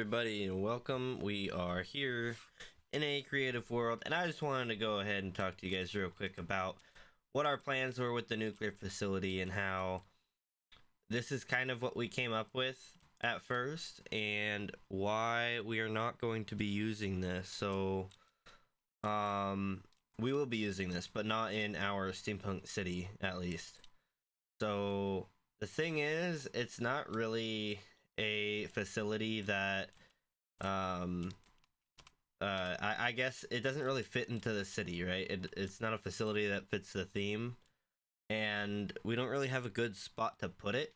everybody, and welcome. We are here in a creative world, and I just wanted to go ahead and talk to you guys real quick about what our plans were with the nuclear facility and how this is kind of what we came up with at first and why we are not going to be using this. So we will be using this, but not in our SteamPunk city, at least. So the thing is, it's not really a facility that I guess it doesn't really fit into the city, right? It's not a facility that fits the theme, and we don't really have a good spot to put it.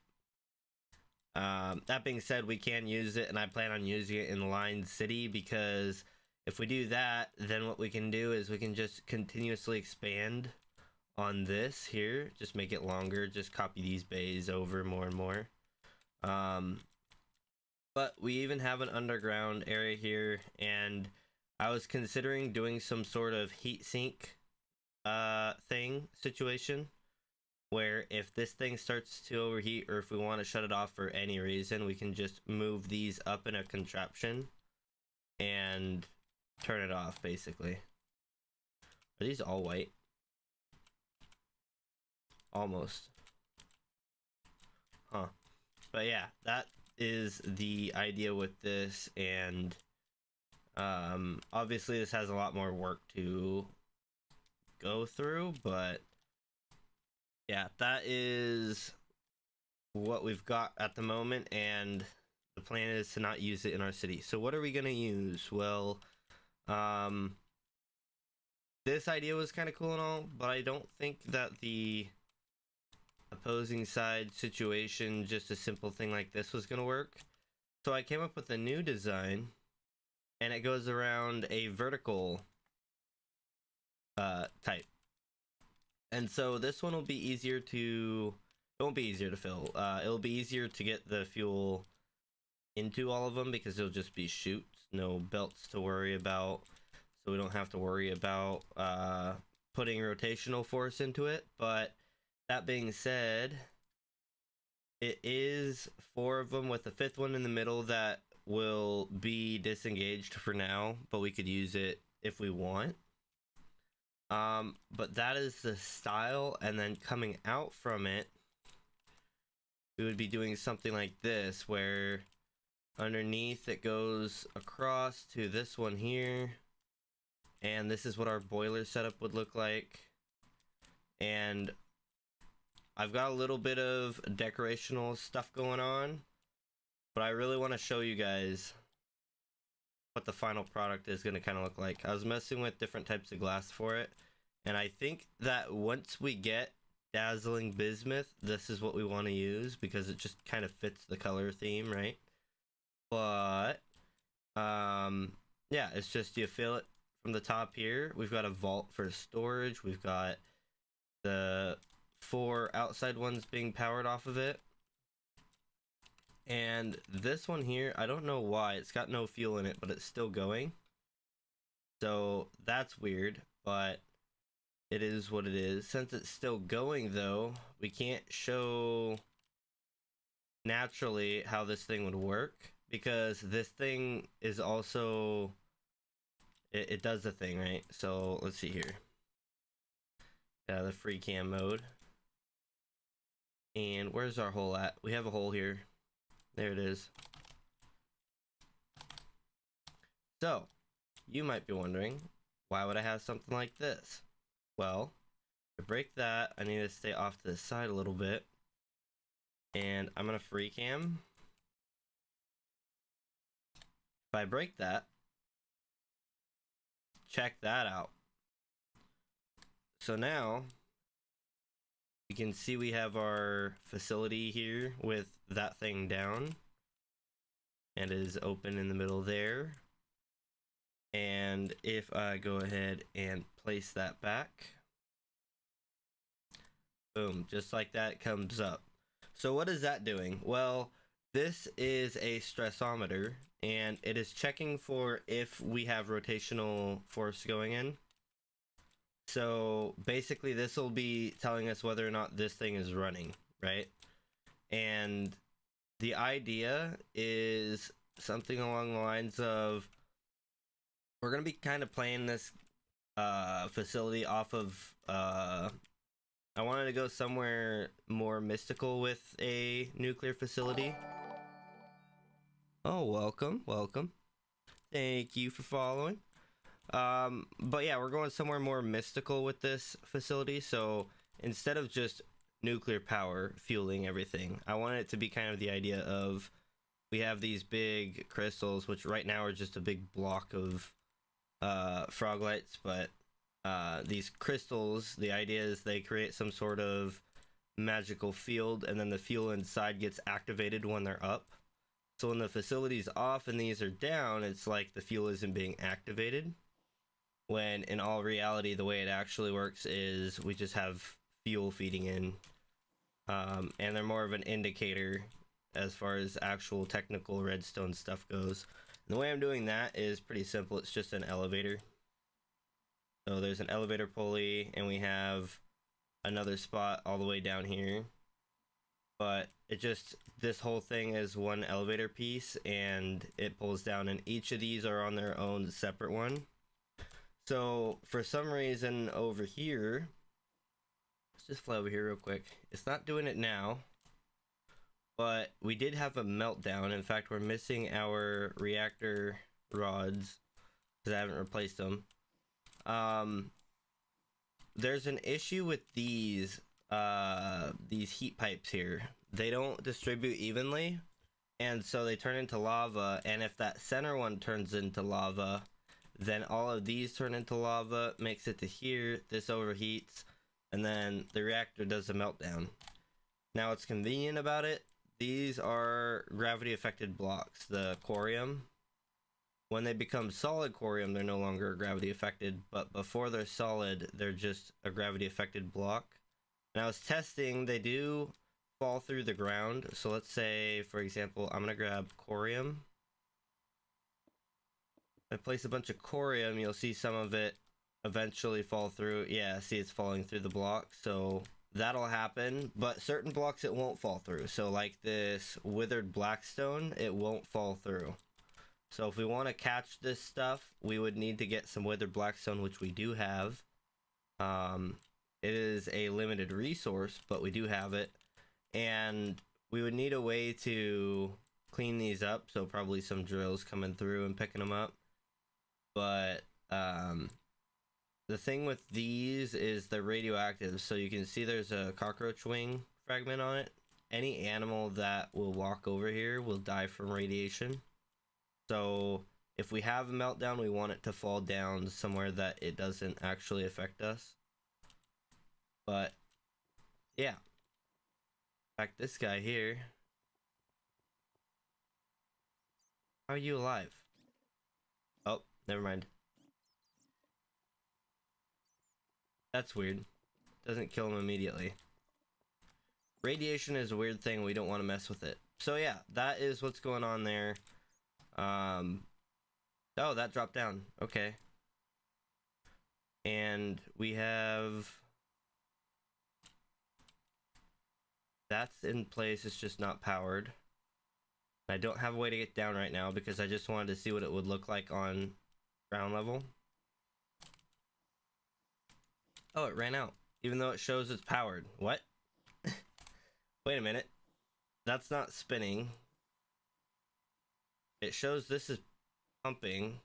That being said, we can use it, and I plan on using it in Line City, because if we do that, then what we can do is we can just continuously expand on this here, just make it longer, just copy these bays over more and more. But we even have an underground area here, and I was considering doing some sort of heat sink thing situation, where if this thing starts to overheat, or if we want to shut it off for any reason, we can just move these up in a contraption and turn it off, basically. Are these all white? Almost. Huh. But yeah, that is the idea with this, and obviously this has a lot more work to go through, but yeah, that is what we've got at the moment, and the plan is to not use it in our city. So what are we gonna use? Well, this idea was kind of cool and all, but I don't think that the opposing side situation, just a simple thing like this, was gonna work. So I came up with a new design, and it goes around a vertical type. And so this one will be easier to, it won't be easier to fill, it'll be easier to get the fuel into all of them, because it'll just be chutes, no belts to worry about, so we don't have to worry about putting rotational force into it. But that being said, it is 4 of them with a 5th one in the middle that will be disengaged for now, but we could use it if we want. But that is the style, and then coming out from it, we would be doing something like this, where underneath it goes across to this one here, and this is what our boiler setup would look like. And I've got a little bit of decorational stuff going on, but I really want to show you guys what the final product is going to kind of look like. I was messing with different types of glass for it, and I think that once we get dazzling bismuth, this is what we want to use, because it just kind of fits the color theme, right? But yeah, it's just, you fill it from the top here. We've got a vault for storage. We've got the 4 outside ones being powered off of it, and this one here, I don't know why it's got no fuel in it, but it's still going, so that's weird, but it is what it is. Since it's still going though, we can't show naturally how this thing would work, because this thing is also, it does the thing, right? So let's see here. Yeah, the free cam mode. And where's our hole at? We have a hole here. There it is. So, you might be wondering, why would I have something like this? Well, to break that, I need to stay off to the side a little bit. And I'm gonna free cam. If I break that, check that out. So now, you can see we have our facility here with that thing down, and it is open in the middle there. And if I go ahead and place that back, boom, just like that, comes up. So what is that doing? Well, this is a stressometer, and it is checking for if we have rotational force going in. So basically this will be telling us whether or not this thing is running, right? And the idea is something along the lines of, we're gonna be kind of playing this facility off of I wanted to go somewhere more mystical with a nuclear facility. Oh, welcome, welcome. Thank you for following. But yeah, we're going somewhere more mystical with this facility. So instead of just nuclear power fueling everything, I want it to be kind of the idea of, we have these big crystals, which right now are just a big block of frog lights, but these crystals, the idea is they create some sort of magical field, and then the fuel inside gets activated when they're up. So when the facility's off and these are down, it's like the fuel isn't being activated, when in all reality the way it actually works is we just have fuel feeding in, and they're more of an indicator as far as actual technical redstone stuff goes. And the way I'm doing that is pretty simple. It's just an elevator. So there's an elevator pulley, and we have another spot all the way down here, but it just, this whole thing is one elevator piece, and it pulls down, and each of these are on their own separate one. So for some reason over here, let's just fly over here real quick. It's not doing it now, but we did have a meltdown. In fact, we're missing our reactor rods because I haven't replaced them. There's an issue with these heat pipes here. They don't distribute evenly, and so they turn into lava, and if that center one turns into lava, then all of these turn into lava, makes it to here, this overheats, and then the reactor does a meltdown. Now what's convenient about it, these are gravity affected blocks, the corium. When they become solid corium, they're no longer gravity affected, but before they're solid, they're just a gravity affected block. And I was testing, they do fall through the ground. So let's say, for example, I'm gonna grab corium. I place a bunch of corium, you'll see some of it eventually fall through. Yeah, see, it's falling through the block, so that'll happen, but certain blocks it won't fall through. So like this withered blackstone, it won't fall through. So if we want to catch this stuff, we would need to get some withered blackstone, which we do have. It is a limited resource, but we do have it, and we would need a way to clean these up, so probably some drills coming through and picking them up. But the thing with these is they're radioactive, so you can see there's a cockroach wing fragment on it. Any animal that will walk over here will die from radiation. So if we have a meltdown, we want it to fall down somewhere that it doesn't actually affect us. But yeah, in fact, this guy here, how are you alive? Oh, never mind. That's weird. Doesn't kill him immediately. Radiation is a weird thing. We don't want to mess with it. So yeah, that is what's going on there. Oh, that dropped down. Okay. And we have, that's in place. It's just not powered. I don't have a way to get down right now because I just wanted to see what it would look like on ground level. Oh, it ran out, even though it shows it's powered. What? Wait a minute. That's not spinning. It shows this is pumping.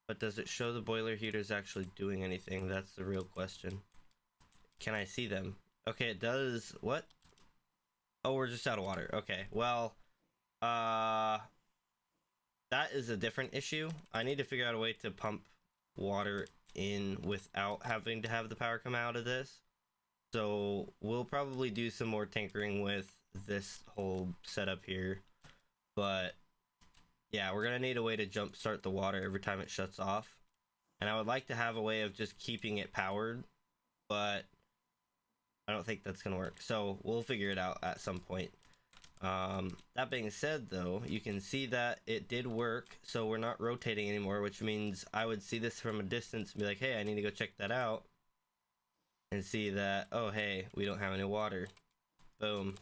But does it show the boiler heaters actually doing anything? That's the real question. Can I see them? Okay, it does. What? Oh, we're just out of water. Okay, well, that is a different issue. I need to figure out a way to pump water in without having to have the power come out of this. So we'll probably do some more tinkering with this whole setup here. But yeah, we're gonna need a way to jump start the water every time it shuts off. And I would like to have a way of just keeping it powered, but I don't think that's gonna work. So we'll figure it out at some point. That being said, though, you can see that it did work, so we're not rotating anymore, which means I would see this from a distance and be like, hey, I need to go check that out, and see that, oh hey, we don't have any water. Boom.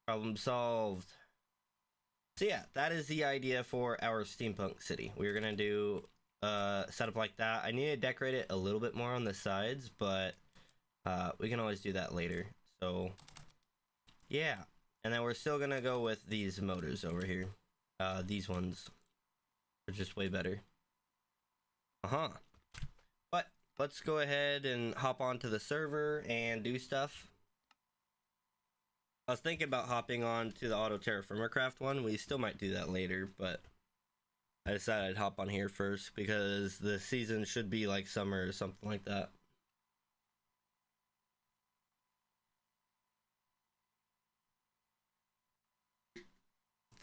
Problem solved. So yeah, that is the idea for our steampunk city. We're gonna do setup like that. I need to decorate it a little bit more on the sides, but we can always do that later. So yeah, and then we're still gonna go with these motors over here. These ones are just way better. But let's go ahead and hop onto the server and do stuff. I was thinking about hopping on to the Auto TerraFirmaCraft one. We still might do that later, but I decided I'd hop on here first because the season should be like summer or something like that.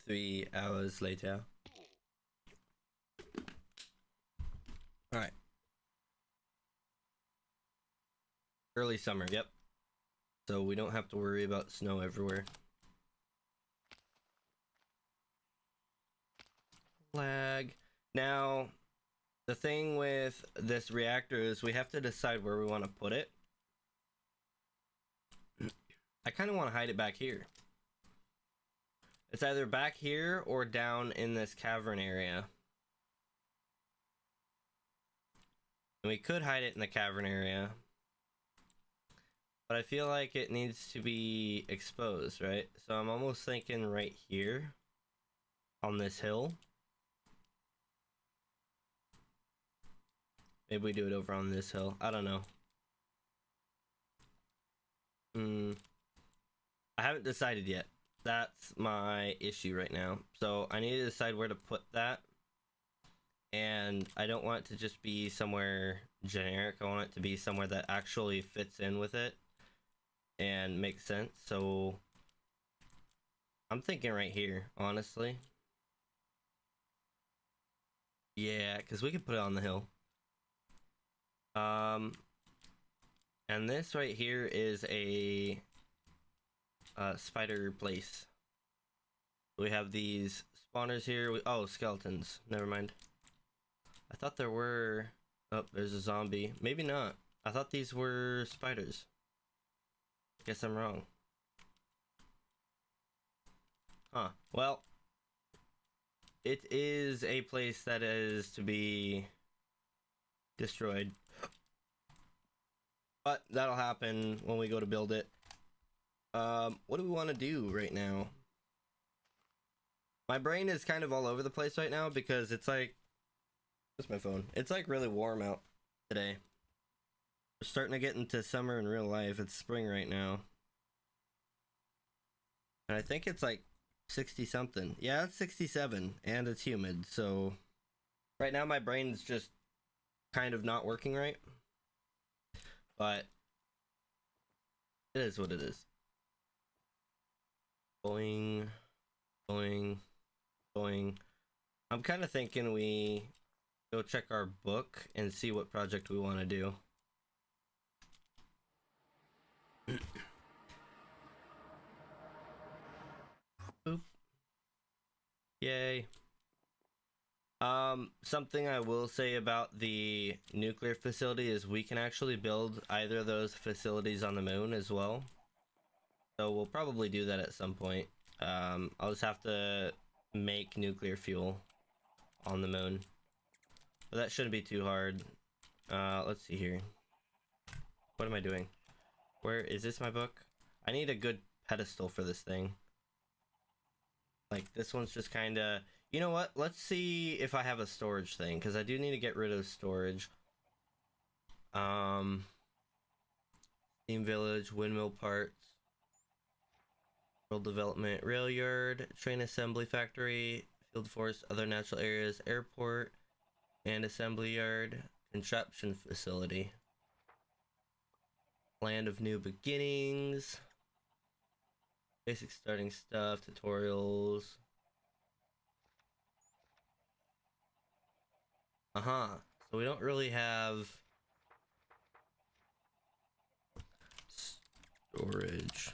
Three hours later. Alright. Early summer, yep. So we don't have to worry about snow everywhere. Lag. Now, the thing with this reactor is we have to decide where we want to put it. I kind of want to hide it back here. It's either back here or down in this cavern area. And we could hide it in the cavern area. But I feel like it needs to be exposed, right? So I'm almost thinking right here on this hill. Maybe we do it over on this hill. I don't know. I haven't decided yet. That's my issue right now. So I need to decide where to put that. And I don't want it to just be somewhere generic. I want it to be somewhere that actually fits in with it and makes sense. So I'm thinking right here, honestly. Yeah, because we could put it on the hill. And this right here is a spider place. We have these spawners here. Oh, skeletons. Never mind. I thought there were... Oh, there's a zombie. Maybe not. I thought these were spiders. Guess I'm wrong. Huh. Well, it is a place that is to be destroyed. But that'll happen when we go to build it. What do we want to do right now? My brain is kind of all over the place right now because it's like... Where's my phone? It's like really warm out today. We're starting to get into summer in real life. It's spring right now. And I think it's like 60 something. Yeah, it's 67 and it's humid. So right now my brain's just kind of not working right. But it is what it is. Boing, boing, boing. I'm kind of thinking we go check our book and see what project we want to do. Boop. Yay. Something I will say about the nuclear facility is we can actually build either of those facilities on the moon as well. So we'll probably do that at some point. I'll just have to make nuclear fuel on the moon. But that shouldn't be too hard. Let's see here. What am I doing? Where is this my book? I need a good pedestal for this thing. Like this one's just kind of... You know what? Let's see if I have a storage thing, because I do need to get rid of storage. Steam Village, windmill parts, world development, rail yard, train assembly factory, field force, other natural areas, airport, and assembly yard, contraption facility, land of new beginnings, basic starting stuff, tutorials. So we don't really have storage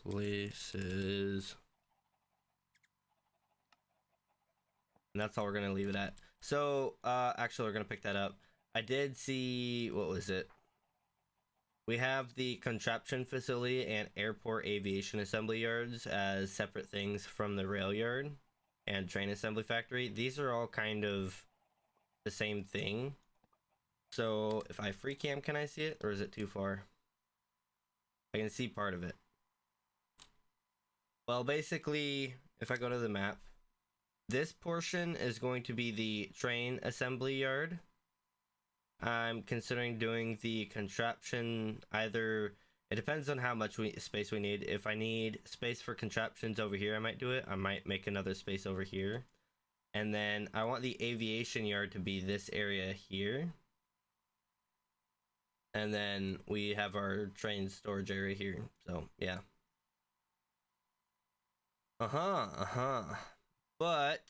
places. And that's all we're gonna leave it at. So, actually we're gonna pick that up. I did see, what was it? We have the contraption facility and airport aviation assembly yards as separate things from the rail yard and train assembly factory. These are all kind of the same thing. So if I free cam, can I see it, or is it too far? I can see part of it. Well, basically, if I go to the map, this portion is going to be the train assembly yard. I'm considering doing the contraption either. It depends on how much space we need. If I need space for contraptions over here, I might do it. I might make another space over here. And then I want the aviation yard to be this area here. And then we have our train storage area here. So, yeah. But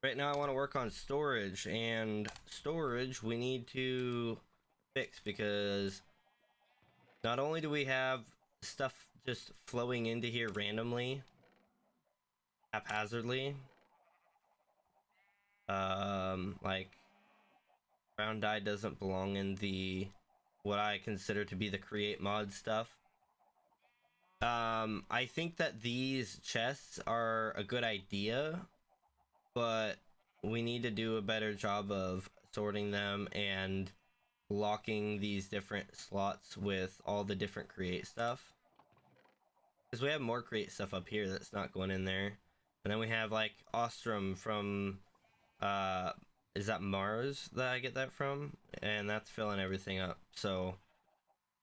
right now I want to work on storage, and storage we need to fix, because not only do we have stuff just flowing into here randomly, haphazardly, like brown dye doesn't belong in the what I consider to be the create mod stuff. I think that these chests are a good idea, but we need to do a better job of sorting them and locking these different slots with all the different create stuff. Because we have more create stuff up here that's not going in there. And then we have like Ostrom from, is that Mars that I get that from? And that's filling everything up. So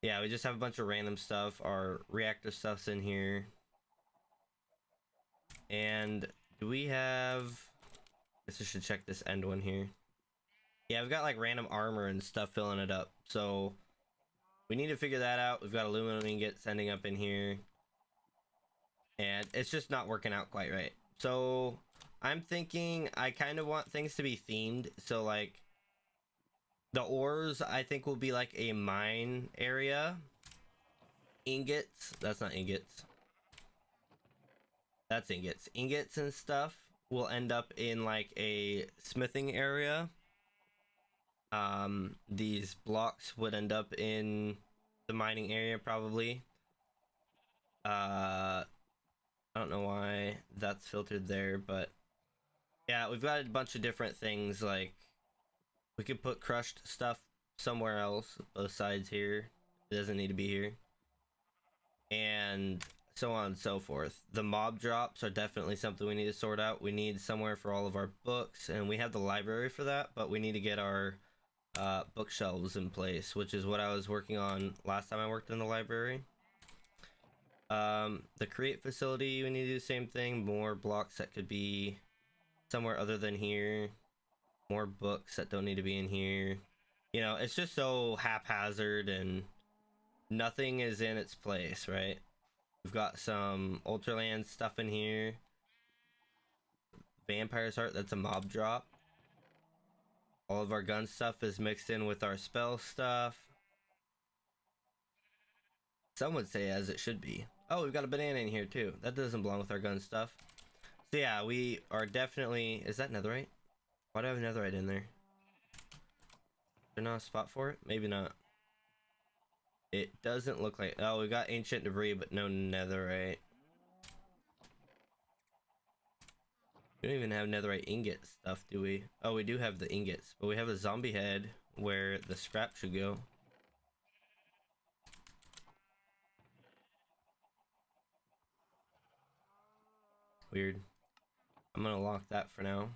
yeah, we just have a bunch of random stuff. Our reactor stuff's in here. And do we have... I guess I should check this end one here. Yeah, we've got like random armor and stuff filling it up. So we need to figure that out. We've got aluminum ingots ending up in here. And it's just not working out quite right. So I'm thinking I kind of want things to be themed. So like the ores, I think, will be like a mine area. Ingots, that's not ingots. That's ingots. Ingots and stuff will end up in like a smithing area. These blocks would end up in the mining area probably. I don't know why that's filtered there, but yeah, we've got a bunch of different things. Like we could put crushed stuff somewhere else besides here. It doesn't need to be here. And so on and so forth. The mob drops are definitely something we need to sort out. We need somewhere for all of our books, and we have the library for that, but we need to get our bookshelves in place, which is what I was working on last time I worked in the library. The create facility, we need to do the same thing. More blocks that could be somewhere other than here. More books that don't need to be in here. You know, it's just so haphazard and nothing is in its place, right? We've got some Ultraland stuff in here. Vampire's Heart, that's a mob drop. All of our gun stuff is mixed in with our spell stuff. Some would say as it should be. Oh, we've got a banana in here too. That doesn't belong with our gun stuff. So yeah, we are definitely... Is that netherite? Why do I have netherite in there? Is there not a spot for it? Maybe not. It doesn't look like... Oh, we got ancient debris, but no netherite. We don't even have netherite ingot stuff, do we? Oh, we do have the ingots, but we have a zombie head where the scrap should go. Weird. I'm gonna lock that for now.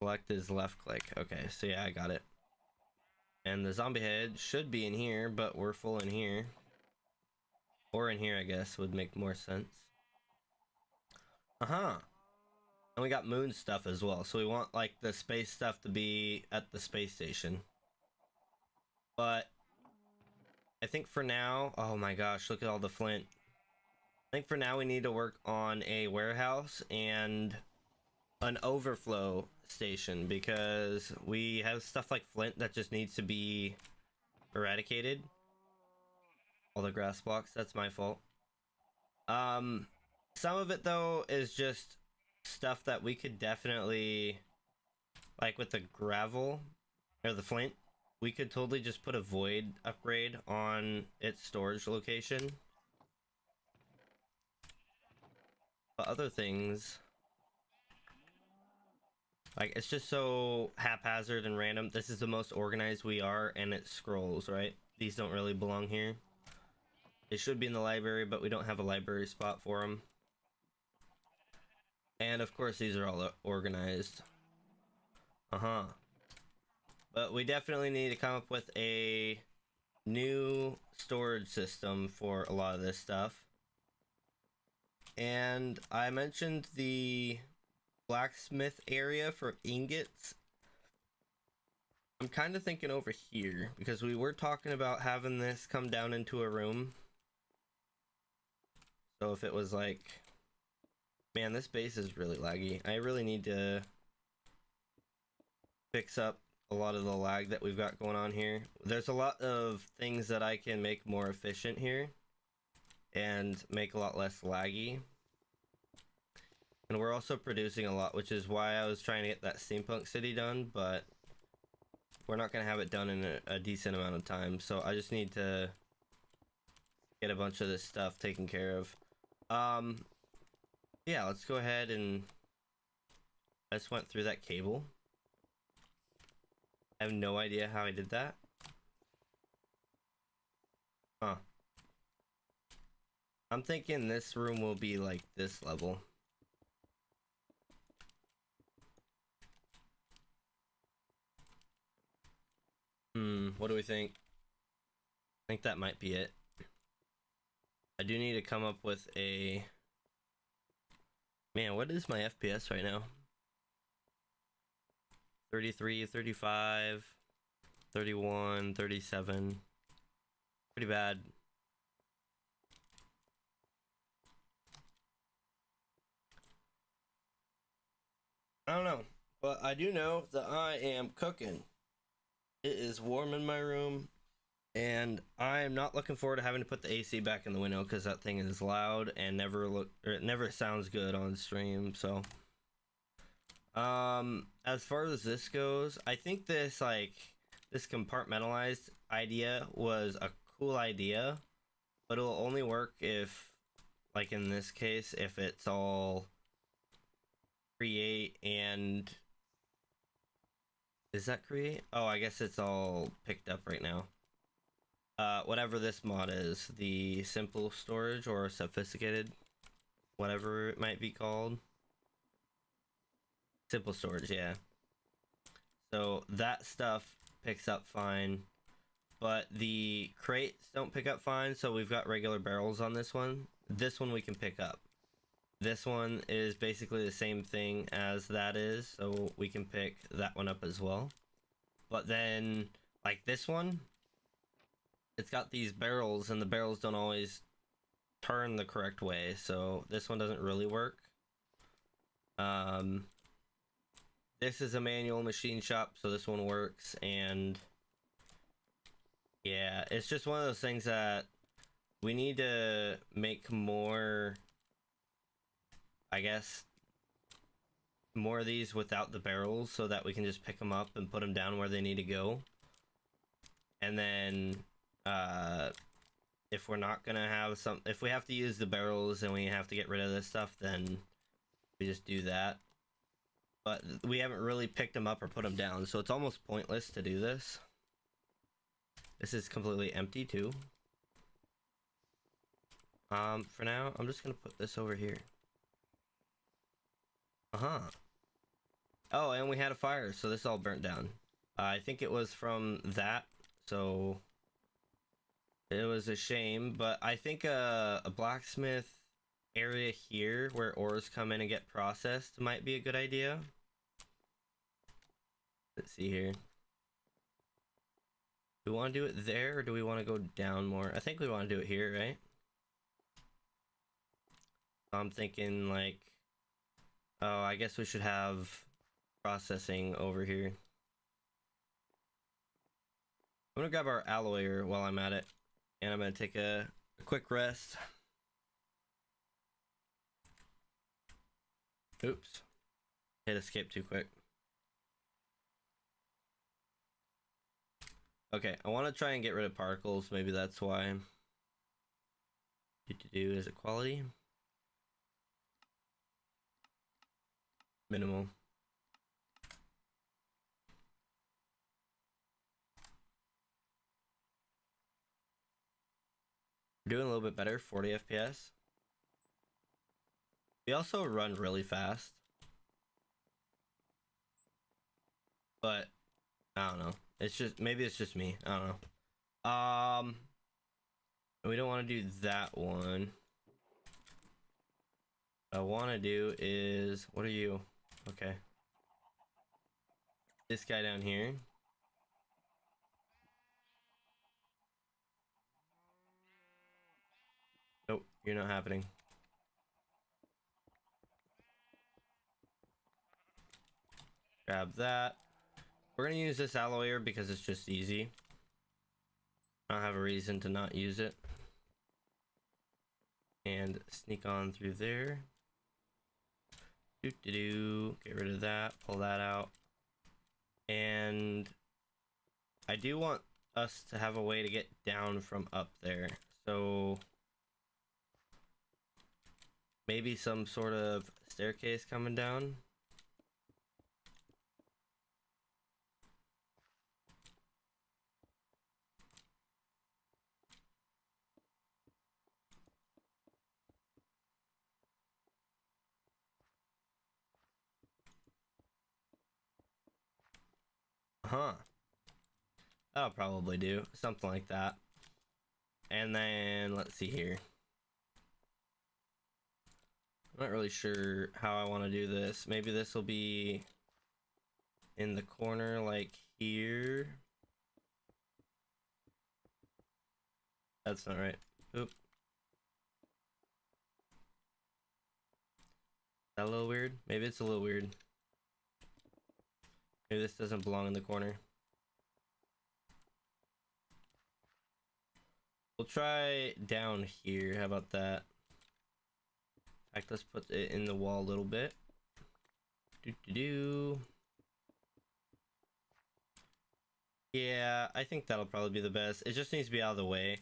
Select is left click. Okay, so yeah, I got it. And the zombie head should be in here, but we're full in here. Or in here, I guess, would make more sense. And we got moon stuff as well. So we want, like, the space stuff to be at the space station. But I think for now... Oh my gosh, look at all the flint. I think for now we need to work on a warehouse and an overflow station, because we have stuff like flint that just needs to be eradicated. All the grass blocks, that's my fault. Some of it though is just stuff that we could definitely, like with the gravel or the flint, we could totally just put a void upgrade on its storage location. But other things, like, it's just so haphazard and random. This is the most organized we are, and it scrolls, right? These don't really belong here. They should be in the library, but we don't have a library spot for them. And of course, these are all organized. But we definitely need to come up with a new storage system for a lot of this stuff. And I mentioned the blacksmith area for ingots. I'm kind of thinking over here because we were talking about having this come down into a room. So if it was like, man, this base is really laggy. I really need to fix up a lot of the lag that we've got going on here. There's a lot of things that I can make more efficient here and make a lot less laggy. And we're also producing a lot, which is why I was trying to get that SteamPunk city done, but we're not going to have it done in a decent amount of time. So I just need to get a bunch of this stuff taken care of. Yeah, let's go ahead and I just went through that cable. I have no idea how I did that. Huh. I'm thinking this room will be like this level. What do we think? I think that might be it. I do need to come up with a... Man, what is my FPS right now? 33, 35, 31, 37. Pretty bad. I don't know, but I do know that I am cooking. It is warm in my room, and I am not looking forward to having to put the AC back in the window because that thing is loud and it never sounds good on stream. So, as far as this goes, I think this compartmentalized idea was a cool idea, but it'll only work if, like in this case, if it's all create and... Is that create? Oh, I guess it's all picked up right now. Whatever this mod is, the simple storage or sophisticated, whatever it might be called. Simple storage, yeah. So that stuff picks up fine, but the crates don't pick up fine, so we've got regular barrels on this one. This one we can pick up. This one is basically the same thing as that is, so we can pick that one up as well. But then, like this one, it's got these barrels, and the barrels don't always turn the correct way, so this one doesn't really work. This is a manual machine shop, so this one works, and yeah, it's just one of those things that we need to make more, I guess, more of these without the barrels so that we can just pick them up and put them down where they need to go. And then if we're not gonna have if we have to use the barrels and we have to get rid of this stuff, then we just do that. But we haven't really picked them up or put them down, so it's almost pointless to do this. This is completely empty too. For now, I'm just gonna put this over here. Oh, and we had a fire, so this all burnt down. I think it was from that, so it was a shame, but I think a blacksmith area here where ores come in and get processed might be a good idea. Let's see here. Do we want to do it there, or do we want to go down more? I think we want to do it here, right? I'm thinking like, oh, I guess we should have processing over here. I'm gonna grab our alloyer while I'm at it, and I'm gonna take a quick rest. Oops. Hit escape too quick. Okay, I want to try and get rid of particles. Maybe that's why. Is it quality? Minimal. We're doing a little bit better, 40 FPS. We also run really fast. But I don't know. It's just, maybe it's just me. I don't know. We don't want to do that one. What I want to do is, what are you? Okay. This guy down here. Nope, you're not happening. Grab that. We're gonna use this alloyer because it's just easy. I don't have a reason to not use it. And sneak on through there. Get rid of that, pull that out. And I do want us to have a way to get down from up there. So maybe some sort of staircase coming down. Huh. That'll probably do. Something like that. And then, let's see here. I'm not really sure how I want to do this. Maybe this will be in the corner like here. That's not right. Oop. Is that a little weird? Maybe it's a little weird. Maybe this doesn't belong in the corner. We'll try down here. How about that? In fact, let's put it in the wall a little bit. Yeah, I think that'll probably be the best. It just needs to be out of the way.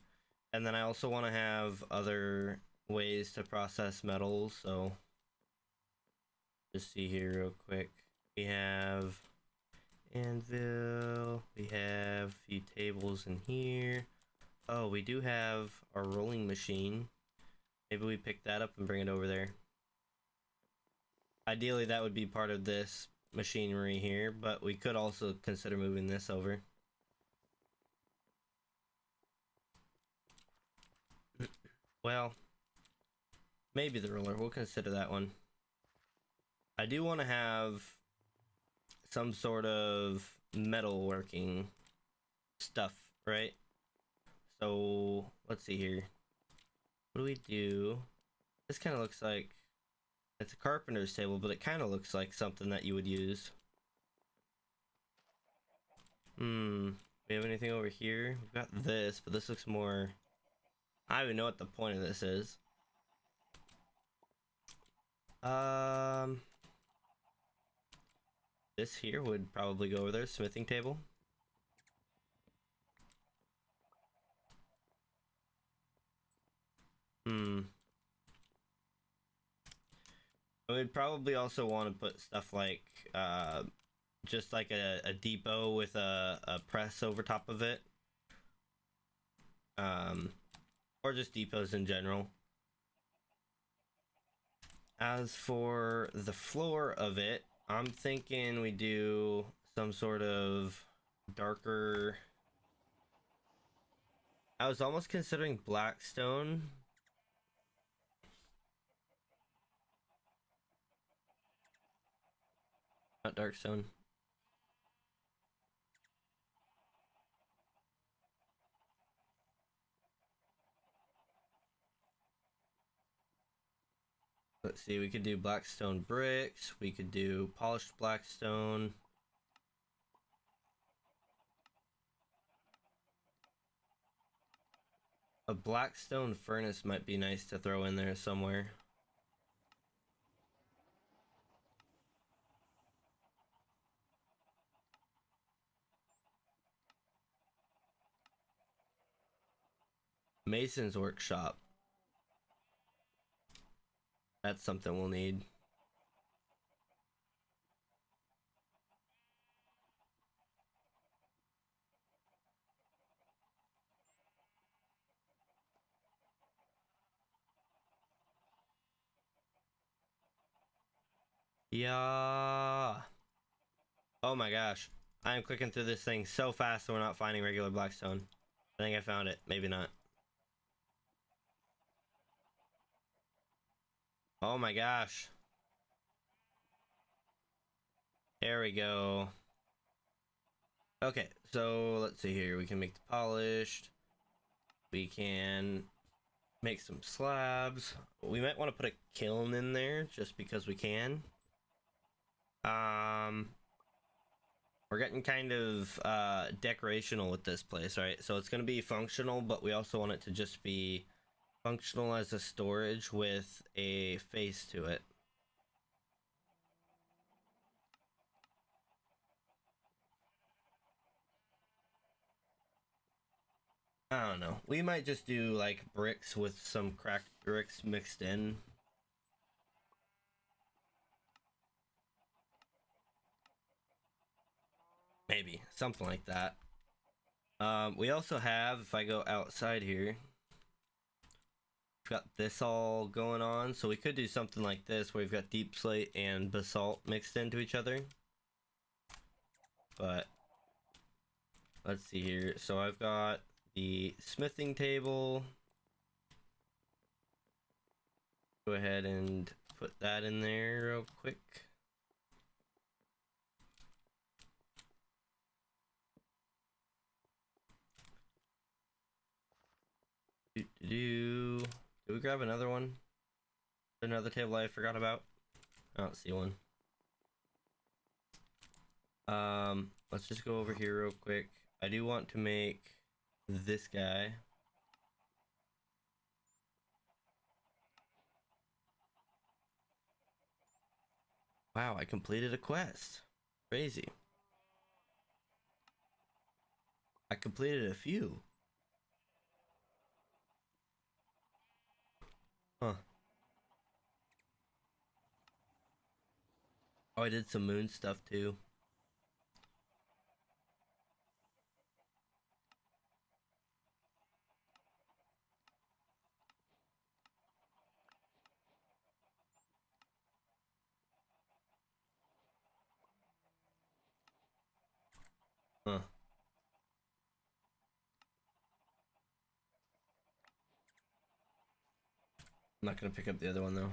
And then I also want to have other ways to process metals, so just see here real quick. We have anvil, we have a few tables in here. Oh, we do have our rolling machine. Maybe we pick that up and bring it over there. Ideally, that would be part of this machinery here, but we could also consider moving this over. Well, maybe the roller. We'll consider that one. I do want to have some sort of metalworking stuff, right? So let's see here. What do we do? This kind of looks like it's a carpenter's table, but it kind of looks like something that you would use. We have anything over here? We've got this, but this looks more... I don't even know what the point of this is. This here would probably go over there, smithing table. We'd probably also want to put stuff like, just like a depot with a press over top of it. Or just depots in general. As for the floor of it, I'm thinking we do some sort of darker... I was almost considering black stone. Not dark stone. Let's see, we could do blackstone bricks, we could do polished blackstone. A blackstone furnace might be nice to throw in there somewhere. Mason's workshop. That's something we'll need. Yeah. Oh my gosh. I am clicking through this thing so fast that we're not finding regular blackstone. I think I found it. Maybe not. Oh my gosh. There we go. Okay, so let's see here. We can make the polished. We can make some slabs. We might want to put a kiln in there just because we can. We're getting kind of decorational with this place, right? So it's going to be functional, but we also want it to just be functional as a storage with a face to it. I don't know. We might just do like bricks with some cracked bricks mixed in. Maybe something like that. We also have, if I go outside here, we've got this all going on. So we could do something like this where we've got deep slate and basalt mixed into each other. But let's see here. So I've got the smithing table. Go ahead and put that in there real quick. Did we grab another one? Another table I forgot about? I don't see one. Let's just go over here real quick. I do want to make this guy. Wow, I completed a quest. Crazy. I completed a few. Huh. Oh, I did some moon stuff too. Huh. I'm not gonna pick up the other one though.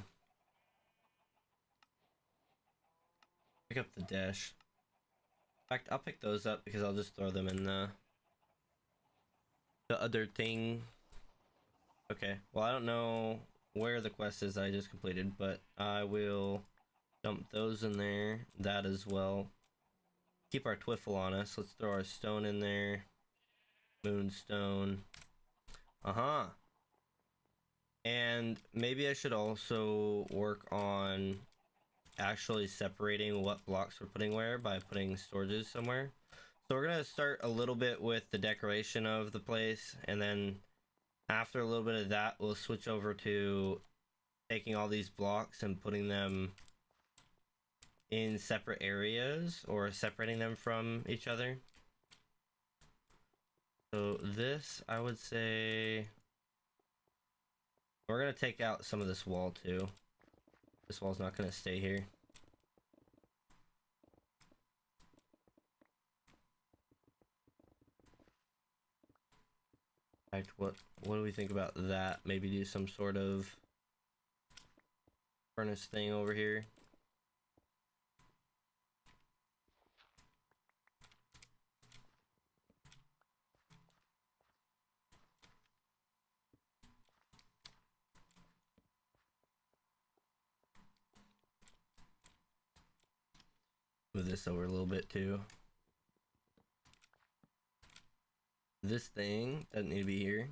Pick up the dash. In fact, I'll pick those up because I'll just throw them in the other thing. Okay, well I don't know where the quest is I just completed, but I will dump those in there, that as well. Keep our twiffle on us. Let's throw our stone in there. Moonstone. Uh-huh. And maybe I should also work on actually separating what blocks we're putting where by putting storages somewhere. So we're gonna start a little bit with the decoration of the place, and then after a little bit of that, we'll switch over to taking all these blocks and putting them in separate areas or separating them from each other. So this, I would say, we're gonna take out some of this wall too. This wall's not gonna stay here. In fact, what do we think about that? Maybe do some sort of furnace thing over here. Move this over a little bit too. This thing doesn't need to be here.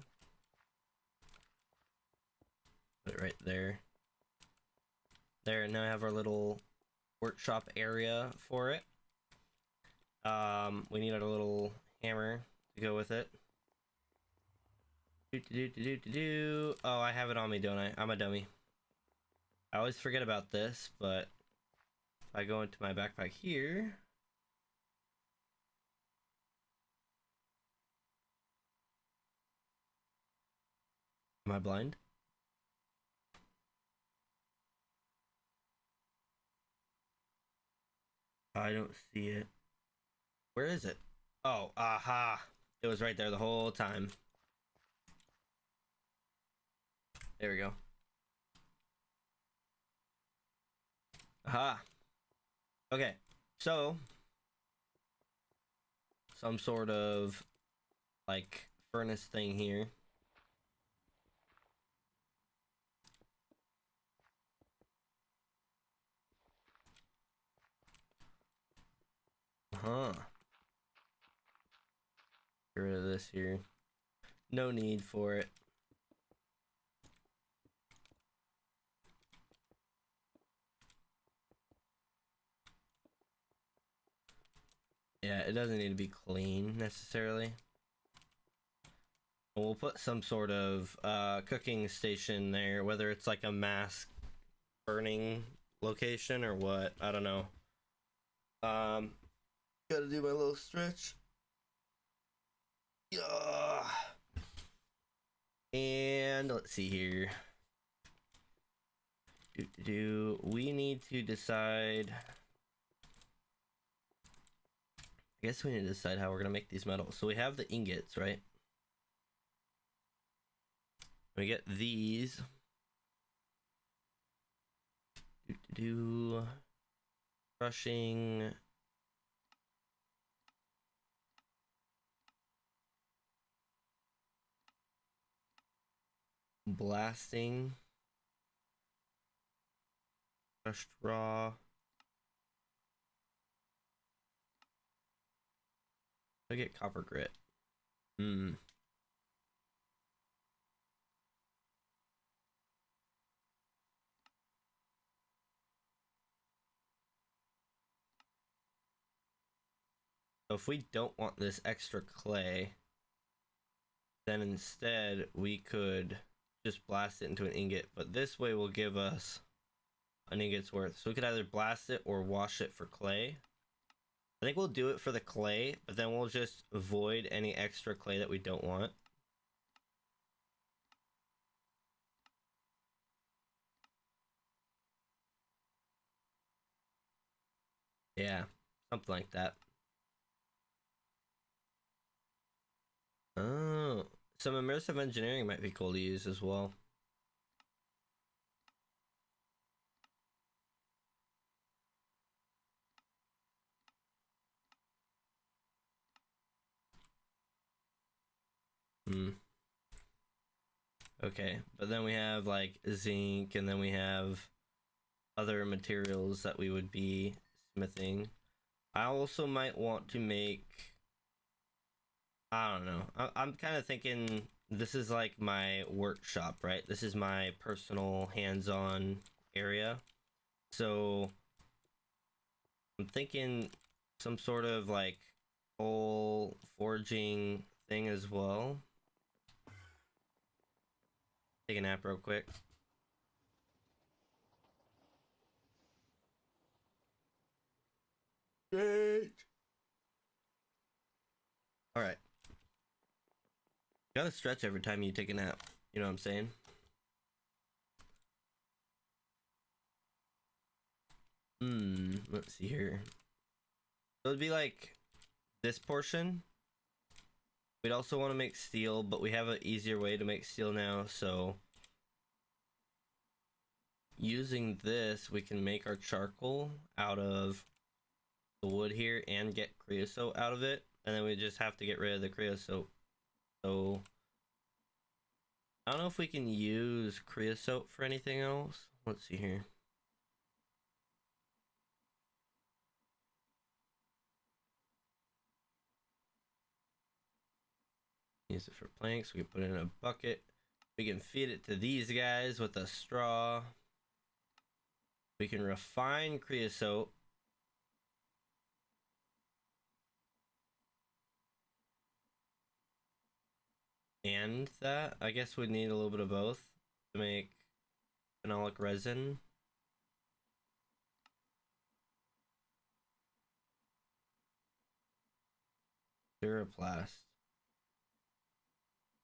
Put it right there. There, now I have our little workshop area for it. We need our little hammer to go with it. Oh, I have it on me, don't I? I'm a dummy. I always forget about this, but if I go into my backpack here. Am I blind? I don't see it. Where is it? Oh, aha. It was right there the whole time. There we go. Aha. Okay. So, some sort of like furnace thing here. Huh. Get rid of this here. No need for it. Yeah, it doesn't need to be clean necessarily. We'll put some sort of cooking station there, whether it's like a mass burning location or what. I don't know. Gotta do my little stretch. Yeah. And let's see here. We need to decide. I guess we need to decide how we're gonna make these metals. So we have the ingots, right? We get these. Crushing. Blasting. Crushed raw. I get copper grit. So if we don't want this extra clay, then instead we could just blast it into an ingot, but this way will give us an ingot's worth. So we could either blast it or wash it for clay. I think we'll do it for the clay, but then we'll just avoid any extra clay that we don't want. Yeah, something like that. Oh, some immersive engineering might be cool to use as well. Okay, but then we have like zinc, and then we have other materials that we would be smithing. I also might want to make, I don't know. I'm kind of thinking this is like my workshop, right? This is my personal hands-on area. So I'm thinking some sort of like coal forging thing as well. Take a nap real quick. Great. All right. You gotta stretch every time you take a nap. You know what I'm saying? Let's see here. So it'd be like this portion. We'd also want to make steel, but we have an easier way to make steel now, so using this, we can make our charcoal out of the wood here and get creosote out of it, and then we just have to get rid of the creosote. So I don't know if we can use creosote for anything else. Let's see here. Use it for planks. We can put it in a bucket. We can feed it to these guys with a straw. We can refine creosote. and that. I guess we'd need a little bit of both to make phenolic resin. Duraplast.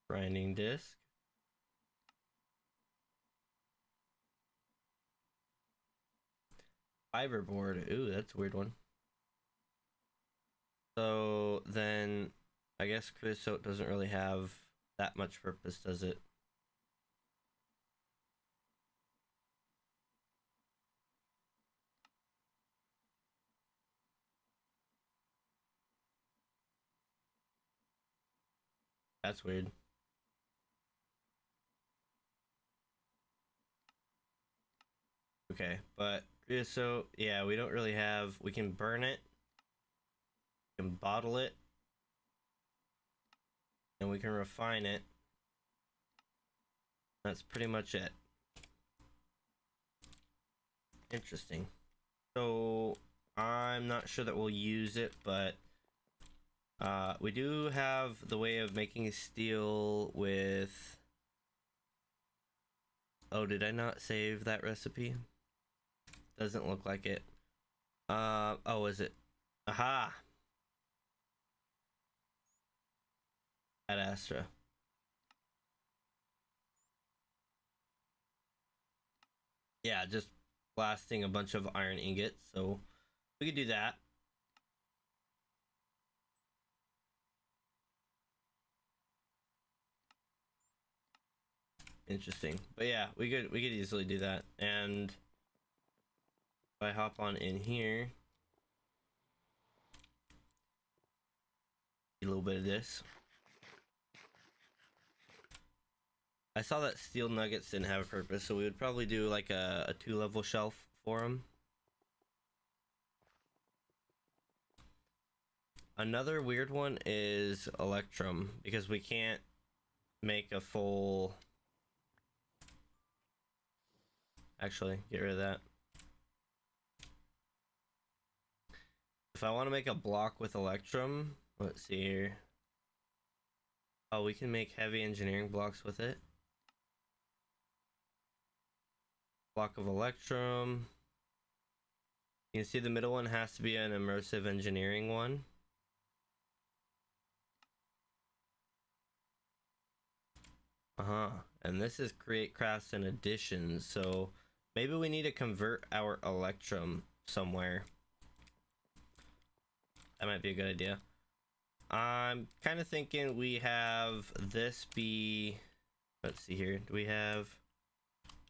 Grinding disc. Fiberboard. Ooh, that's a weird one. So then I guess creosote doesn't really have that much purpose, does it? That's weird. Okay, but creosote, yeah, we don't really have. We can burn it, we can bottle it, and we can refine it. That's pretty much it. Interesting. So I'm not sure that we'll use it, but we do have the way of making steel with. Oh, did I not save that recipe? Doesn't look like it. Oh, is it? Aha! At Astra. Yeah, just blasting a bunch of iron ingots, so we could do that. Interesting. But yeah, we could easily do that. And if I hop on in here, a little bit of this. I saw that steel nuggets didn't have a purpose, so we would probably do like a 2-level shelf for them. Another weird one is electrum, because we can't make a full. Actually, get rid of that. If I want to make a block with electrum, let's see here. Oh, we can make heavy engineering blocks with it. Block of electrum. You can see the middle one has to be an immersive engineering one. And this is create crafts and additions, so maybe we need to convert our electrum somewhere. That might be a good idea. I'm kind of thinking we have this be. Let's see here. Do we have.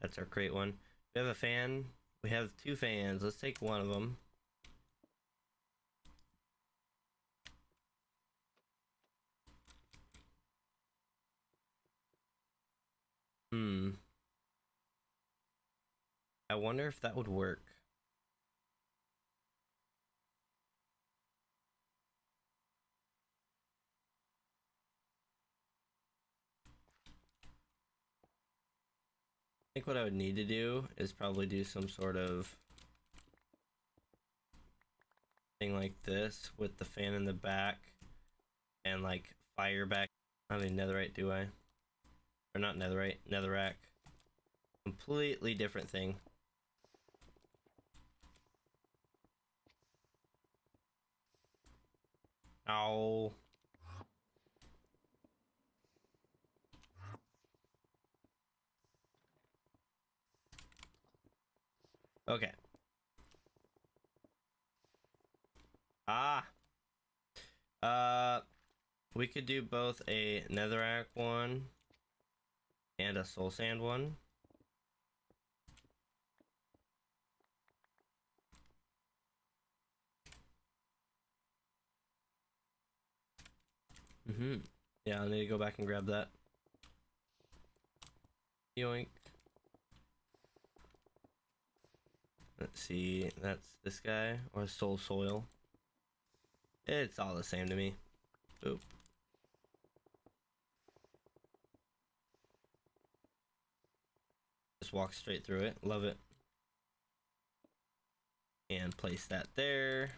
That's our crate one. We have a fan. We have 2 fans. Let's take one of them. I wonder if that would work. I think what I would need to do is probably do some sort of thing like this with the fan in the back and like fire back. I don't need netherite, do I? Or not netherite, netherrack. Completely different thing. Ow. Okay. Ah. We could do both a netherrack one and a soul sand one. Yeah, I'll need to go back and grab that. Yoink. Let's see, that's this guy, or soul soil. It's all the same to me. Oop. Just walk straight through it. Love it. And place that there.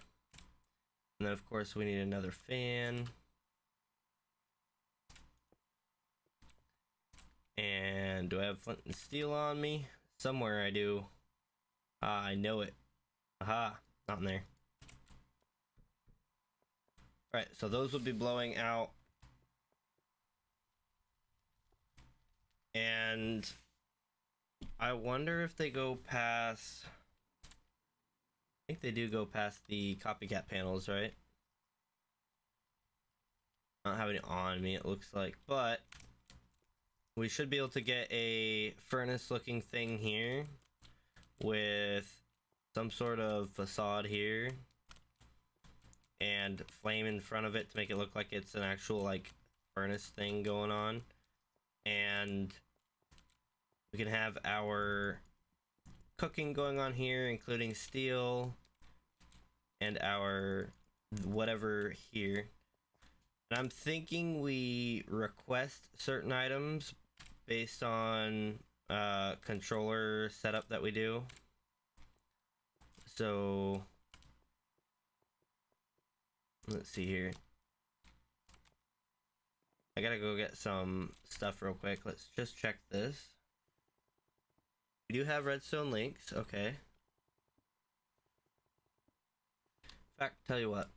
And then of course we need another fan. And do I have flint and steel on me? Somewhere I do. Ah, I know it. Aha, not in there. Alright, so those will be blowing out. And I wonder if they go past... I think they do go past the copycat panels, right? I don't have any on me, it looks like, but we should be able to get a furnace looking thing here with some sort of facade here and flame in front of it to make it look like it's an actual like furnace thing going on. And we can have our cooking going on here, including steel and our whatever here. And I'm thinking we request certain items based on controller setup that we do. So let's see here. I gotta go get some stuff real quick. Let's just check this. We do have redstone links, okay. In fact, tell you what.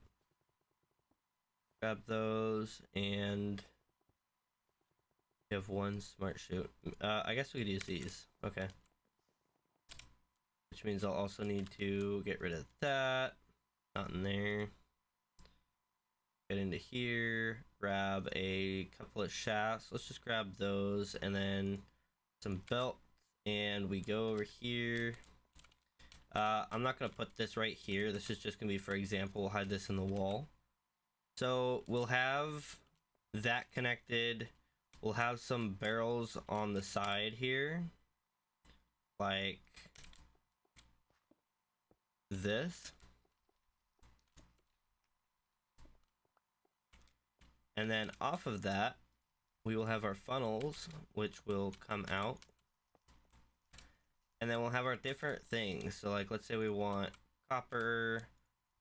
Grab those, and we have one smart shoot. I guess we could use these. Okay. Which means I'll also need to get rid of that. Not in there. Get into here. Grab a couple of shafts. Let's just grab those, and then some belts. And we go over here. I'm not going to put this right here. This is just going to be for example. We'll hide this in the wall. So we'll have that connected. We'll have some barrels on the side here. Like this. And then off of that, we will have our funnels, which will come out. And then we'll have our different things. So like, let's say we want copper,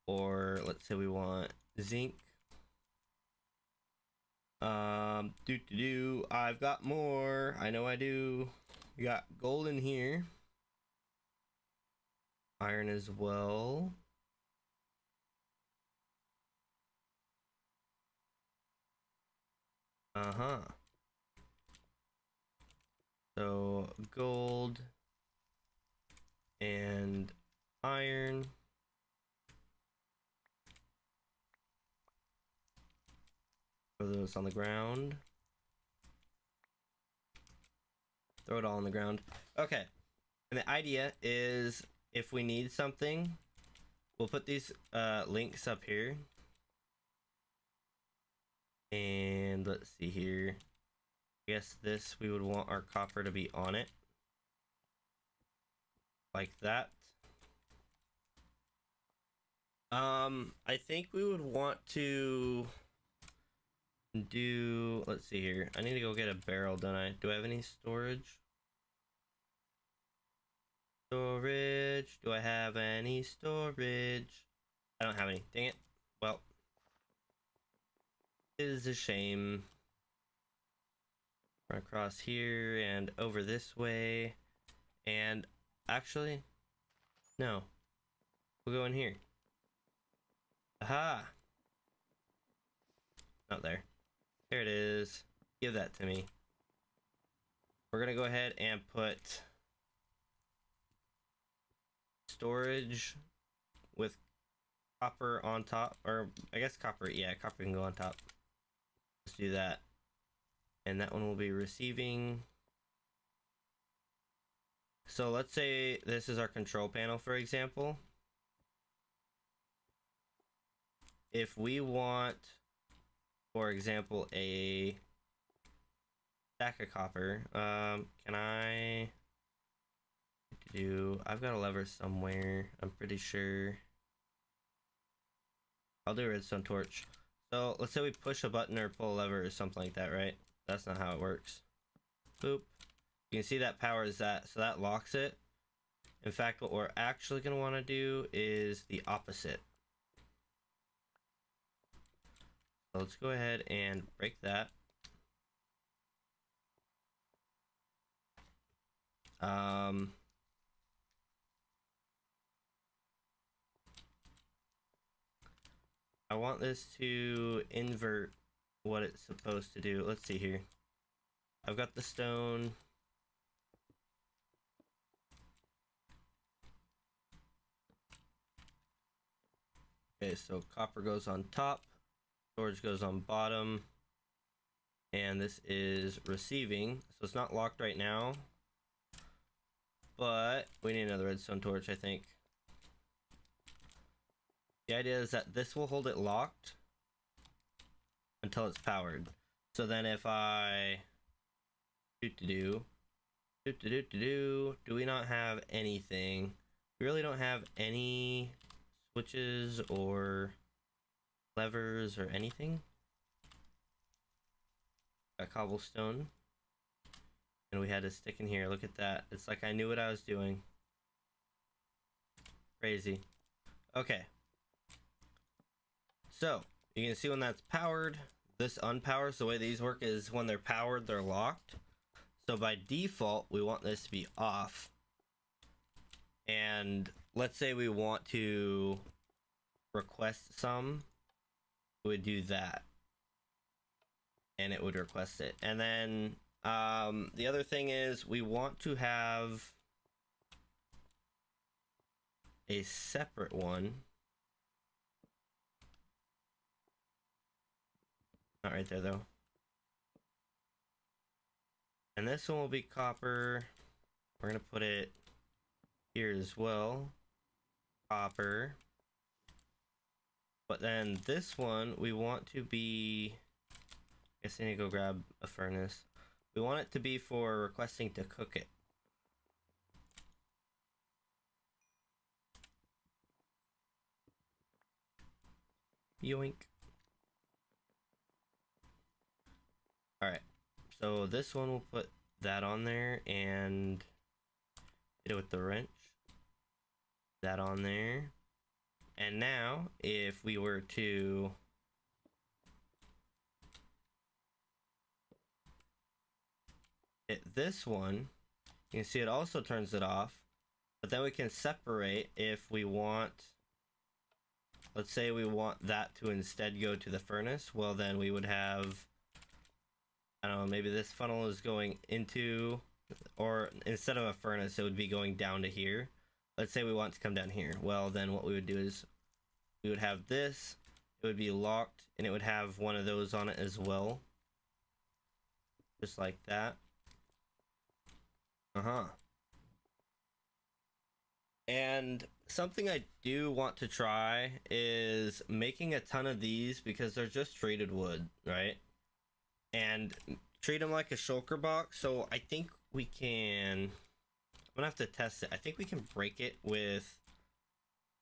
or let's say we want zinc. I've got more. I know I do. We got gold in here. Iron as well. So gold and iron. Throw those on the ground. Throw it all on the ground. Okay. And the idea is if we need something, we'll put these links up here. And let's see here. I guess this, we would want our copper to be on it. Like that. I think we would want to do, let's see here. I need to go get a barrel, don't I? Do I have any storage? Storage. Do I have any storage? I don't have any. Dang it. Well, it is a shame. Run across here and over this way. And actually, no. We'll go in here. Aha! Not there. There it is. Give that to me. We're gonna go ahead and put storage with copper on top, or I guess copper, yeah, copper can go on top. Let's do that. And that one will be receiving. So let's say this is our control panel, for example. If we want, for example, a stack of copper, can I do, I've got a lever somewhere, I'm pretty sure. I'll do a redstone torch. So let's say we push a button or pull a lever or something like that, right? That's not how it works. Boop. You can see that powers that, so that locks it. In fact, what we're actually going to want to do is the opposite. So let's go ahead and break that. I want this to invert what it's supposed to do. Let's see here. I've got the stone. Okay, so copper goes on top, storage goes on bottom, and this is receiving. So it's not locked right now, but we need another redstone torch, I think. The idea is that this will hold it locked until it's powered. So then if I do we not have anything? We really don't have any switches or levers or anything. Got cobblestone. And we had a stick in here. Look at that. It's like I knew what I was doing. Crazy. Okay. So, you can see when that's powered, this unpowers. The way these work is when they're powered, they're locked. So by default, we want this to be off. And let's say we want to request some, we would do that. And it would request it. And then the other thing is we want to have a separate one. Not right there though. And this one will be copper. We're gonna put it here as well. Copper. But then this one we want to be, I guess I need to go grab a furnace. We want it to be for requesting to cook it. Yoink. Alright, so this one will put that on there and hit it with the wrench. That on there. And now, if we were to hit this one, you can see it also turns it off. But then we can separate if we want, let's say we want that to instead go to the furnace. Well, then we would have, I don't know, maybe this funnel is going into, or instead of a furnace, it would be going down to here. Let's say we want to come down here. Well, then what we would do is we would have this, it would be locked, and it would have one of those on it as well. Just like that. And something I do want to try is making a ton of these because they're just treated wood, right? And treat them like a shulker box. So I think we can, I'm gonna have to test it. I think we can break it with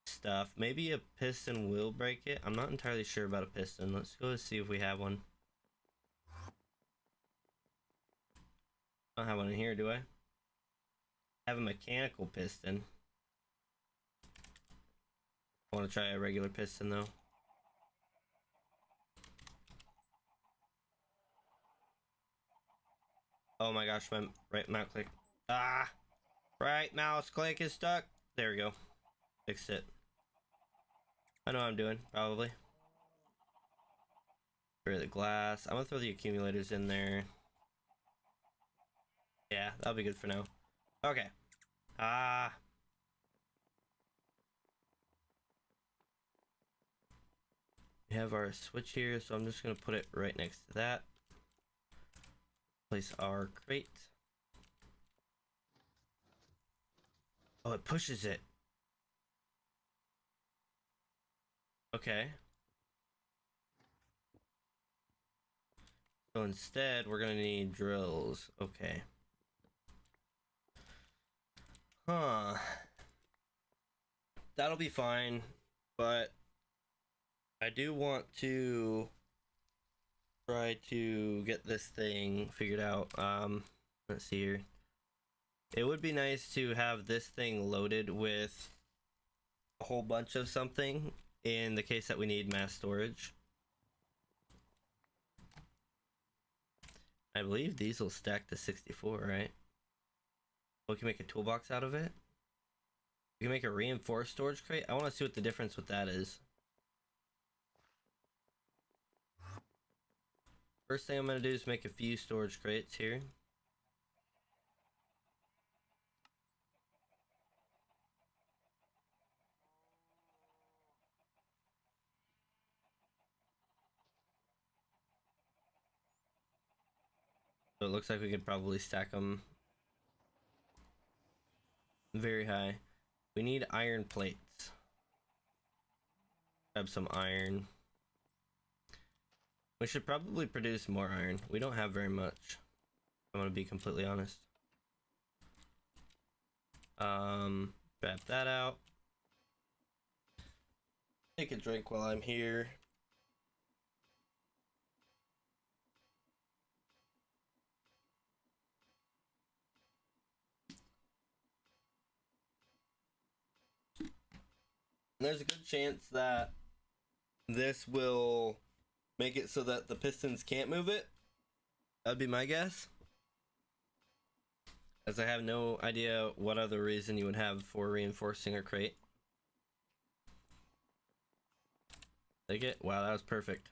stuff. Maybe a piston will break it. I'm not entirely sure about a piston. Let's go see if we have one. I don't have one in here, do I? I have a mechanical piston. I want to try a regular piston though. Oh my gosh, my right mouse click. Ah! Right mouse click is stuck. There we go. Fixed it. I know what I'm doing, probably. Rid of the glass. I'm gonna throw the accumulators in there. Yeah, that'll be good for now. Okay. Ah. We have our switch here, so I'm just gonna put it right next to that. Place our crate. Oh, it pushes it. Okay. So instead, we're gonna need drills. Okay. Huh. That'll be fine, but I do want to try to get this thing figured out. Let's see here. It would be nice to have this thing loaded with a whole bunch of something in the case that we need mass storage. I believe these will stack to 64, right? We can make a toolbox out of it. We can make a reinforced storage crate. I want to see what the difference with that is. First thing I'm going to do is make a few storage crates here. So it looks like we could probably stack them very high. We need iron plates. Grab some iron. We should probably produce more iron. We don't have very much. I'm gonna be completely honest. Grab that out. Take a drink while I'm here. There's a good chance that this will make it so that the pistons can't move it. That'd be my guess. As I have no idea what other reason you would have for reinforcing a crate. Take it? Wow, that was perfect.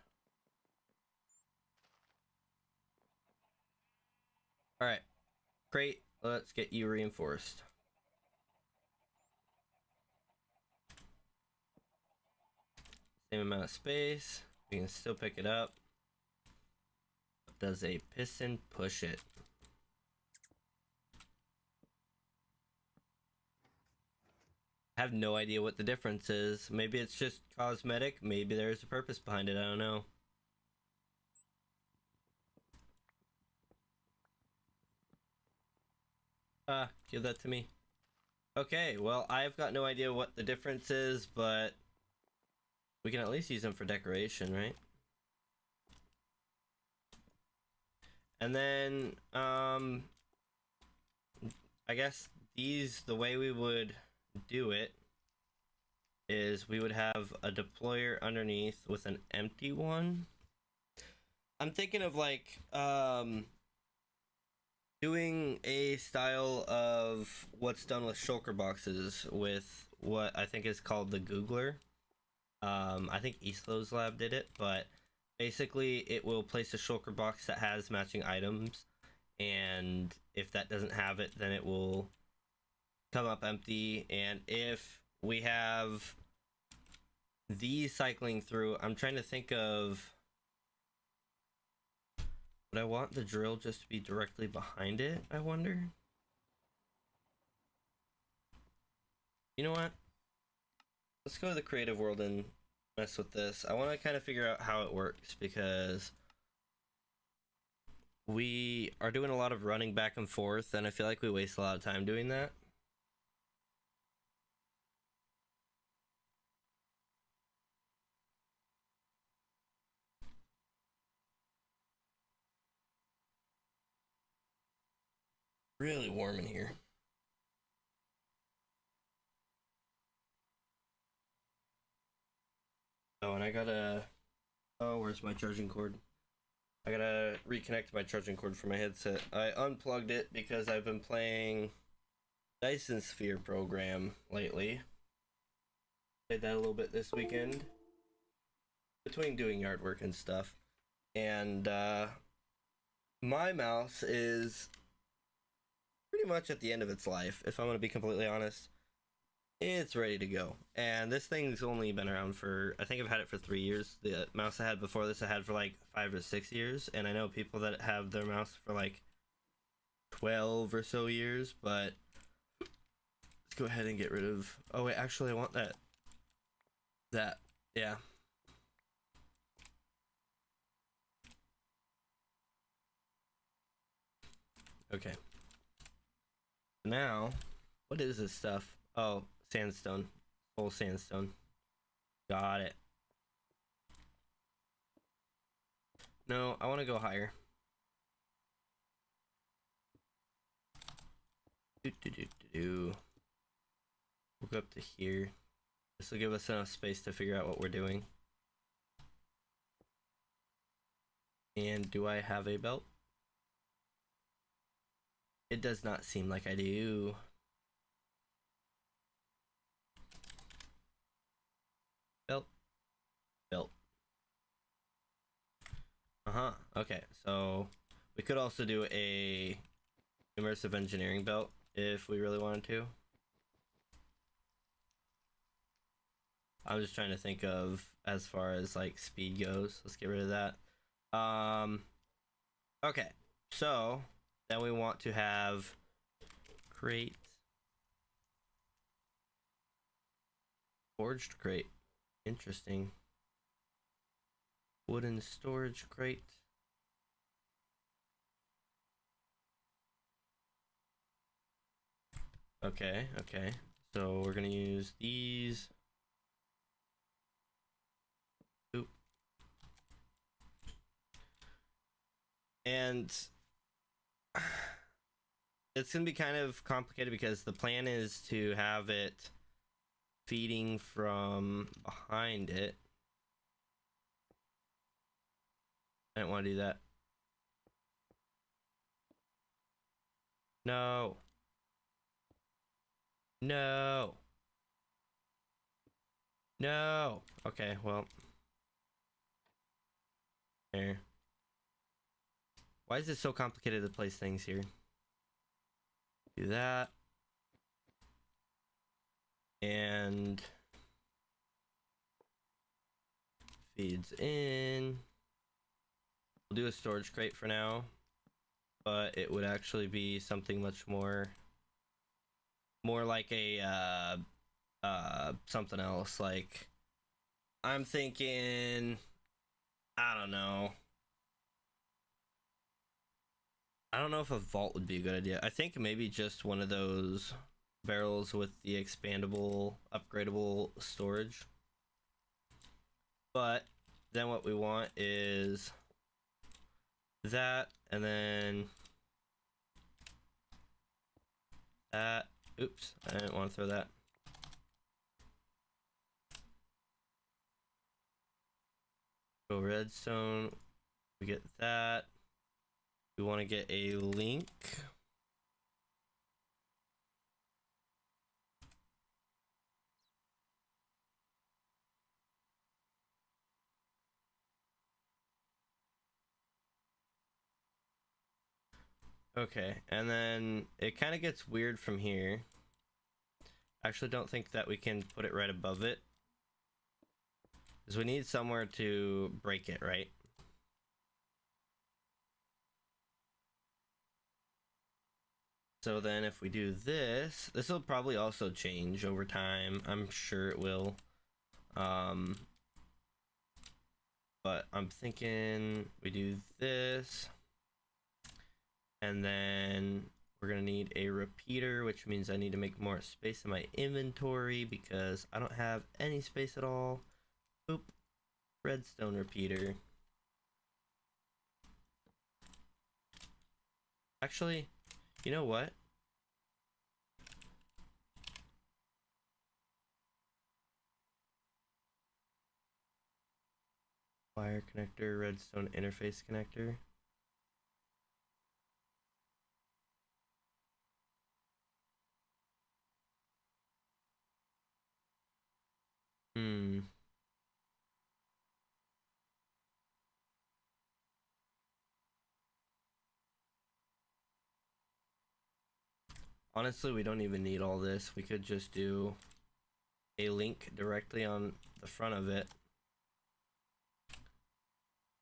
Alright. Crate, let's get you reinforced. Same amount of space. We can still pick it up. Does a piston push it? I have no idea what the difference is. Maybe it's just cosmetic. Maybe there's a purpose behind it. I don't know. Give that to me. Okay, well, I've got no idea what the difference is, but we can at least use them for decoration, right? And then, I guess the way we would do it is we would have a deployer underneath with an empty one. I'm thinking of like, doing a style of what's done with shulker boxes with what I think is called the Googler. I think Eastlo's lab did it, but basically it will place a shulker box that has matching items, and if that doesn't have it, then it will come up empty. And if we have these cycling through, I'm trying to think of, would I want the drill just to be directly behind it, I wonder? You know what? Let's go to the creative world and mess with this. I want to kind of figure out how it works, because we are doing a lot of running back and forth, and I feel like we waste a lot of time doing that. Really warm in here. Oh, and I gotta... Oh, where's my charging cord? I gotta reconnect my charging cord for my headset. I unplugged it because I've been playing Dyson Sphere program lately. Played that a little bit this weekend, between doing yard work and stuff. And my mouse is pretty much at the end of its life, if I'm gonna be completely honest. It's ready to go. And this thing's only been around for, I think I've had it for 3 years. The mouse I had before this I had for like 5 or 6 years, and I know people that have their mouse for like 12 or so years. But let's go ahead and get rid of, oh wait, actually I want that, yeah. Okay. Now, what is this stuff? Oh, sandstone. Full sandstone. Got it. No, I want to go higher. We'll go up to here. This will give us enough space to figure out what we're doing. And do I have a belt? It does not seem like I do. Built. Built. Okay, so we could also do a immersive engineering belt if we really wanted to. I'm just trying to think of as far as like speed goes. Let's get rid of that. Okay, so then we want to have crate, forged crate. Interesting. Wooden storage crate. Okay, okay. So we're gonna use these. Oop. And it's gonna be kind of complicated because the plan is to have it feeding from behind it. I don't want to do that. No. No. No. Okay, well. There. Why is it so complicated to place things here? Do that. And feeds in. We'll do a storage crate for now, but it would actually be something much more like a something else. Like I'm thinking, I don't know if a vault would be a good idea. I think maybe just one of those barrels with the expandable upgradable storage. But then what we want is that, and then that. Oops, I didn't want to throw that. Go redstone. We get that. We want to get a link. Okay, and then it kind of gets weird from here. I actually don't think that we can put it right above it, because we need somewhere to break it, right? So then if we do this, this will probably also change over time. I'm sure it will. But I'm thinking we do this. And then we're gonna need a repeater, which means I need to make more space in my inventory because I don't have any space at all. Oop. Redstone repeater. Actually, you know what? Wire connector, redstone interface connector. Honestly, we don't even need all this. We could just do a link directly on the front of it.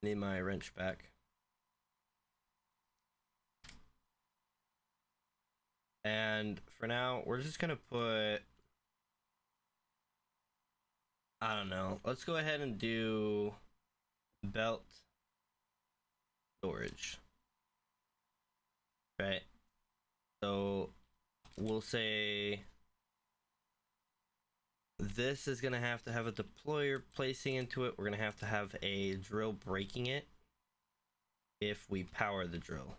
Need my wrench back. And for now, we're just gonna put, I don't know, let's go ahead and do belt storage. Right. So we'll say this is gonna have to have a deployer placing into it. We're gonna have to have a drill breaking it if we power the drill.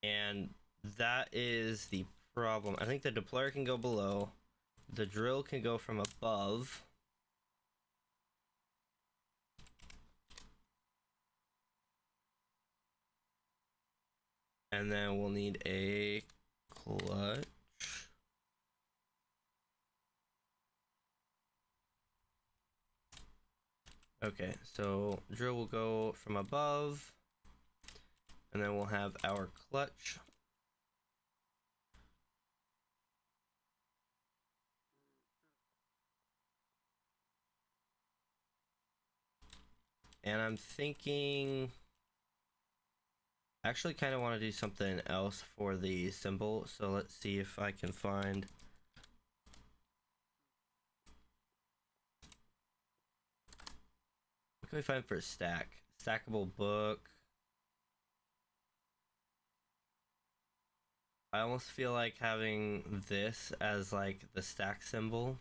And that is the problem. I think the deployer can go below. The drill can go from above. And then we'll need a clutch. Okay, so drill will go from above, and then we'll have our clutch. And I'm thinking, I actually kind of want to do something else for the symbol, so let's see if I can find. What can we find for a stack? Stackable book. I almost feel like having this as like the stack symbol.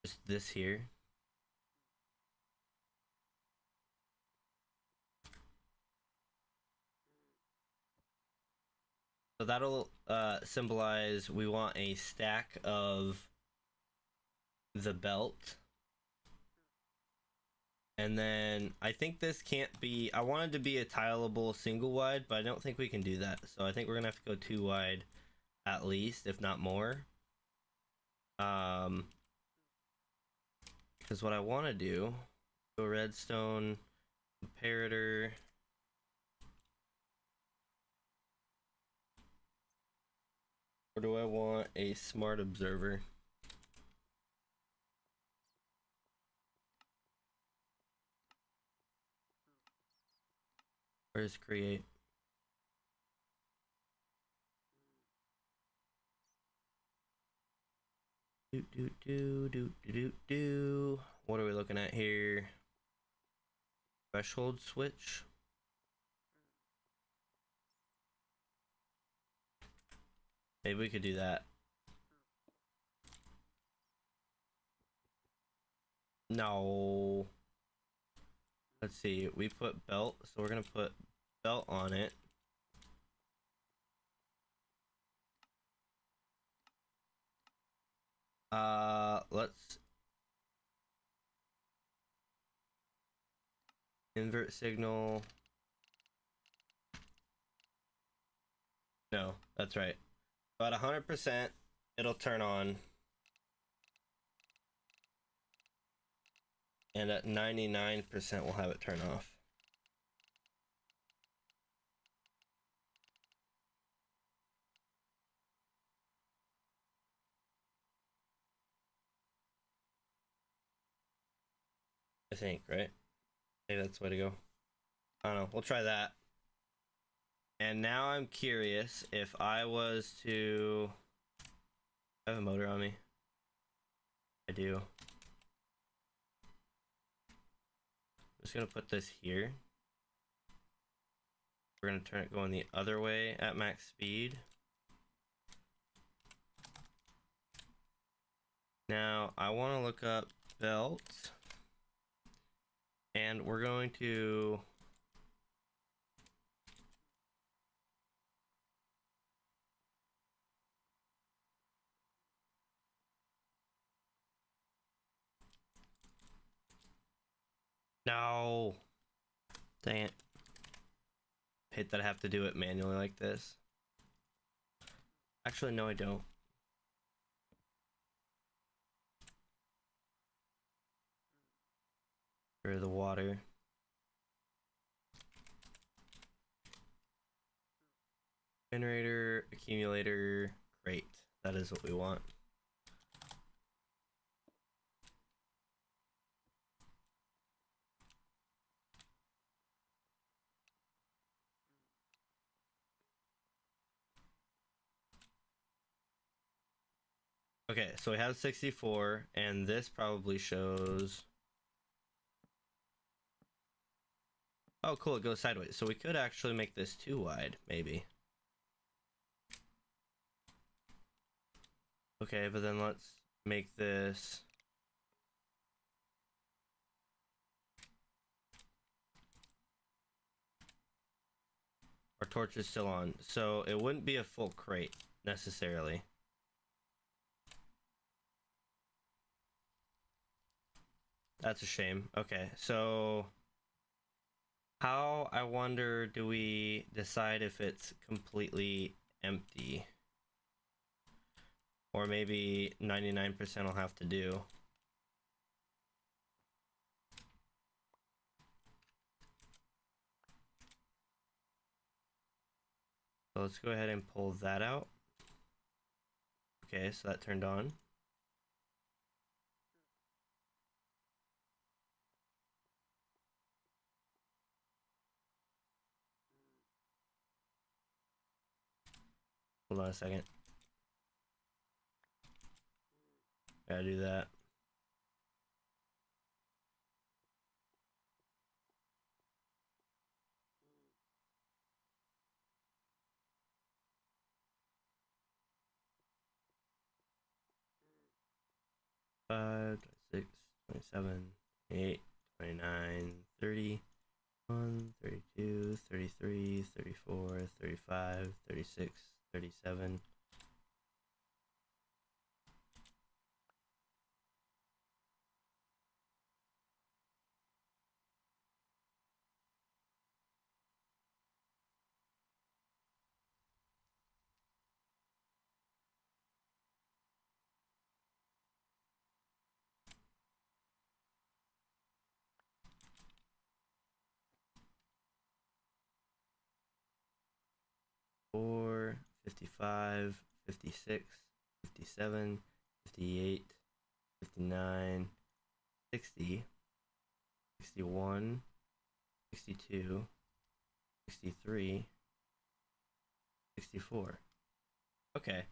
Just this here. So that'll symbolize we want a stack of the belt. And then I think this can't be, I wanted to be a tileable single wide, but I don't think we can do that. So I think we're gonna have to go 2 wide at least, if not more. Because what I want to do, go redstone comparator. Or do I want a smart observer? Where's create? What are we looking at here? Threshold switch. Maybe we could do that. No. Let's see. We put belt, so we're gonna put belt on it. Let's invert signal. No, that's right. About 100%, it'll turn on. And at 99%, we'll have it turn off. I think, right? I think that's the way to go. I don't know. We'll try that. And now I'm curious if I was to... I have a motor on me. I do. I'm just gonna put this here. We're gonna turn it going the other way at max speed. Now I want to look up belt, and we're going to no, dang it. Hate that I have to do it manually like this. Actually, no, I don't. Get rid of the water. Generator, accumulator, crate. That is what we want. Okay, so we have 64, and this probably shows... Oh, cool, it goes sideways. So we could actually make this 2 wide, maybe. Okay, but then let's make this... Our torch is still on, so it wouldn't be a full crate, necessarily. That's a shame. Okay, so how, I wonder, do we decide if it's completely empty? Or maybe 99% will have to do. So let's go ahead and pull that out. Okay, so that turned on. Hold on a second. Gotta do that. Five, 26, 27, 28, 29, 30, 1, 32, 33, 34, 35, 36, 37. Four, 55, 56, 57, 58, 59, 60, 61, 62, 63, 64. Okay.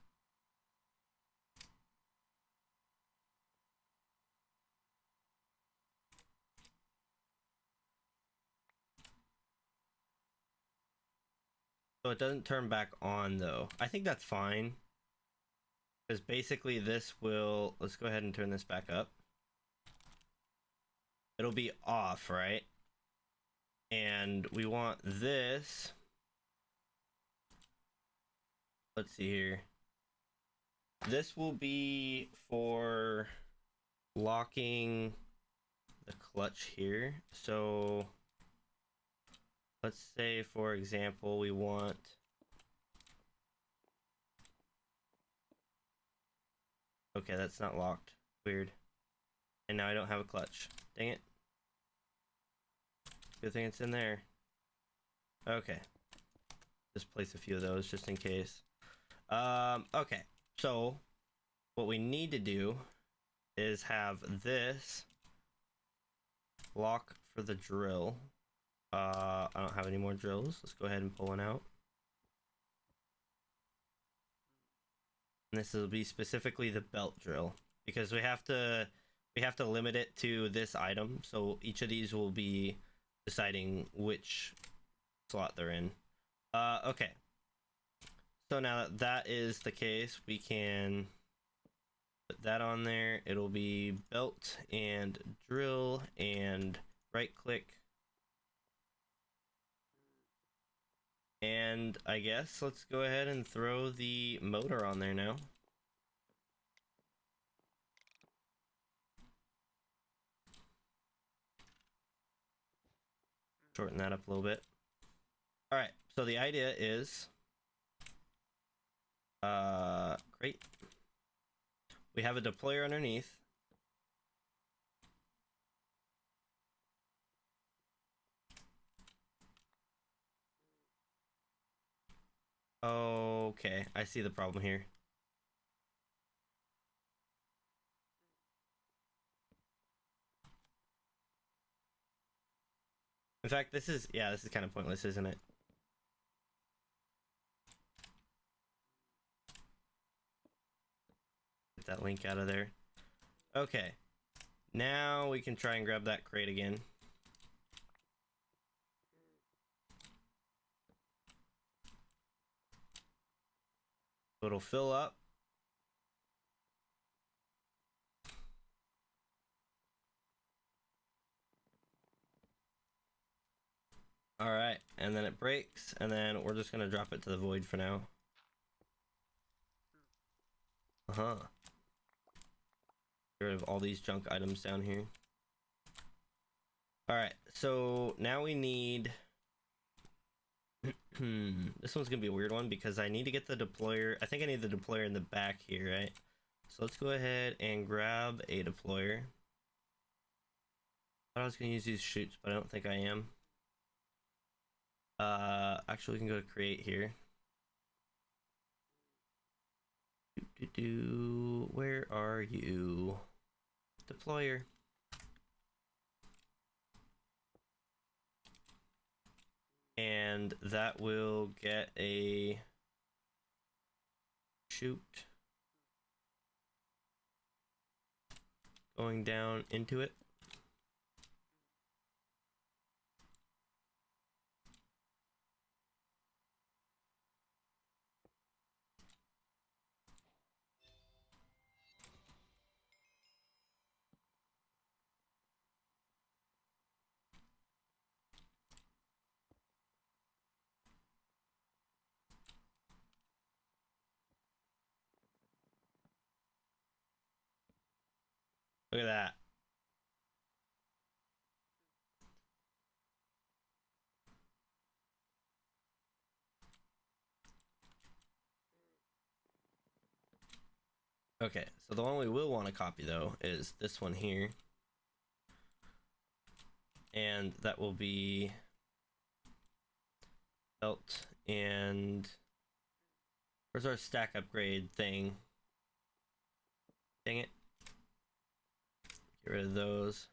So it doesn't turn back on though. I think that's fine. Because basically this will, let's go ahead and turn this back up. It'll be off, right? And we want this. Let's see here. This will be for locking the clutch here. So let's say, for example, we want, okay, that's not locked. Weird. And now I don't have a clutch. Dang it. Good thing it's in there. Okay. Just place a few of those just in case. Okay. So what we need to do is have this lock for the drill. I don't have any more drills. Let's go ahead and pull one out. And this will be specifically the belt drill because we have to limit it to this item. So each of these will be deciding which slot they're in. Okay. So now that that is the case, we can put that on there. It'll be belt and drill and right click. And I guess let's go ahead and throw the motor on there now. Shorten that up a little bit. All right, so the idea is, great. We have a deployer underneath. Okay, I see the problem here. In fact, this is kind of pointless, isn't it? Get that link out of there. Okay. Now we can try and grab that crate again. So it'll fill up. All right, and then it breaks, and then we're just gonna drop it to the void for now. Get rid of all these junk items down here. Alright, so now we need... this one's gonna be a weird one because I need to get the deployer. I think I need the deployer in the back here, right? So let's go ahead and grab a deployer. I thought I was gonna use these chutes, but I don't think I am. Actually, we can go to create here. Where are you? Deployer. And that will get a chute going down into it. Look at that. Okay, so the one we will want to copy though is this one here. And that will be belt and where's our stack upgrade thing? Dang it. Get rid of those.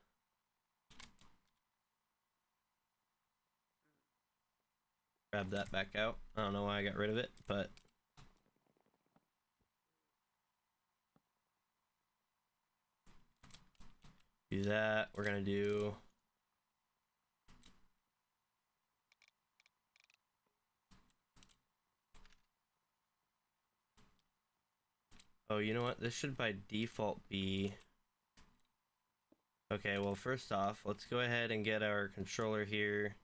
Grab that back out. I don't know why I got rid of it, but do that. We're gonna do oh, you know what? This should by default be okay. Well, first off, let's go ahead and get our controller here.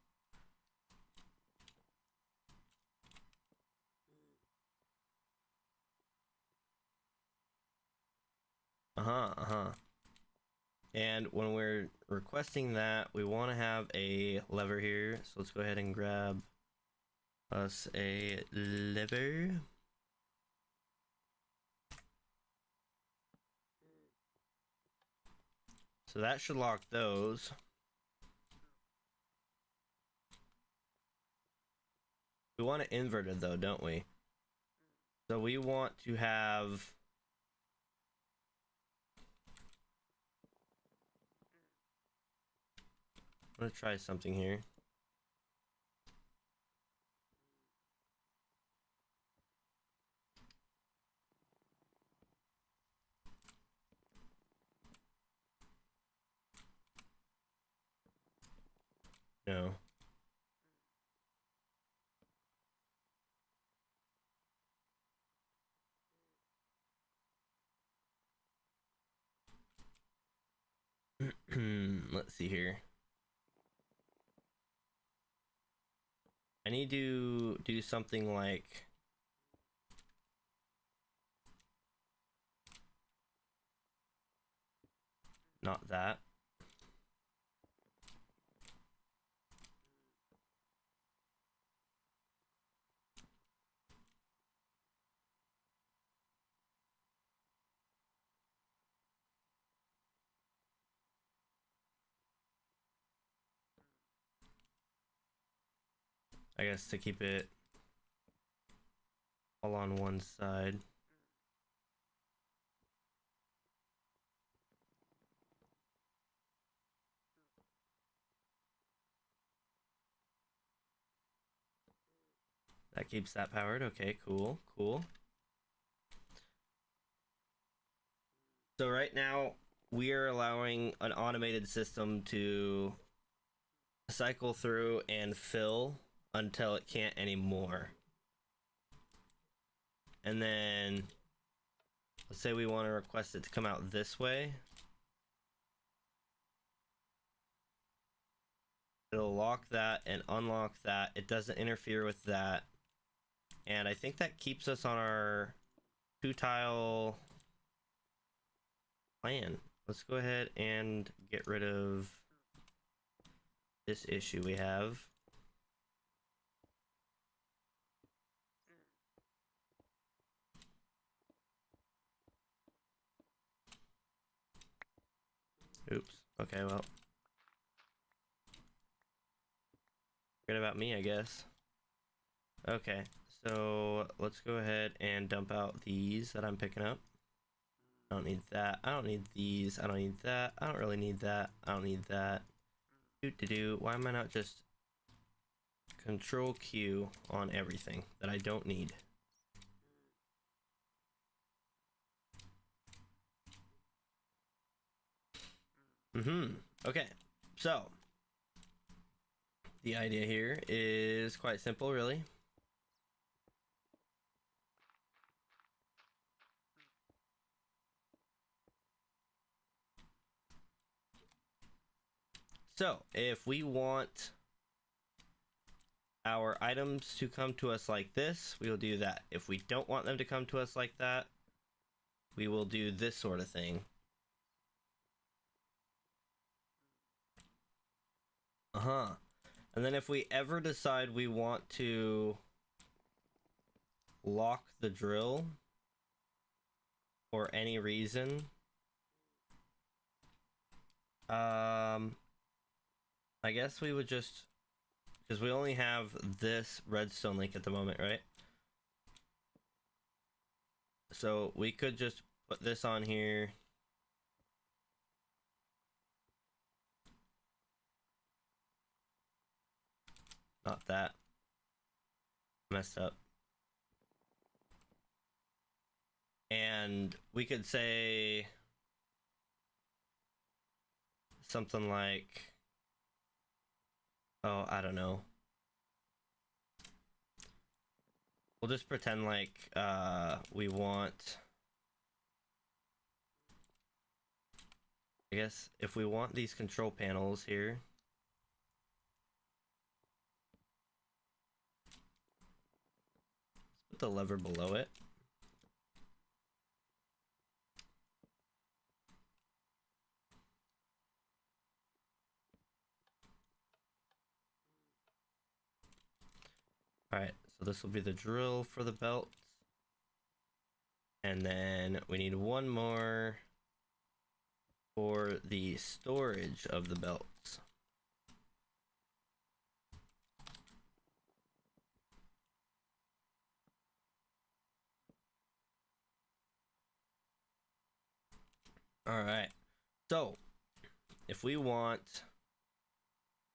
And when we're requesting that, we want to have a lever here. So let's go ahead and grab us a lever. So that should lock those. We want it inverted though, don't we? So we want to have I'm gonna try something here. No. Let's see here. I need to do something like not that. I guess to keep it all on one side. That keeps that powered. Okay, cool, cool. So right now we are allowing an automated system to cycle through and fill until it can't anymore. And then let's say we want to request it to come out this way. It'll lock that and unlock that. It doesn't interfere with that. And I think that keeps us on our 2-tile plan. Let's go ahead and get rid of this issue we have. Oops. Okay, well. Forget about me, I guess. Okay, so let's go ahead and dump out these that I'm picking up. I don't need that. I don't need these. I don't need that. I don't really need that. I don't need that. Why am I not just Control Q on everything that I don't need? Okay, so the idea here is quite simple, really. So if we want our items to come to us like this, we will do that. If we don't want them to come to us like that, we will do this sort of thing. And then if we ever decide we want to lock the drill for any reason, I guess we would just, because we only have this redstone link at the moment, right? So we could just put this on here. Not that. Messed up. And we could say something like, oh, I don't know. We'll just pretend like we want, I guess if we want these control panels here, let's put the lever below it. Alright, so this will be the drill for the belt. And then we need one more for the storage of the belts. Alright, so if we want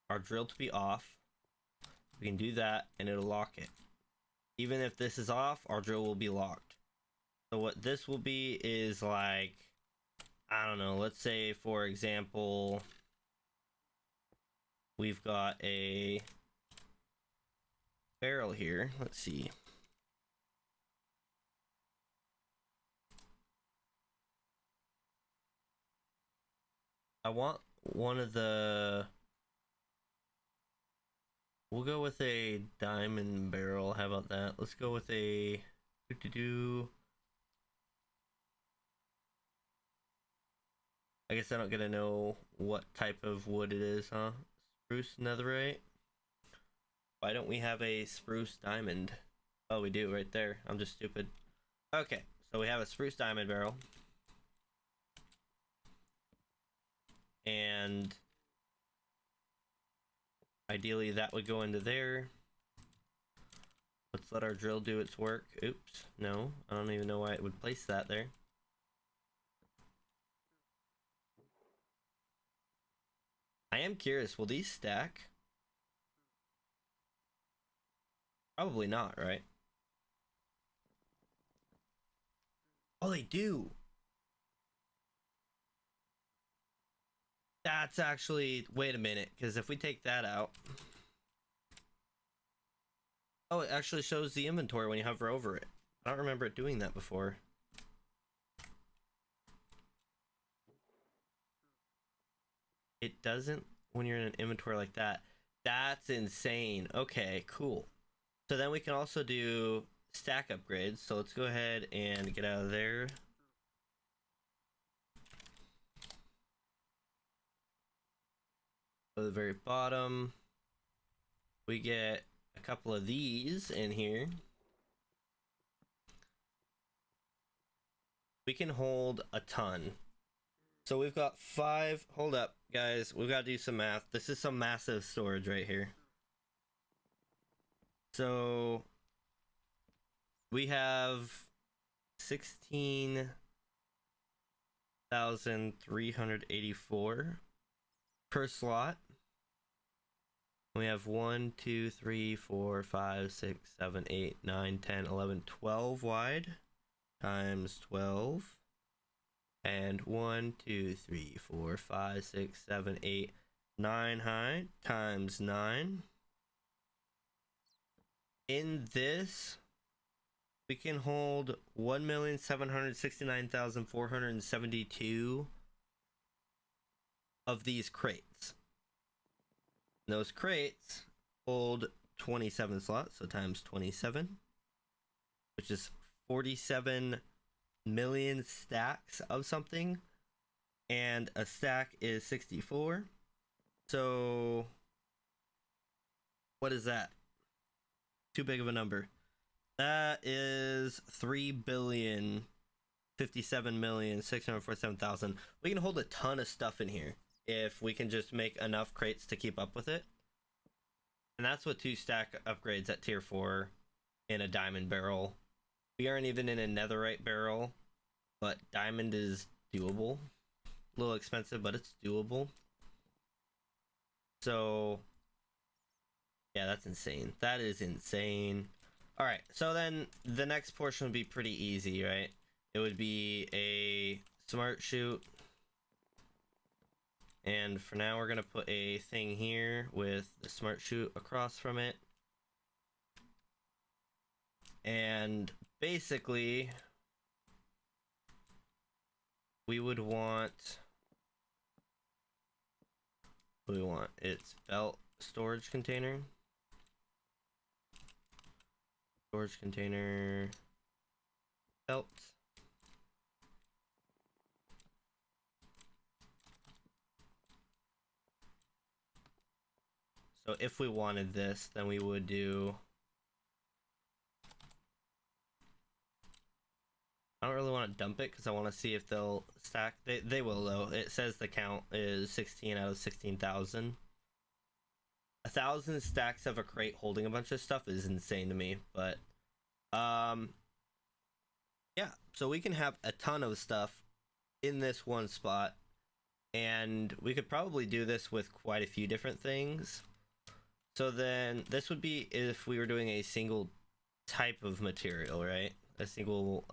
our drill to be off, we can do that and it'll lock it. Even if this is off, our drill will be locked. So what this will be is like, I don't know, let's say for example, we've got a barrel here. Let's see. I want one of the, we'll go with a diamond barrel. How about that? Let's go with a I guess I don't get to know what type of wood it is, huh? Spruce netherite? Why don't we have a spruce diamond? Oh, we do right there. I'm just stupid. Okay, so we have a spruce diamond barrel. And ideally that would go into there. Let's let our drill do its work. Oops, no, I don't even know why it would place that there. I am curious, will these stack? Probably not, right? Oh, they do! That's actually, wait a minute, because if we take that out, oh, it actually shows the inventory when you hover over it. I don't remember it doing that before. It doesn't when you're in an inventory like that. That's insane. Okay, cool. So then we can also do stack upgrades. So let's go ahead and get out of there. At the very bottom, we get a couple of these in here. We can hold a ton. So we've got 5. Hold up, guys. We've got to do some math. This is some massive storage right here. So we have 16,384 per slot. We have 1, 2, 3, 4, 5, 6, 7, 8, 9, 10, 11, 12 wide times 12. And 1, 2, 3, 4, 5, 6, 7, 8, 9 high times 9. In this, we can hold 1,769,472 of these crates. And those crates hold 27 slots, so times 27, which is 47 million stacks of something, and a stack is 64. So what is that? Too big of a number. That is 3,057,647,000. We can hold a ton of stuff in here if we can just make enough crates to keep up with it. And that's with 2 stack upgrades at tier 4 in a diamond barrel. We aren't even in a netherite barrel, but diamond is doable. A little expensive, but it's doable. So yeah, that's insane. That is insane. All right, so then the next portion would be pretty easy, right? It would be a smart chute. And for now, we're going to put a thing here with the smart chute across from it. And basically, we would want... What do we want? It's belt storage container. Storage container belt. So if we wanted this, then we would do... I don't really want to dump it because I want to see if they'll stack. They will though. It says the count is 16 out of 16,000. 1,000 stacks of a crate holding a bunch of stuff is insane to me, but yeah, so we can have a ton of stuff in this one spot, and we could probably do this with quite a few different things. So then this would be if we were doing a single type of material, right? A single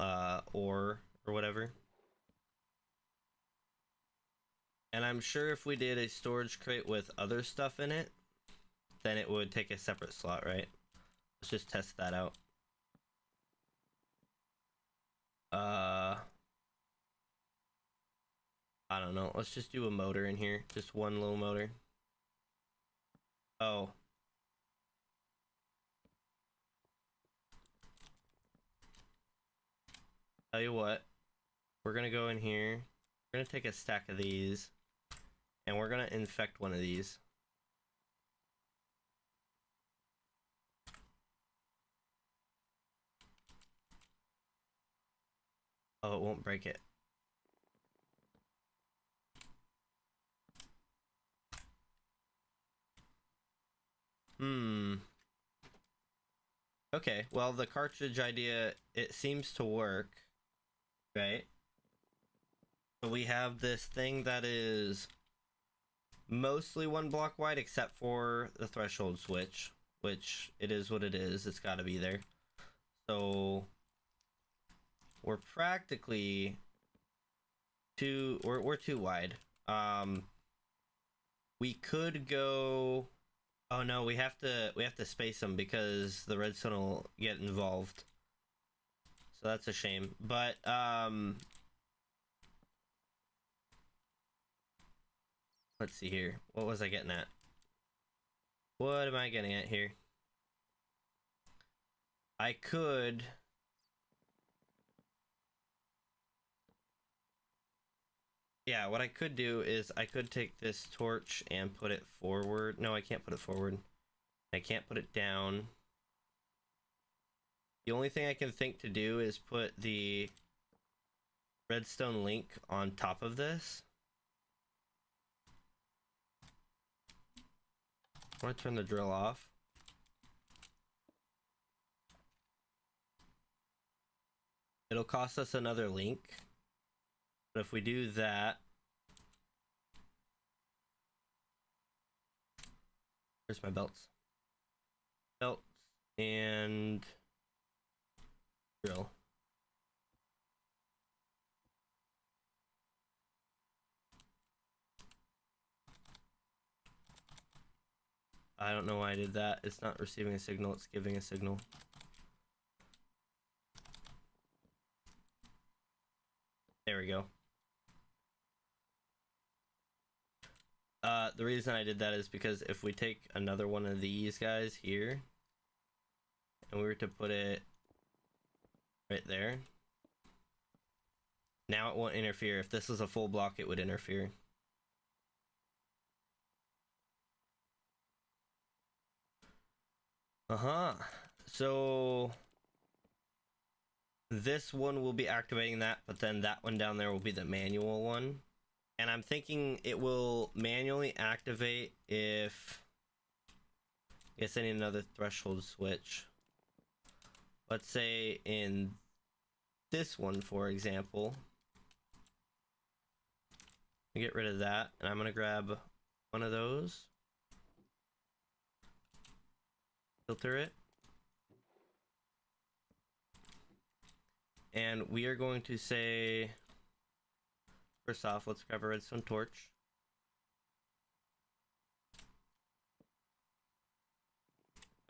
ore or whatever. And I'm sure if we did a storage crate with other stuff in it, then it would take a separate slot, right? Let's just test that out. I don't know. Let's just do a motor in here. Just one little motor. Oh. Tell you what. We're gonna go in here. We're gonna take a stack of these. And we're gonna infect one of these. Oh, it won't break it. Okay, well, the cartridge idea, it seems to work, right? So we have this thing that is mostly 1 block wide, except for the threshold switch, which it is what it is. It's got to be there. So we're practically we're too wide. We could go... Oh no, we have to space them because the redstone will get involved. So that's a shame. But let's see here. What was I getting at? What am I getting at here? I could... yeah, what I could do is I could take this torch and put it forward. No, I can't put it forward. I can't put it down. The only thing I can think to do is put the redstone link on top of this. I want to turn the drill off. It'll cost us another link. But if we do that... Where's my belts? Belts and drill. I don't know why I did that. It's not receiving a signal, it's giving a signal. There we go. The reason I did that is because if we take another one of these guys here, and we were to put it right there, now it won't interfere. If this was a full block, it would interfere. So this one will be activating that, but then that one down there will be the manual one. And I'm thinking it will manually activate if... I guess I need another threshold switch. Let's say in this one, for example. Get rid of that, and I'm gonna grab one of those. Filter it. And we are going to say, first off, let's grab a redstone torch.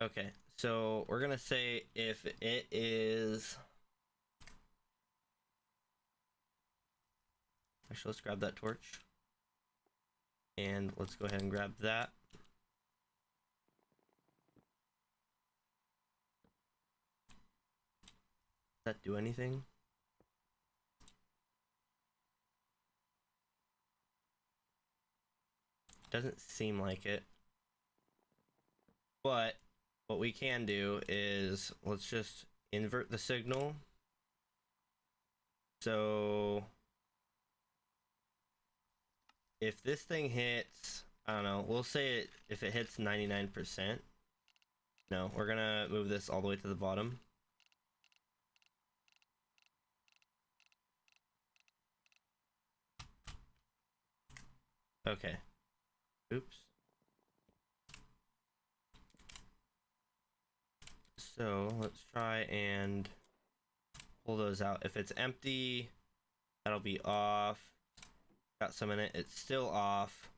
Okay, so we're gonna say if it is... Actually, let's grab that torch. And let's go ahead and grab that. Does that do anything? Doesn't seem like it. But what we can do is let's just invert the signal. So if this thing hits, I don't know, we'll say it if it hits 99%. No, we're gonna move this all the way to the bottom. Okay. Oops. So let's try and pull those out. If it's empty, that'll be off. Got some in it. It's still off.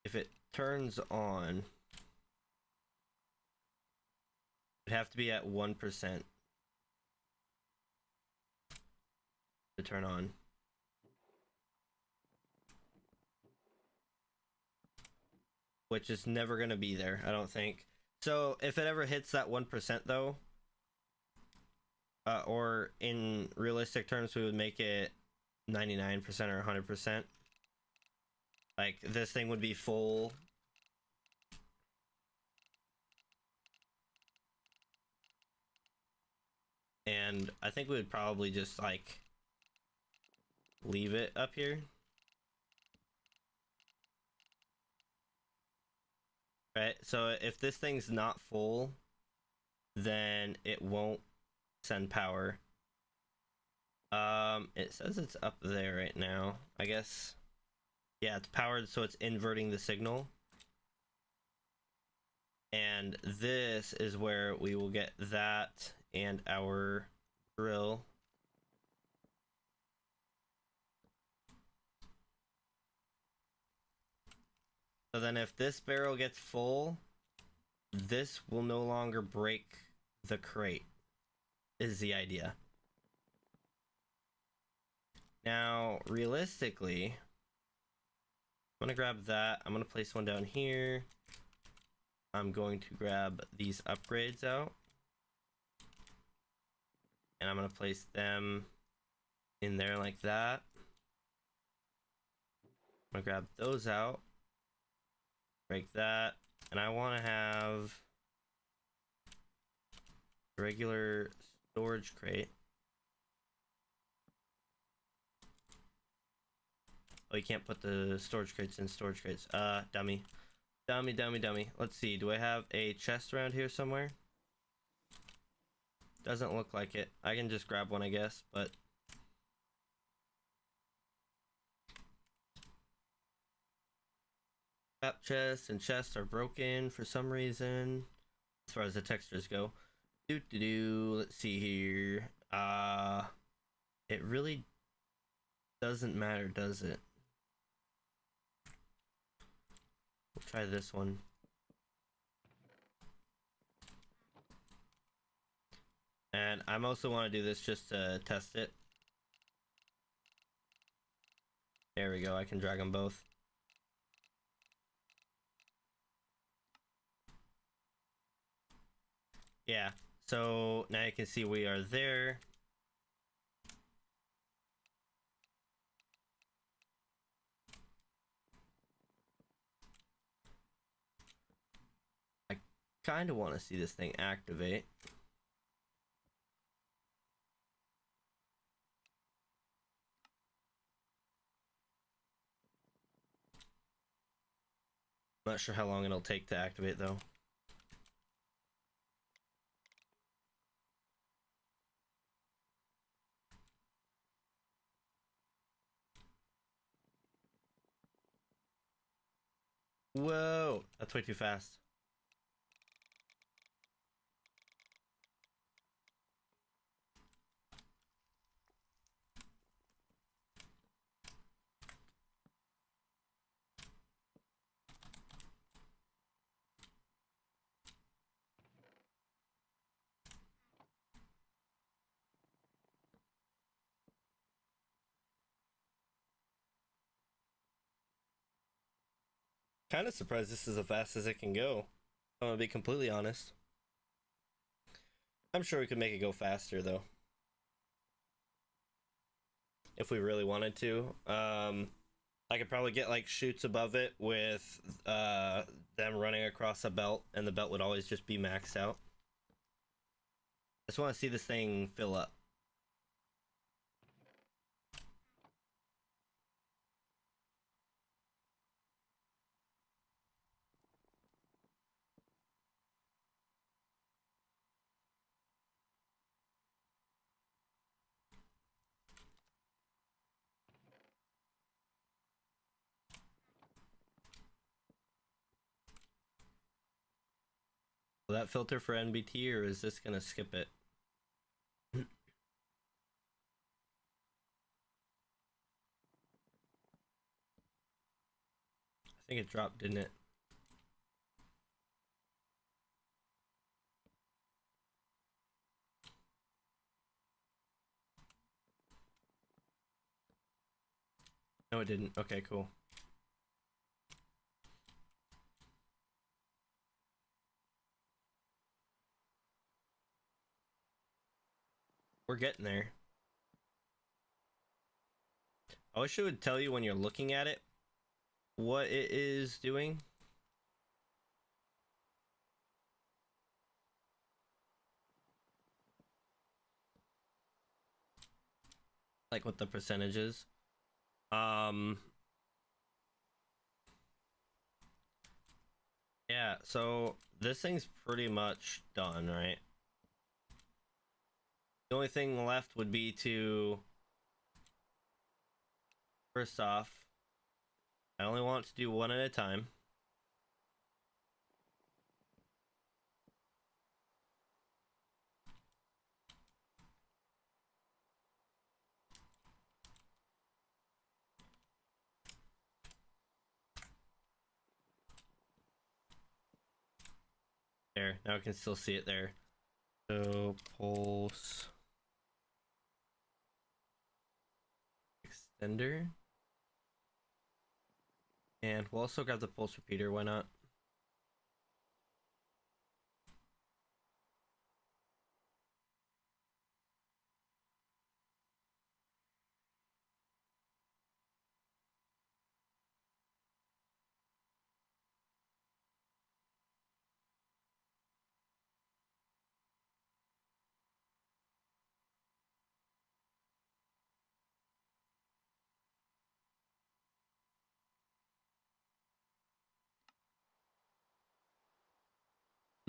If it turns on, it'd have to be at 1% to turn on. Which is never going to be there, I don't think. So if it ever hits that 1% though, or in realistic terms, we would make it 99% or 100%. Like, this thing would be full. And I think we would probably just, like, leave it up here. Right, so if this thing's not full, then it won't send power. It says it's up there right now. I guess, yeah, it's powered, so it's inverting the signal. And this is where we will get that and our drill. So then if this barrel gets full, this will no longer break the crate, is the idea. Now, realistically, I'm gonna grab that. I'm gonna place one down here. I'm going to grab these upgrades out. And I'm gonna place them in there like that. I'm gonna grab those out, break that, and I want to have a regular storage crate. Oh, you can't put the storage crates in storage crates. Dummy. Dummy. Let's see, do I have a chest around here somewhere? Doesn't look like it. I can just grab one, I guess, but... Trap chests and chests are broken for some reason, as far as the textures go. Let's see here. It really doesn't matter, does it? We'll try this one. And I also want to do this just to test it. There we go, I can drag them both. Yeah, so now you can see we are there. I kind of want to see this thing activate. Not sure how long it'll take to activate though. Whoa, that's way too fast. Kind of surprised this is as fast as it can go. I'm gonna be completely honest. I'm sure we could make it go faster though, if we really wanted to. I could probably get like chutes above it with them running across a belt, and the belt would always just be maxed out. I just want to see this thing fill up. Will that filter for NBT, or is this gonna skip it? I think it dropped, didn't it? No, it didn't. Okay, cool. We're getting there. I wish it would tell you when you're looking at it what it is doing. Like what the percentage is. Yeah, so this thing's pretty much done, right? The only thing left would be to, first off, I only want to do one at a time. There, now I can still see it there. So, pulse extender. And we'll also grab the pulse repeater, why not?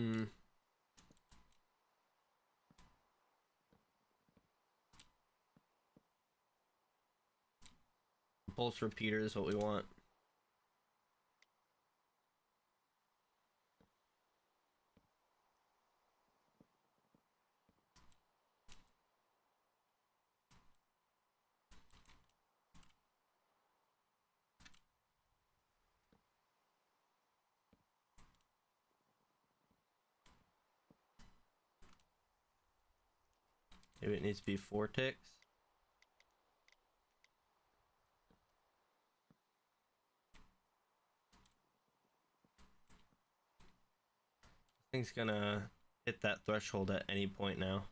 Hmm. Pulse repeater is what we want. Maybe it needs to be 4 ticks. Thing's gonna hit that threshold at any point now.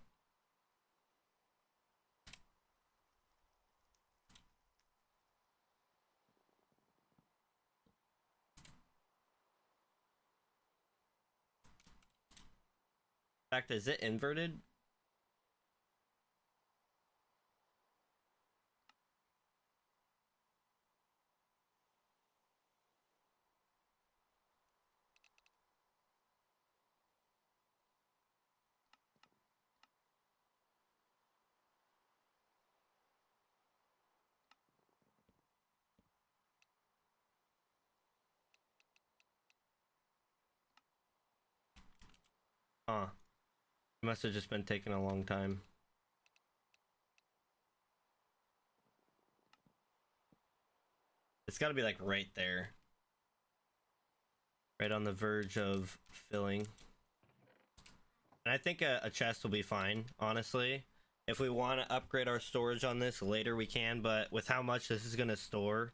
In fact, is it inverted? Huh. It must have just been taking a long time. It's got to be like right there. Right on the verge of filling. And I think a chest will be fine, honestly. If we want to upgrade our storage on this later, we can. But with how much this is going to store,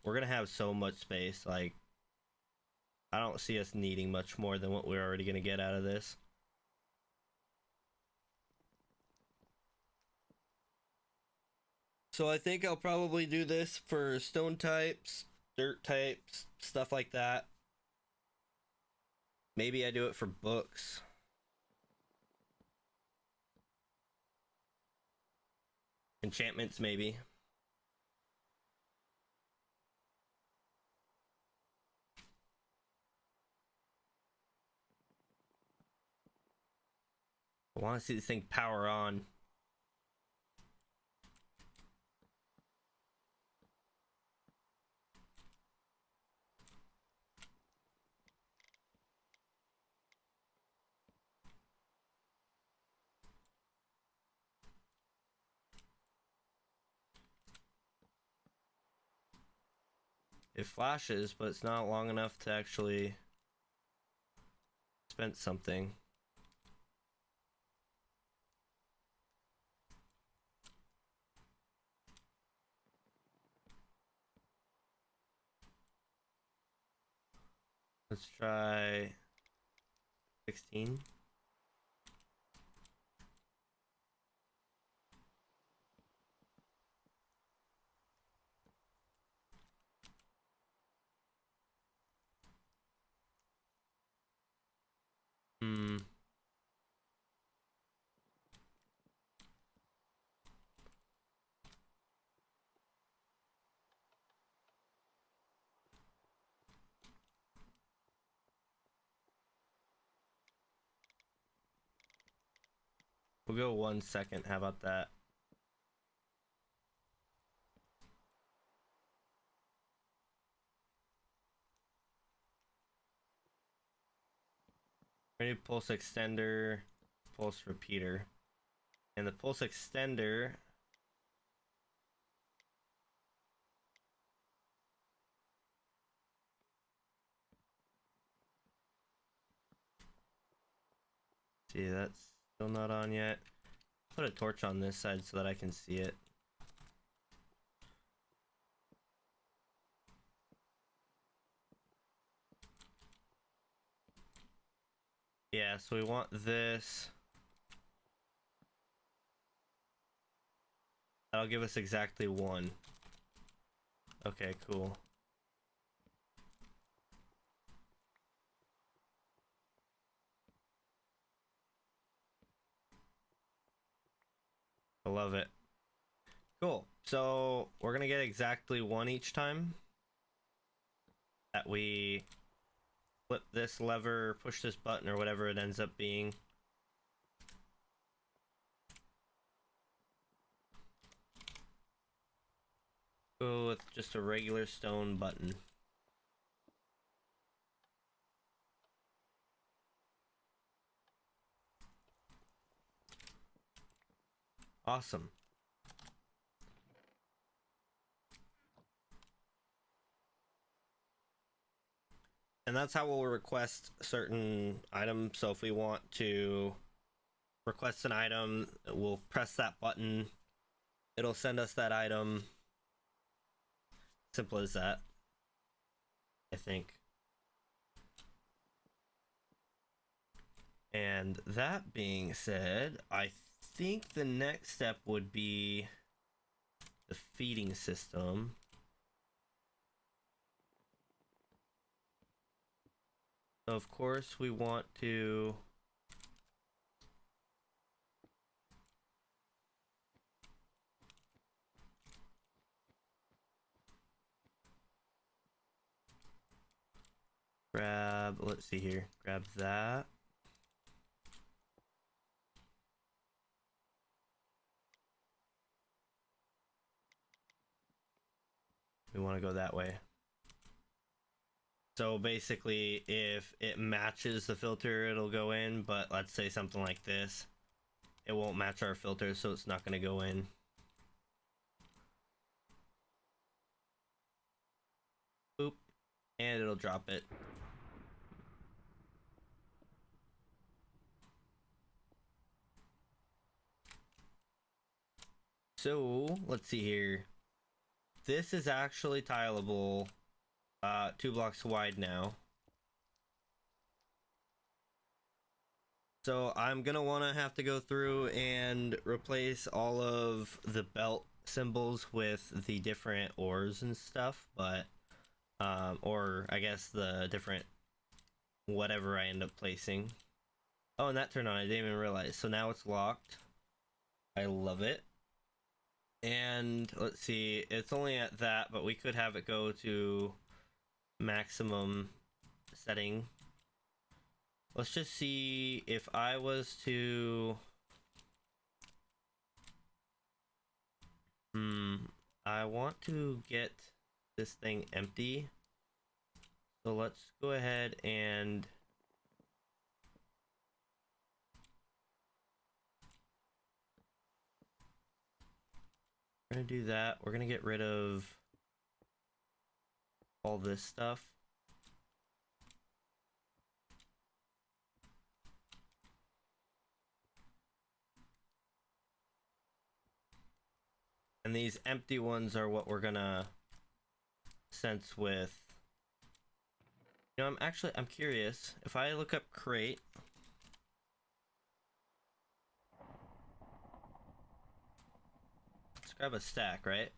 we're going to have so much space. Like, I don't see us needing much more than what we're already going to get out of this. So I think I'll probably do this for stone types, dirt types, stuff like that. Maybe I do it for books. Enchantments, maybe. I want to see this thing power on. It flashes, but it's not long enough to actually spend something. Let's try 16. Hmm. We'll go 1 second. How about that? Ready pulse extender, pulse repeater. And the pulse extender see, that's still not on yet. Put a torch on this side so that I can see it. Yeah, so we want this. That'll give us exactly 1. Okay, cool. I love it. Cool. So we're gonna get exactly 1 each time that we flip this lever, push this button, or whatever it ends up being. Go with just a regular stone button. Awesome. And that's how we'll request certain items. So if we want to request an item, we'll press that button. It'll send us that item. Simple as that, I think. And that being said, I think the next step would be the feeding system. So of course we want to grab, let's see here, grab that. We want to go that way. So basically, if it matches the filter, it'll go in, but let's say something like this, it won't match our filter, so it's not going to go in. Boop, and it'll drop it. So, let's see here. This is actually tileable, 2 blocks wide now. So I'm gonna wanna have to go through and replace all of the belt symbols with the different ores and stuff, but, or I guess the different whatever I end up placing. Oh, and that turned on, I didn't even realize. So now it's locked. I love it. And let's see, it's only at that, but we could have it go to maximum setting. Let's just see if I was to... I want to get this thing empty. So let's go ahead and... We're gonna do that. We're gonna get rid of all this stuff. And these empty ones are what we're gonna sense with. You know, I'm curious. If I look up crate, let's grab a stack, right?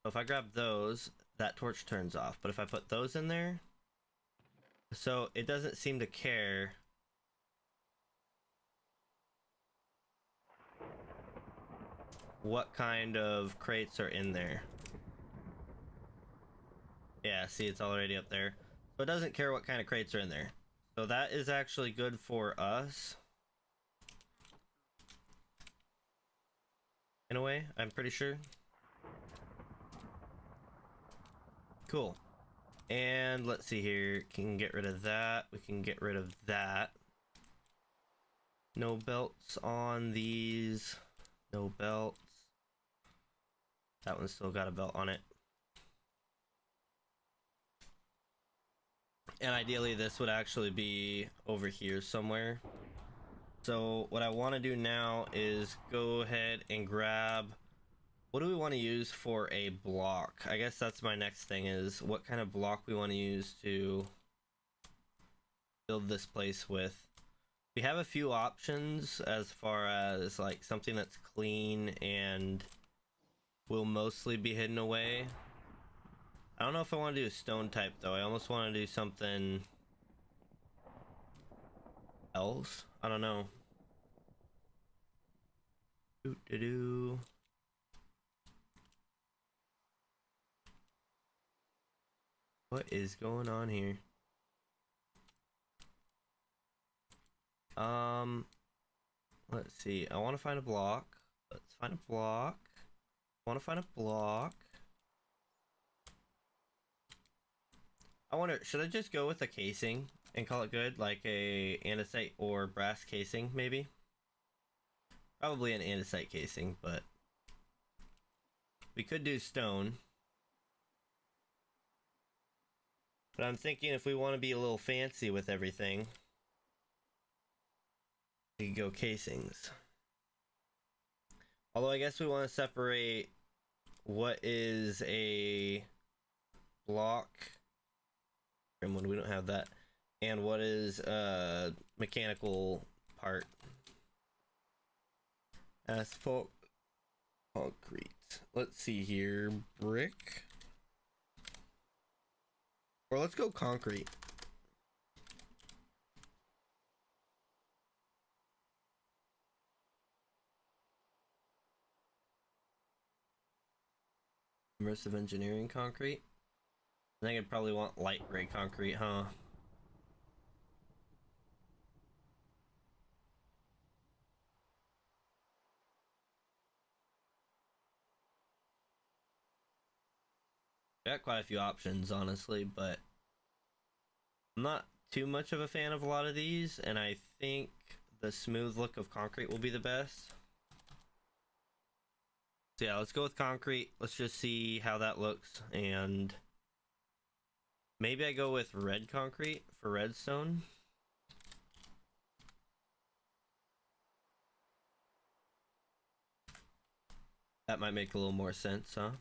So if I grab those, that torch turns off. But if I put those in there, so it doesn't seem to care. What kind of crates are in there? Yeah, see, it's already up there. So it doesn't care what kind of crates are in there. So that is actually good for us. In a way, I'm pretty sure. Cool. And let's see here. Can get rid of that. We can get rid of that. No belts on these. No belts. That one's still got a belt on it. And ideally this would actually be over here somewhere. So what I want to do now is go ahead and grab, what do we want to use for a block? I guess that's my next thing, is what kind of block we want to use to build this place with. We have a few options as far as like something that's clean and will mostly be hidden away. I don't know if I want to do a stone type though. I almost want to do something else. I don't know. Doo-doo-doo. What is going on here? Let's see. I want to find a block. Let's find a block. I want to find a block. I wonder, should I just go with a casing and call it good? Like a andesite or brass casing, maybe? Probably an andesite casing, but we could do stone. But I'm thinking if we want to be a little fancy with everything, we could go casings. Although I guess we want to separate what is a block, and when we don't have that, and what is a mechanical part. Asphalt, concrete. Let's see here, brick. Or let's go concrete. Immersive engineering concrete. I think I'd probably want light gray concrete, huh? Got quite a few options, honestly, but I'm not too much of a fan of a lot of these, and I think the smooth look of concrete will be the best. So yeah, let's go with concrete. Let's just see how that looks, and maybe I go with red concrete for redstone. That might make a little more sense, huh?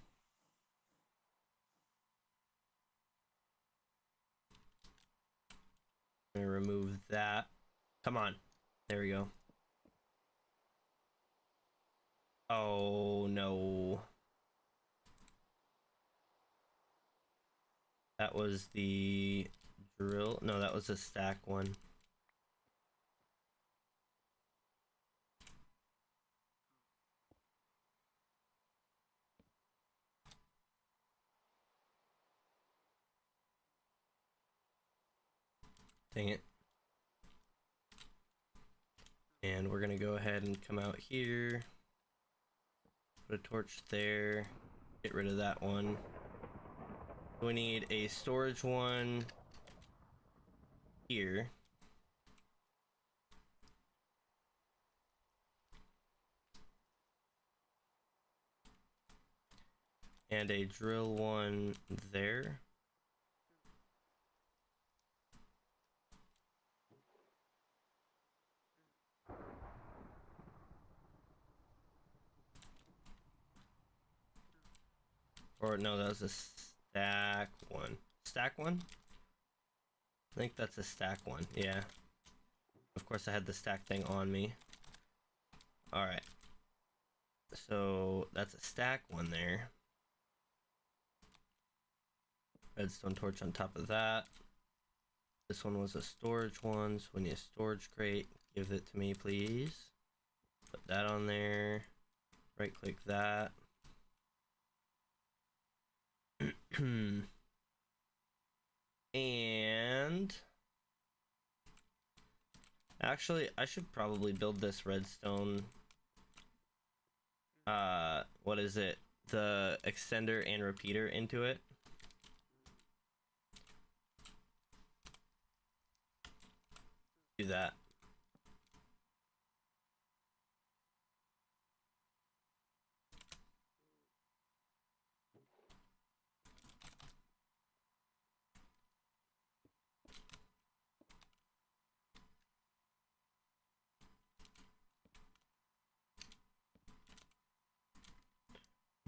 I'm gonna remove that. Come on. There we go. Oh no. That was the drill. No, that was a stack one. Dang it. And we're gonna go ahead and come out here. Put a torch there. Get rid of that one. We need a storage one here. And a drill one there. Or no, that was a stack one. Stack one? I think that's a stack one, yeah. Of course I had the stack thing on me. Alright. So that's a stack one there. Redstone torch on top of that. This one was a storage one, so we need a storage crate. Give it to me, please. Put that on there. Right click that. And actually I should probably build this redstone, what is it, the extender and repeater into it. Do that.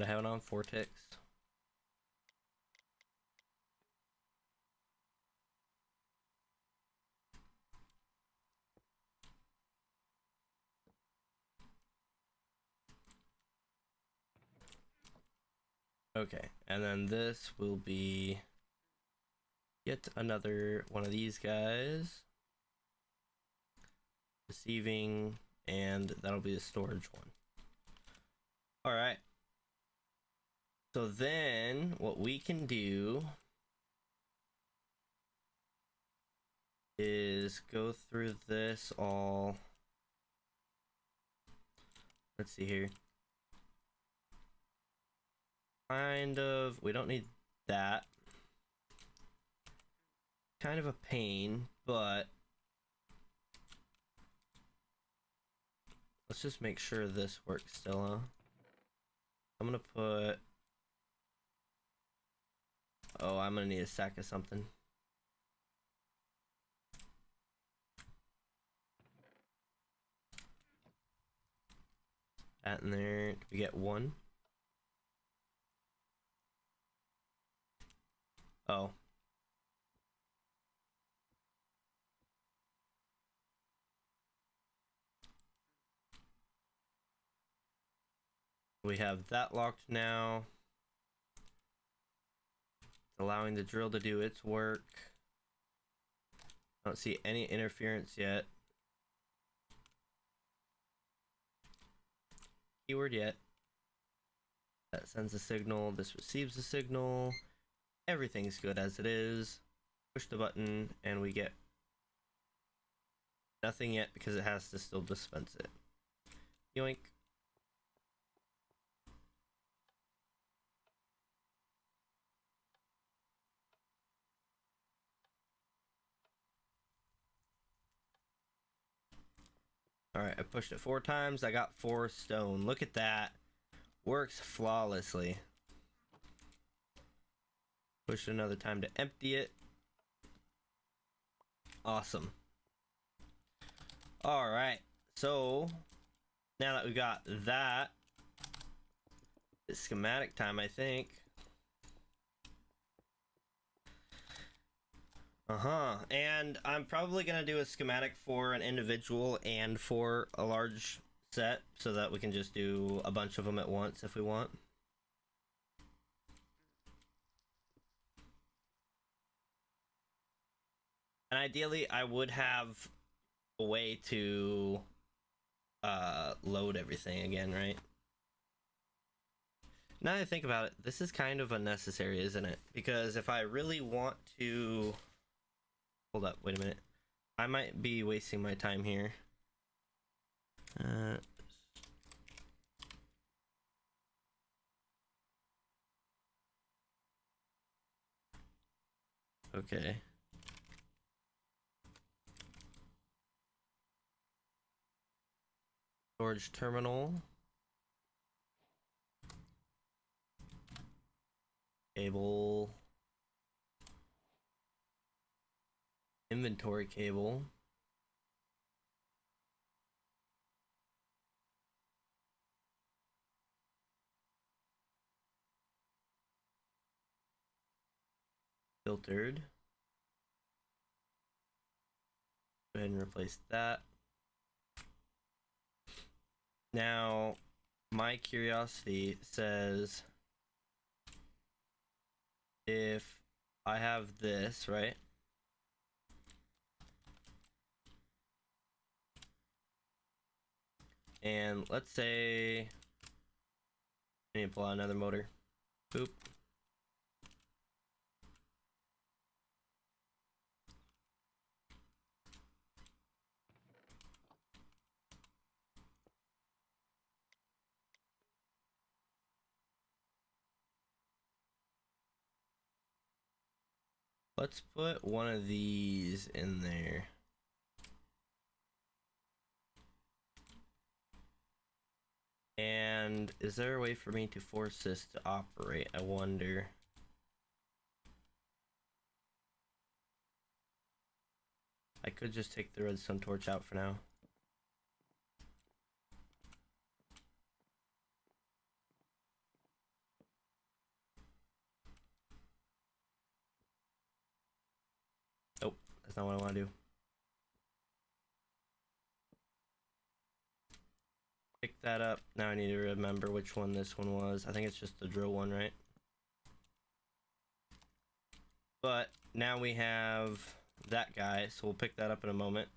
I have it on 4 ticks. Okay, and then this will be yet another one of these guys. Receiving, and that'll be the storage one. Alright. So then what we can do is go through this all. Let's see here. Kind of, we don't need that. Kind of a pain, but let's just make sure this works still, huh? I'm gonna put, oh, I'm gonna need a stack of something. That in there, we get one. Oh. We have that locked now. It's allowing the drill to do its work. I don't see any interference yet. Keyword yet. That sends a signal. This receives a signal. Everything's good as it is. Push the button and we get nothing yet because it has to still dispense it. Yoink. Alright, I pushed it 4 times. I got 4 stone. Look at that. Works flawlessly. Push it another time to empty it. Awesome. Alright, so now that we got that, it's schematic time, I think. And I'm probably gonna do a schematic for an individual and for a large set so that we can just do a bunch of them at once if we want. And ideally I would have a way to load everything again, right? Now that I think about it, this is kind of unnecessary, isn't it? Because if I really want to... Hold up, wait a minute. I might be wasting my time here. Okay. Storage terminal. Cable. Inventory cable. Filtered. Go ahead and replace that. Now, my curiosity says if I have this, right? And let's say I need to pull out another motor. Boop. Let's put one of these in there. And is there a way for me to force this to operate? I wonder. I could just take the redstone torch out for now. Nope, that's not what I want to do. Pick that up. Now I need to remember which one this one was. I think it's just the drill one, right? But now we have that guy, so we'll pick that up in a moment.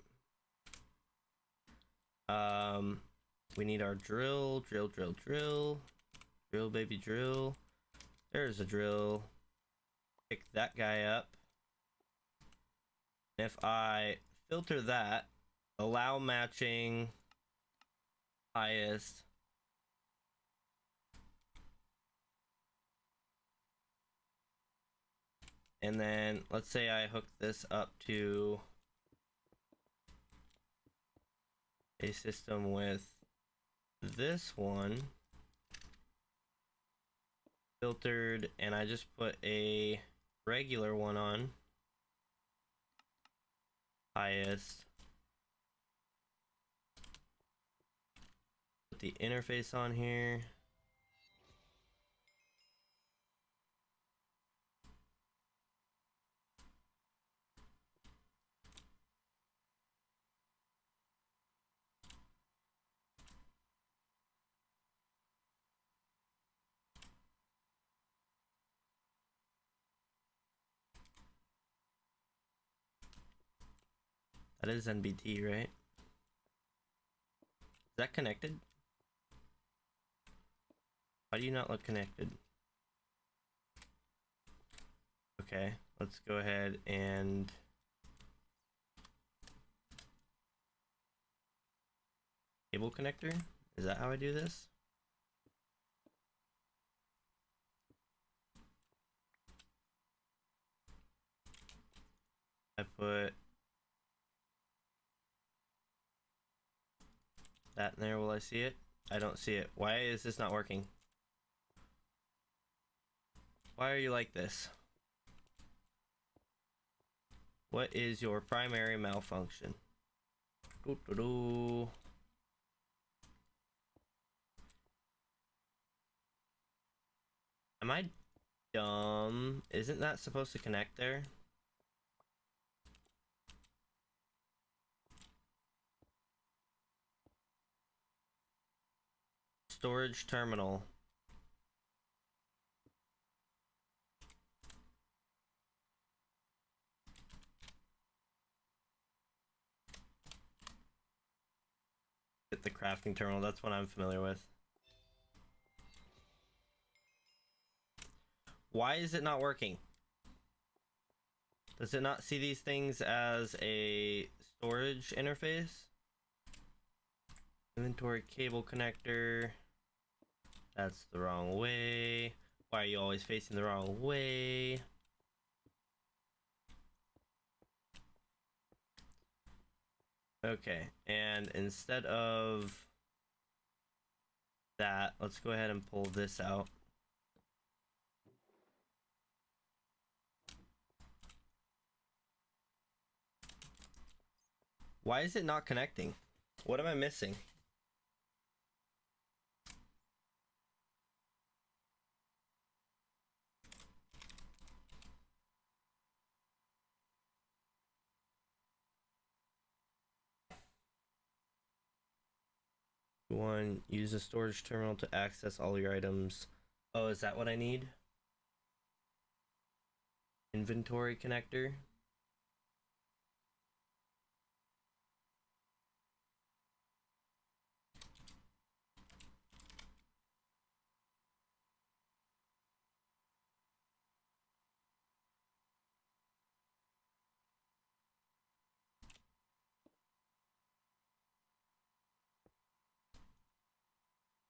We need our drill, drill, baby, drill. There's a drill. Pick that guy up. If I filter that, allow matching highest, and then let's say I hook this up to a system with this one filtered, and I just put a regular one on highest, put the interface on here. That is NBT, right? Is that connected? Why do you not look connected? Okay, let's go ahead and cable connector. Is that how I do this? I put that in there. Will I see it? I don't see it. Why is this not working? Why are you like this? What is your primary malfunction? Doo-doo-doo. Am I dumb? Isn't that supposed to connect there? Storage terminal. Get the crafting terminal, that's what I'm familiar with. Why is it not working? Does it not see these things as a storage interface? Inventory cable connector. That's the wrong way. Why are you always facing the wrong way? Okay, and instead of that, let's go ahead and pull this out. Why is it not connecting? What am I missing? One, use a storage terminal to access all your items. Oh, is that what I need? Inventory connector.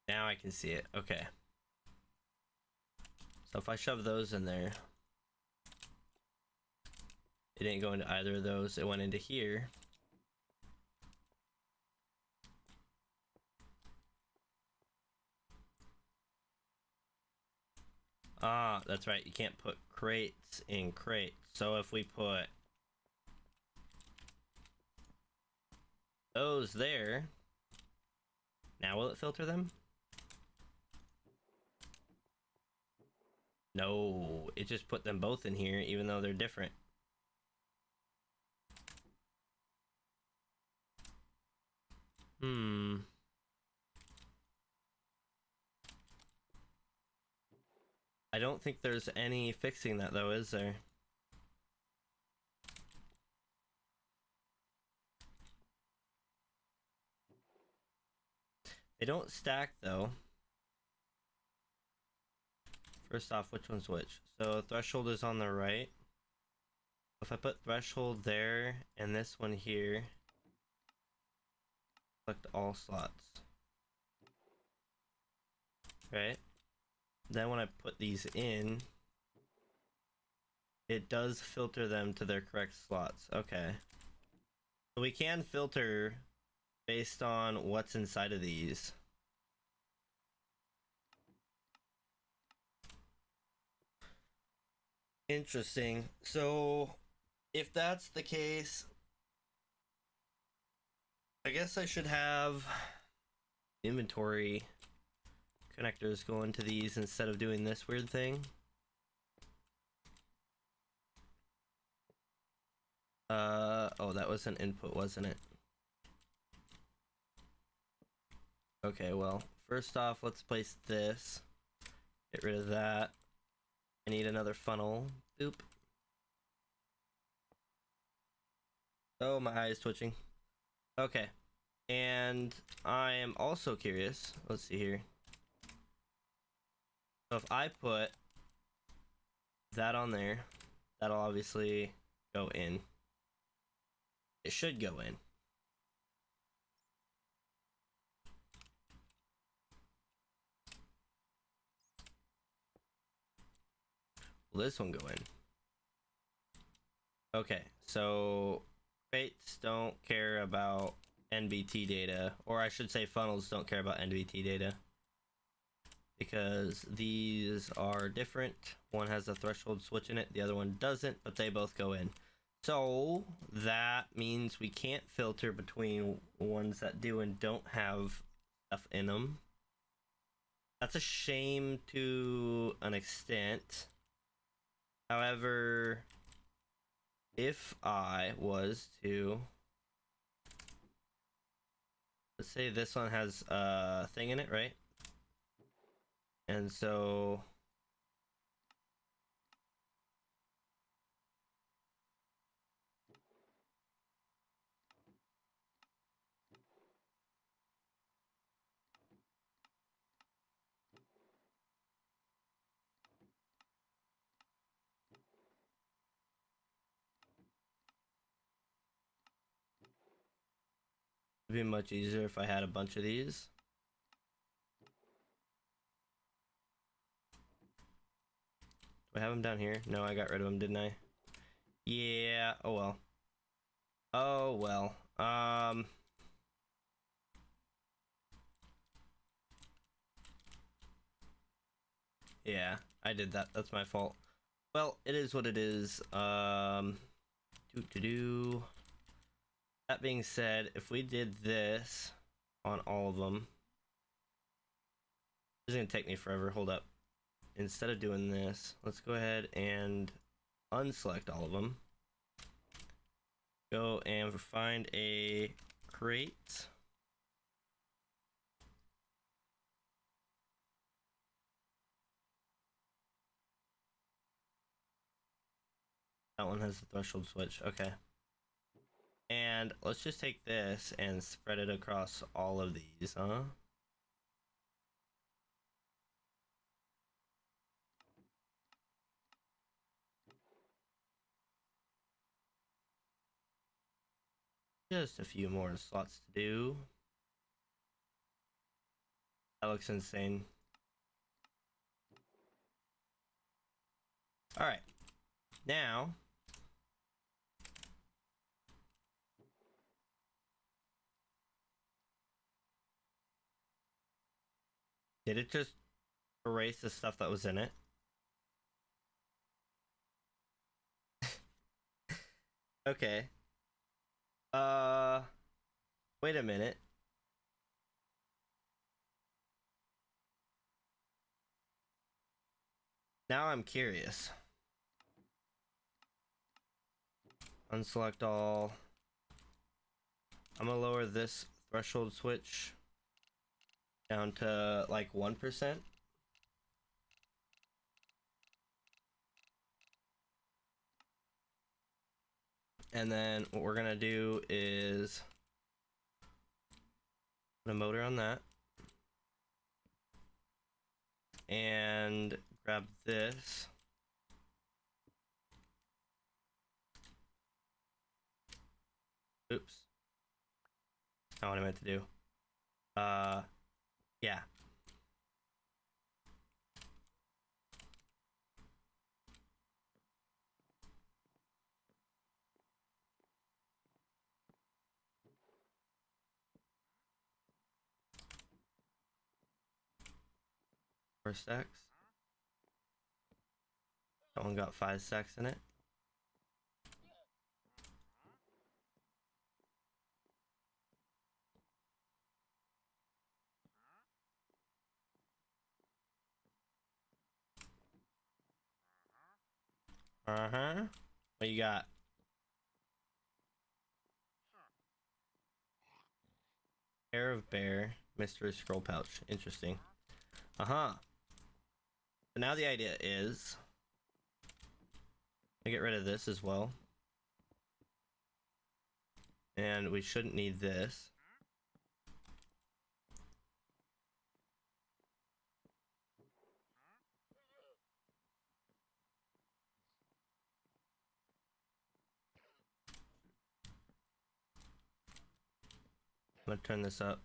Now I can see it. Okay. So if I shove those in there, it didn't go into either of those. It went into here. Ah, that's right. You can't put crates in crates. So if we put those there, now will it filter them? No, it just put them both in here, even though they're different. I don't think there's any fixing that though, is there? They don't stack though. First off, which one's which? So threshold is on the right. If I put threshold there and this one here, select all slots. Right? Then when I put these in, it does filter them to their correct slots. Okay. So we can filter based on what's inside of these. Interesting. So if that's the case, I guess I should have inventory connectors go into these instead of doing this weird thing. Oh, that was an input, wasn't it? Okay, well, first off, let's place this. Get rid of that. I need another funnel. Boop. Oh, my eye is twitching. Okay. And I am also curious. Let's see here. So if I put that on there, that'll obviously go in. It should go in. Will this one go in? Okay, so crates don't care about NBT data, or I should say funnels don't care about NBT data, because these are different. One has a threshold switch in it, the other one doesn't, but they both go in. So that means we can't filter between ones that do and don't have stuff in them. That's a shame to an extent. However, if I was to, let's say this one has a thing in it, right? And so it'd be much easier if I had a bunch of these. Do I have them down here? No, I got rid of them, didn't I? Yeah, oh well. Oh well. Yeah, I did that. That's my fault. Well, it is what it is. That being said, if we did this on all of them, this is gonna take me forever. Hold up. Instead of doing this, let's go ahead and unselect all of them. Go and find a crate. That one has the threshold switch. Okay. And let's just take this and spread it across all of these, huh? Just a few more slots to do. That looks insane. Alright. Now, did it just erase the stuff that was in it? Okay. Wait a minute. Now I'm curious. Unselect all. I'm gonna lower this threshold switch down to like 1%. And then what we're gonna do is put a motor on that. And grab this. not what I meant to do. Yeah. Four stacks. That one got 5 stacks in it. What you got? Hair of bear, mystery scroll pouch. Interesting. So now the idea is to get rid of this as well. And we shouldn't need this. I'm gonna turn this up.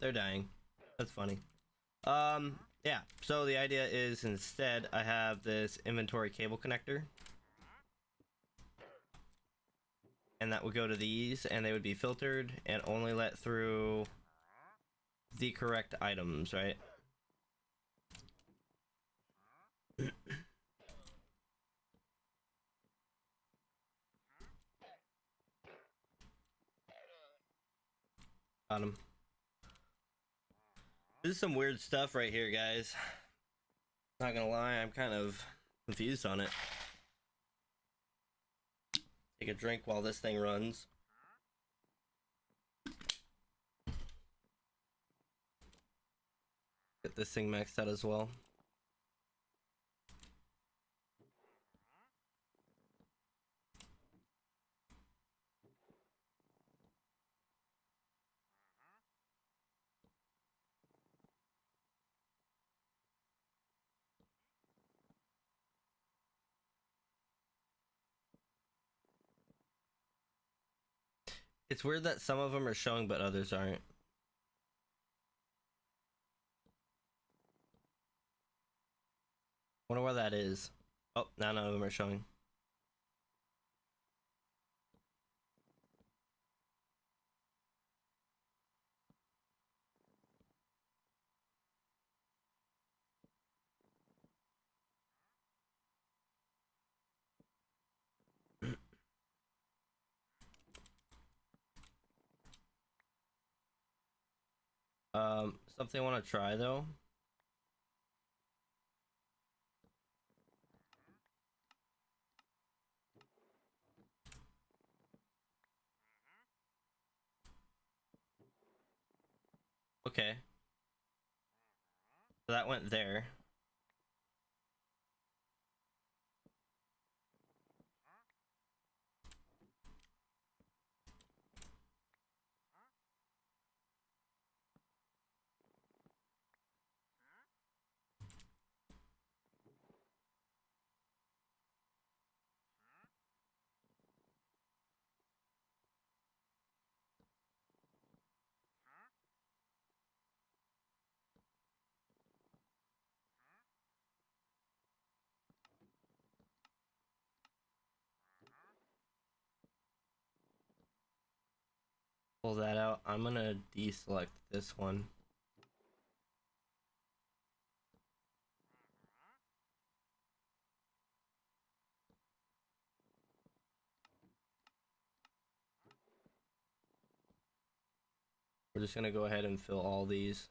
They're dying. That's funny. Yeah, so the idea is instead I have this inventory cable connector. And that would go to these and they would be filtered and only let through the correct items, right? Got him. This is some weird stuff right here, guys. Not gonna lie, I'm kind of confused on it. Take a drink while this thing runs. Get this thing maxed out as well. It's weird that some of them are showing but others aren't. Wonder why that is. Oh, now none of them are showing. Something I want to try though. Okay. So that went there. Pull that out. I'm gonna deselect this one. We're just gonna go ahead and fill all these.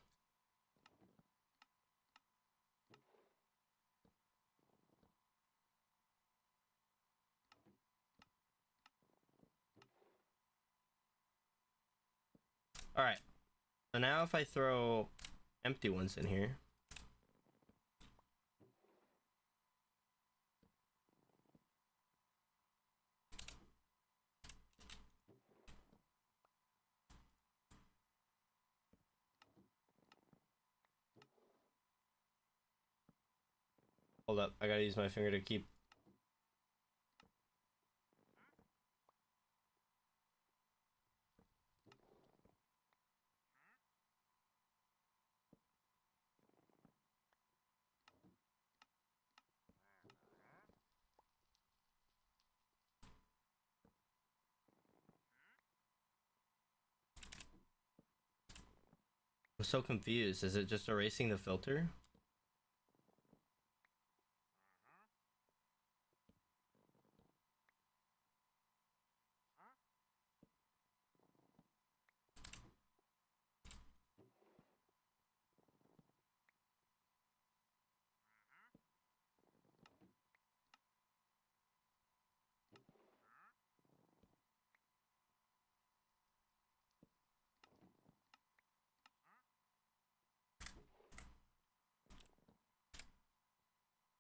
Alright. So now if I throw empty ones in here. Hold up, I gotta use my finger to keep. I'm so confused. Is it just erasing the filter?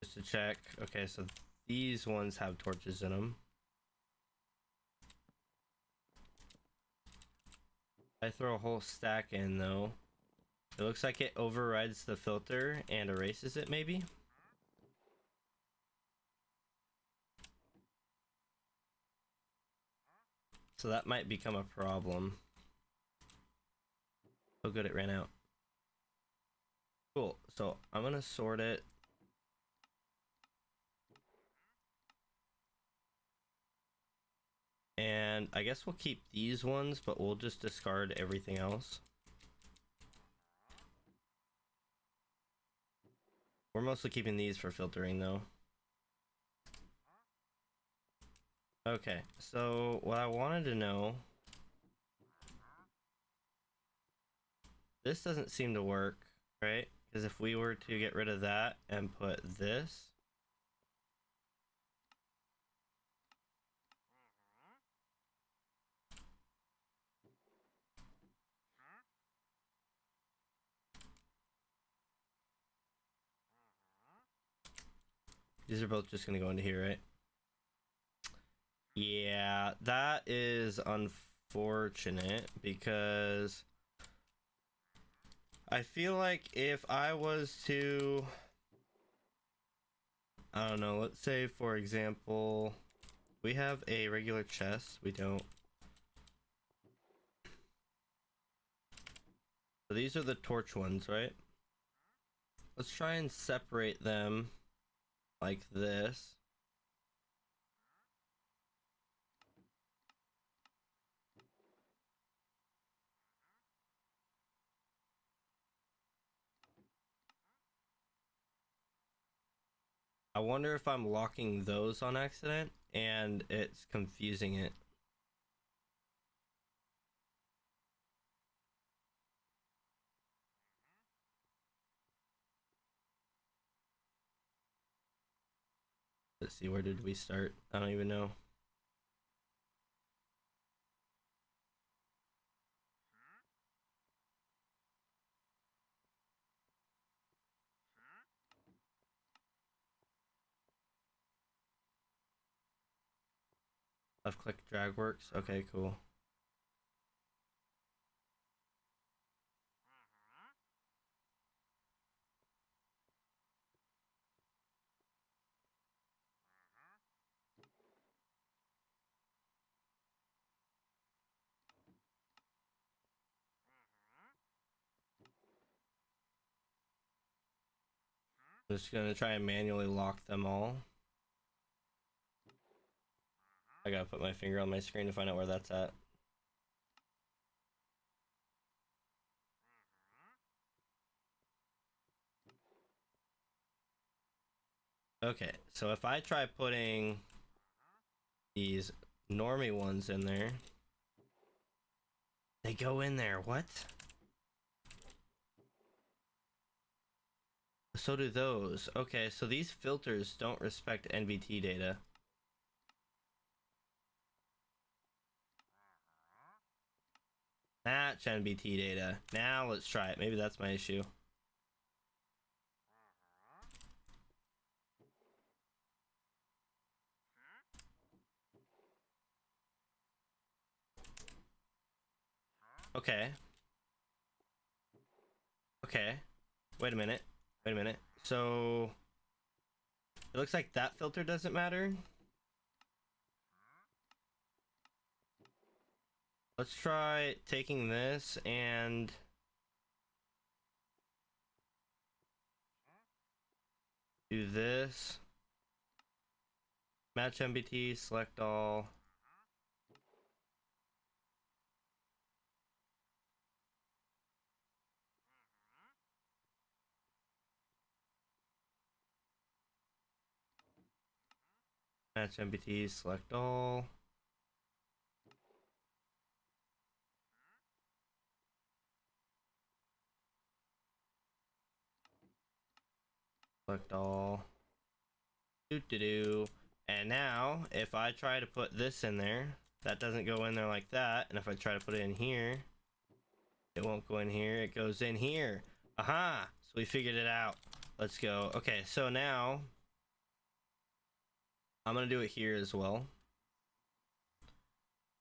Just to check. Okay, so these ones have torches in them. I throw a whole stack in though. It looks like it overrides the filter and erases it maybe. So that might become a problem. Oh good, it ran out. Cool, so I'm gonna sort it. And I guess we'll keep these ones, but we'll just discard everything else. We're mostly keeping these for filtering though. Okay, so what I wanted to know, this doesn't seem to work, right? Because if we were to get rid of that and put this, these are both just gonna go into here, right? Yeah, that is unfortunate because I feel like if I was to, I don't know, let's say for example, we have a regular chest, we don't. So these are the torch ones, right? Let's try and separate them like this. I wonder if I'm locking those on accident and it's confusing it. Let's see, where did we start? I don't even know. Left click drag works. Okay, cool. I'm just gonna try and manually lock them all. I gotta put my finger on my screen to find out where that's at. Okay, so if I try putting these normie ones in there, they go in there. What? So do those. Okay, so these filters don't respect NVT data. Match NVT data. Now let's try it. Maybe that's my issue. Okay. Okay. Wait a minute. Wait a minute. So It looks like that filter doesn't matter. Let's try taking this and do this. Match MBT, select all. Match MBT, select all. Select all. Do. And now, if I try to put this in there, that doesn't go in there like that. And if I try to put it in here, it won't go in here. It goes in here. Aha! So we figured it out. Let's go. Okay, so now I'm gonna do it here as well,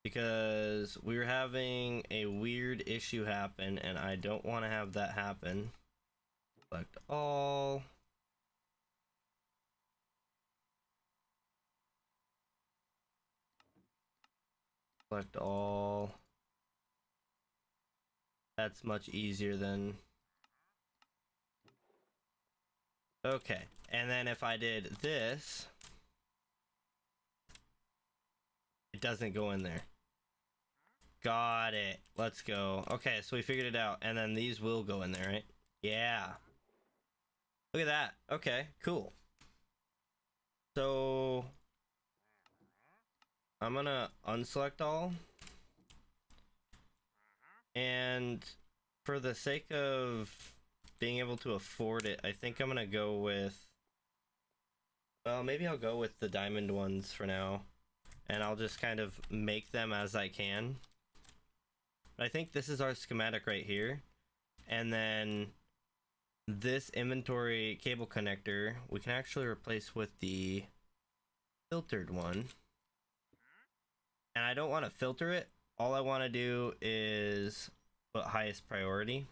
because we were having a weird issue happen and I don't want to have that happen. Select all. Select all. That's much easier than... Okay, and then if I did this, it doesn't go in there. Got it. Let's go. Okay, so we figured it out, and then these will go in there, right? Yeah. Look at that. Okay, cool. So I'm gonna unselect all, and for the sake of being able to afford it, I think I'm gonna go with, well, maybe I'll go with the diamond ones for now, and I'll just kind of make them as I can. But I think this is our schematic right here, and then this inventory cable connector we can actually replace with the filtered one. And I don't want to filter it. All I want to do is put highest priority.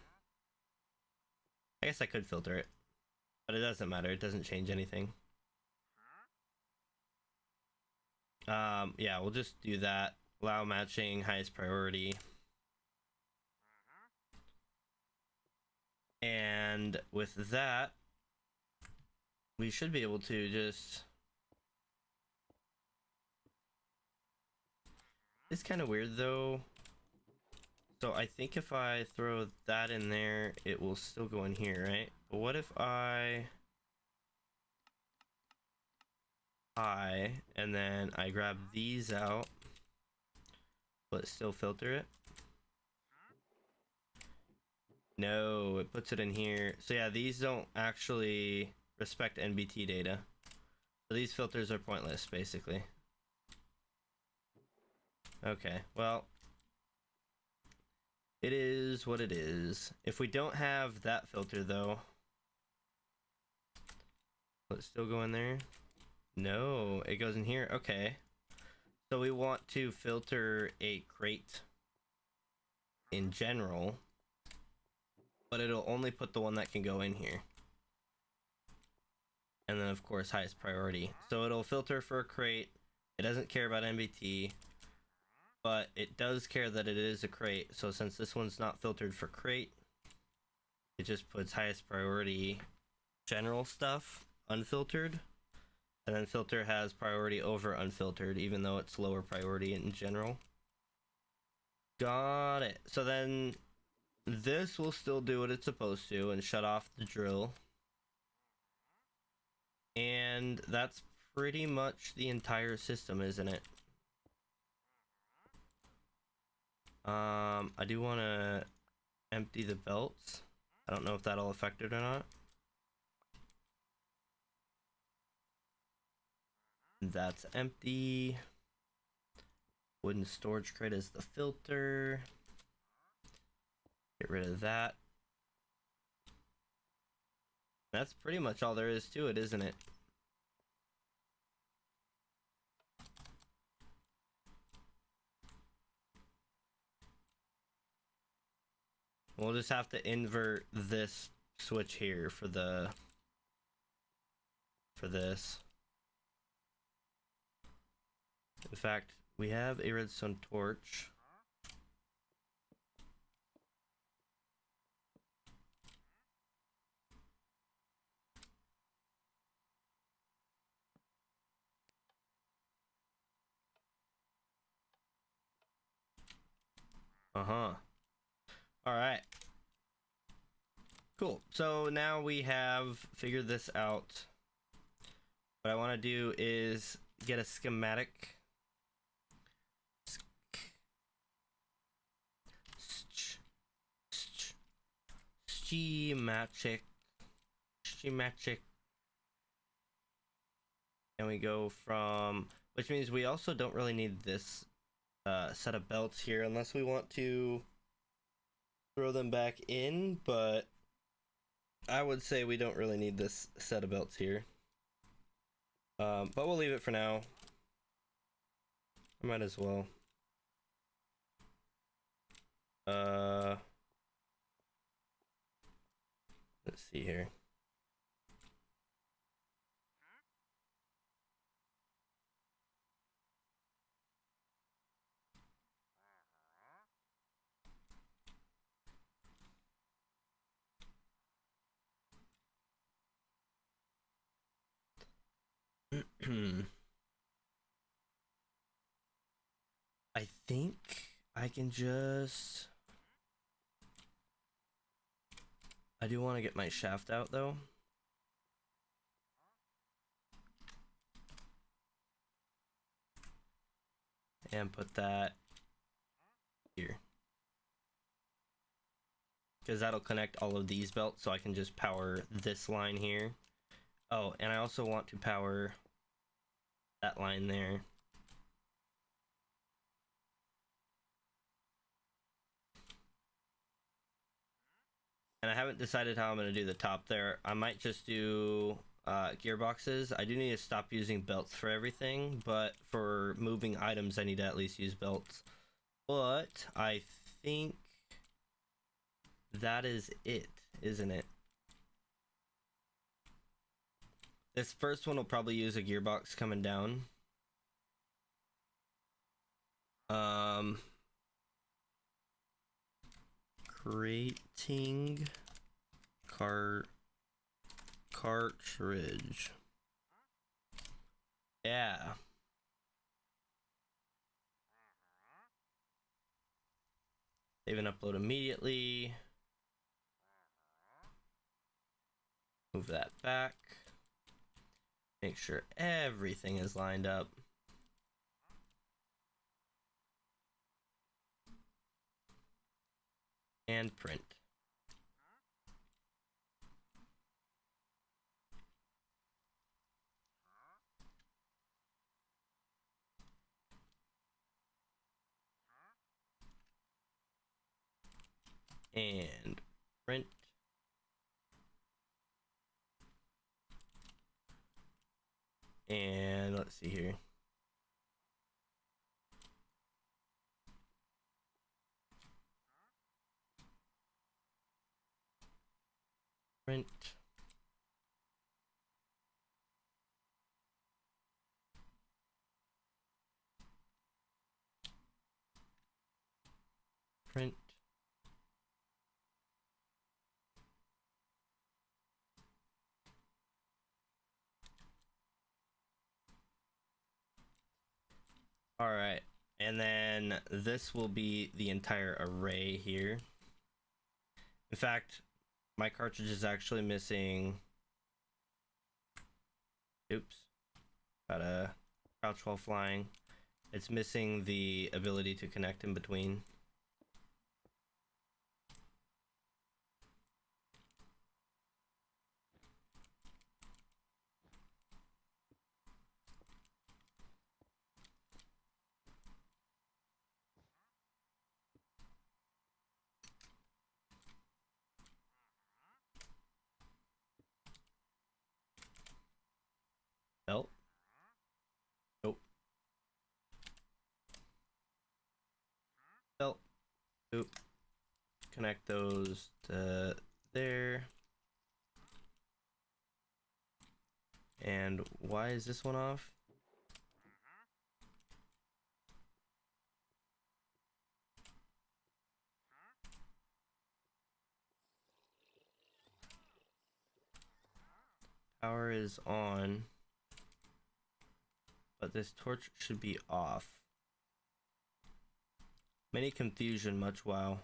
I guess I could filter it, but it doesn't matter. It doesn't change anything. Yeah, we'll just do that. Allow matching highest priority. And with that, we should be able to just... It's kind of weird though. So I think if I throw that in there, it will still go in here, right? But what if I... and then I grab these out, but still filter it? No, it puts it in here. So yeah, these don't actually respect NBT data. So these filters are pointless, basically. Okay, well, it is what it is. If we don't have that filter though, will it still go in there? No, it goes in here. Okay. So we want to filter a crate in general, but it'll only put the one that can go in here. And then of course highest priority. So it'll filter for a crate. It doesn't care about NBT, but it does care that it is a crate. So since this one's not filtered for crate, it just puts highest priority general stuff unfiltered. And then filter has priority over unfiltered, even though it's lower priority in general. Got it. So then this will still do what it's supposed to and shut off the drill. And that's pretty much the entire system, isn't it? I do want to empty the belts. I don't know if that'll affect it or not. That's empty. Wooden storage crate is the filter. Get rid of that. That's pretty much all there is to it, isn't it? We'll just have to invert this switch here for this. In fact, we have a redstone torch. Uh-huh. Alright. Cool. So now we have figured this out. What I want to do is get a schematic. Schematic. And we go from, which means we also don't really need this set of belts here unless we want to throw them back in, but I would say we don't really need this set of belts here. But we'll leave it for now. I might as well. Let's see here. I think I can just... I do want to get my shaft out though. And put that here. Because that'll connect all of these belts, so I can just power this line here. Oh, and I also want to power that line there. And I haven't decided how I'm going to do the top there. I might just do gearboxes. I do need to stop using belts for everything, but for moving items I need to at least use belts. But I think that is it, isn't it? This first one will probably use a gearbox coming down. Creating cartridge. Yeah. Save and upload immediately. Move that back. Make sure everything is lined up. And print. And print. And let's see here. Print. Print. All right, and then this will be the entire array here. In fact, my cartridge is actually missing. Oops. Gotta crouch while flying. It's missing the ability to connect in between. Belt. Nope. Belt. Oop. Connect those to there. And why is this one off? Power is on, but this torch should be off. Many confusion, much wow.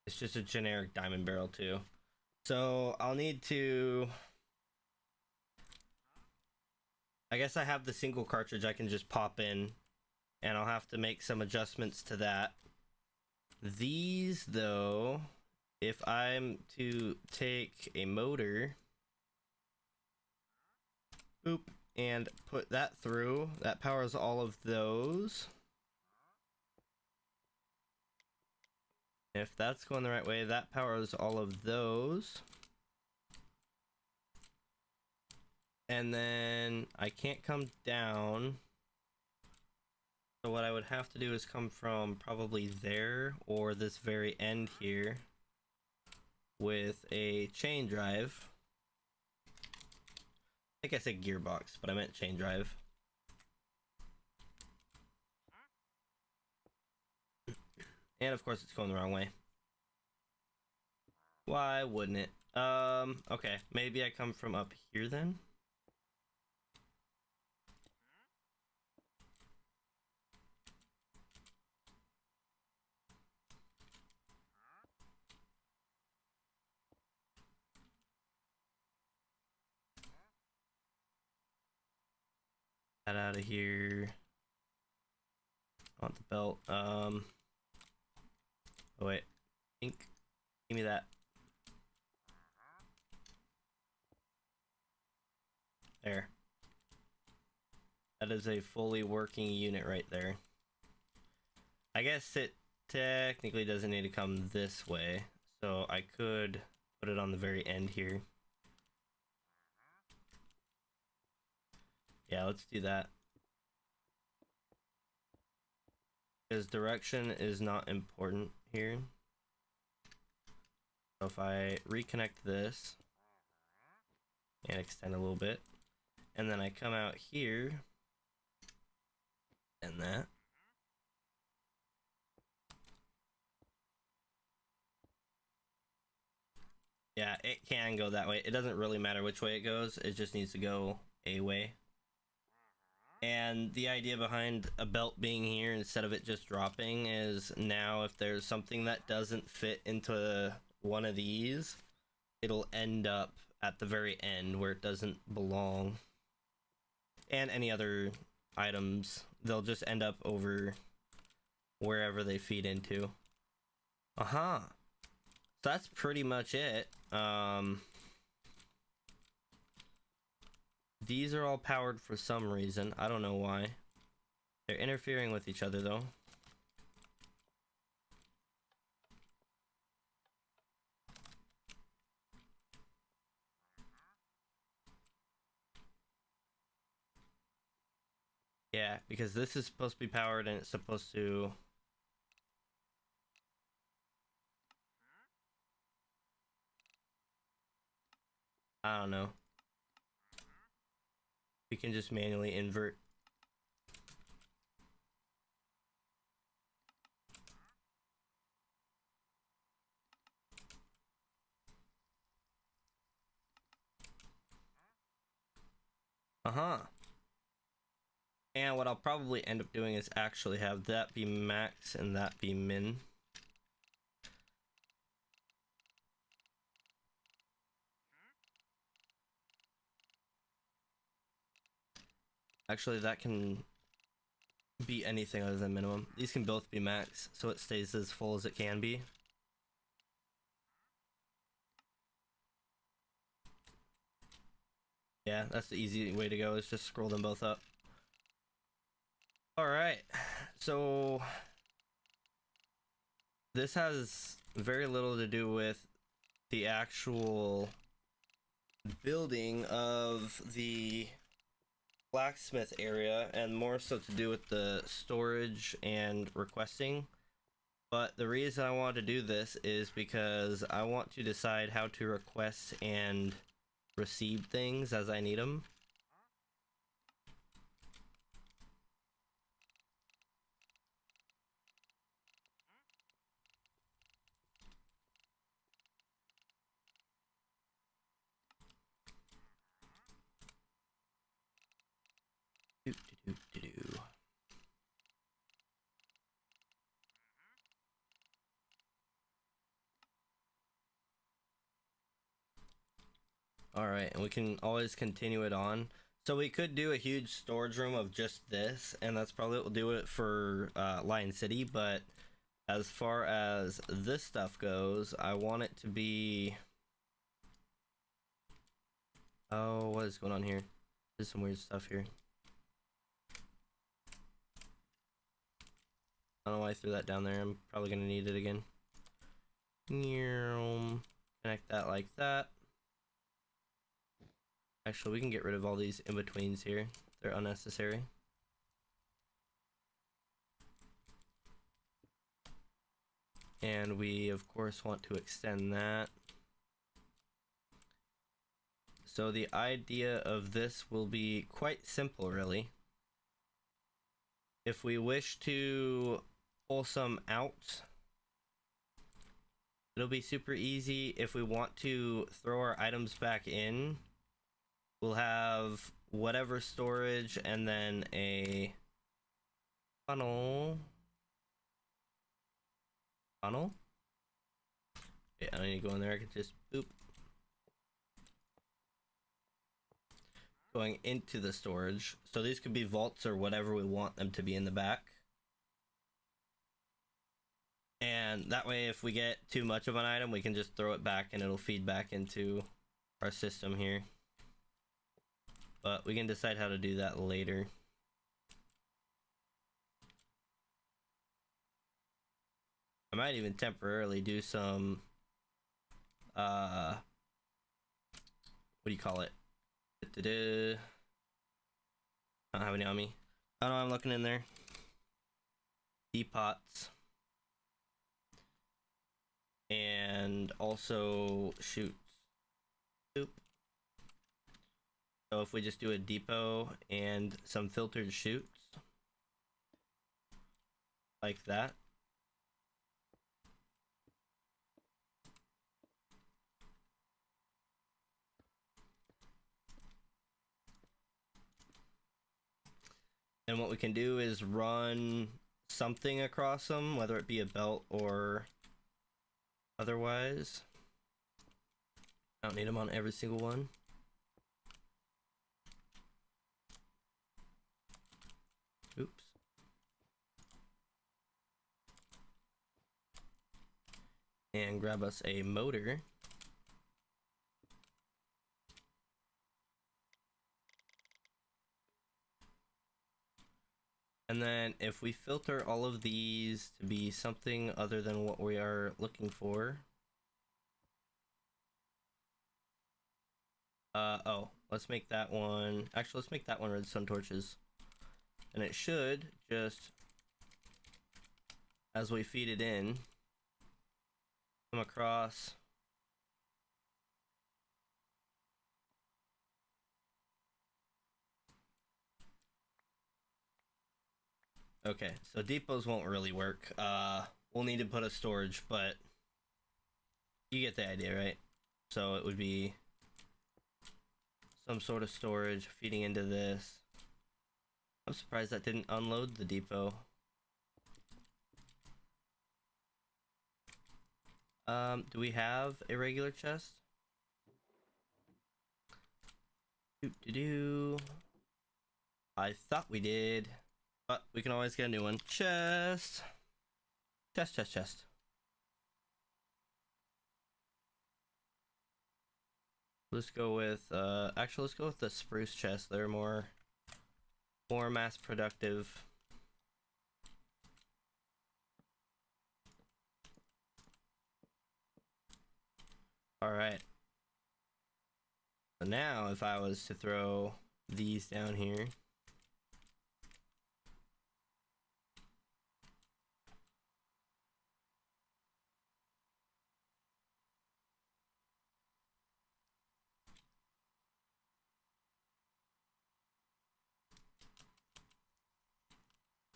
It's just a generic diamond barrel too. So I'll need to... I guess I have the single cartridge I can just pop in, and I'll have to make some adjustments to that. These, though, if I'm to take a motor, boop, and put that through, that powers all of those. If that's going the right way, that powers all of those. And then I can't come down. So what I would have to do is come from probably there or this very end here with a chain drive. I think I said gearbox, but I meant chain drive. And of course it's going the wrong way. Why wouldn't it? Okay, maybe I come from up here then? That out of here. I want the belt. Oh wait. Ink. Give me that. There. That is a fully working unit right there. I guess it technically doesn't need to come this way, so I could put it on the very end here. Yeah, let's do that. Because direction is not important here. So if I reconnect this and extend a little bit, and then I come out here and that. Yeah, it can go that way. It doesn't really matter which way it goes. It just needs to go a way. And the idea behind a belt being here instead of it just dropping is now if there's something that doesn't fit into one of these, it'll end up at the very end where it doesn't belong. And any other items, they'll just end up over wherever they feed into. So that's pretty much it. These are all powered for some reason. I don't know why. They're interfering with each other though. Yeah, because this is supposed to be powered and it's supposed to... I don't know. We can just manually invert. And what I'll probably end up doing is actually have that be max and that be min. Actually, that can be anything other than minimum. These can both be max, so it stays as full as it can be. Yeah, that's the easy way to go, is just scroll them both up. Alright, so this has very little to do with the actual building of the blacksmith area and more so to do with the storage and requesting. But the reason I want to do this is because I want to decide how to request and receive things as I need them. Alright, and we can always continue it on. So we could do a huge storage room of just this, and that's probably what we'll do it for Lion City, but as far as this stuff goes, I want it to be... Oh, what is going on here? There's some weird stuff here. I don't know why I threw that down there. I'm probably going to need it again. Connect that like that. Actually, we can get rid of all these in-betweens here. They're unnecessary. And we, of course, want to extend that. So the idea of this will be quite simple, really. If we wish to pull some out, it'll be super easy. If we want to throw our items back in, we'll have whatever storage and then a funnel. Yeah, I don't need to go in there. I can just boop. Going into the storage. So these could be vaults or whatever we want them to be in the back. And that way, if we get too much of an item, we can just throw it back and it'll feed back into our system here. But we can decide how to do that later. I might even temporarily do some, what do you call it? I don't have any on me. I don't know, I'm looking in there. Depots. And also shoots. Oop. So if we just do a depot and some filtered shoots. Like that. And what we can do is run something across them, whether it be a belt or otherwise. I don't need them on every single one. Oops. And grab us a motor. And then if we filter all of these to be something other than what we are looking for. Oh, let's make that one. Actually, let's make that one redstone torches. And it should just, as we feed it in, come across. Okay, so depots won't really work. We'll need to put a storage, but you get the idea, right? So it would be some sort of storage feeding into this. I'm surprised that didn't unload the depot. Do we have a regular chest? I thought we did. But we can always get a new one. Chest. Chest. Let's go with, actually let's go with the spruce chest. They're more mass productive. Alright. So now if I was to throw these down here.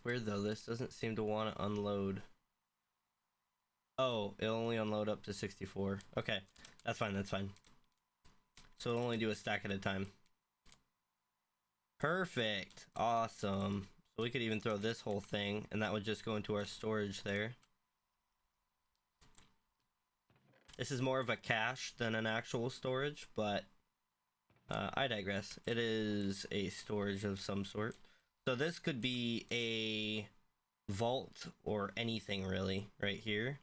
Weird though, this doesn't seem to want to unload. Oh, it'll only unload up to 64. Okay, that's fine. So it'll only do a stack at a time. Perfect. Awesome. So we could even throw this whole thing, and that would just go into our storage there. This is more of a cache than an actual storage, but I digress. It is a storage of some sort. So this could be a vault or anything really right here.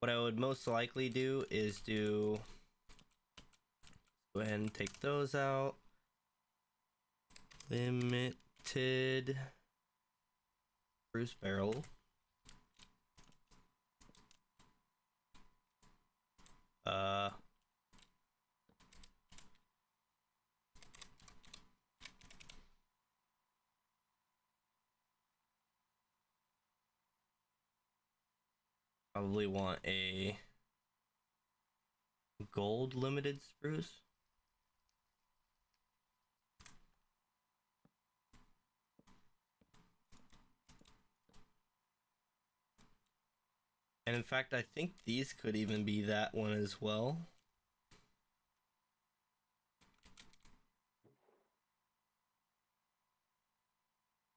What I would most likely do is go ahead and take those out. Limited spruce barrel. Probably want a gold limited spruce. And in fact, I think these could even be that one as well.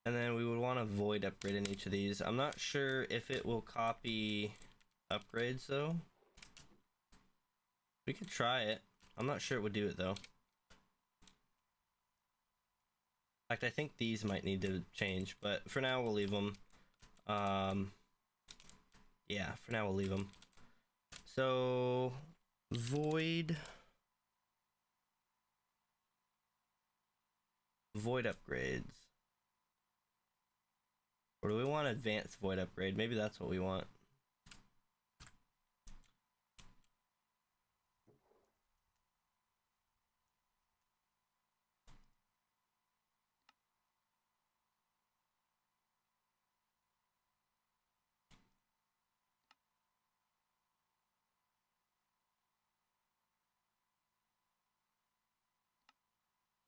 And then we would want a void upgrade in each of these. I'm not sure if it will copy upgrades though. We could try it. I'm not sure it would do it though. In fact, I think these might need to change, but for now we'll leave them. Yeah, for now we'll leave them. So, void upgrades. Or do we want advanced void upgrade? Maybe that's what we want.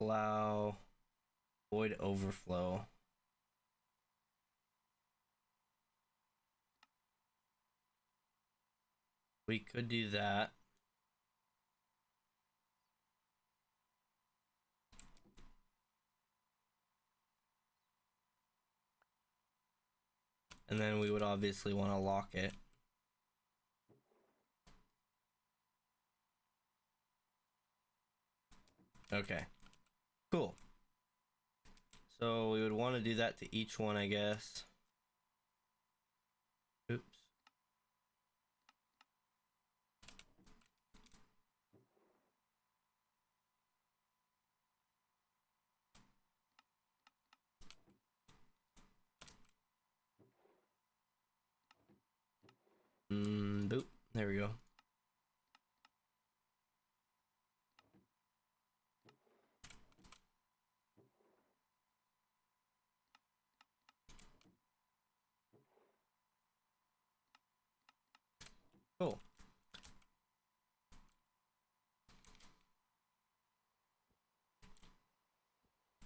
Allow void overflow. We could do that. And then we would obviously want to lock it. Okay, cool. So we would want to do that to each one, I guess. Oops. Boop. There we go. Cool.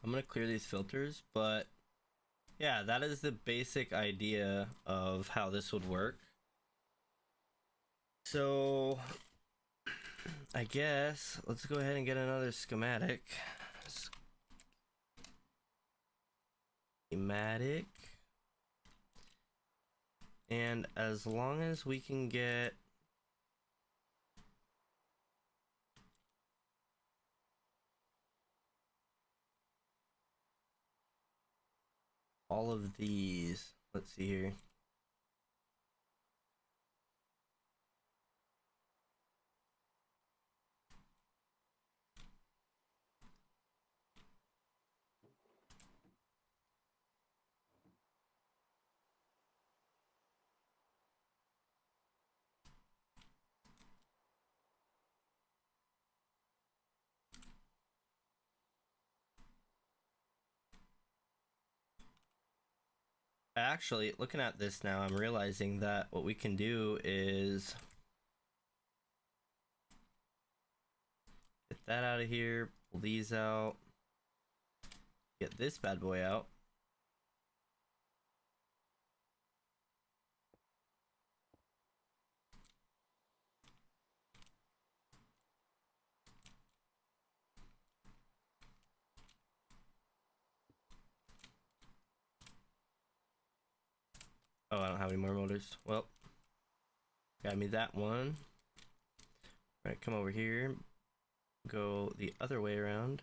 I'm gonna clear these filters, but yeah, that is the basic idea of how this would work. So I guess let's go ahead and get another schematic. And as long as we can get all of these, let's see here. Actually, looking at this now, I'm realizing that what we can do is get that out of here, pull these out, get this bad boy out. Oh, I don't have any more motors. Well, got me that one. All right, come over here. go the other way around.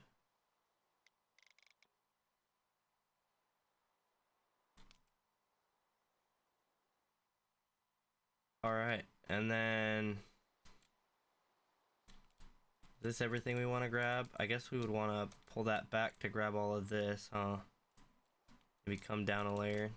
All right, and then is this everything we want to grab? I guess we would want to pull that back to grab all of this, huh? Maybe come down a layer.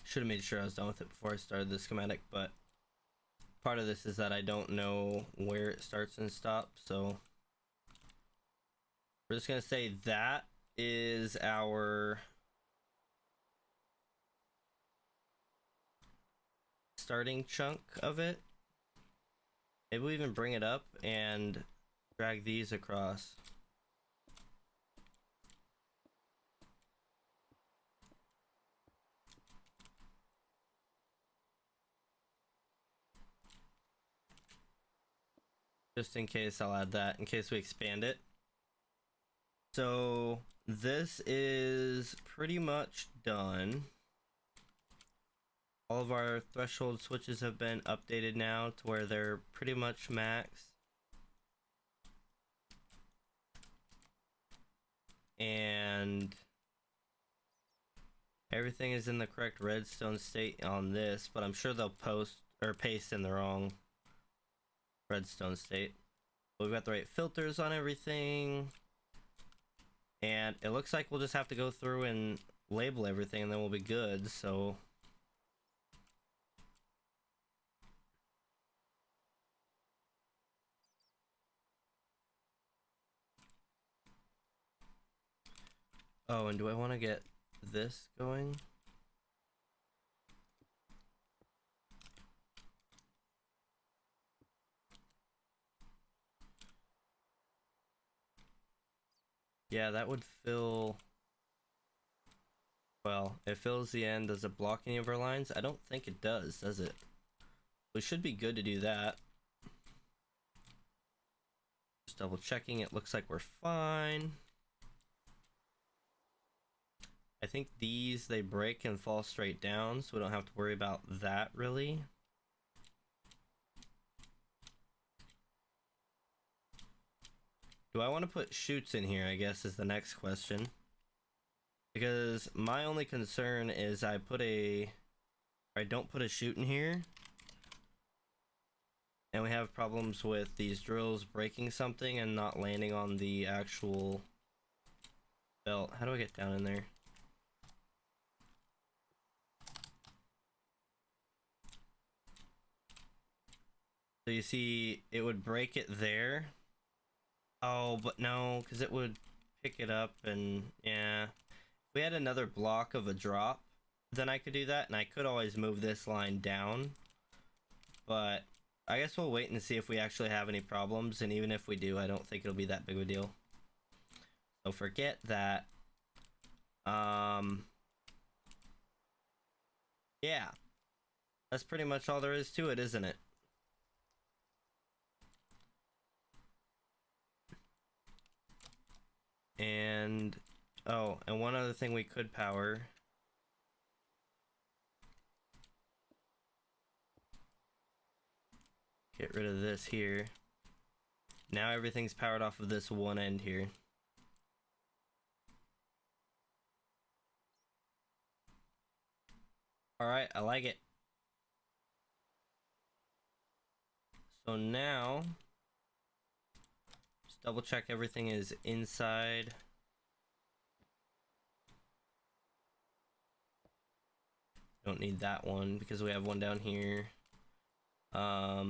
Should have made sure I was done with it before I started the schematic, but part of this is that I don't know where it starts and stops, so we're just gonna say that is our starting chunk of it. Maybe we even bring it up and drag these across. Just in case, I'll add that in case we expand it. So this is pretty much done. All of our threshold switches have been updated now to where they're pretty much max. And everything is in the correct redstone state on this, but I'm sure they'll post or paste in the wrong redstone state. We've got the right filters on everything, and it looks like we'll just have to go through and label everything and then we'll be good. So oh, and do I want to get this going? Yeah, that would fill... Well, it fills the end. Does it block any of our lines? I don't think it does it? We should be good to do that. Just double checking. It looks like we're fine. I think these, they break and fall straight down, so we don't have to worry about that really. Do I want to put chutes in here, I guess, is the next question. Because my only concern is I don't put a chute in here, and we have problems with these drills breaking something and not landing on the actual belt. How do I get down in there? So you see, it would break it there. Oh, but no, because it would pick it up, and yeah. If we had another block of a drop, then I could do that, and I could always move this line down. But I guess we'll wait and see if we actually have any problems, and even if we do, I don't think it'll be that big of a deal. So forget that. Yeah. That's pretty much all there is to it, isn't it? And oh, and one other thing we could power. Get rid of this here. Now everything's powered off of this one end here. Alright, I like it. So now, just double check everything is inside. Don't need that one because we have one down here. Our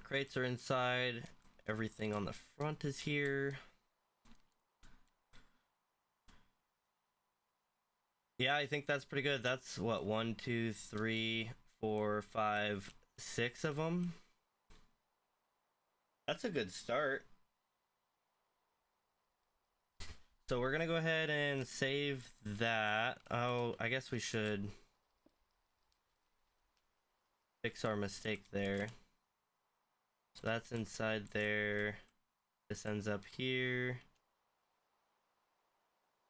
crates are inside. Everything on the front is here. Yeah, I think that's pretty good. That's what, 1, 2, 3, 4, 5, 6 of them. That's a good start. So we're gonna go ahead and save that. Oh, I guess we should fix our mistake there. So that's inside there. This ends up here.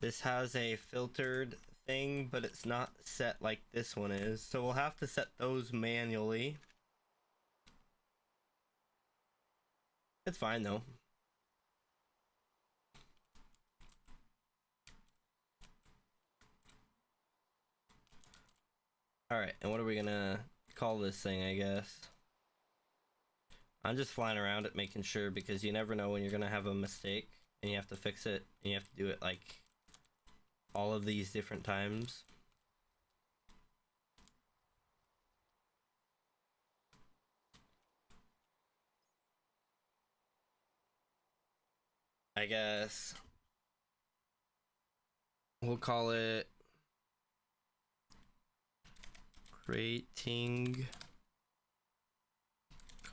This has a filtered thing, but it's not set like this one is. So we'll have to set those manually. It's fine though. Alright, and what are we gonna call this thing, I guess? I'm just flying around it making sure, because you never know when you're gonna have a mistake and you have to fix it, and you have to do it like all of these different times. I guess we'll call it creating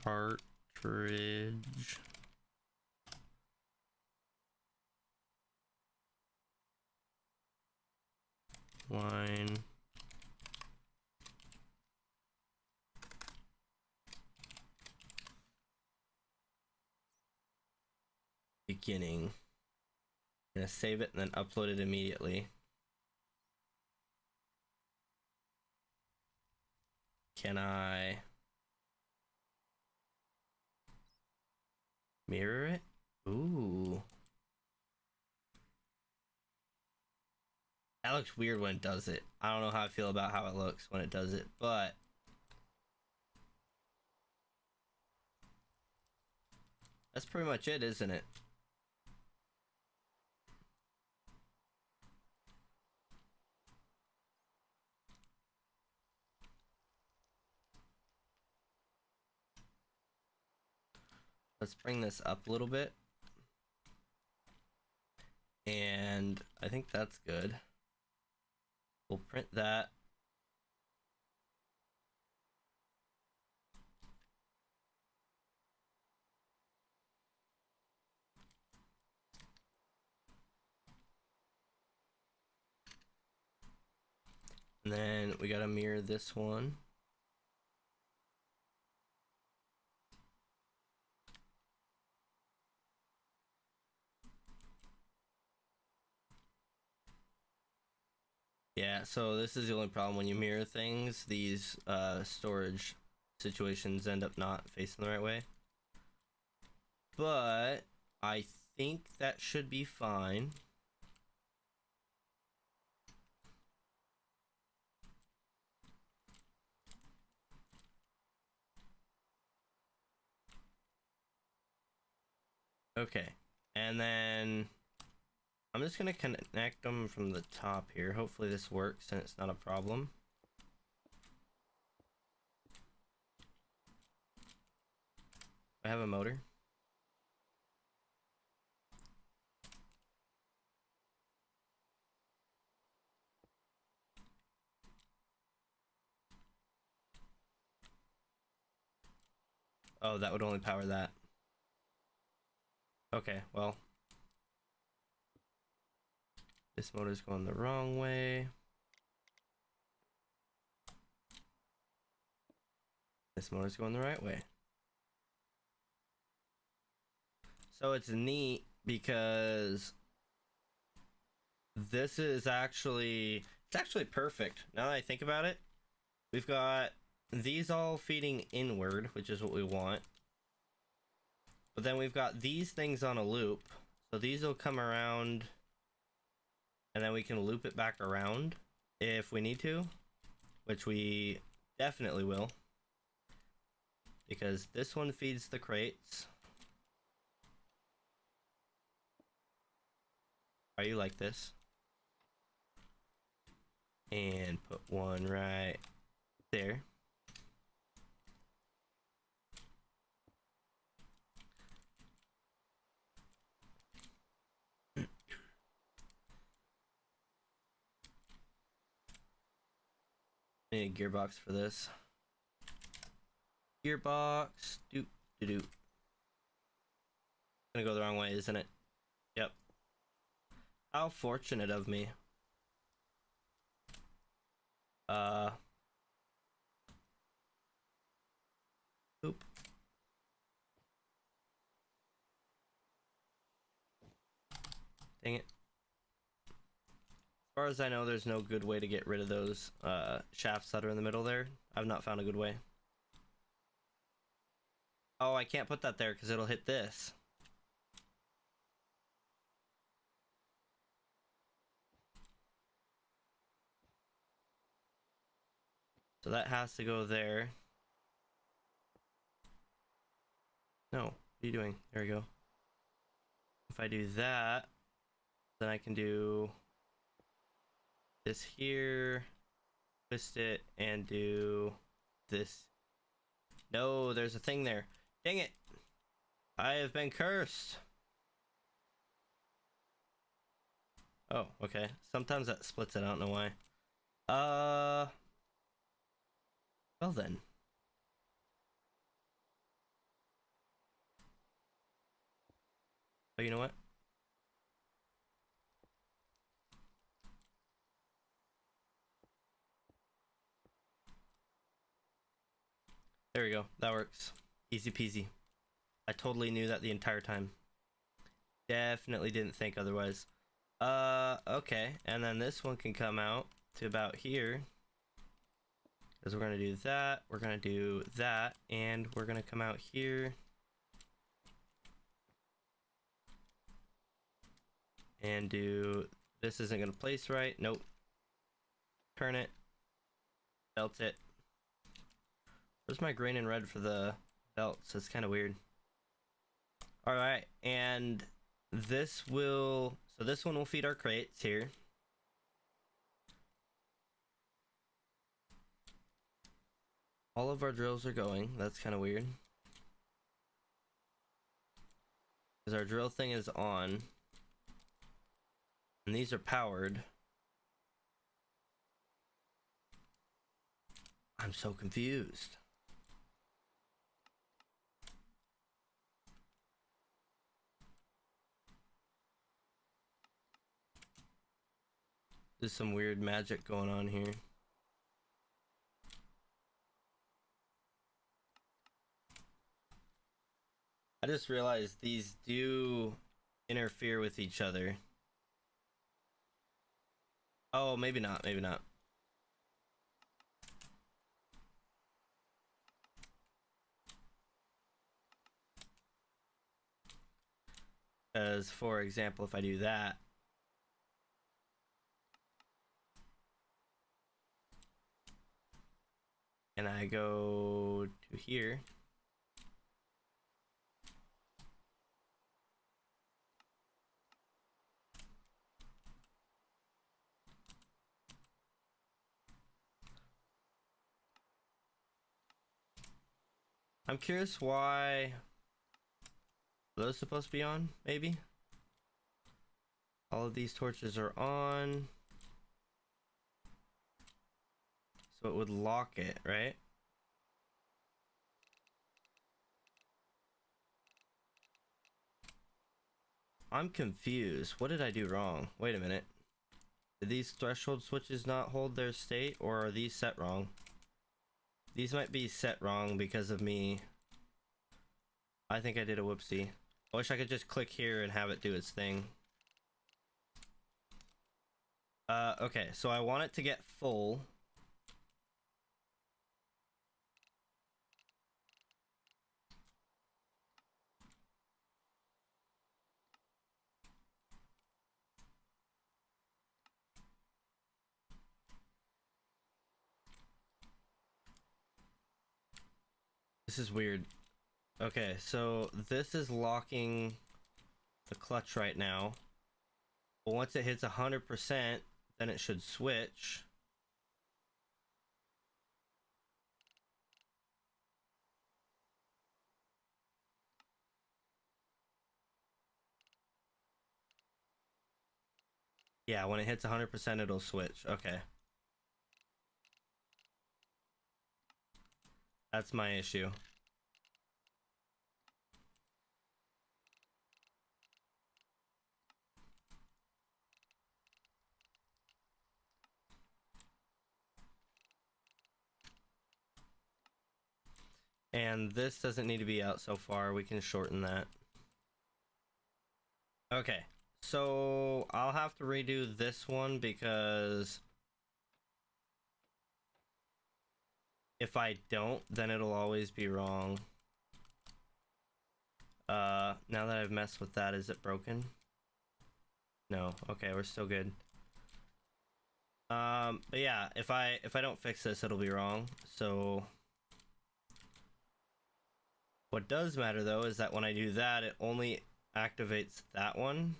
cartridge line beginning. I'm gonna save it and then upload it immediately. Can I mirror it? Ooh. That looks weird when it does it. I don't know how I feel about how it looks when it does it, but that's pretty much it, isn't it? Let's bring this up a little bit. And I think that's good. We'll print that. And then we gotta mirror this one. Yeah, so this is the only problem when you mirror things. These storage situations end up not facing the right way. But I think that should be fine. Okay, and then I'm just gonna connect them from the top here. Hopefully this works and it's not a problem. I have a motor. Oh, that would only power that. Okay, well, this motor's going the wrong way. This motor's going the right way. So it's neat because this is actually, it's actually perfect. Now that I think about it, we've got these all feeding inward, which is what we want. But then we've got these things on a loop. So these will come around and then we can loop it back around if we need to, which we definitely will. Because this one feeds the crates. Are you like this? And put one right there. I need a gearbox for this. Gearbox, doop, doop. Gonna go the wrong way, isn't it? Yep. How fortunate of me. Oop. Dang it. As far as I know, there's no good way to get rid of those shafts that are in the middle there. I've not found a good way. Oh, I can't put that there because it'll hit this. So that has to go there. No, what are you doing? There we go. If I do that, then I can do this here, twist it, and do this. No, there's a thing there. Dang it! I have been cursed! Oh, okay. Sometimes that splits it, I don't know why. Well then. Oh, you know what? There we go. That works. Easy peasy. I totally knew that the entire time. Definitely didn't think otherwise. Okay. And then this one can come out to about here. Because we're gonna do that, we're gonna do that, and we're gonna come out here. And do, this isn't gonna place right, nope. Turn it, belt it. Where's my green and red for the belts? It's kind of weird. Alright, and this will, so this one will feed our crates here. All of our drills are going, that's kind of weird. Because our drill thing is on. And these are powered. I'm so confused. There's some weird magic going on here. I just realized these do interfere with each other. Oh, maybe not, maybe not. Because, for example, if I do that, and I go to here, I'm curious why those supposed to be on, maybe? All of these torches are on. So it would lock it, right? I'm confused. What did I do wrong? Wait a minute. Did these threshold switches not hold their state, or are these set wrong? These might be set wrong because of me. I think I did a whoopsie. I wish I could just click here and have it do its thing. Okay, so I want it to get full. This is weird. Okay, so this is locking the clutch right now. But once it hits 100%, then it should switch. Yeah, when it hits 100%, it'll switch. Okay. That's my issue. And this doesn't need to be out so far. We can shorten that. Okay, so I'll have to redo this one because if I don't, then it'll always be wrong. Now that I've messed with that, is it broken? No. Okay, we're still good. But yeah, if I don't fix this, it'll be wrong. So what does matter though is that when I do that, it only activates that one.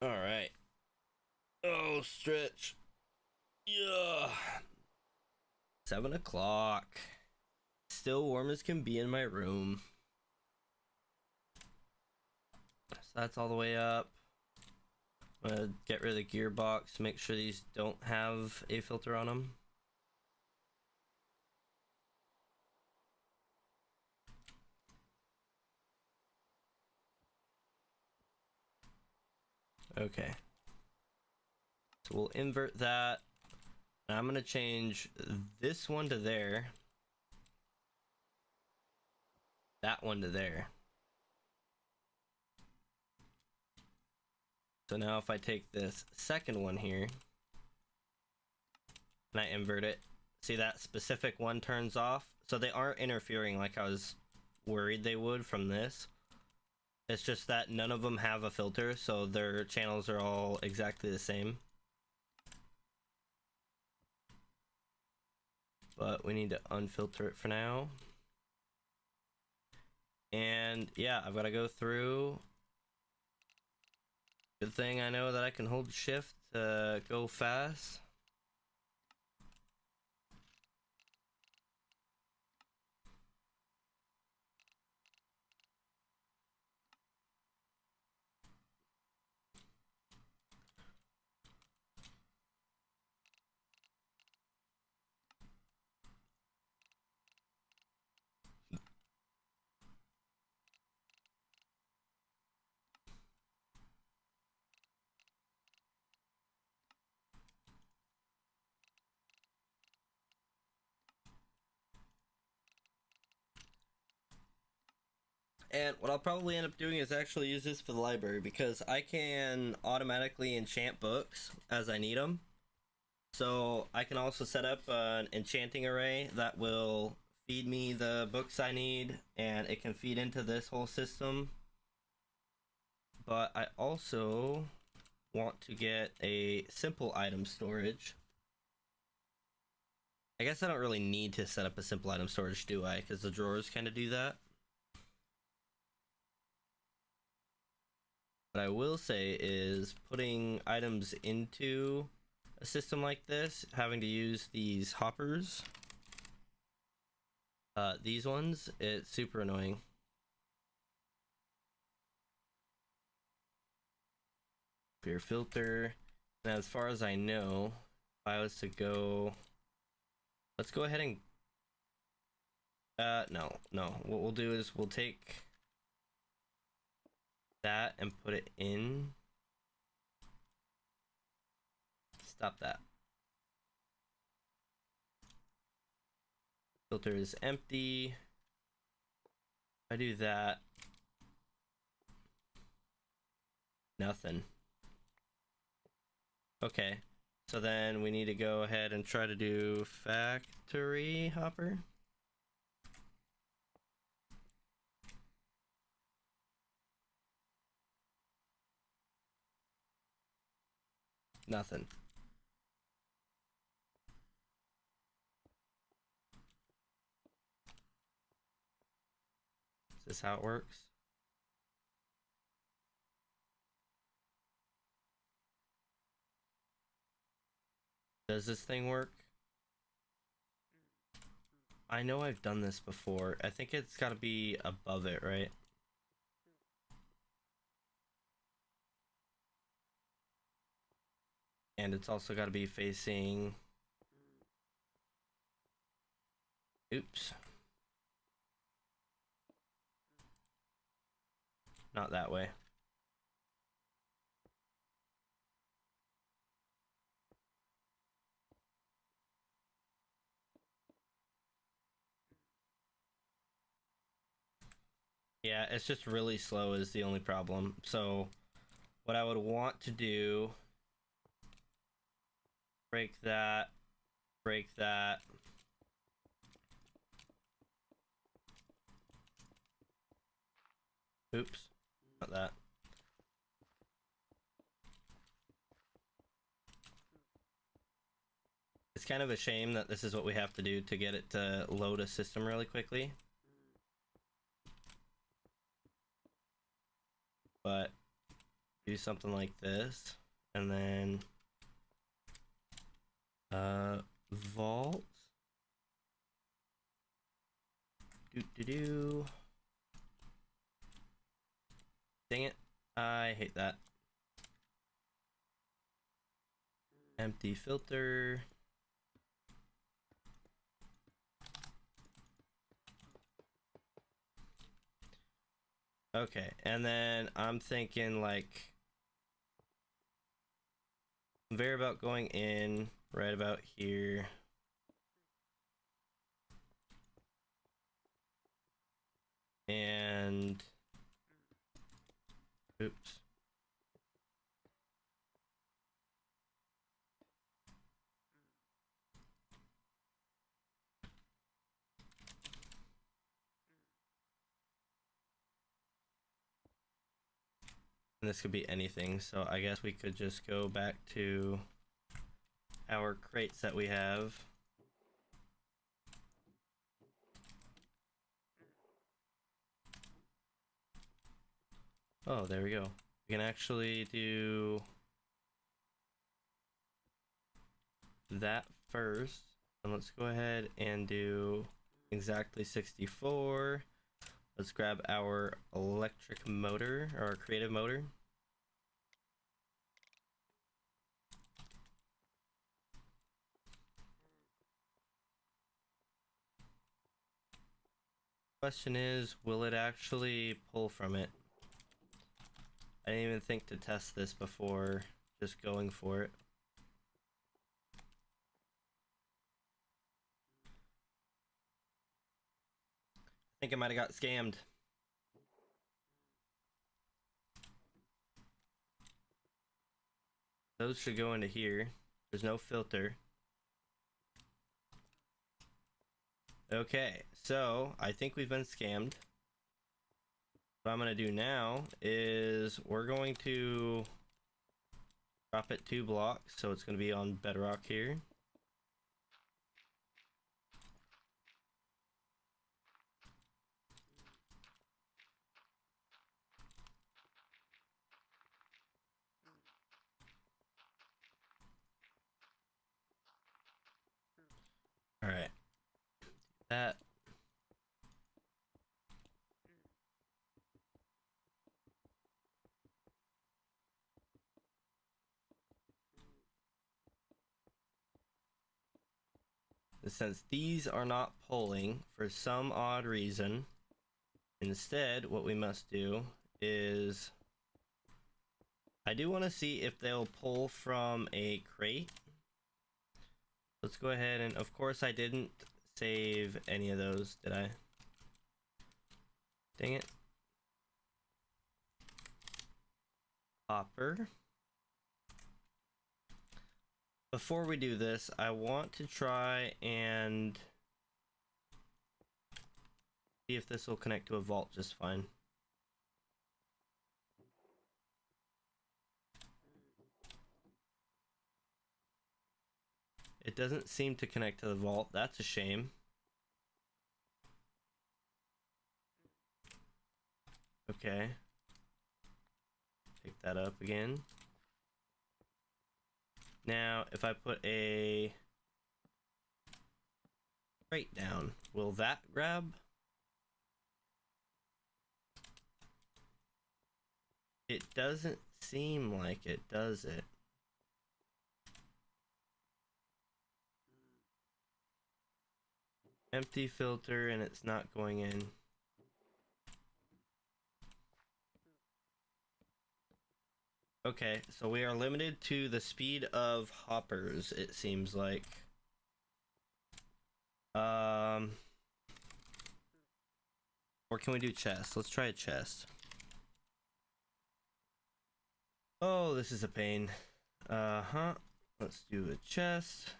All right. Oh, stretch. Yeah. 7 o'clock. Still warm as can be in my room. So that's all the way up. I'm gonna get rid of the gearbox, make sure these don't have a filter on them. Okay. So we'll invert that. And I'm gonna change this one to there. That one to there. So now if I take this second one here and I invert it, see that specific one turns off? So they aren't interfering like I was worried they would from this. It's just that none of them have a filter, so their channels are all exactly the same. But we need to unfilter it for now. And yeah, I've got to go through. Good thing I know that I can hold shift to go fast. And what I'll probably end up doing is actually use this for the library because I can automatically enchant books as I need them. So I can also set up an enchanting array that will feed me the books I need, and it can feed into this whole system. But I also want to get a simple item storage. I guess I don't really need to set up a simple item storage, do I? Because the drawers kind of do that. What I will say is putting items into a system like this, having to use these hoppers, these ones, it's super annoying. Clear filter. Now, as far as I know, if I was to go, let's go ahead and no. What we'll do is we'll take that and put it in. Stop that. Filter is empty. I do that. Nothing. Okay. So then we need to go ahead and try to do factory hopper. Nothing. Is this how it works? Does this thing work? I know I've done this before. I think it's got to be above it, right? And it's also got to be facing... Oops. Not that way. Yeah, it's just really slow is the only problem. So what I would want to do, break that, break that. Oops, not that. It's kind of a shame that this is what we have to do to get it to load a system really quickly. But do something like this, and then vault. Do. Dang it, I hate that. Empty filter. Okay, and then I'm thinking like conveyor belt going in right about here. And oops. And this could be anything, so I guess we could just go back to our crates that we have. Oh, there we go. We can actually do that first. And let's go ahead and do exactly 64. Let's grab our electric motor, or our creative motor. Question is, will it actually pull from it? I didn't even think to test this before just going for it. I think I might have got scammed. Those should go into here. There's no filter. Okay, so I think we've been scammed. What I'm gonna do now is we're going to drop it 2 blocks, so it's gonna be on bedrock here. All right, that. Since these are not pulling for some odd reason, instead what we must do is I do want to see if they'll pull from a crate. Let's go ahead and, of course, I didn't save any of those, did I? Dang it. Hopper. Before we do this, I want to try and see if this will connect to a vault just fine. It doesn't seem to connect to the vault. That's a shame. Okay. Pick that up again. Now, if I put a crate down, will that grab? It doesn't seem like it, does it? Empty filter and it's not going in. Okay, so we are limited to the speed of hoppers, it seems like. Or can we do chest? Let's try a chest. Oh, this is a pain. Let's do a chest.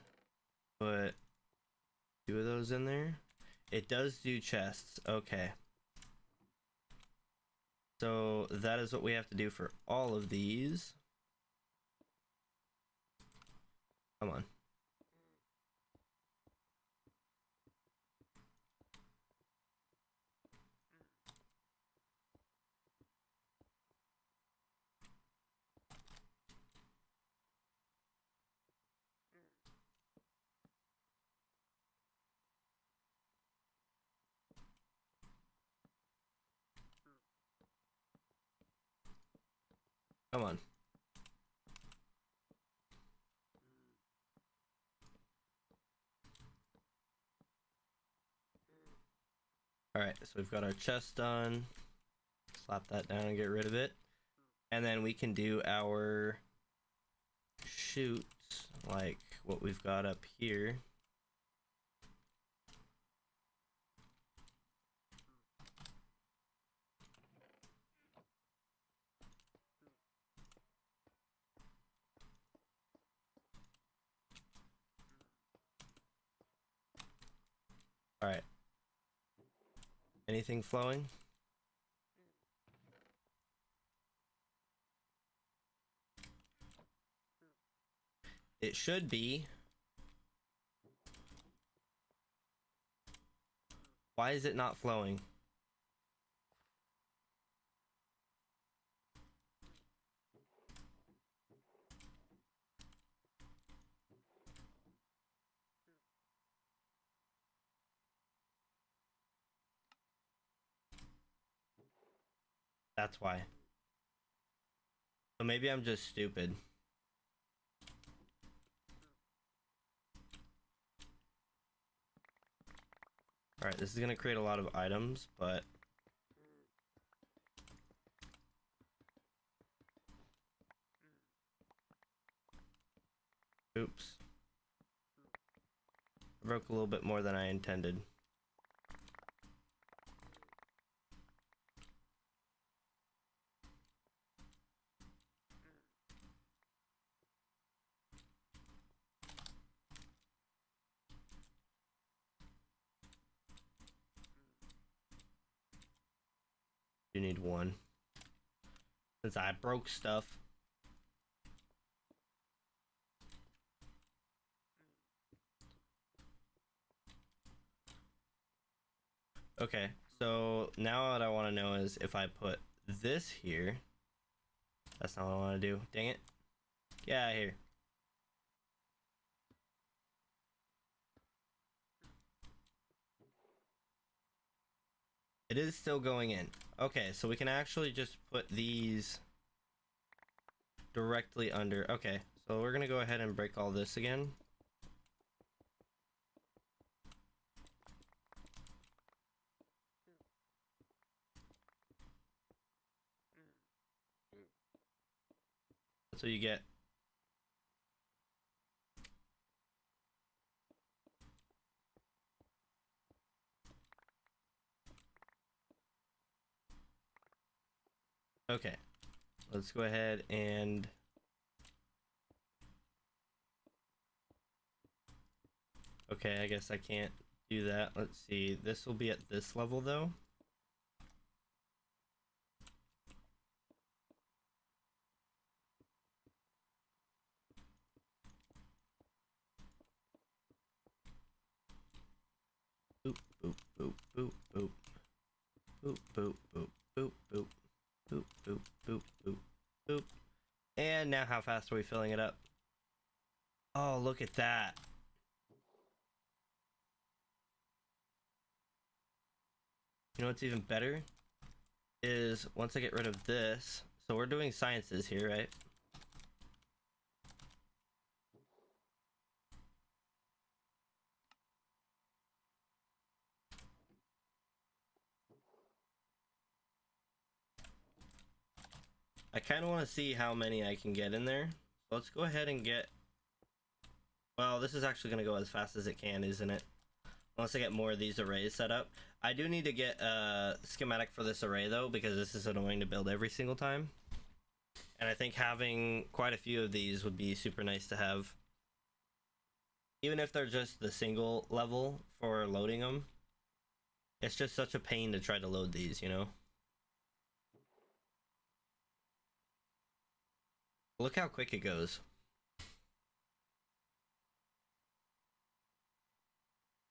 Put 2 of those in there. It does do chests. Okay. So that is what we have to do for all of these. Come on. Come on. Alright, so we've got our chest done. Slap that down and get rid of it. And then we can do our chutes, like what we've got up here. Alright. Anything flowing? It should be. Why is it not flowing? That's why. So maybe I'm just stupid. Alright, this is gonna create a lot of items, but oops. I broke a little bit more than I intended. You need 1. Since I broke stuff. Okay, so now what I want to know is if I put this here. That's not what I want to do. Dang it. Get out of here. It is still going in. Okay, so we can actually just put these directly under. Okay, so we're gonna go ahead and break all this again. That's what you get. Okay, let's go ahead and okay, I guess I can't do that. Let's see. This will be at this level though. Boop, boop, boop, boop, boop. Boop, boop, boop, boop, boop. Boop, boop, boop, boop, boop. And now how fast are we filling it up? Oh, look at that. You know what's even better? Is once I get rid of this, so we're doing sciences here, right? I kind of want to see how many I can get in there. So let's go ahead and get... Well, this is actually going to go as fast as it can, isn't it? Unless I get more of these arrays set up. I do need to get a schematic for this array, though, because this is annoying to build every single time. And I think having quite a few of these would be super nice to have. Even if they're just the single level for loading them. It's just such a pain to try to load these, you know? Look how quick it goes.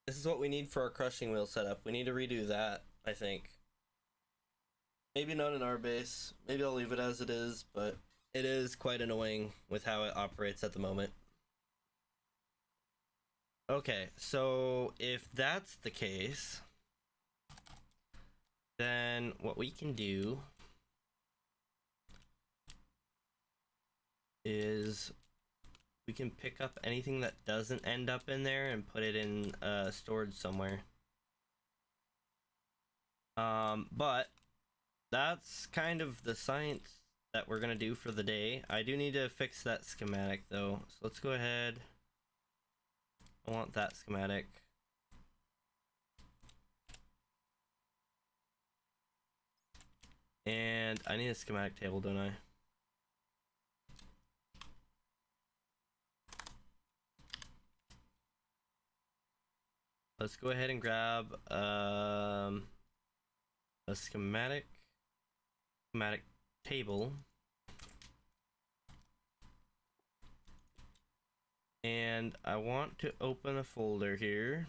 This is what we need for our crushing wheel setup. We need to redo that, I think. Maybe not in our base. Maybe I'll leave it as it is, but it is quite annoying with how it operates at the moment. Okay, so if that's the case, then what we can do is we can pick up anything that doesn't end up in there and put it in storage somewhere. But that's kind of the science that we're gonna do for the day. I do need to fix that schematic though, so let's go ahead. I want that schematic. And I need a schematic table, don't I? Let's go ahead and grab a schematic table. And I want to open a folder here.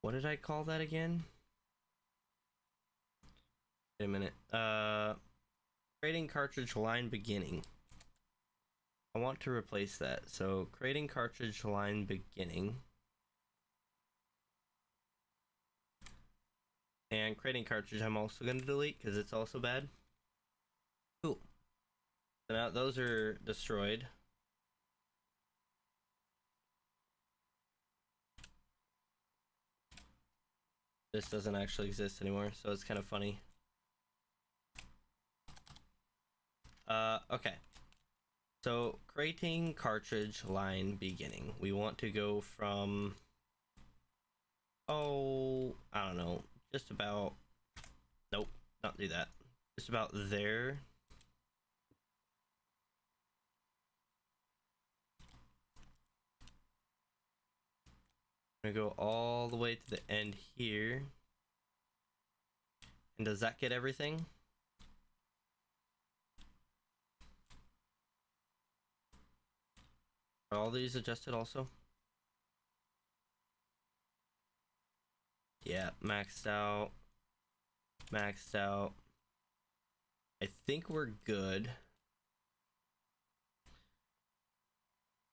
What did I call that again? Wait a minute. Creating cartridge line beginning. I want to replace that. So creating cartridge line beginning. And creating cartridge I'm also going to delete because it's also bad. Cool. So now those are destroyed. This doesn't actually exist anymore, so it's kind of funny. Okay. So creating cartridge line beginning. We want to go from, oh, I don't know, just about, nope, not do that. Just about there. I'm gonna go all the way to the end here. And does that get everything? Are all these adjusted also? Yeah, maxed out. Maxed out. I think we're good.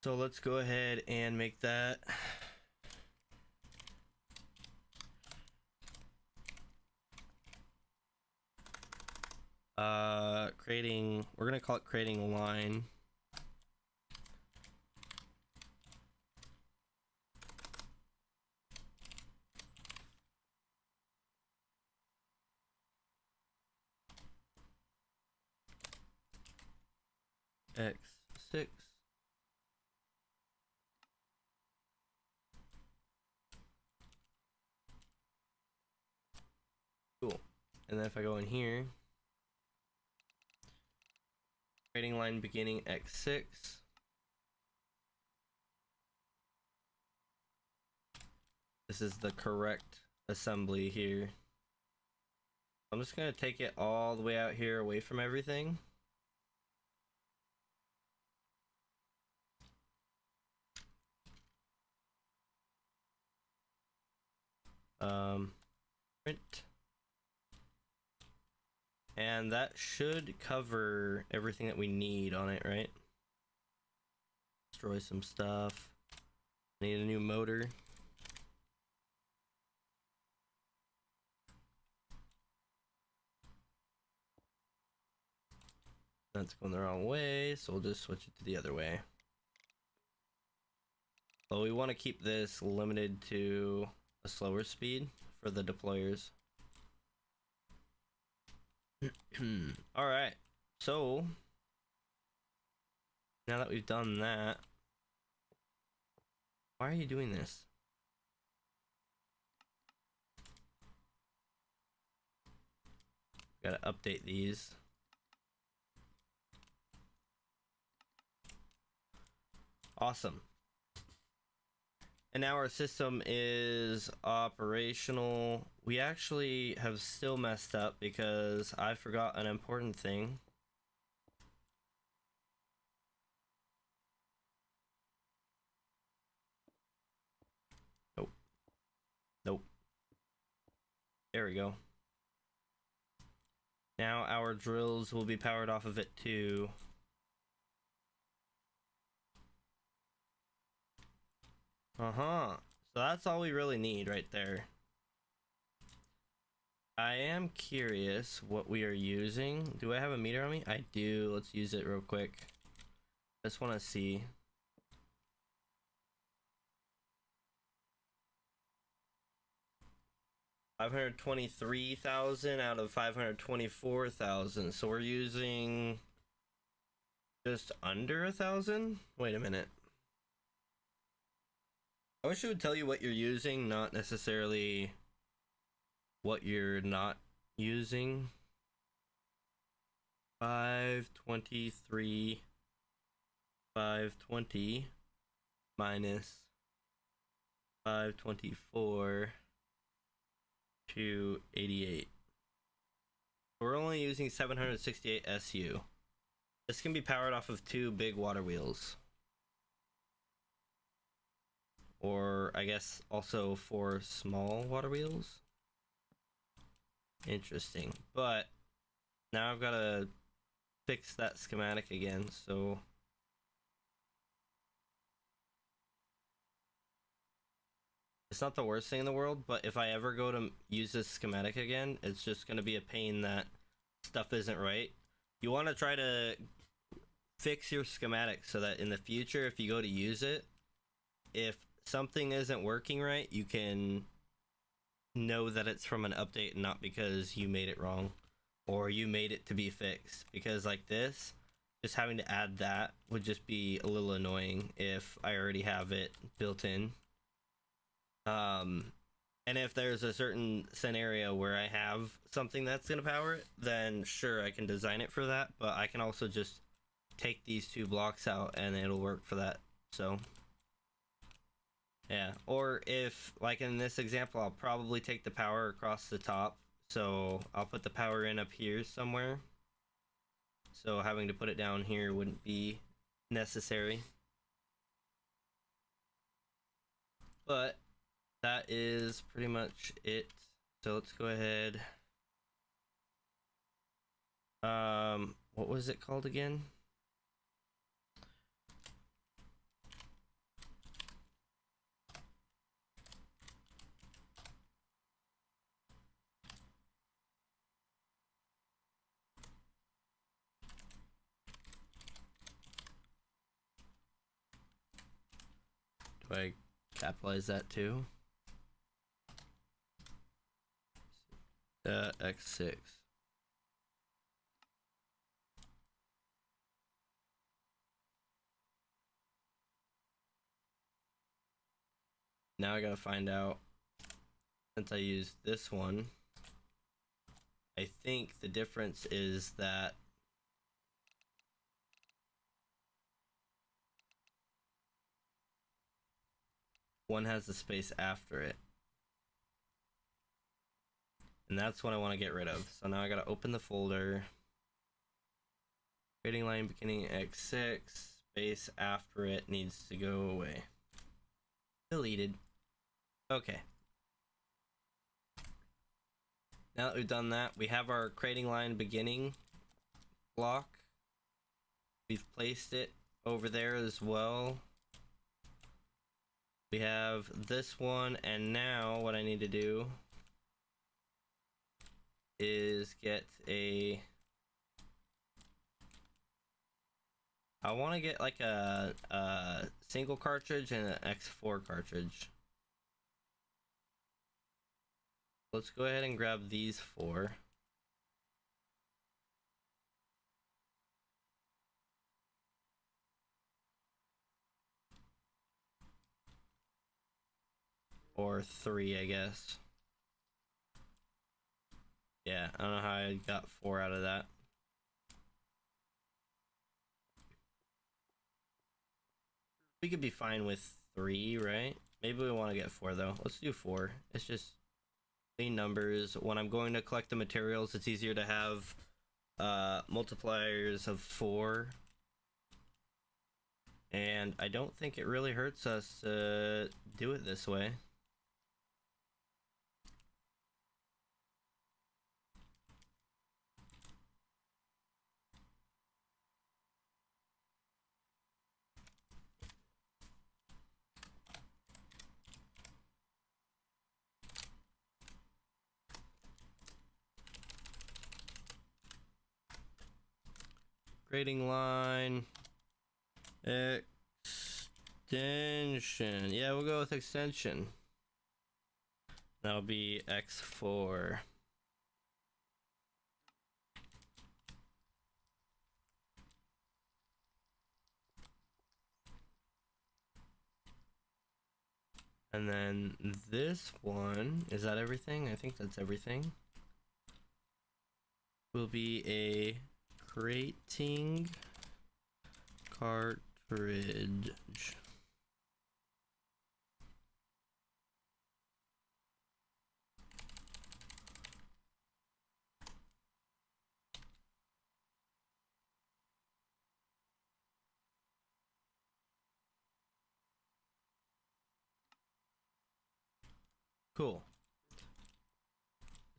So let's go ahead and make that. We're gonna call it creating line. X6. Cool. And then if I go in here, creating line beginning X6. This is the correct assembly here. I'm just gonna take it all the way out here away from everything. Print. And that should cover everything that we need on it, right? Destroy some stuff. Need a new motor. That's going the wrong way, so we'll just switch it to the other way. Well, we want to keep this limited to a slower speed for the deployers. Alright, so now that we've done that, why are you doing this? Gotta update these. Awesome. And now our system is operational. We actually have still messed up because I forgot an important thing. Nope. Nope. There we go. Now our drills will be powered off of it too. So that's all we really need right there. I am curious what we are using. Do I have a meter on me? I do. Let's use it real quick. I just want to see. $523,000 out of 524,000. So we're using just under 1,000? Wait a minute. I wish it would tell you what you're using, not necessarily what you're not using. 523, 520 minus 524 to 88. We're only using 768 SU. This can be powered off of 2 big water wheels. Or I guess also 4 small water wheels. Interesting. But now I've got to fix that schematic again, so it's not the worst thing in the world, but if I ever go to use this schematic again, it's just going to be a pain that stuff isn't right. You want to try to fix your schematic so that in the future, if you go to use it, if something isn't working right, you can know that it's from an update and not because you made it wrong or you made it to be fixed. Because like this, just having to add that would just be a little annoying if I already have it built in. And if there's a certain scenario where I have something that's gonna power it, then sure, I can design it for that, but I can also just take these 2 blocks out and it'll work for that. So yeah, or if, like in this example, I'll probably take the power across the top, so I'll put the power in up here somewhere, so having to put it down here wouldn't be necessary. But that is pretty much it. So let's go ahead. What was it called again? Do I capitalize that too? X6. Now I gotta find out, since I used this one, I think the difference is that one has the space after it. And that's what I want to get rid of. So now I gotta open the folder. Creating line beginning X6, space after it needs to go away. Deleted. Okay. Now that we've done that, we have our creating line beginning block. We've placed it over there as well. We have this one, and now what I need to do is get a... I want to get like a single cartridge and an X4 cartridge. let's go ahead and grab these 4. Or 3, I guess. Yeah, I don't know how I got 4 out of that. We could be fine with 3, right? Maybe we want to get 4 though. Let's do 4. It's just clean numbers. When I'm going to collect the materials, it's easier to have multipliers of 4. And I don't think it really hurts us to do it this way. Grading line. Extension. Yeah, we'll go with extension. That'll be X4. And then this one, is that everything? I think that's everything. Will be a creating cartridge. Cool.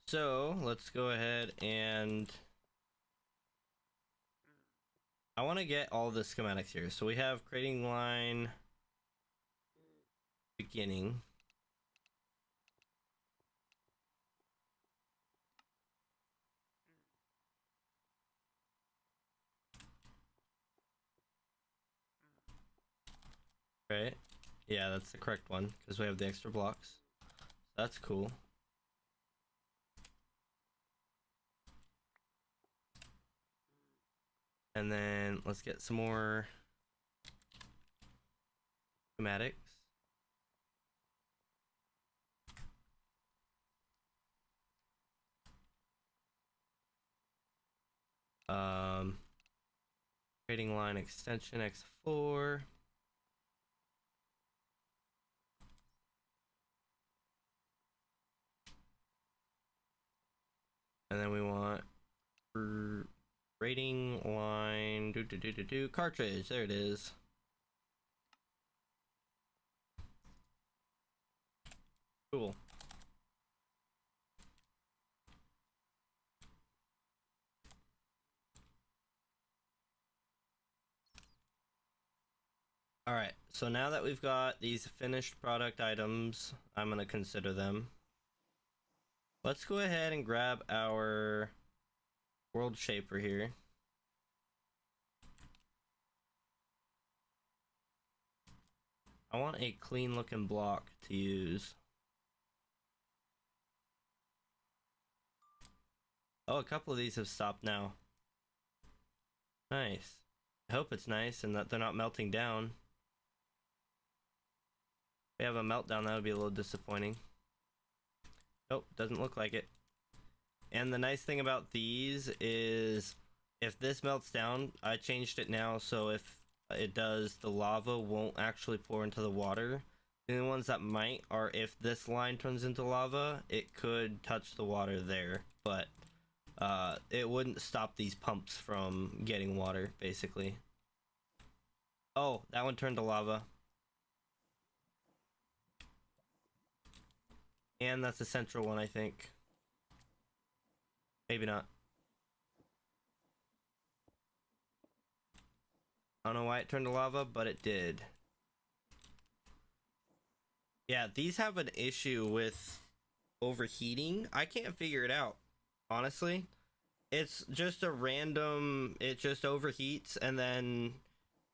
So let's go ahead and I want to get all the schematics here. So we have creating line beginning. Right? Yeah, that's the correct one because we have the extra blocks. That's cool. And then let's get some more schematics. Creating line extension X4. And then we want rating line cartridge. There it is. Cool. All right, so now that we've got these finished product items, I'm gonna consider them. Let's go ahead and grab our world shaper here. I want a clean looking block to use. Oh, a couple of these have stopped now. Nice. I hope it's nice and that they're not melting down. If we have a meltdown, that would be a little disappointing. Nope, doesn't look like it. And the nice thing about these is if this melts down, I changed it now so if it does, the lava won't actually pour into the water. The only ones that might are if this line turns into lava, it could touch the water there, but it wouldn't stop these pumps from getting water, basically. Oh, that one turned to lava. And that's the central one, I think. Maybe not. I don't know why it turned to lava, but it did. Yeah, these have an issue with overheating. I can't figure it out, honestly. It's just a random, it just overheats, and then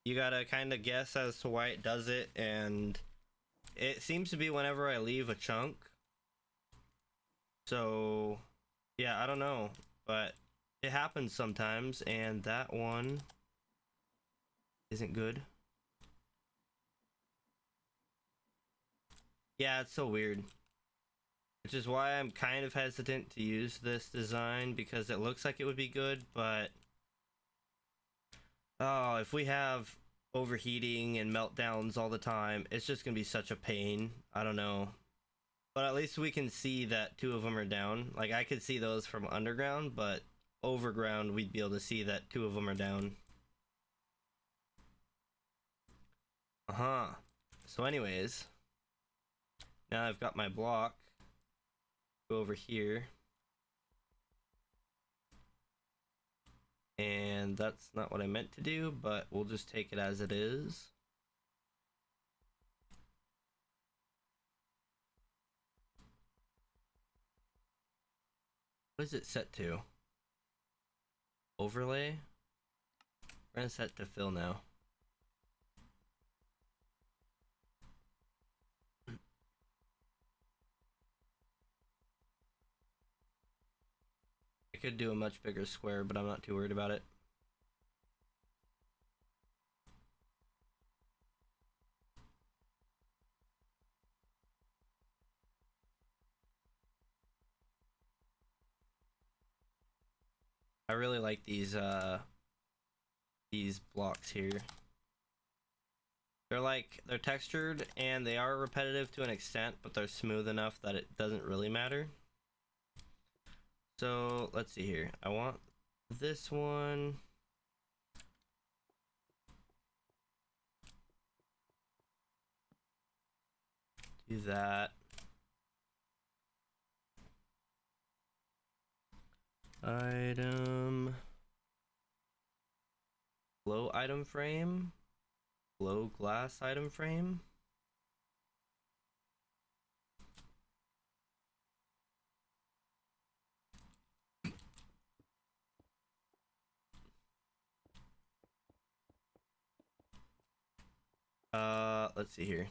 you gotta kind of guess as to why it does it, and it seems to be whenever I leave a chunk. So yeah, I don't know, but it happens sometimes, and that one isn't good. Yeah, it's so weird. Which is why I'm kind of hesitant to use this design, because it looks like it would be good, but oh, if we have overheating and meltdowns all the time, it's just gonna be such a pain. I don't know. But at least we can see that two of them are down. Like, I could see those from underground, but overground we'd be able to see that two of them are down. So anyways, now I've got my block. Go over here. And that's not what I meant to do, but we'll just take it as it is. What is it set to? Overlay? We're gonna set to fill now. I could do a much bigger square, but I'm not too worried about it. I really like these blocks here. They're textured and they are repetitive to an extent, but they're smooth enough that it doesn't really matter. So let's see here. I want this one. Do that. Item. Glow item frame. Glow glass item frame. Let's see here.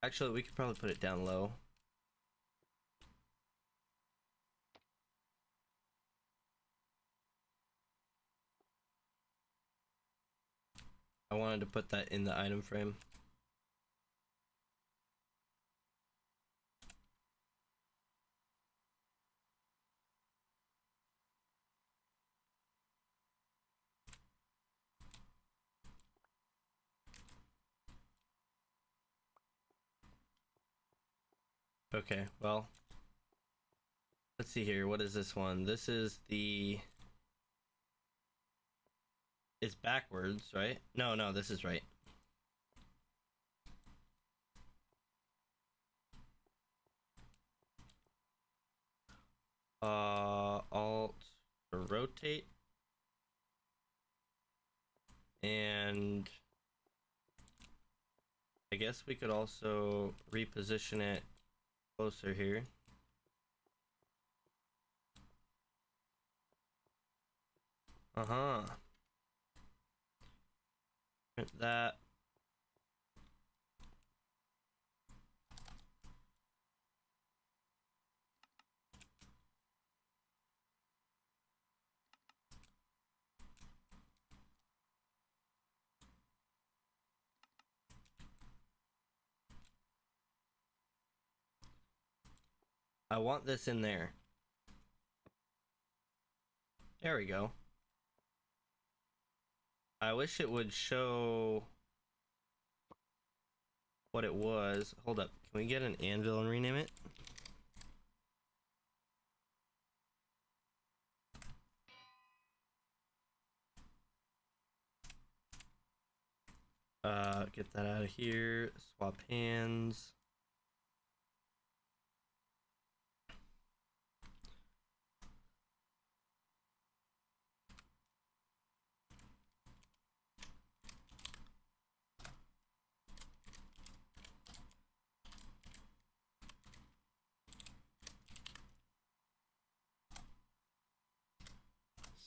Actually, we could probably put it down low. I wanted to put that in the item frame. Okay, well, let's see here. What is this one? This is the... It's backwards, right? No, this is right. Alt rotate. And I guess we could also reposition it closer here. Print that. I want this in there. There we go. I wish it would show what it was. Hold up. Can we get an anvil and rename it? Get that out of here. Swap hands.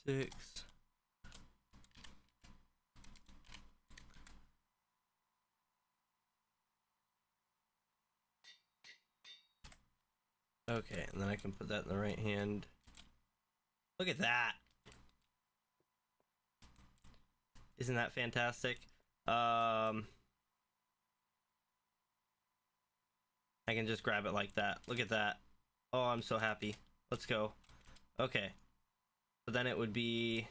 Six. Okay, and then I can put that in the right hand. Look at that. Isn't that fantastic? I can just grab it like that. Look at that. Oh, I'm so happy. Let's go. Okay. So then it would be...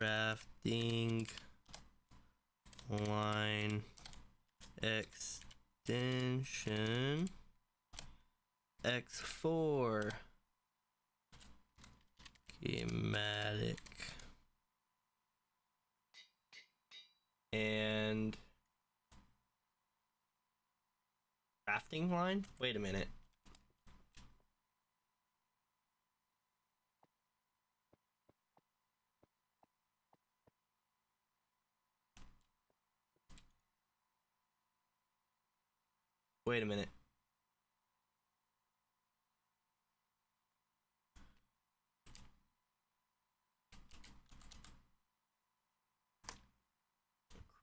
crafting line extension X4 schematic and crafting line? Wait a minute. Wait a minute.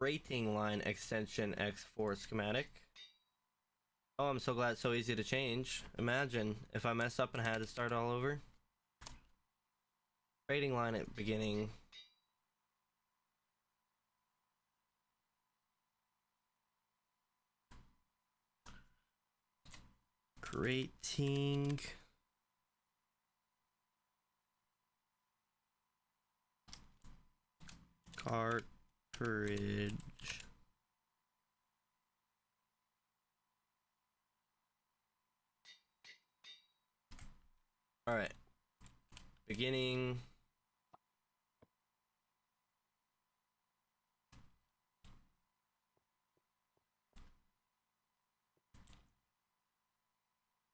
Creating line extension X4 schematic. Oh, I'm so glad it's so easy to change. Imagine if I messed up and had to start all over. Creating line at beginning. Creating cartridge. All right. Beginning.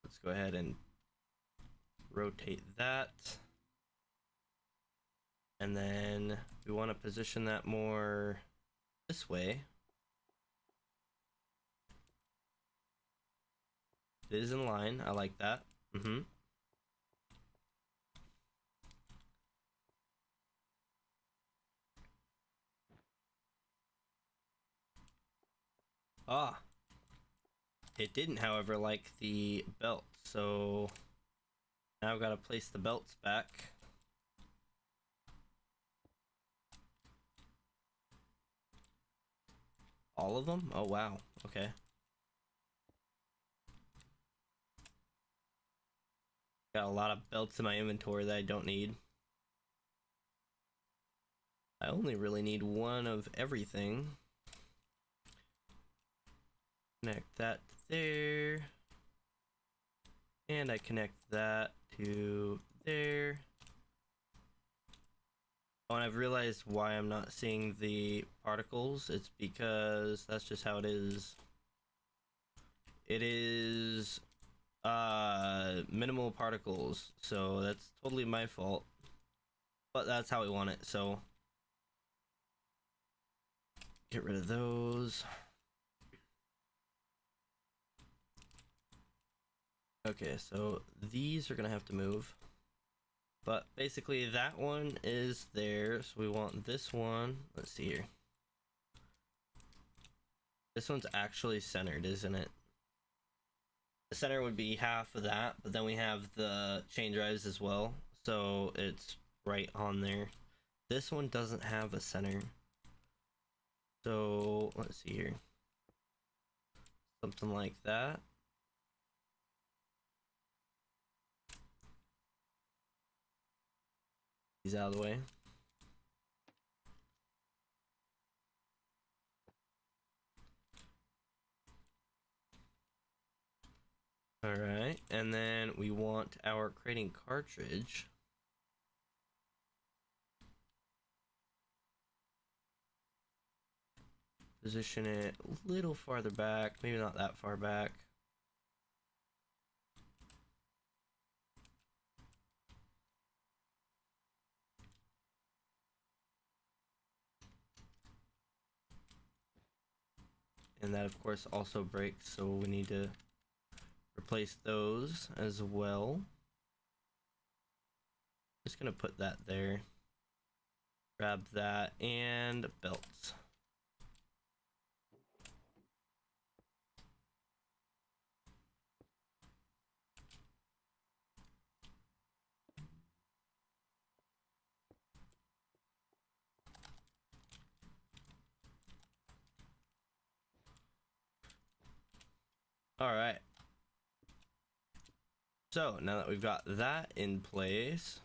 Let's go ahead and rotate that. And then we want to position that more this way. It is in line. I like that. Ah. It didn't, however, like the belt. So now I've got to place the belts back. All of them? Oh, wow. Okay. Got a lot of belts in my inventory that I don't need. I only really need one of everything. Connect that to there. And I connect that to there. Oh, and I've realized why I'm not seeing the particles. It's because that's just how it is. It is minimal particles, so that's totally my fault. But that's how we want it, so get rid of those. Okay, so these are gonna have to move. But basically that one is there, so we want this one. Let's see here. This one's actually centered, isn't it? The center would be half of that, but then we have the chain drives as well, so it's right on there. This one doesn't have a center. So let's see here. Something like that. He's out of the way. Alright, and then we want our creating cartridge. Position it a little farther back, maybe not that far back. And that of course also breaks, so we need to replace those as well. Just gonna put that there. Grab that and belts. All right. So now that we've got that in place,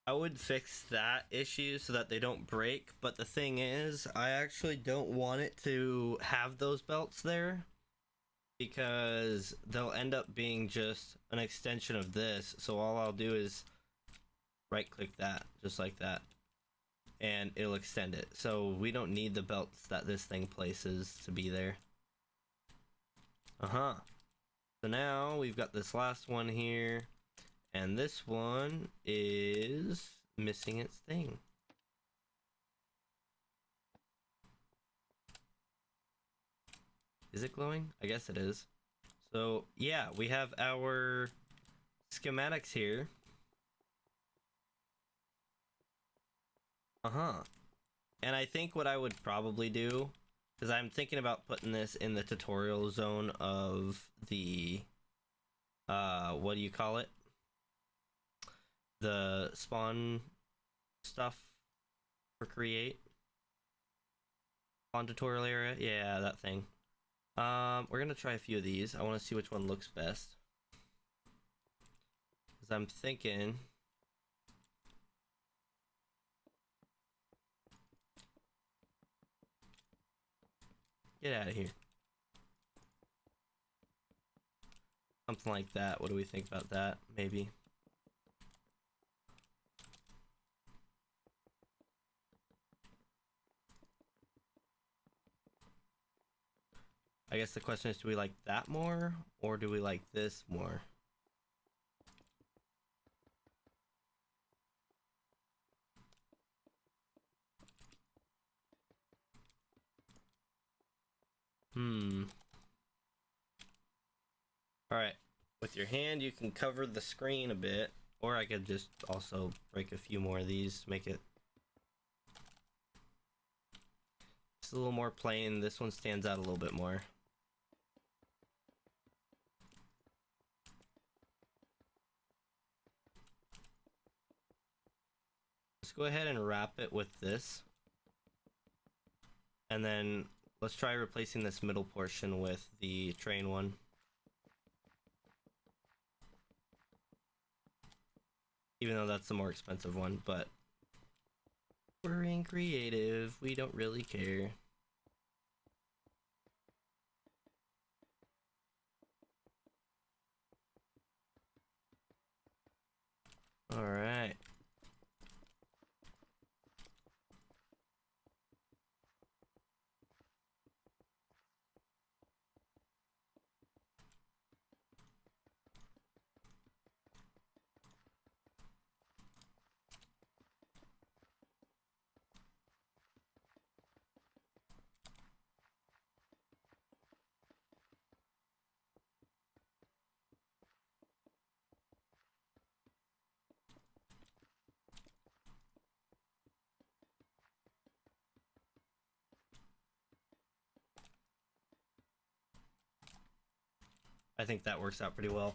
I would fix that issue so that they don't break. But the thing is, I actually don't want it to have those belts there, because they'll end up being just an extension of this. So all I'll do is right click that, just like that, and it'll extend it. So we don't need the belts that this thing places to be there. So now we've got this last one here, and this one is missing its thing. Is it glowing? I guess it is. So yeah, we have our schematics here. And I think what I would probably do, because I'm thinking about putting this in the tutorial zone of the what do you call it, the spawn stuff for create spawn tutorial area. Yeah, that thing. We're gonna try a few of these. I want to see which one looks best, because I'm thinking get out of here. Something like that. What do we think about that? Maybe. I guess the question is, do we like that more, or do we like this more? Alright. With your hand, you can cover the screen a bit, or I could just also break a few more of these to make it just a little more plain. This one stands out a little bit more. Let's go ahead and wrap it with this. And then let's try replacing this middle portion with the train one. Even though that's the more expensive one, but we're in creative, we don't really care. Alright. I think that works out pretty well.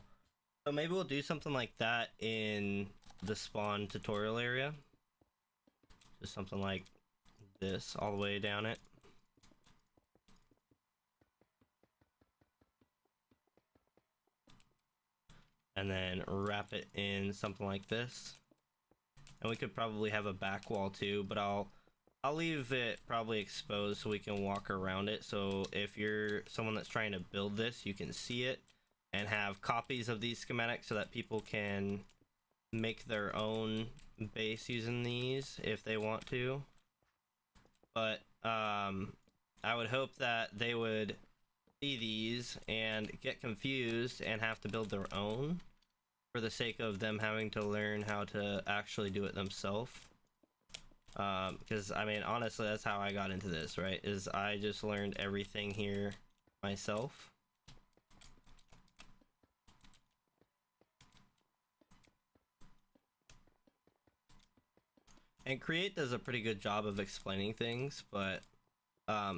So maybe we'll do something like that in the spawn tutorial area. Just something like this all the way down it. And then wrap it in something like this. And we could probably have a back wall too, but I'll leave it probably exposed so we can walk around it. So if you're someone that's trying to build this, you can see it and have copies of these schematics so that people can make their own base using these if they want to. But I would hope that they would see these and get confused and have to build their own for the sake of them having to learn how to actually do it themselves. Because I mean, honestly, that's how I got into this, right? Is I just learned everything here myself. And Create does a pretty good job of explaining things, but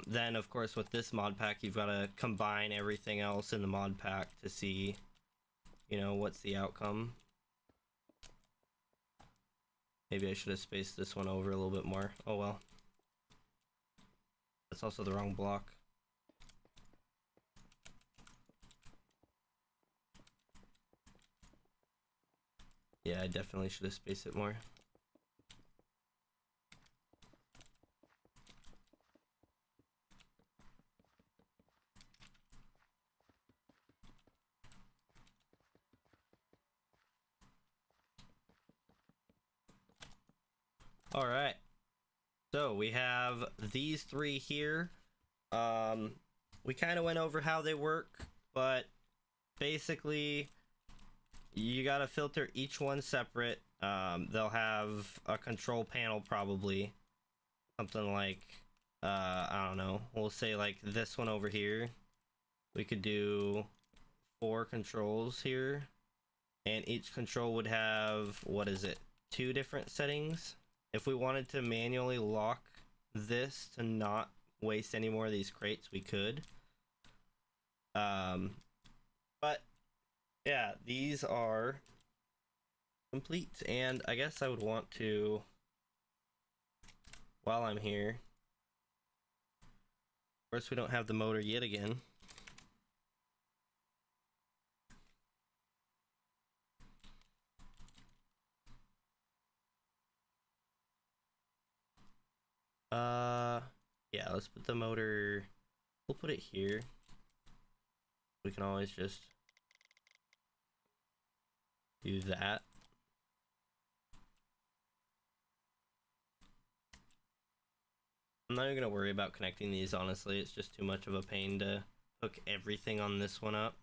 then of course with this mod pack, you've got to combine everything else in the mod pack to see, you know, what's the outcome. Maybe I should have spaced this one over a little bit more. Oh well. That's also the wrong block. I definitely should have spaced it more. All right. So we have these three here. We kind of went over how they work, but basically you gotta filter each one separate. They'll have a control panel, probably something like I don't know, we'll say like this one over here. We could do 4 controls here, and each control would have, what is it, 2 different settings. If we wanted to manually lock this to not waste any more of these crates, we could. But yeah, these are complete, and I guess I would want to, while I'm here, of course we don't have the motor yet again. Yeah, let's put the motor, we'll put it here. We can always just do that. I'm not even gonna worry about connecting these, honestly. It's just too much of a pain to hook everything on this one up.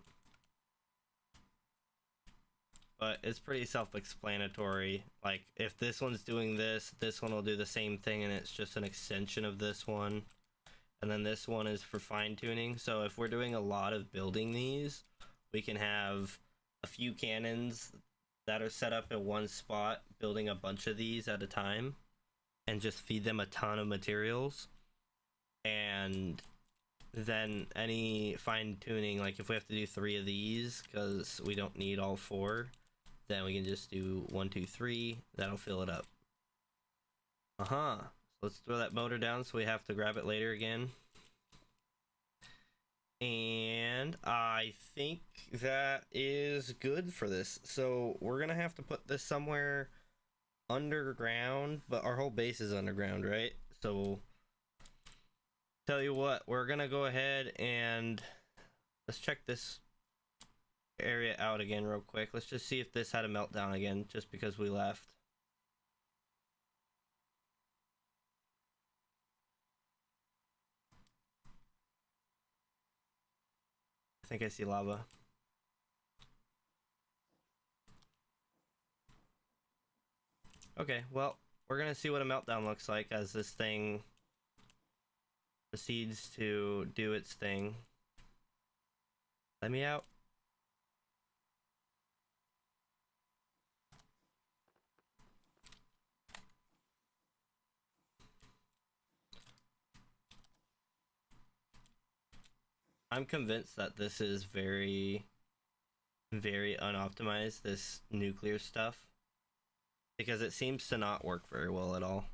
But it's pretty self-explanatory. Like, if this one's doing this, this one will do the same thing, and it's just an extension of this one. And then this one is for fine-tuning. So if we're doing a lot of building these, we can have a few cannons that are set up in one spot, building a bunch of these at a time, and just feed them a ton of materials. And then any fine-tuning, like if we have to do 3 of these because we don't need all 4, then we can just do 1, 2, 3. That'll fill it up. Let's throw that motor down so we have to grab it later again. And I think that is good for this. So we're gonna have to put this somewhere underground, but our whole base is underground, right? So tell you what, we're gonna go ahead and let's check this area out again real quick. Let's just see if this had a meltdown again, just because we left. I think I see lava. Okay, well, we're gonna see what a meltdown looks like as this thing proceeds to do its thing. Let me out. I'm convinced that this is very, very unoptimized, this nuclear stuff, because it seems to not work very well at all.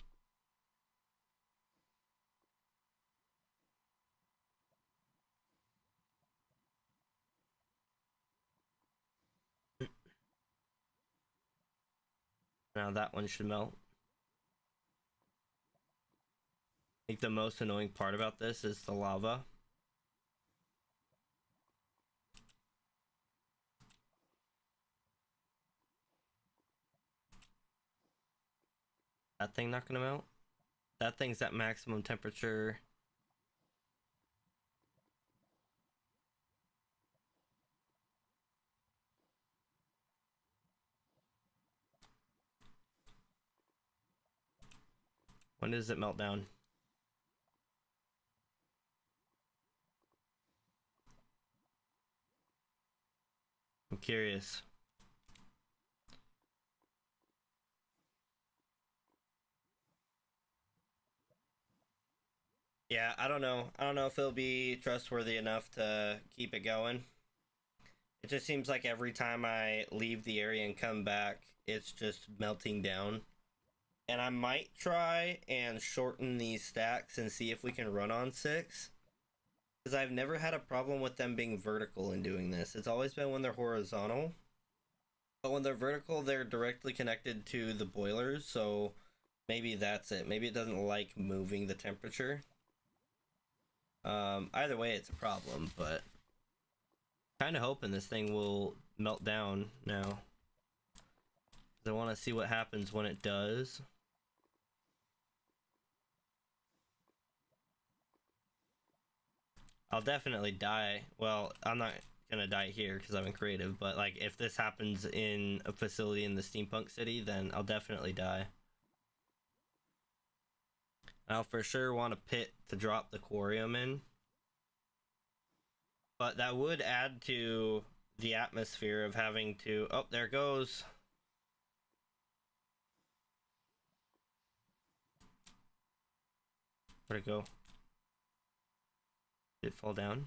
Now that one should melt. I think the most annoying part about this is the lava. That thing not gonna melt? That thing's at maximum temperature. When does it melt down? I'm curious. Yeah, I don't know. I don't know if it'll be trustworthy enough to keep it going. It just seems like every time I leave the area and come back, it's just melting down. And I might try and shorten these stacks and see if we can run on 6. Because I've never had a problem with them being vertical in doing this. It's always been when they're horizontal. But when they're vertical, they're directly connected to the boilers, so maybe that's it. Maybe it doesn't like moving the temperature. Either way, it's a problem, but kind of hoping this thing will melt down now. I want to see what happens when it does. I'll definitely die. Well, I'm not gonna die here because I'm in creative, but like if this happens in a facility in the steampunk city, then I'll definitely die. I'll for sure want a pit to drop the aquarium in, but that would add to the atmosphere of having to. Oh, there it goes. Where'd it go? Did it fall down?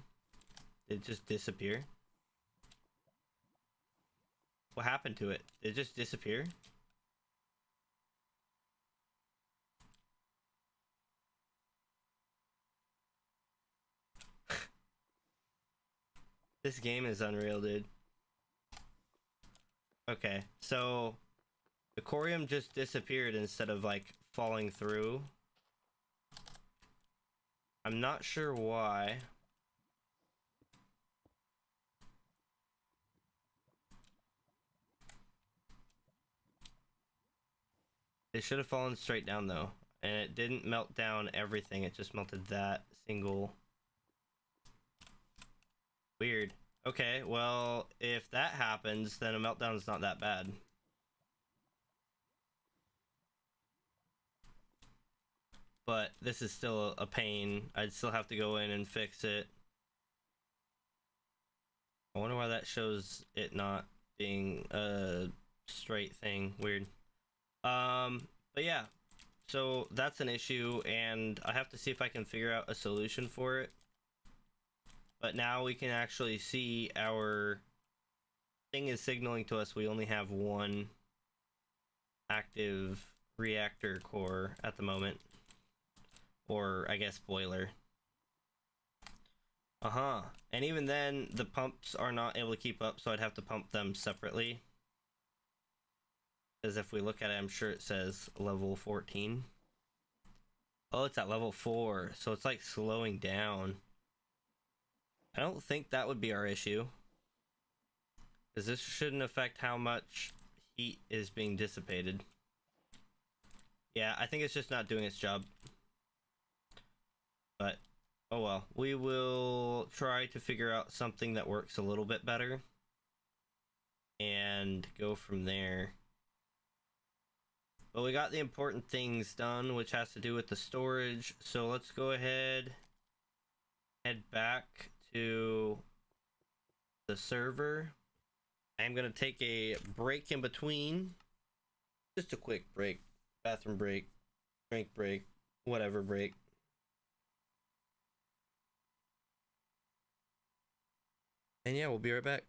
Did it just disappear? What happened to it? Did it just disappear? This game is unreal, dude. Okay, so the aquarium just disappeared instead of like falling through. I'm not sure why. It should have fallen straight down though. And it didn't melt down everything, it just melted that single. Weird. Okay, well, if that happens, then a meltdown is not that bad. But this is still a pain. I'd still have to go in and fix it. I wonder why that shows it not being a straight thing. Weird. But yeah. So that's an issue, and I have to see if I can figure out a solution for it. But now we can actually see our thing is signaling to us we only have one active reactor core at the moment. Or, I guess, boiler. And even then, the pumps are not able to keep up, so I'd have to pump them separately. Because if we look at it, I'm sure it says level 14. Oh, it's at level 4, so it's like slowing down. I don't think that would be our issue. Because this shouldn't affect how much heat is being dissipated. Yeah, I think it's just not doing its job. But, oh well. We will try to figure out something that works a little bit better. And go from there. But we got the important things done, which has to do with the storage. So let's go ahead, head back to the server. I'm going to take a break in between. Just a quick break. Bathroom break, drink break, whatever break. And yeah, we'll be right back.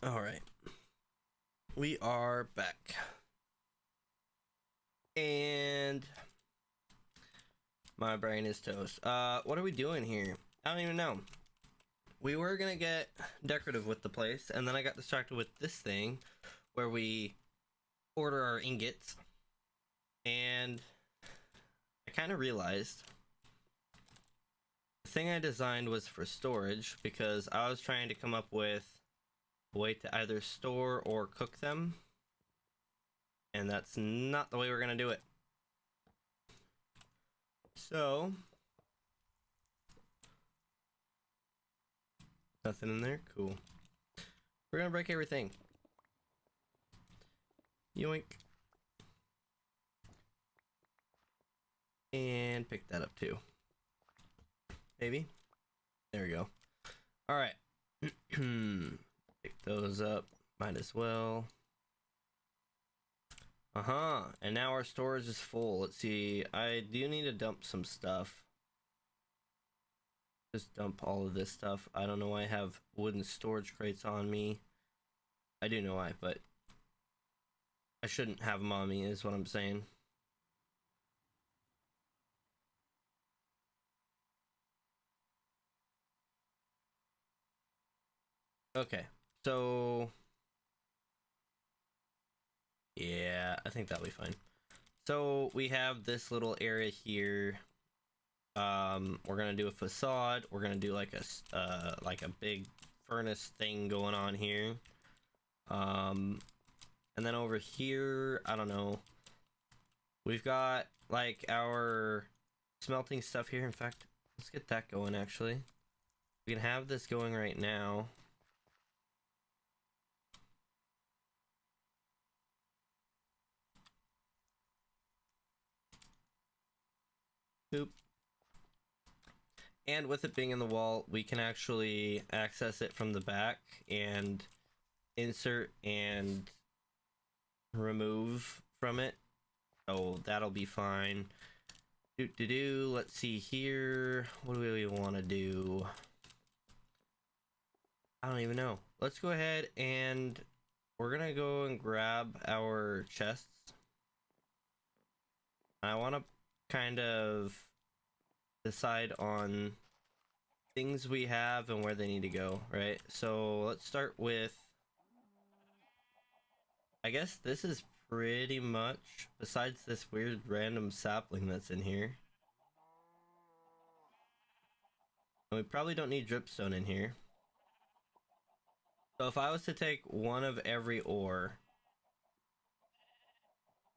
Alright. We are back. And my brain is toast. What are we doing here? I don't even know. We were gonna get decorative with the place, and then I got distracted with this thing where we order our ingots, and I kind of realized the thing I designed was for storage because I was trying to come up with a way to either store or cook them, and that's not the way we're gonna do it. So nothing in there? Cool. We're gonna break everything. Yoink. And pick that up too. Maybe. There we go. Alright. Pick those up. Might as well. And now our storage is full. Let's see. I do need to dump some stuff. Just dump all of this stuff. I don't know why I have wooden storage crates on me. I do know why, but I shouldn't have them on me is what I'm saying. Okay, so yeah, I think that'll be fine. So we have this little area here. We're gonna do a facade. We're gonna do like a big furnace thing going on here. And then over here, I don't know. We've got like our smelting stuff here. In fact, let's get that going actually. We can have this going right now. Boop. And with it being in the wall, we can actually access it from the back and insert and remove from it. So that'll be fine. Let's see here. What do we want to do? I don't even know. Let's go ahead and we're gonna go and grab our chests. I want to kind of decide on things we have and where they need to go, right? So let's start with, I guess this is pretty much, besides this weird random sapling that's in here. And we probably don't need dripstone in here. So if I was to take one of every ore,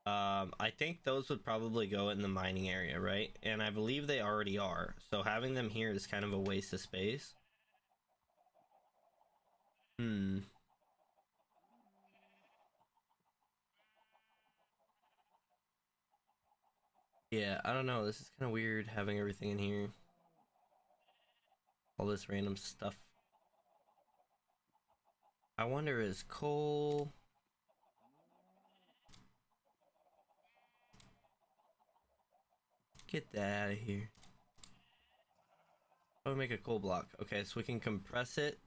I think those would probably go in the mining area, right? And I believe they already are. So having them here is kind of a waste of space. Yeah, I don't know. This is kind of weird having everything in here. All this random stuff. I wonder, is coal... Get that out of here. How do we make a coal block? Okay, so we can compress it.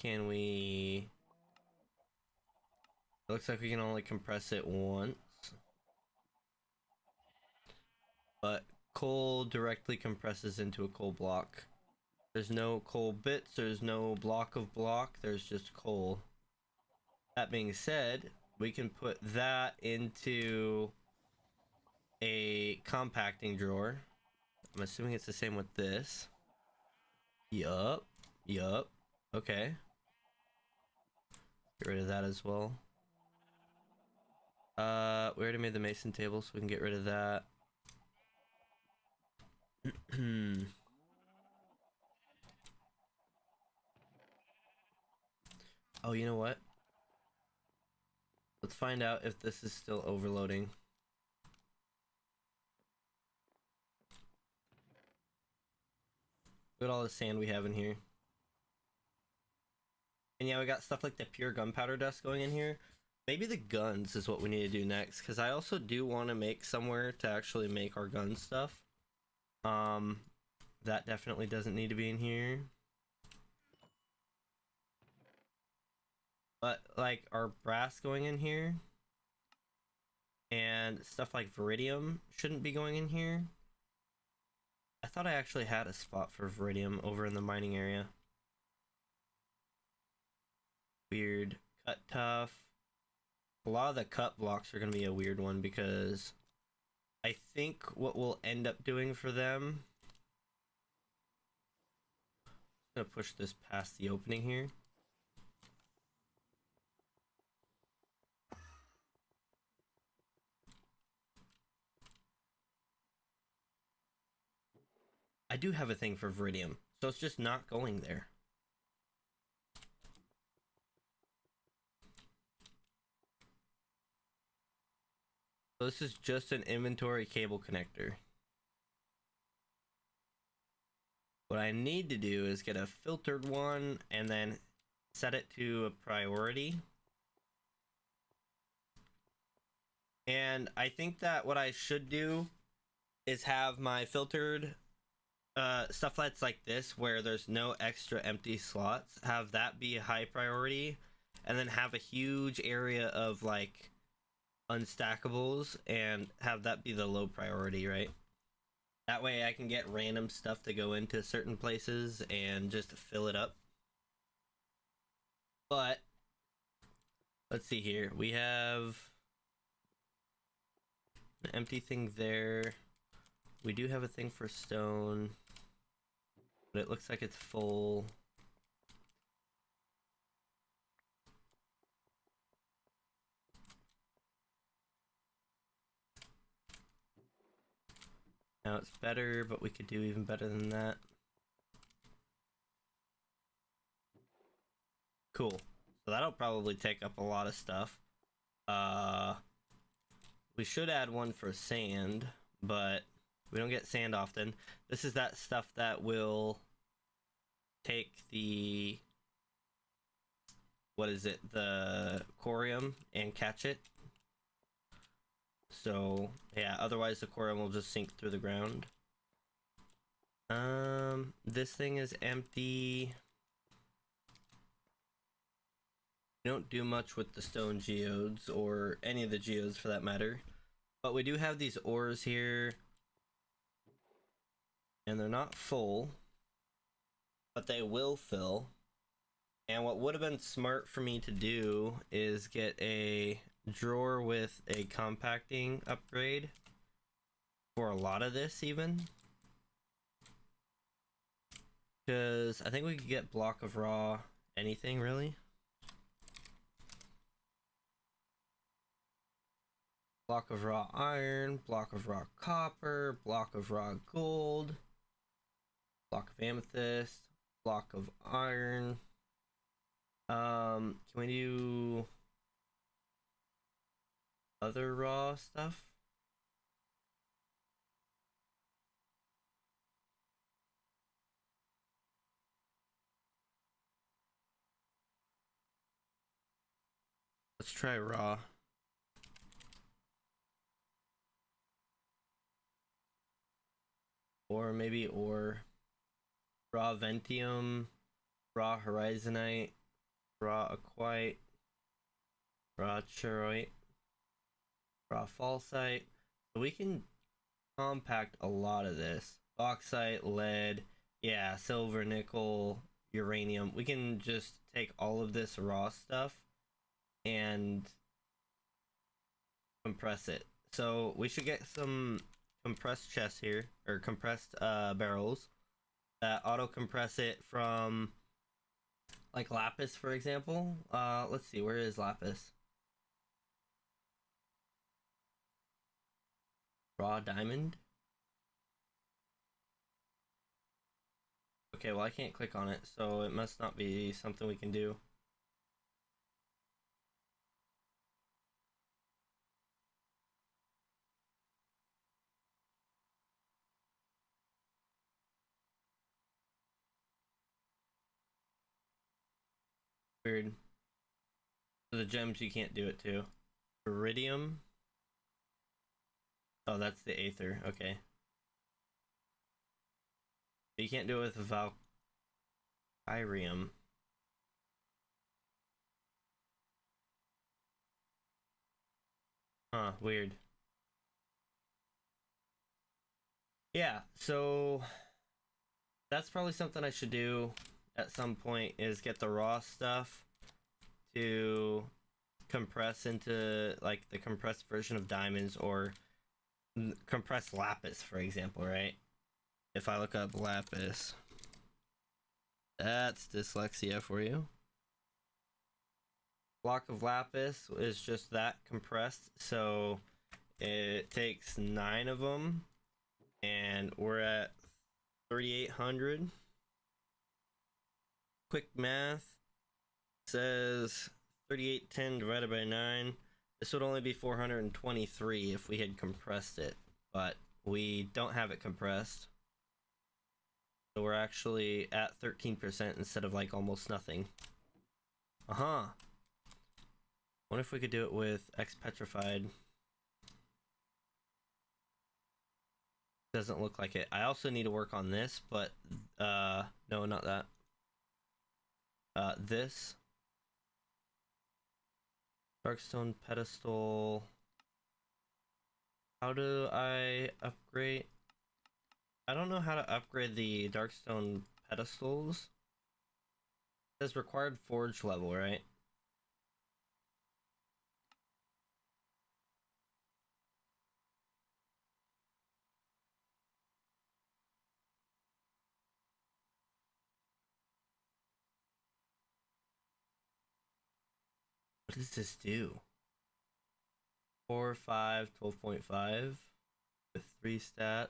Can we... It looks like we can only compress it once. But coal directly compresses into a coal block. There's no coal bits, there's no block of block, there's just coal. That being said, we can put that into a compacting drawer. I'm assuming it's the same with this. Yup. Okay. Get rid of that as well. We already made the mason table, so we can get rid of that. Oh, you know what? Let's find out if this is still overloading. Look at all the sand we have in here. And yeah, we got stuff like the pure gunpowder dust going in here. Maybe the guns is what we need to do next, because I also do want to make somewhere to actually make our gun stuff. that definitely doesn't need to be in here. But like our brass going in here and stuff like Viridium shouldn't be going in here. I thought I actually had a spot for Viridium over in the mining area. Weird. Cut tough. A lot of the cut blocks are going to be a weird one because I think what we'll end up doing for them... I'm going to push this past the opening here. I do have a thing for Viridium, so it's just not going there. So this is just an inventory cable connector. What I need to do is get a filtered one and then set it to a priority. And I think that what I should do is have my filtered stuff that's like this, where there's no extra empty slots, have that be a high priority, and then have a huge area of like unstackables and have that be the low priority, right? That way I can get random stuff to go into certain places and just fill it up. But let's see here. We have an empty thing there. We do have a thing for stone, but it looks like it's full. Now it's better, but we could do even better than that. Cool. So that'll probably take up a lot of stuff. We should add one for sand, but we don't get sand often. This is that stuff that will take the... what is it? The corium and catch it. So, yeah, otherwise the corium will just sink through the ground. This thing is empty. We don't do much with the stone geodes, or any of the geodes for that matter. But we do have these ores here. And they're not full, but they will fill. And what would have been smart for me to do is get a drawer with a compacting upgrade for a lot of this even. Because I think we could get block of raw anything really. Block of raw iron, block of raw copper, block of raw gold, block of amethyst, block of iron. Can we do other raw stuff? Let's try raw. Or maybe raw ventium, raw horizonite, raw aquite, raw choroite, raw falsite. So we can compact a lot of this. Bauxite, lead, yeah, silver, nickel, uranium. We can just take all of this raw stuff and compress it. So we should get some compressed chests here, or compressed barrels that auto compress it from like lapis, for example. Let's see, where is lapis? Raw diamond. Okay, well I can't click on it, so it must not be something we can do. Weird. For the gems you can't do it too. Iridium. Oh, that's the aether. Okay. You can't do it with Valkyrium. Huh, weird. Yeah, so that's probably something I should do at some point, is get the raw stuff to compress into like the compressed version of diamonds, or compressed lapis, for example, right? If I look up lapis, that's dyslexia for you. Block of lapis is just that compressed, so it takes 9 of them, and we're at 3,800. Quick math says 3810 divided by 9. This would only be 423 if we had compressed it, but we don't have it compressed. So we're actually at 13% instead of like almost nothing. Wonder if we could do it with X Petrified. Doesn't look like it. I also need to work on this, but no, not that. This Darkstone pedestal. How do I upgrade? I don't know how to upgrade the Darkstone pedestals. It says required forge level, right? What does this do? 4, 5, 12.5 with 3 stats.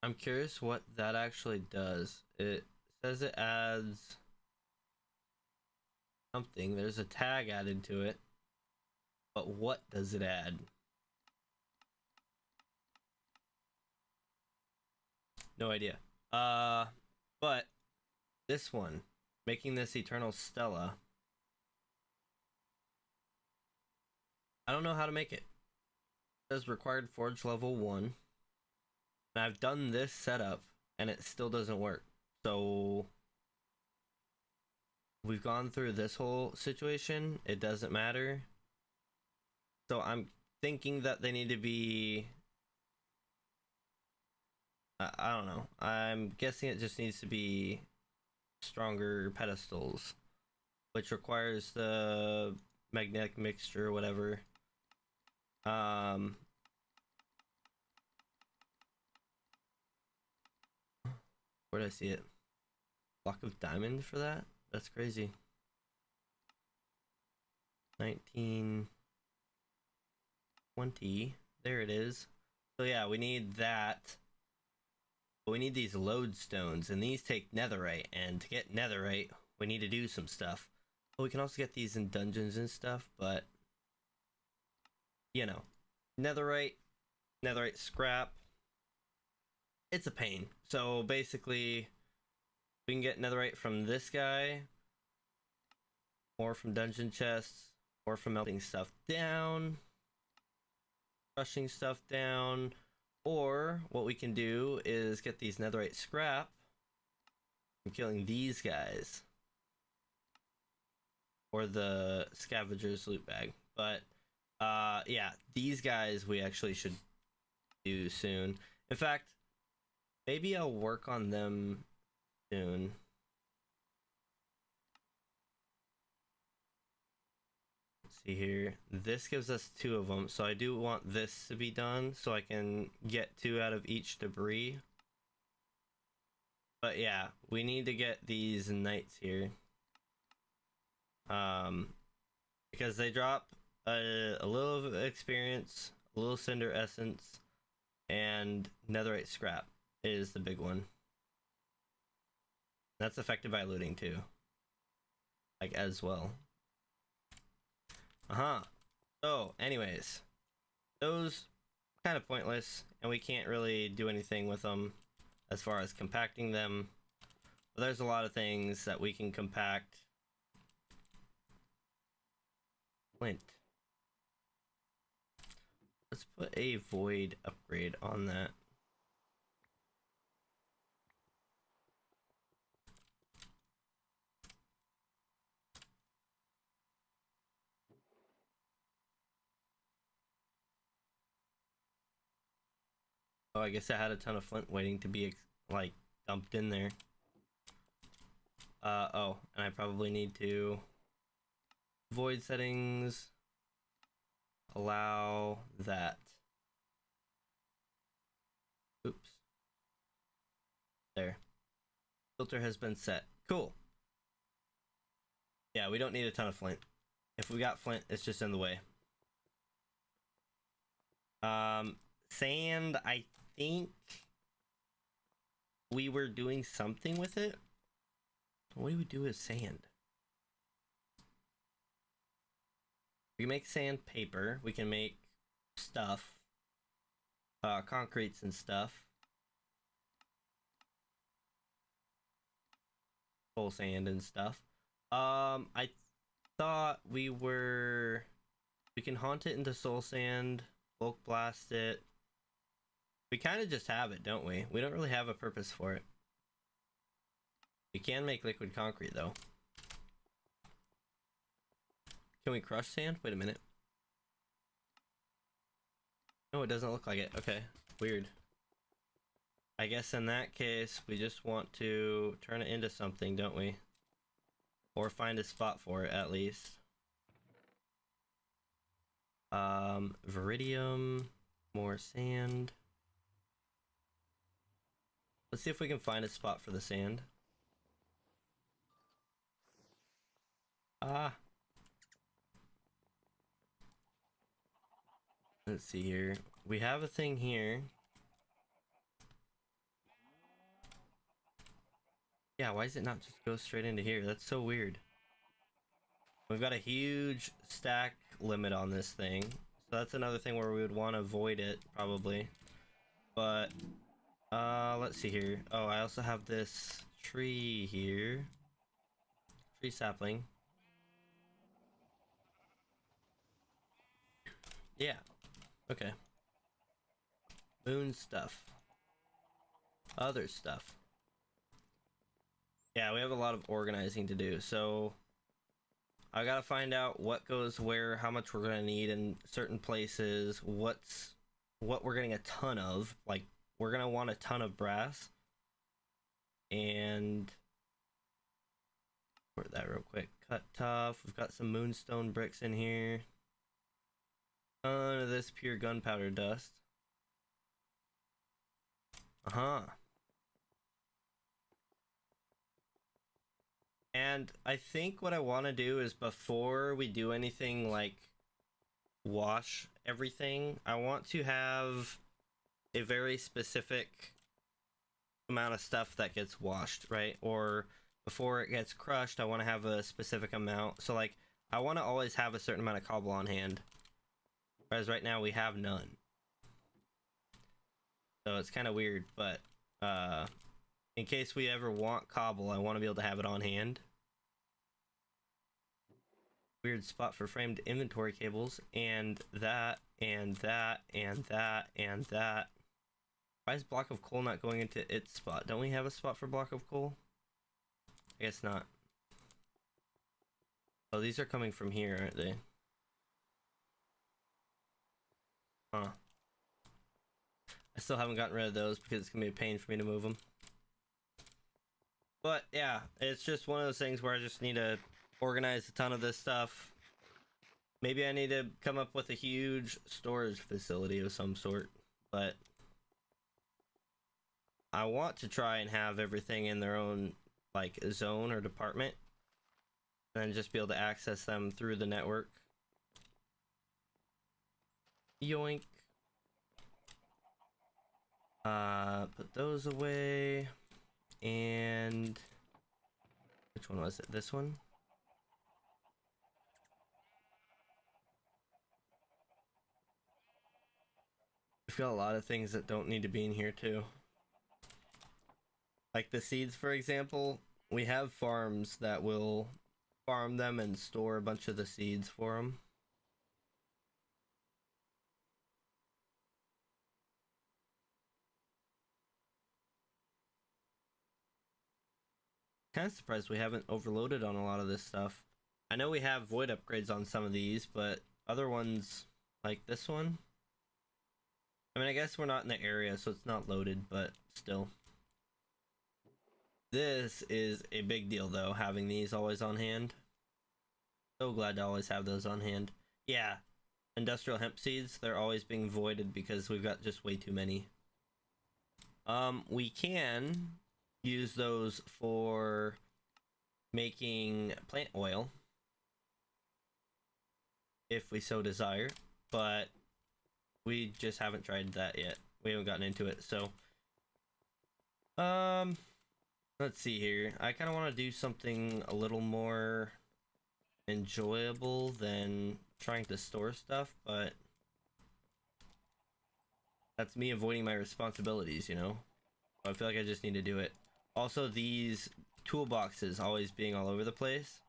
I'm curious what that actually does. It says it adds something. There's a tag added to it. But what does it add? No idea. But this one, making this Eternal Stella, I don't know how to make it. It says required forge level 1. And I've done this setup and it still doesn't work. So we've gone through this whole situation. It doesn't matter. So I'm thinking that they need to be... I don't know. I'm guessing it just needs to be stronger pedestals, which requires the magnetic mixture or whatever. Where did I see it? Block of diamond for that? That's crazy. 1920. There it is. So yeah, we need that. But we need these lodestones, and these take netherite, and to get netherite, we need to do some stuff. But we can also get these in dungeons and stuff, but you know, netherite scrap, it's a pain. So basically, we can get netherite from this guy, or from dungeon chests, or from melting stuff down, crushing stuff down, or what we can do is get these netherite scrap from killing these guys, or the scavenger's loot bag. But yeah, these guys we actually should do soon. In fact, maybe I'll work on them soon. Let's see here. This gives us 2 of them, so I do want this to be done so I can get 2 out of each debris. But yeah, we need to get these knights here. Because they drop a little experience, a little cinder essence, and netherite scrap is the big one. That's affected by looting too, like as well. So anyways, those kind of pointless, and we can't really do anything with them as far as compacting them. But there's a lot of things that we can compact. flint. Let's put a void upgrade on that. Oh, I guess I had a ton of flint waiting to be like dumped in there. Oh, and I probably need to void settings, allow that. Oops. There. Filter has been set. Cool. Yeah, we don't need a ton of flint. If we got flint, it's just in the way. Sand, I think we were doing something with it. What do we do with sand? We can make sandpaper. We can make stuff. Concretes and stuff. Full sand and stuff. I thought we can haunt it into soul sand, bulk blast it. We kind of just have it, don't we? We don't really have a purpose for it. We can make liquid concrete though. Can we crush sand? Wait a minute. No, it doesn't look like it. Okay, weird. I guess in that case, we just want to turn it into something, don't we? Or find a spot for it, at least. Viridium, more sand. Let's see if we can find a spot for the sand. Ah. Let's see here. We have a thing here. Yeah, why does it not just go straight into here? That's so weird. We've got a huge stack limit on this thing. So that's another thing where we would want to avoid it, probably. But, let's see here. Oh, I also have this tree here. Tree sapling. Yeah. Okay. Moon stuff. Other stuff. Yeah, we have a lot of organizing to do, so I gotta find out what goes where, how much we're gonna need in certain places, what we're getting a ton of. Like, we're gonna want a ton of brass. And sort that real quick. Cut tough. We've got some moonstone bricks in here. Ton of this pure gunpowder dust. And I think what I want to do is, before we do anything like wash everything, I want to have a very specific amount of stuff that gets washed, right? Or before it gets crushed, I want to have a specific amount. So like, I want to always have a certain amount of cobble on hand. Whereas right now we have none. So it's kind of weird, but in case we ever want cobble, I want to be able to have it on hand. Weird spot for framed inventory cables, and that, and that, and that, and that. Why is block of coal not going into its spot? Don't we have a spot for block of coal? I guess not. Oh, these are coming from here, aren't they? Huh. I still haven't gotten rid of those because it's gonna be a pain for me to move them. But yeah, it's just one of those things where I just need to organize a ton of this stuff. Maybe I need to come up with a huge storage facility of some sort, but I want to try and have everything in their own like zone or department, and then just be able to access them through the network. Yoink. Put those away. And which one was it? This one? We've got a lot of things that don't need to be in here too. Like the seeds, for example. We have farms that will farm them and store a bunch of the seeds for them. Kind of surprised we haven't overloaded on a lot of this stuff. I know we have void upgrades on some of these, but other ones, like this one, I mean, I guess we're not in the area, so it's not loaded, but still. This is a big deal, though, having these always on hand. So glad to always have those on hand. Yeah, industrial hemp seeds, they're always being voided because we've got just way too many. We can use those for making plant oil if we so desire, but we just haven't tried that yet. We haven't gotten into it, so let's see here. I kind of want to do something a little more enjoyable than trying to store stuff, but that's me avoiding my responsibilities, you know? I feel like I just need to do it. Also, these toolboxes always being all over the place.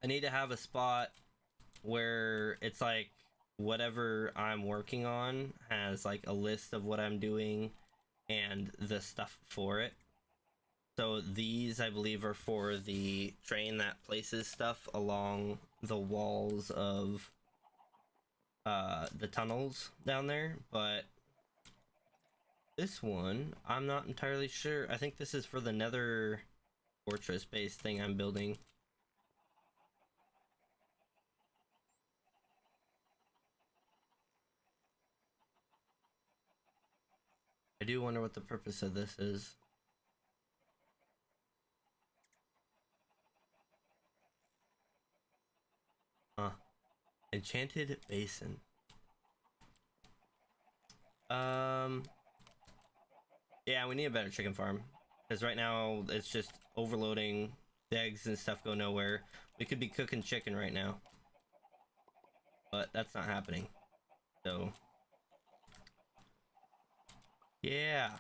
I need to have a spot where it's like whatever I'm working on has like a list of what I'm doing and the stuff for it. So these, I believe, are for the train that places stuff along the walls of the tunnels down there, but this one, I'm not entirely sure. I think this is for the nether fortress base thing I'm building. I do wonder what the purpose of this is. Huh. Enchanted basin. Yeah, we need a better chicken farm. Because right now, it's just overloading. The eggs and stuff go nowhere. We could be cooking chicken right now. But that's not happening. So... yeah.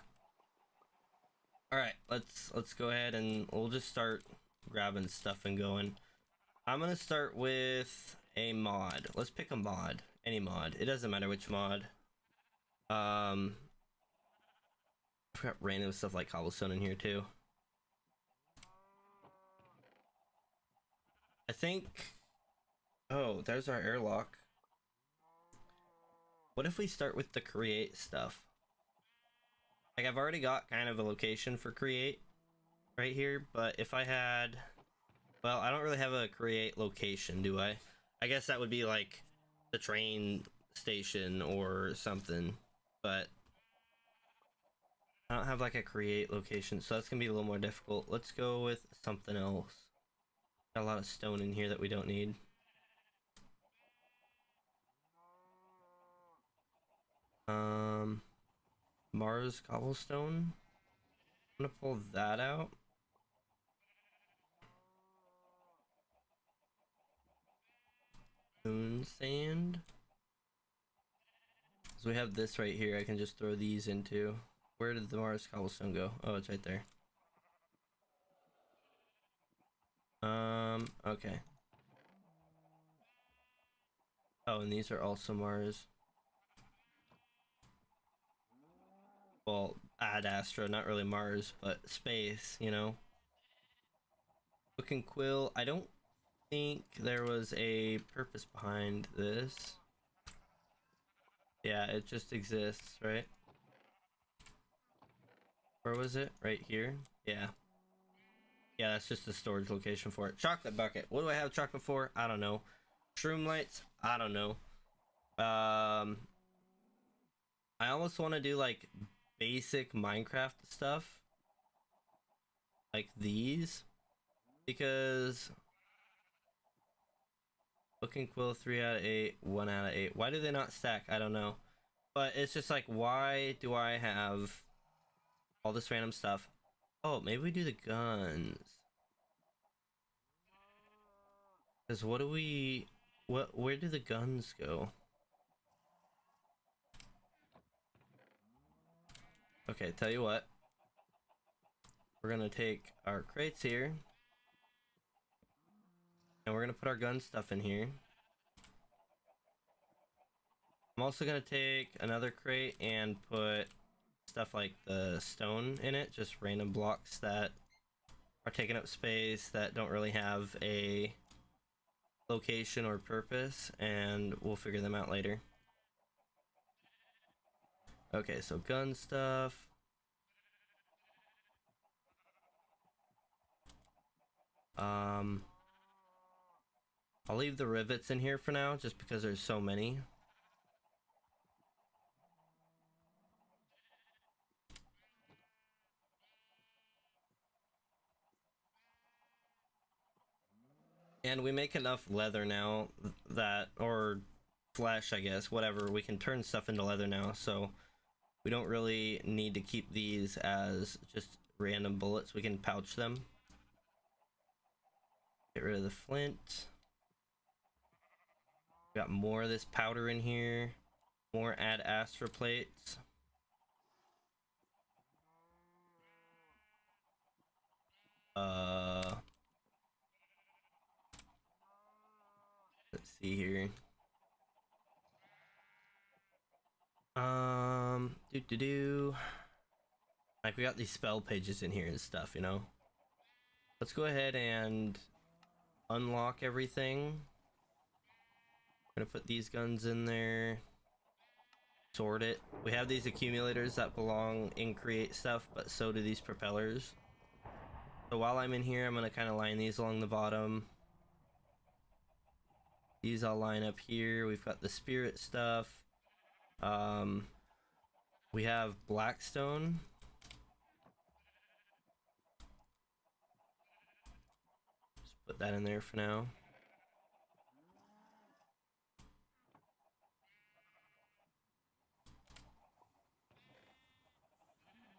Alright, let's go ahead and we'll just start grabbing stuff and going. I'm gonna start with a mod. Let's pick a mod. Any mod. It doesn't matter which mod. I've got random stuff like cobblestone in here too. I think... oh, there's our airlock. What if we start with the create stuff? Like, I've already got kind of a location for create right here, but if I had... well, I don't really have a create location, do I? I guess that would be like the train station or something, but I don't have like a create location, so that's gonna be a little more difficult. Let's go with something else. Got a lot of stone in here that we don't need. Mars cobblestone. I'm gonna pull that out. Moon sand. So we have this right here. I can just throw these into. Where did the Mars cobblestone go? Oh, it's right there. Okay. Oh, and these are also Mars. Well, Ad Astra, not really Mars, but space, you know. Book and Quill. I don't think there was a purpose behind this. Yeah, it just exists, right? Where was it? Right here? Yeah. Yeah, that's just the storage location for it. Chocolate bucket. What do I have chocolate for? I don't know. Shroom lights? I don't know. I almost want to do like basic Minecraft stuff. Like these. Because Book and Quill 3 out of 8, 1 out of 8. Why do they not stack? I don't know. But it's just like, why do I have all this random stuff? Oh, maybe we do the guns. Because what do we... where do the guns go? Okay, tell you what. We're gonna take our crates here. And we're gonna put our gun stuff in here. I'm also gonna take another crate and put stuff like the stone in it, just random blocks that are taking up space that don't really have a location or purpose, and we'll figure them out later. Okay, so gun stuff. I'll leave the rivets in here for now, just because there's so many. And we make enough leather now that, or flesh, I guess, whatever, we can turn stuff into leather now, so we don't really need to keep these as just random bullets. We can pouch them. Get rid of the flint. Got more of this powder in here. More ad astra plates. Let's see here. Like, we got these spell pages in here and stuff, you know? Let's go ahead and unlock everything. I'm gonna put these guns in there. Sort it. We have these accumulators that belong in create stuff, but so do these propellers. So while I'm in here, I'm gonna kind of line these along the bottom. These all line up here. We've got the spirit stuff. We have blackstone. Just put that in there for now.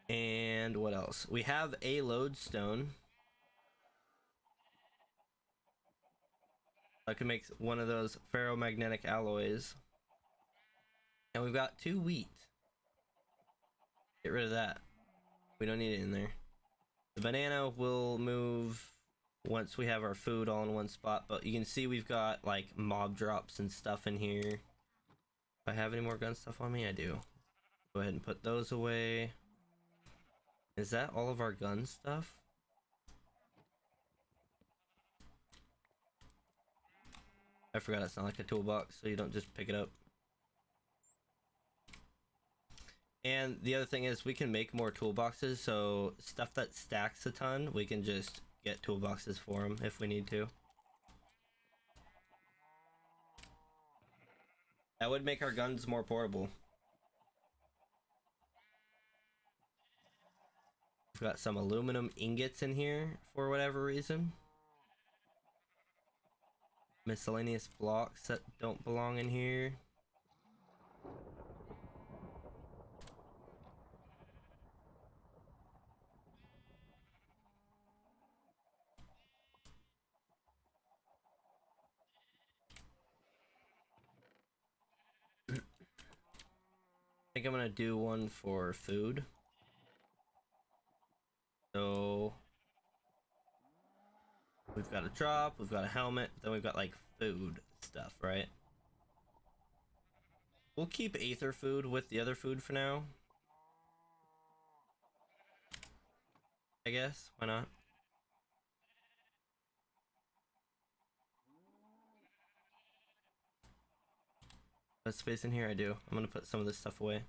And what else? We have a lodestone. I can make one of those ferromagnetic alloys. And we've got 2 wheat. Get rid of that. We don't need it in there. The banana will move once we have our food all in one spot, but you can see we've got like mob drops and stuff in here. If I have any more gun stuff on me, I do. Go ahead and put those away. Is that all of our gun stuff? I forgot it's not like a toolbox, so you don't just pick it up. And the other thing is we can make more toolboxes, so stuff that stacks a ton, we can just get toolboxes for them if we need to. That would make our guns more portable. We've got some aluminum ingots in here for whatever reason. Miscellaneous blocks that don't belong in here. I think I'm gonna do one for food. So we've got a drop, we've got a helmet, then we've got like food stuff, right? We'll keep aether food with the other food for now. I guess, why not? Got space in here? I do. I'm gonna put some of this stuff away.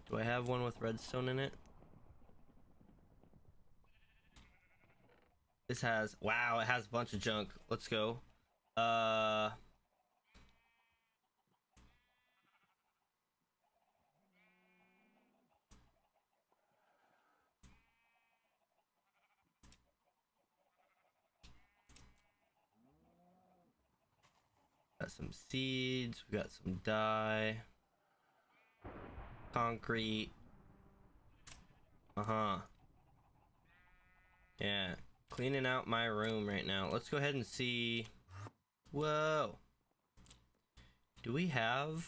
Do I have one with redstone in it? This has, wow, it has a bunch of junk. Let's go. Got some seeds, we got some dye. Concrete. Yeah, cleaning out my room right now. Let's go ahead and see. Whoa. Do we have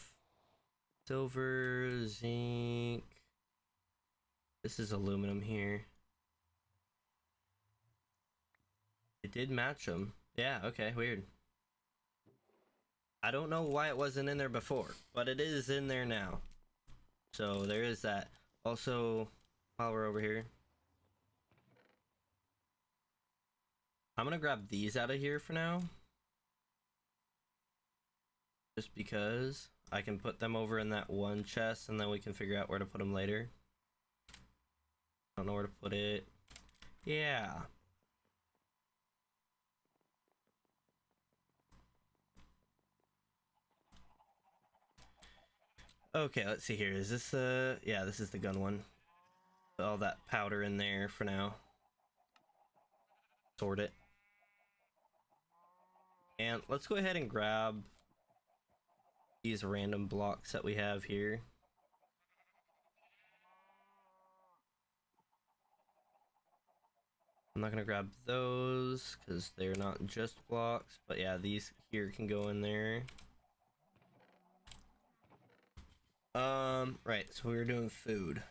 silver, zinc? This is aluminum here. It did match them. Yeah, okay, weird. I don't know why it wasn't in there before, but it is in there now. So there is that. Also, while we're over here, I'm gonna grab these out of here for now. Just because I can put them over in that one chest and then we can figure out where to put them later. Don't know where to put it. Yeah. Okay, let's see here. Is this yeah, this is the gun one. Put all that powder in there for now. Sort it. And let's go ahead and grab these random blocks that we have here. I'm not gonna grab those because they're not just blocks, but yeah, these here can go in there. Right, so we were doing food.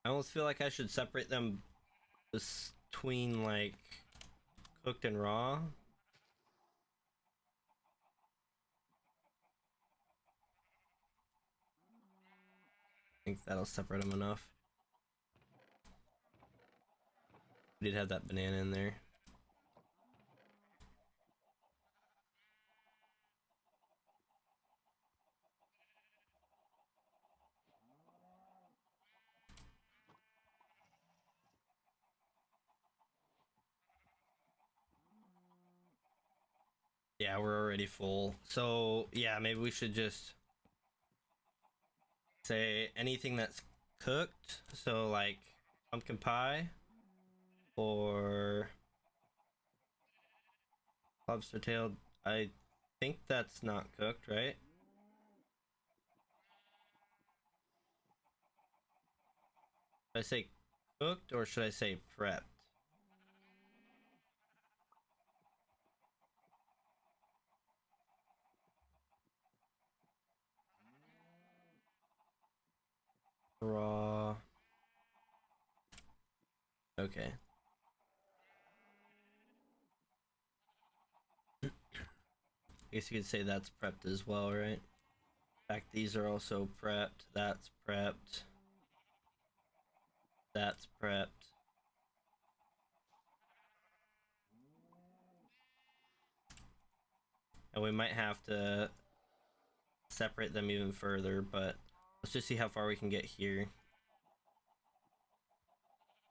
I almost feel like I should separate them between like cooked and raw. I think that'll separate them enough. We did have that banana in there. Yeah, we're already full. So yeah, maybe we should just say anything that's cooked. So like pumpkin pie or lobster tail. I think that's not cooked, right? Should I say cooked or should I say prepped? Raw. Okay. I guess you could say that's prepped as well, right? In fact, these are also prepped. That's prepped. That's prepped. And we might have to separate them even further, but let's just see how far we can get here.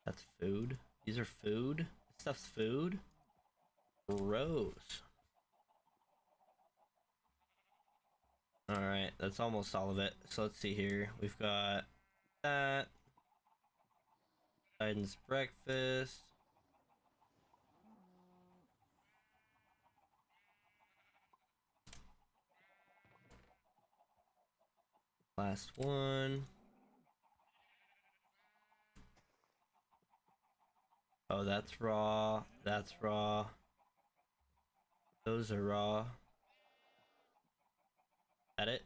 That's food. These are food. This stuff's food. Gross. Alright, that's almost all of it. So let's see here. We've got that. Titan's breakfast. Last one. Oh, that's raw. That's raw. Those are raw. That it?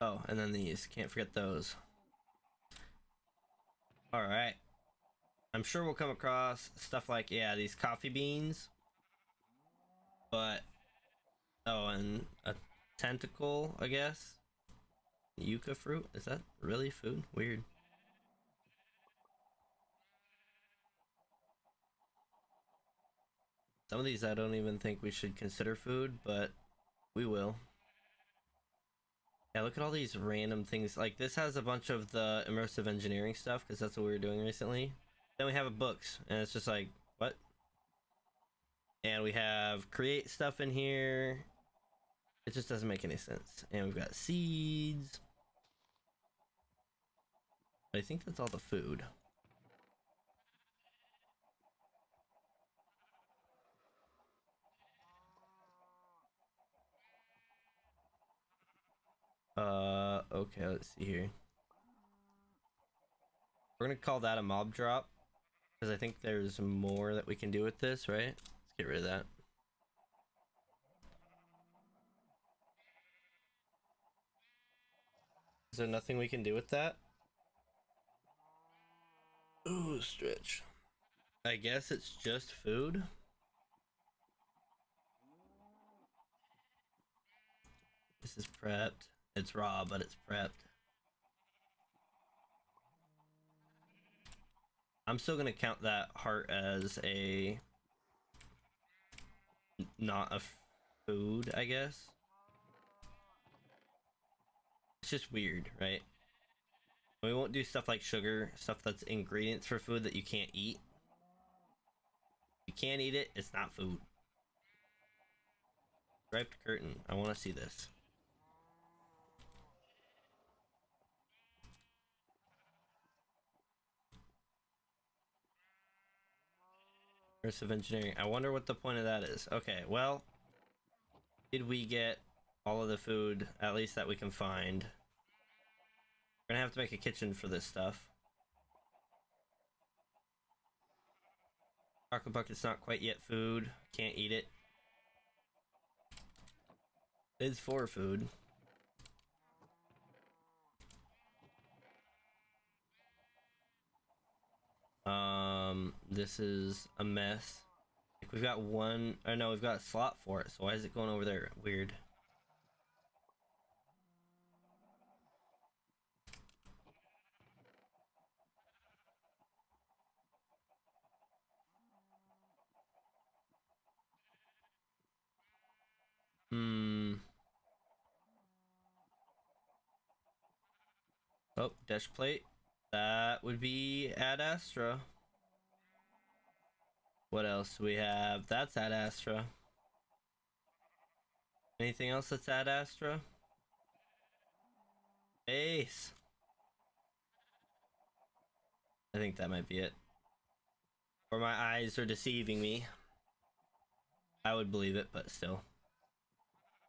Oh, and then these. Can't forget those. Alright. I'm sure we'll come across stuff like, yeah, these coffee beans. But, oh, and a tentacle, I guess. Yucca fruit? Is that really food? Weird. Some of these I don't even think we should consider food, but we will. Yeah, look at all these random things. Like, this has a bunch of the immersive engineering stuff, because that's what we were doing recently. Then we have books, and it's just like, what? And we have create stuff in here. It just doesn't make any sense. And we've got seeds. I think that's all the food. Okay, let's see here. We're gonna call that a mob drop because I think there's more that we can do with this, right? Let's get rid of that. Is there nothing we can do with that? Ooh, stretch. I guess it's just food. This is prepped. It's raw, but it's prepped. I'm still gonna count that heart as a not a food, I guess. It's just weird, right? We won't do stuff like sugar, stuff that's ingredients for food that you can't eat. You can't eat it, it's not food. Striped curtain. I want to see this. Immersive engineering. I wonder what the point of that is. Okay, well, did we get all of the food, at least that we can find? We're gonna have to make a kitchen for this stuff. Chocolate bucket's not quite yet food. Can't eat it. It's for food. This is a mess. Like we've got one, or no, we've got a slot for it. So why is it going over there? Weird. Oh, dash plate. That would be Ad Astra. What else do we have? That's Ad Astra. Anything else that's Ad Astra? Ace. I think that might be it. Or my eyes are deceiving me. I would believe it, but still.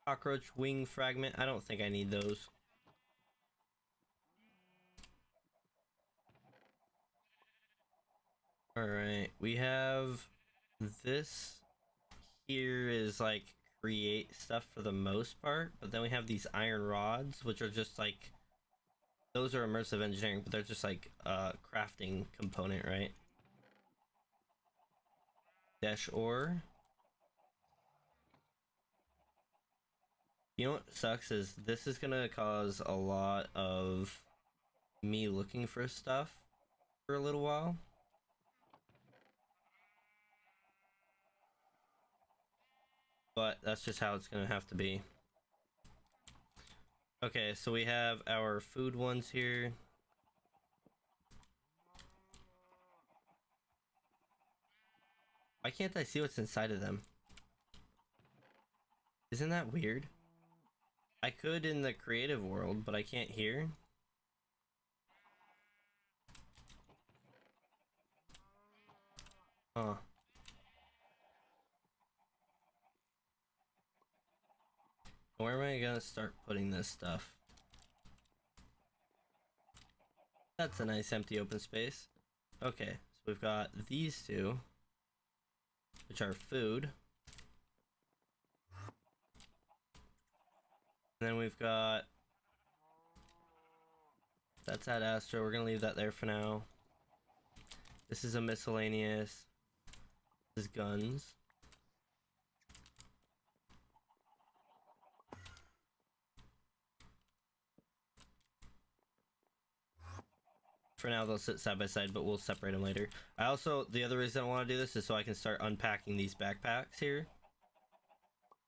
Cockroach wing fragment. I don't think I need those. Alright, we have this here is like create stuff for the most part, but then we have these iron rods, which are just like, those are immersive engineering, but they're just like a crafting component, right? Dash ore. You know what sucks is this is gonna cause a lot of me looking for stuff for a little while. But that's just how it's gonna have to be. Okay, so we have our food ones here. Why can't I see what's inside of them? Isn't that weird? I could in the creative world, but I can't hear. Huh. Where am I gonna start putting this stuff? That's a nice empty open space. Okay, so we've got these two, which are food. And then we've got... That's Ad Astra. We're gonna leave that there for now. This is a miscellaneous. This is guns. For now, they'll sit side by side, but we'll separate them later. I also, the other reason I want to do this is so I can start unpacking these backpacks here.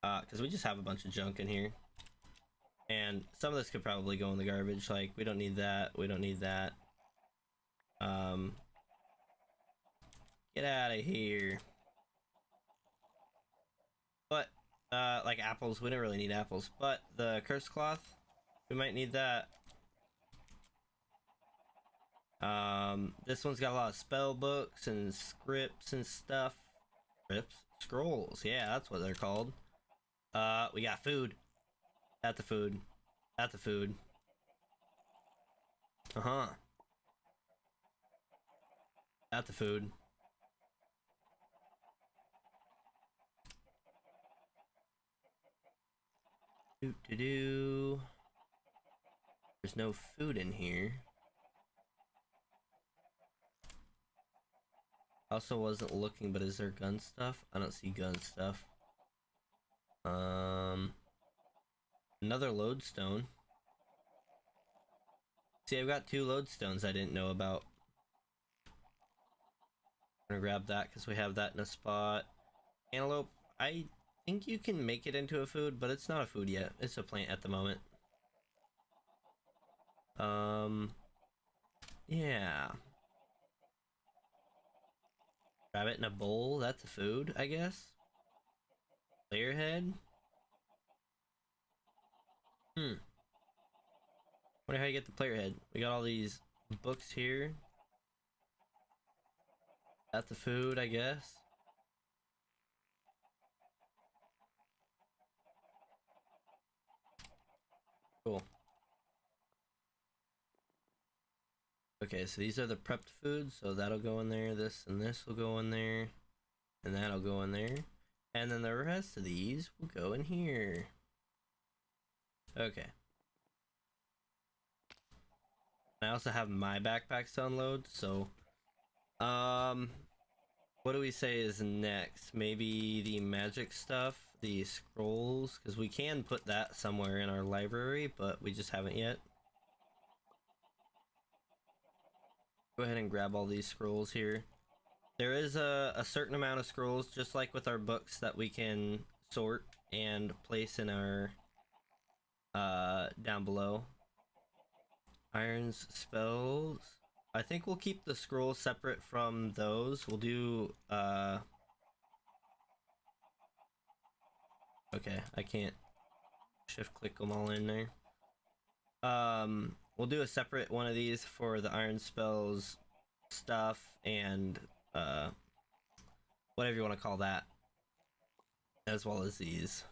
Because we just have a bunch of junk in here. And some of this could probably go in the garbage. Like, we don't need that. We don't need that. Get out of here. But, like apples, we don't really need apples. But the curse cloth, we might need that. This one's got a lot of spell books and scripts and stuff. Scripts? Scrolls, yeah, that's what they're called. We got food. That's the food. At the food. Uh-huh. At the food. Do. There's no food in here. Also wasn't looking, but is there gun stuff? I don't see gun stuff. Another lodestone. See, I've got 2 lodestones I didn't know about. I'm gonna grab that because we have that in a spot. Antelope, I think you can make it into a food, but it's not a food yet. It's a plant at the moment. Yeah. Grab it in a bowl, that's a food, I guess. Player head? Wonder how you get the player head. We got all these books here. That's the food, I guess. Cool. Okay, so these are the prepped foods, so that'll go in there, this and this will go in there, and that'll go in there, and then the rest of these will go in here. Okay. I also have my backpacks to unload, so what do we say is next? Maybe the magic stuff, the scrolls, because we can put that somewhere in our library, but we just haven't yet. Go ahead and grab all these scrolls here. There is a certain amount of scrolls, just like with our books, that we can sort and place in our down below. Irons, spells. I think we'll keep the scrolls separate from those. We'll do okay, I can't shift click them all in there. We'll do a separate one of these for the iron spells stuff and whatever you want to call that, as well as these.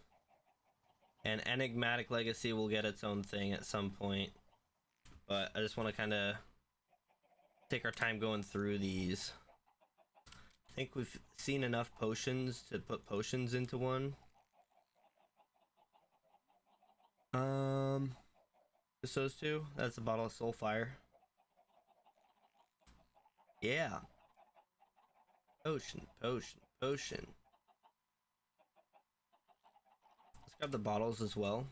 And enigmatic legacy will get its own thing at some point, but I just want to kind of take our time going through these. I think we've seen enough potions to put potions into one. Just those 2. That's a bottle of Soulfire. Yeah. Potion. Let's grab the bottles as well.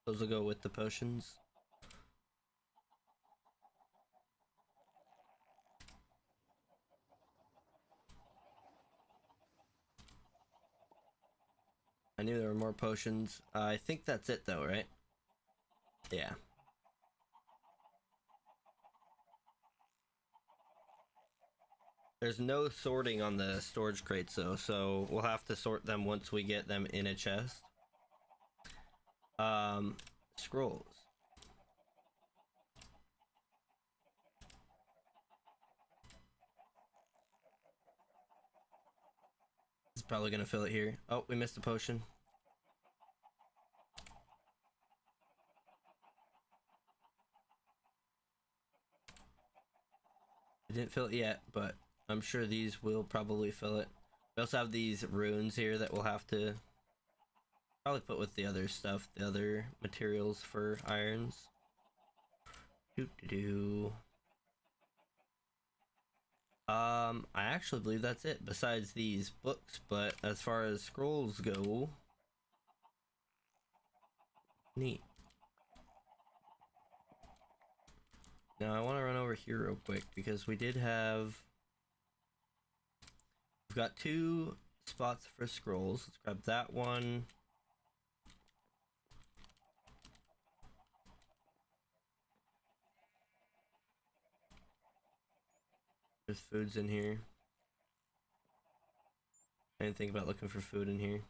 Those will go with the potions. I knew there were more potions. I think that's it though, right? Yeah. There's no sorting on the storage crates though, so we'll have to sort them once we get them in a chest. Scrolls. It's probably gonna fill it here. Oh, we missed a potion. I didn't fill it yet, but I'm sure these will probably fill it. We also have these runes here that we'll have to probably put with the other stuff, the other materials for irons. I actually believe that's it, besides these books, but as far as scrolls go, neat. Now I want to run over here real quick because we did have... We've got 2 spots for scrolls. Let's grab that one. There's foods in here. I didn't think about looking for food in here.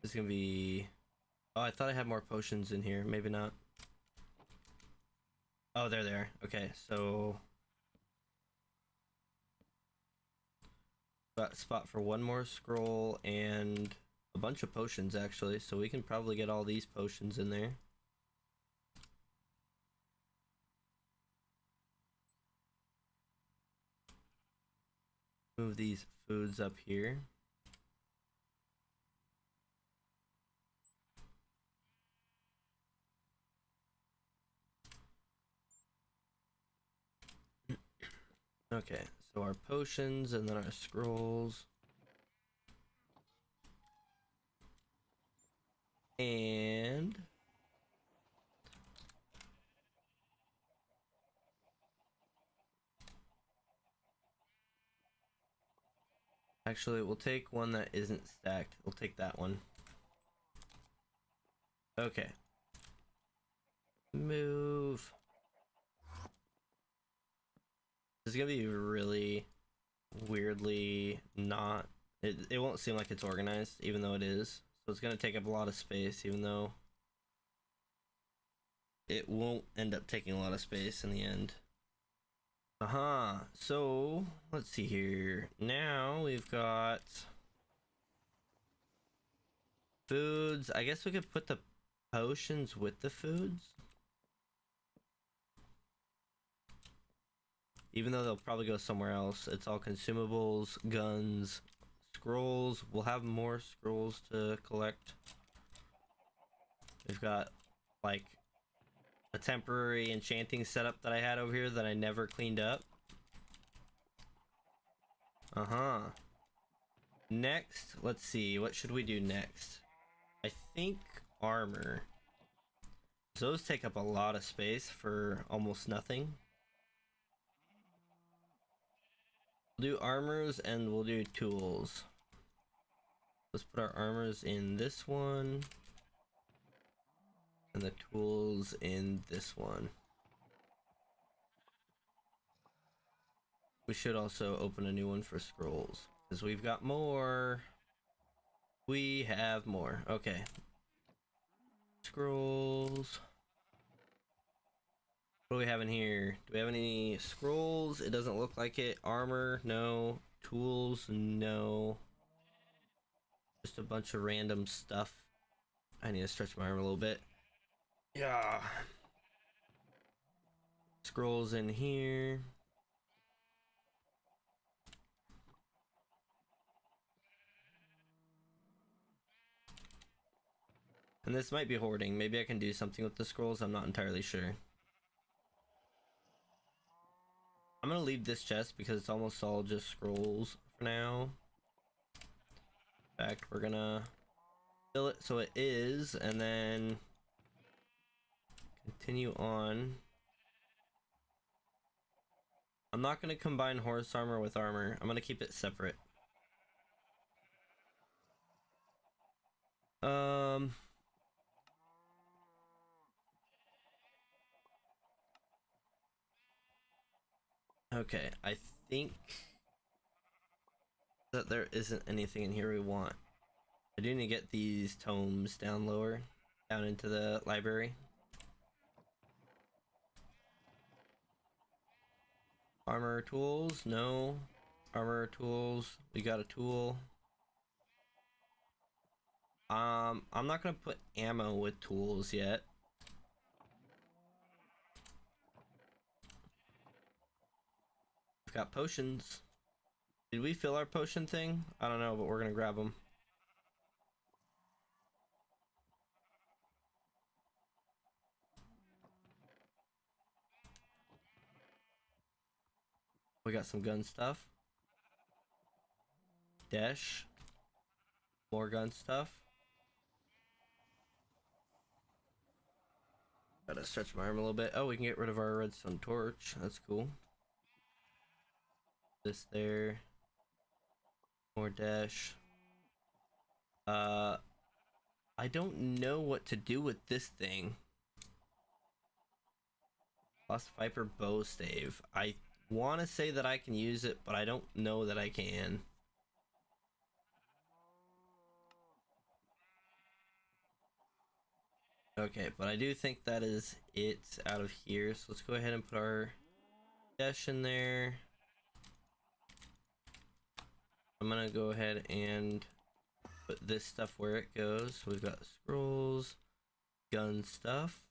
This is gonna be... Oh, I thought I had more potions in here. Maybe not. Oh, they're there. Okay, so... Got spot for one more scroll and a bunch of potions actually, so we can probably get all these potions in there. Move these foods up here. Okay, so our potions and then our scrolls. And actually, we'll take one that isn't stacked. We'll take that one. Okay. Move. This is gonna be really weirdly not. It won't seem like it's organized, even though it is. So it's gonna take up a lot of space, even though it won't end up taking a lot of space in the end. So let's see here. Now we've got foods. I guess we could put the potions with the foods. Even though they'll probably go somewhere else. It's all consumables, guns, scrolls. We'll have more scrolls to collect. We've got like a temporary enchanting setup that I had over here that I never cleaned up. Next, let's see, what should we do next? I think armor. Those take up a lot of space for almost nothing. We'll do armors and we'll do tools. Let's put our armors in this one. And the tools in this one. We should also open a new one for scrolls, because we've got more. We have more. Okay. Scrolls. What do we have in here? Do we have any scrolls? It doesn't look like it. Armor? No. Tools? No. Just a bunch of random stuff. I need to stretch my arm a little bit. Yeah. Scrolls in here. And this might be hoarding. Maybe I can do something with the scrolls. I'm not entirely sure. I'm gonna leave this chest because it's almost all just scrolls for now. In fact, we're gonna fill it so it is, and then continue on. I'm not gonna combine horse armor with armor. I'm gonna keep it separate. Okay, I think that there isn't anything in here we want. I do need to get these tomes down lower, down into the library. Armor tools? No. Armor tools. We got a tool. I'm not gonna put ammo with tools yet. We've got potions. Did we fill our potion thing? I don't know, but we're gonna grab them. We got some gun stuff. Dash. More gun stuff. Gotta stretch my arm a little bit. Oh, we can get rid of our redstone torch. That's cool. This there. More dash. I don't know what to do with this thing. Lost Viper bow stave. I want to say that I can use it, but I don't know that I can. Okay, but I do think that is it out of here. So let's go ahead and put our dash in there. I'm gonna go ahead and put this stuff where it goes. We've got scrolls, gun stuff.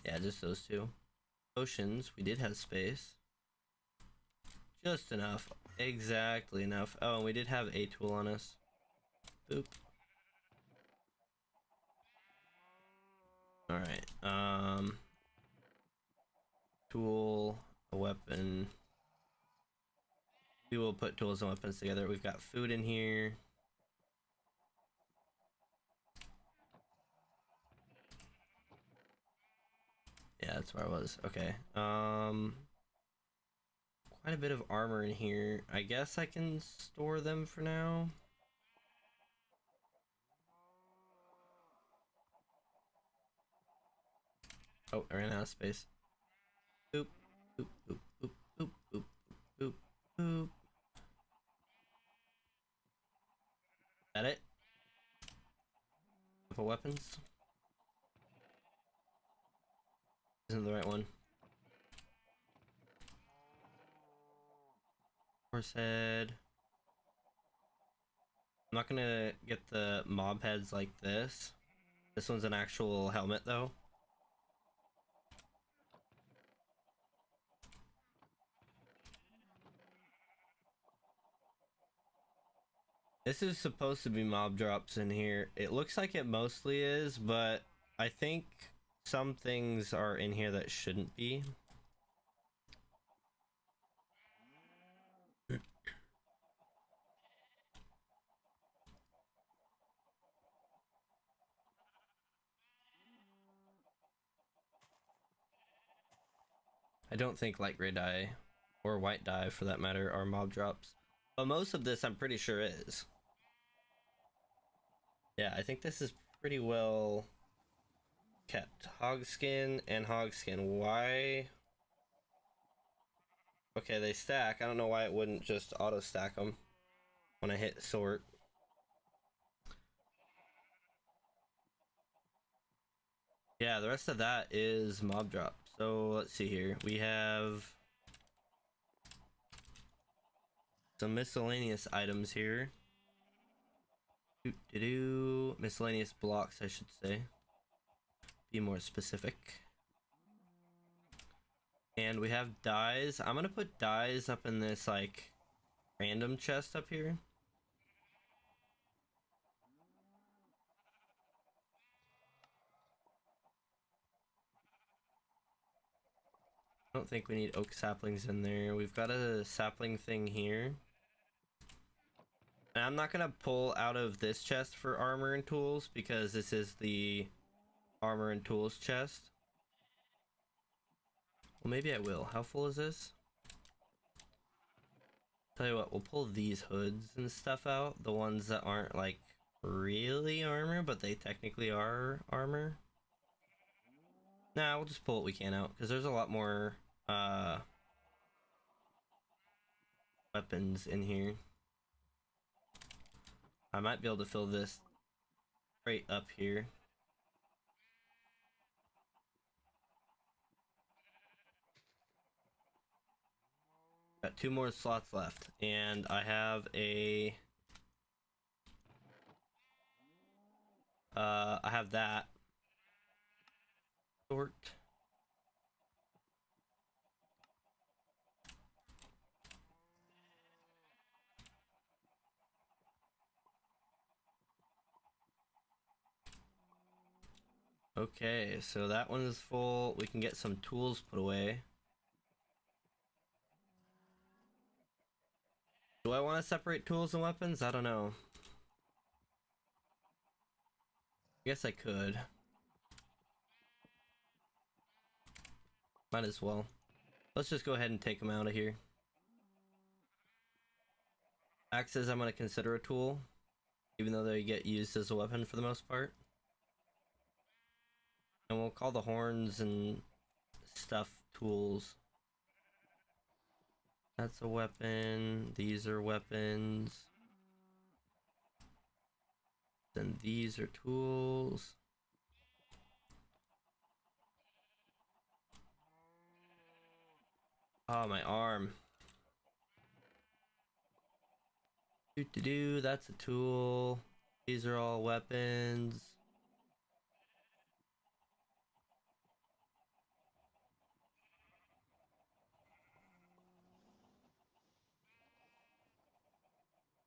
Yeah, just those two. Potions, we did have space. Just enough. Exactly enough. Oh, and we did have a tool on us. Boop. Alright, tool, a weapon. We will put tools and weapons together. We've got food in here. Yeah, that's where I was. Okay. Quite a bit of armor in here. I guess I can store them for now. Oh, I ran out of space. Boop, boop, boop, boop, boop, boop, boop, boop. That it? Couple weapons? Isn't the right one. Horse head. I'm not gonna get the mob heads like this. This one's an actual helmet though. This is supposed to be mob drops in here. It looks like it mostly is, but I think some things are in here that shouldn't be. I don't think light gray dye, or white dye for that matter, are mob drops. But most of this I'm pretty sure is. Yeah, I think this is pretty well kept. Hog skin and hog skin. Why? Okay, they stack. I don't know why it wouldn't just auto stack them when I hit sort. Yeah, the rest of that is mob drop. So let's see here. We have some miscellaneous items here. Miscellaneous blocks, I should say. Be more specific. And we have dyes. I'm gonna put dyes up in this like random chest up here. I don't think we need oak saplings in there. We've got a sapling thing here. And I'm not gonna pull out of this chest for armor and tools because this is the armor and tools chest. Well, maybe I will. How full is this? Tell you what, we'll pull these hoods and stuff out. The ones that aren't like really armor, but they technically are armor. Nah, we'll just pull what we can out because there's a lot more weapons in here. I might be able to fill this right up here. Got 2 more slots left, and I have a I have that sort. Okay, so that one is full. We can get some tools put away. Do I want to separate tools and weapons? I don't know. I guess I could. Might as well. Let's just go ahead and take them out of here. Axes I'm going to consider a tool, even though they get used as a weapon for the most part. And we'll call the horns and stuff tools. That's a weapon. These are weapons. Then these are tools. Oh, my arm. That's a tool. These are all weapons.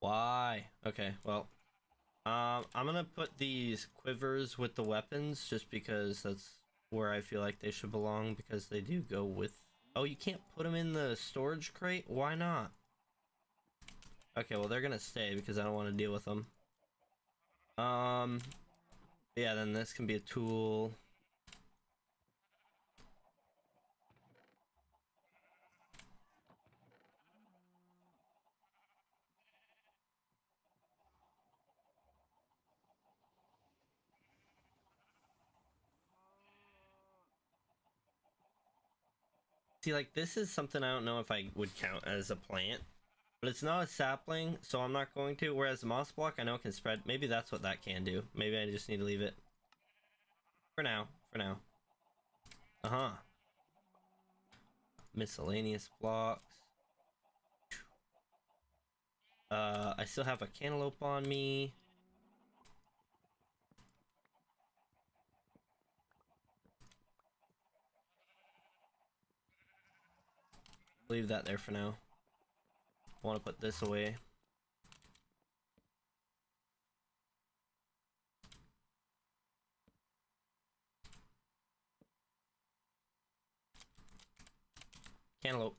Why? Okay, well, I'm gonna put these quivers with the weapons just because that's where I feel like they should belong, because they do go with. Oh, you can't put them in the storage crate? Why not? Okay, well, they're gonna stay because I don't want to deal with them. Yeah, then this can be a tool. See, like, this is something I don't know if I would count as a plant, but it's not a sapling, so I'm not going to. Whereas the moss block, I know can spread. Maybe that's what that can do. Maybe I just need to leave it for now. For now. Uh-huh. Miscellaneous blocks. I still have a cantaloupe on me. Leave that there for now. I want to put this away. Cantaloupe.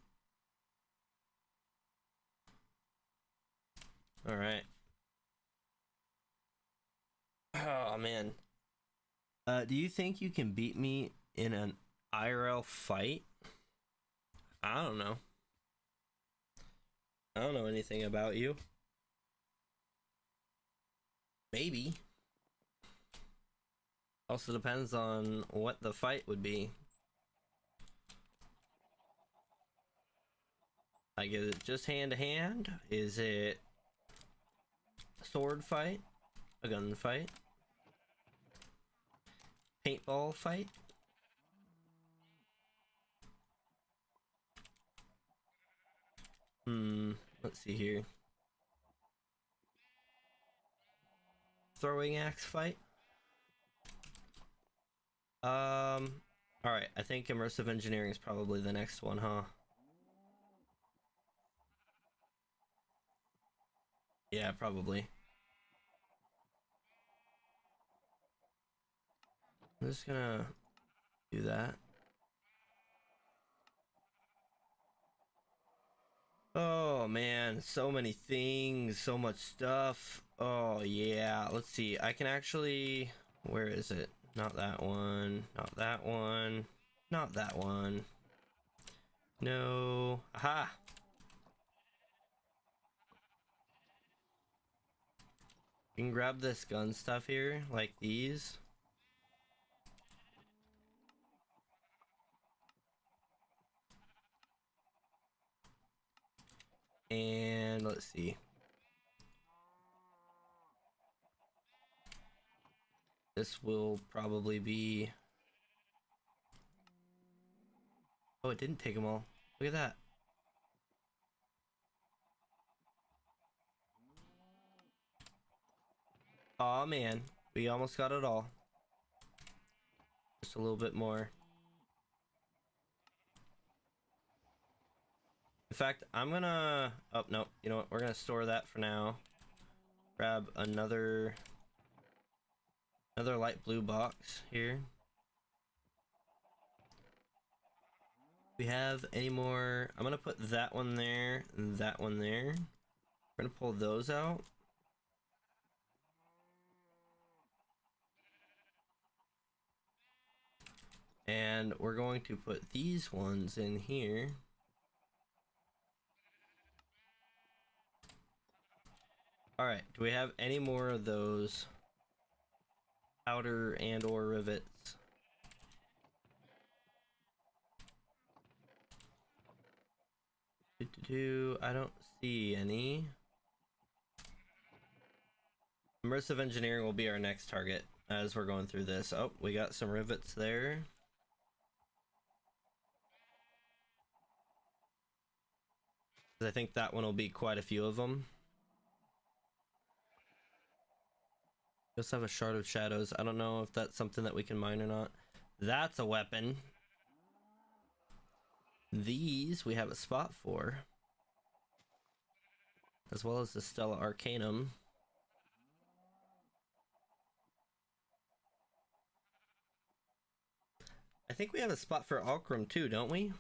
All right. Oh man. Do you think you can beat me in an IRL fight? I don't know. I don't know anything about you. Maybe. Also depends on what the fight would be. Like, is it just hand to hand? Is it a sword fight? A gun fight? Paintball fight? Let's see here. Throwing axe fight? Alright, I think immersive engineering is probably the next one, huh? Yeah, probably. I'm just gonna do that. Oh man, so many things, so much stuff. Oh yeah, let's see. I can actually, where is it? Not that one, not that one, not that one. No, aha. You can grab this gun stuff here, like these. And let's see. This will probably be... Oh, it didn't take them all. Look at that. Aw, man. We almost got it all. Just a little bit more. In fact, I'm gonna... Oh, no. You know what? We're gonna store that for now. Grab another light blue box here. We have any more? I'm gonna put that one there and that one there. We're gonna pull those out. And we're going to put these ones in here. Alright, do we have any more of those outer and or rivets? I don't see any. Immersive engineering will be our next target as we're going through this. Oh, we got some rivets there. I think that one will be quite a few of them. We also have a shard of shadows. I don't know if that's something that we can mine or not. That's a weapon. These we have a spot for, as well as the Stella Arcanum. I think we have a spot for Alcrum too, don't we?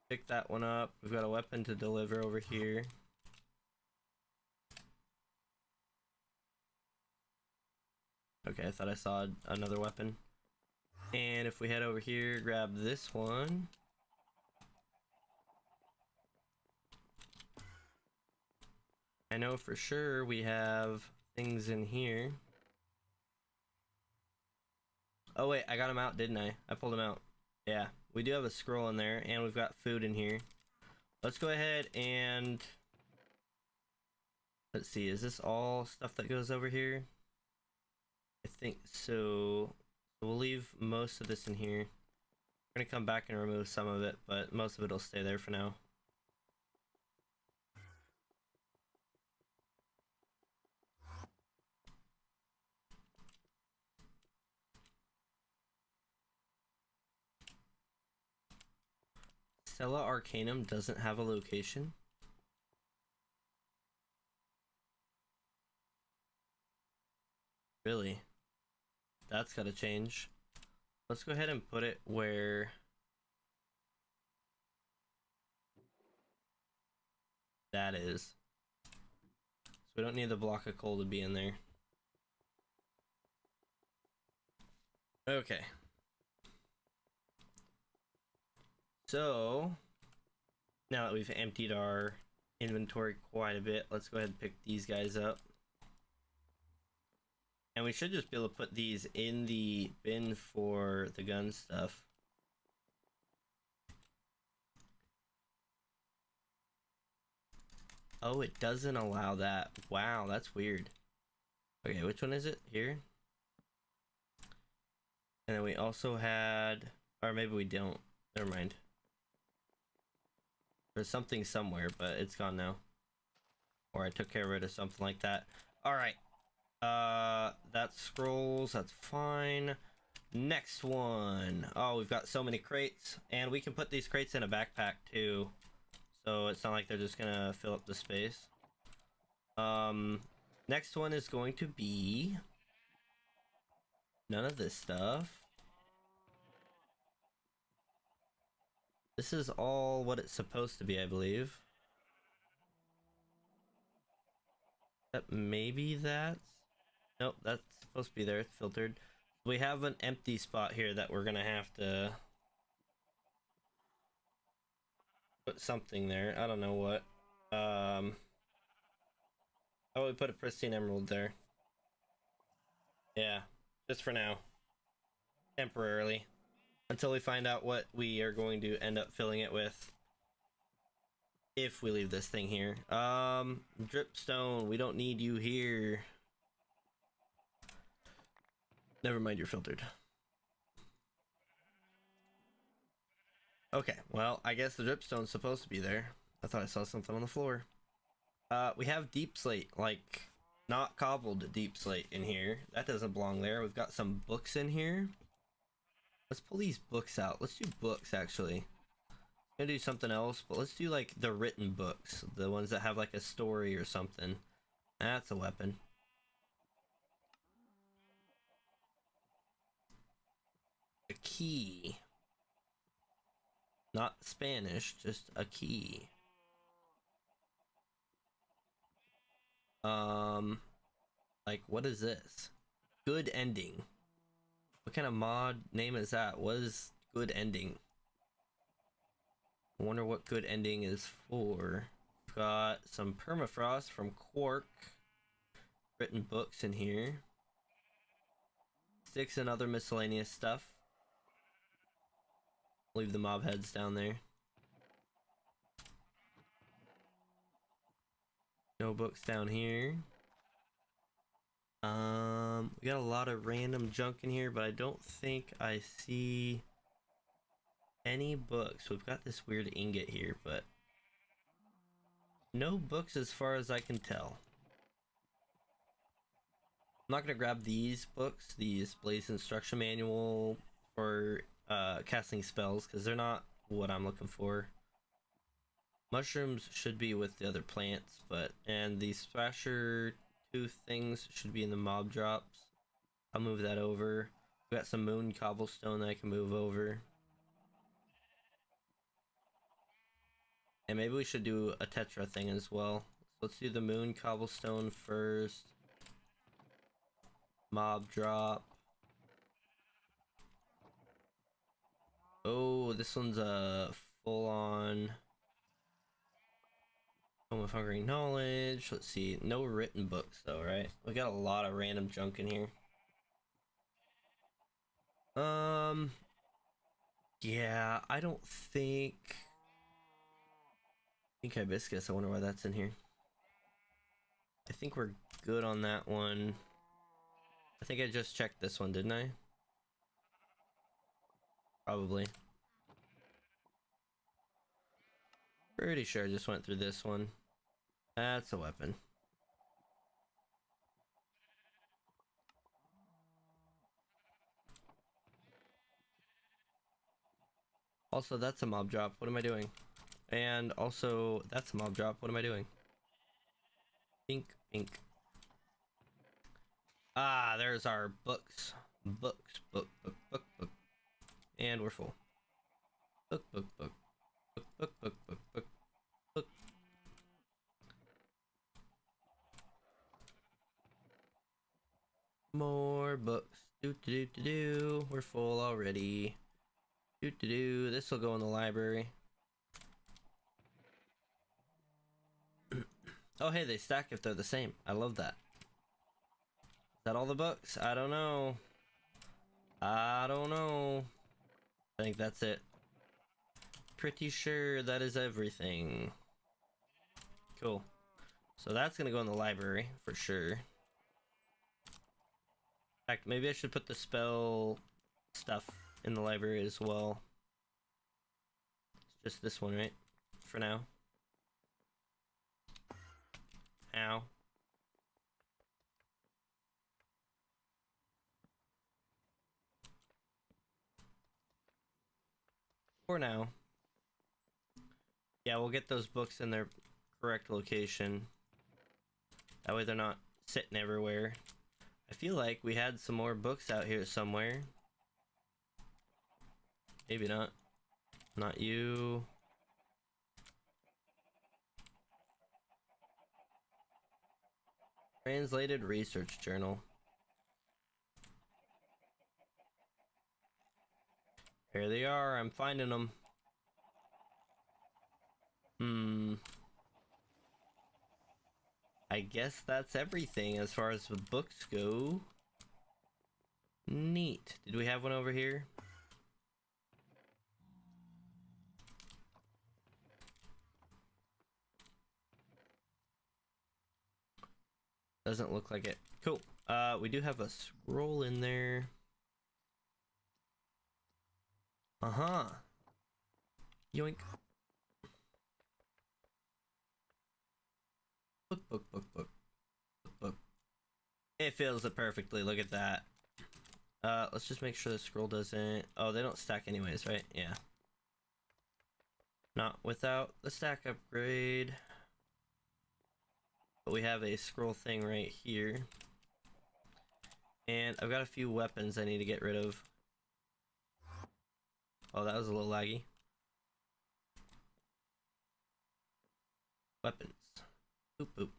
Pick that one up. We've got a weapon to deliver over here. Okay, I thought I saw another weapon. And if we head over here, grab this one. I know for sure we have things in here. Oh wait, I got him out, didn't I? I pulled him out. Yeah, we do have a scroll in there, and we've got food in here. Let's go ahead and... Let's see, is this all stuff that goes over here? I think so. We'll leave most of this in here. We're gonna come back and remove some of it, but most of it will stay there for now. Stella Arcanum doesn't have a location. Really? That's gotta change. Let's go ahead and put it where... that is. So we don't need the block of coal to be in there. Okay. So, now that we've emptied our inventory quite a bit, let's go ahead and pick these guys up. And we should just be able to put these in the bin for the gun stuff. Oh, it doesn't allow that. Wow, that's weird. Okay, which one is it? Here? And then we also had... or maybe we don't. Never mind. There's something somewhere, but it's gone now. Or I took care of it or something like that. Alright. That's scrolls. That's fine. Next one. Oh, we've got so many crates. And we can put these crates in a backpack too. So it's not like they're just gonna fill up the space. Next one is going to be... none of this stuff. This is all what it's supposed to be, I believe. Maybe that's... nope, that's supposed to be there. It's filtered. We have an empty spot here that we're gonna have to put something there. I don't know what. Oh, we put a pristine emerald there. Yeah, just for now. Temporarily. Until we find out what we are going to end up filling it with. If we leave this thing here. Dripstone, we don't need you here. Never mind, you're filtered. Okay, well, I guess the dripstone's supposed to be there. I thought I saw something on the floor. We have deep slate, like, not cobbled deep slate in here. That doesn't belong there. We've got some books in here. Let's pull these books out. Let's do books, actually. I'm gonna do something else, but let's do, like, the written books. The ones that have, like, a story or something. That's a weapon. A key. Not Spanish, just a key. Like, what is this? Good ending. What kind of mod name is that? What is good ending? I wonder what good ending is for. We've got some permafrost from Quark. Written books in here. Sticks and other miscellaneous stuff. Leave the mob heads down there. No books down here. We got a lot of random junk in here, but I don't think I see any books. We've got this weird ingot here, but no books as far as I can tell. I'm not gonna grab these books, these Blaze Instruction Manual for casting spells, because they're not what I'm looking for. Mushrooms should be with the other plants, and these thrasher tooth things should be in the mob drops. I'll move that over. We got some moon cobblestone that I can move over. And maybe we should do a tetra thing as well. So let's do the moon cobblestone first. Mob drop. Oh, this one's a full-on Home of Hungry Knowledge. Let's see. No written books though, right? We got a lot of random junk in here. Yeah, I don't think hibiscus. I wonder why that's in here. I think we're good on that one. I think I just checked this one, didn't I? Probably. Pretty sure I just went through this one. That's a weapon. Also, that's a mob drop. What am I doing? And also, that's a mob drop. What am I doing? Pink, pink. Ah, there's our books. Books, book. And we're full. Book. More books. Do. We're full already. Do. This will go in the library. Oh, hey, they stack if they're the same. I love that. Is that all the books? I don't know. I think that's it. Pretty sure that is everything. Cool. So that's gonna go in the library for sure. In fact, maybe I should put the spell stuff in the library as well. It's just this one, right? For now. Ow. For now. Yeah, we'll get those books in their correct location. That way they're not sitting everywhere. I feel like we had some more books out here somewhere. Maybe not. Not you. Translated research journal. Here they are. I'm finding them. I guess that's everything as far as the books go. Neat. Did we have one over here? Doesn't look like it. Cool. We do have a scroll in there. Uh-huh. Yoink. Book. It fills it perfectly. Look at that. Let's just make sure the scroll doesn't... Oh, they don't stack anyways, right? Yeah. Not without the stack upgrade. But we have a scroll thing right here. And I've got a few weapons I need to get rid of. Oh, that was a little laggy. Weapons. Boop.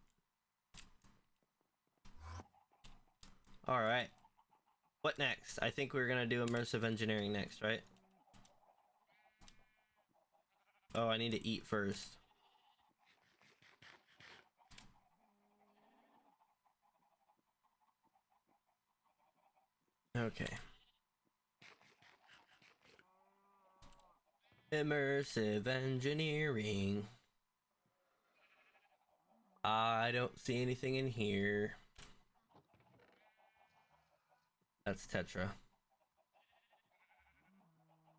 Alright. What next? I think we're gonna do immersive engineering next, right? Oh, I need to eat first. Okay. Immersive engineering. I don't see anything in here. That's Tetra.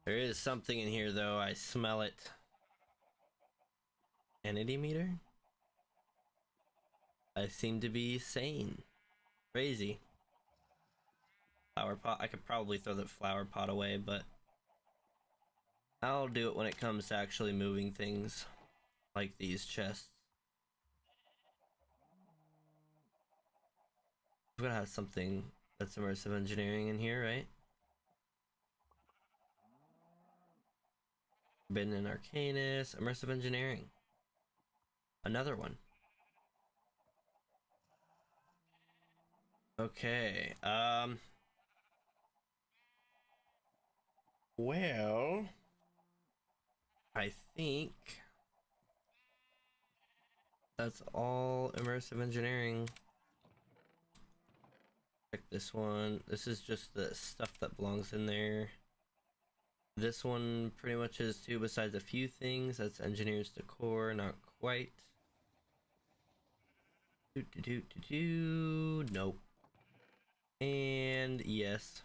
There is something in here though, I smell it. Entity meter? I seem to be sane. Crazy. Flower pot, I could probably throw the flower pot away, but I'll do it when it comes to actually moving things. Like these chests. We're gonna have something that's immersive engineering in here, right? Forbidden Arcanus, immersive engineering. Another one. Okay, well, I think that's all immersive engineering. Check this one. This is just the stuff that belongs in there. This one pretty much is too, besides a few things. That's engineers decor, not quite. Nope. And yes.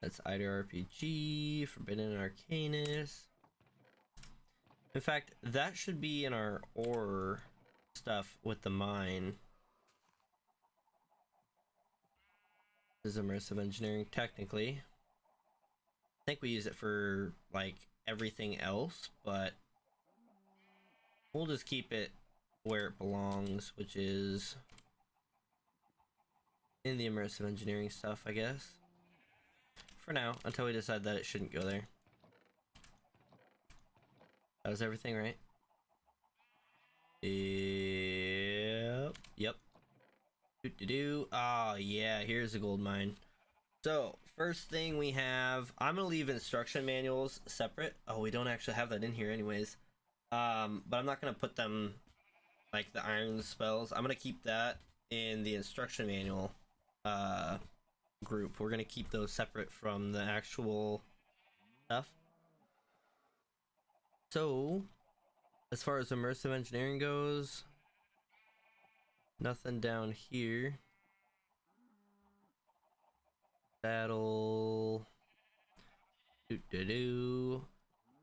That's Ida RPG, Forbidden Arcanus. In fact, that should be in our ore stuff with the mine. This is immersive engineering, technically. I think we use it for, like, everything else, but we'll just keep it where it belongs, which is in the immersive engineering stuff, I guess. For now, until we decide that it shouldn't go there. That was everything, right? Yep. Ah, yeah, here's a gold mine. So, first thing we have, I'm gonna leave instruction manuals separate. Oh, we don't actually have that in here anyways. But I'm not gonna put them like the iron spells. I'm gonna keep that in the instruction manual group. We're gonna keep those separate from the actual stuff. So, as far as immersive engineering goes, nothing down here. Battle.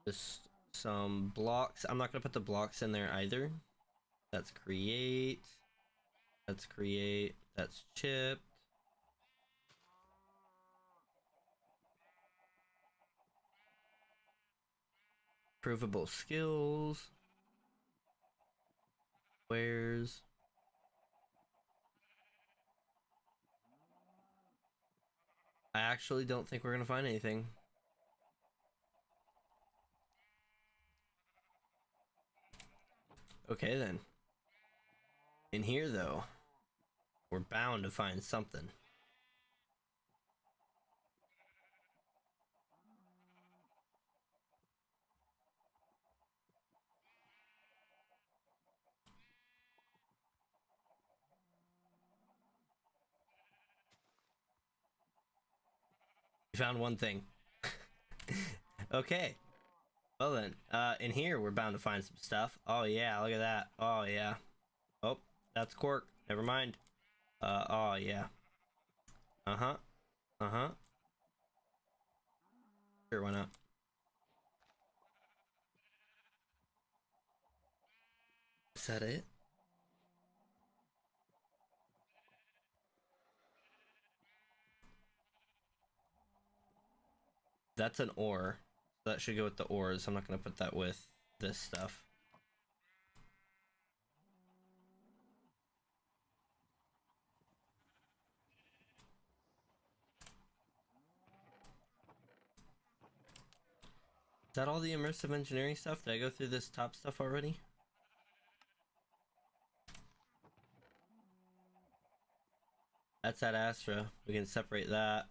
Just some blocks. I'm not gonna put the blocks in there either. That's create. That's create. That's chip. Provable skills. Where's I actually don't think we're gonna find anything. Okay then. In here though, we're bound to find something. We found one thing. Okay. Well then, in here we're bound to find some stuff. Oh yeah, look at that. Oh yeah. Oh, that's cork. Never mind. Oh yeah. Uh-huh. Uh-huh. Sure, why not? Is that it? That's an ore. That should go with the ores. I'm not gonna put that with this stuff. Is that all the immersive engineering stuff? Did I go through this top stuff already? That's at Astra. We can separate that.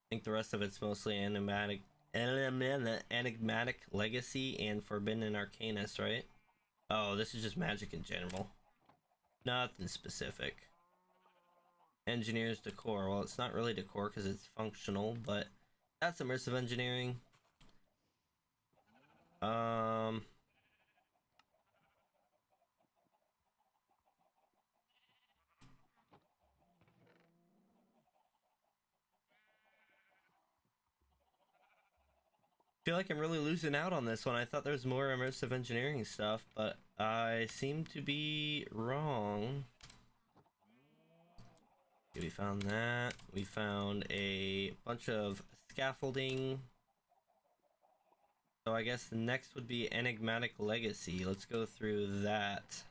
I think the rest of it's mostly enigmatic legacy and forbidden arcanus, right? Oh, this is just magic in general. Nothing specific. Engineers decor. Well, it's not really decor because it's functional, but that's immersive engineering. feel like I'm really losing out on this one. I thought there was more immersive engineering stuff, but I seem to be wrong. Okay, we found that. We found a bunch of scaffolding. So I guess the next would be Enigmatic Legacy. Let's go through that.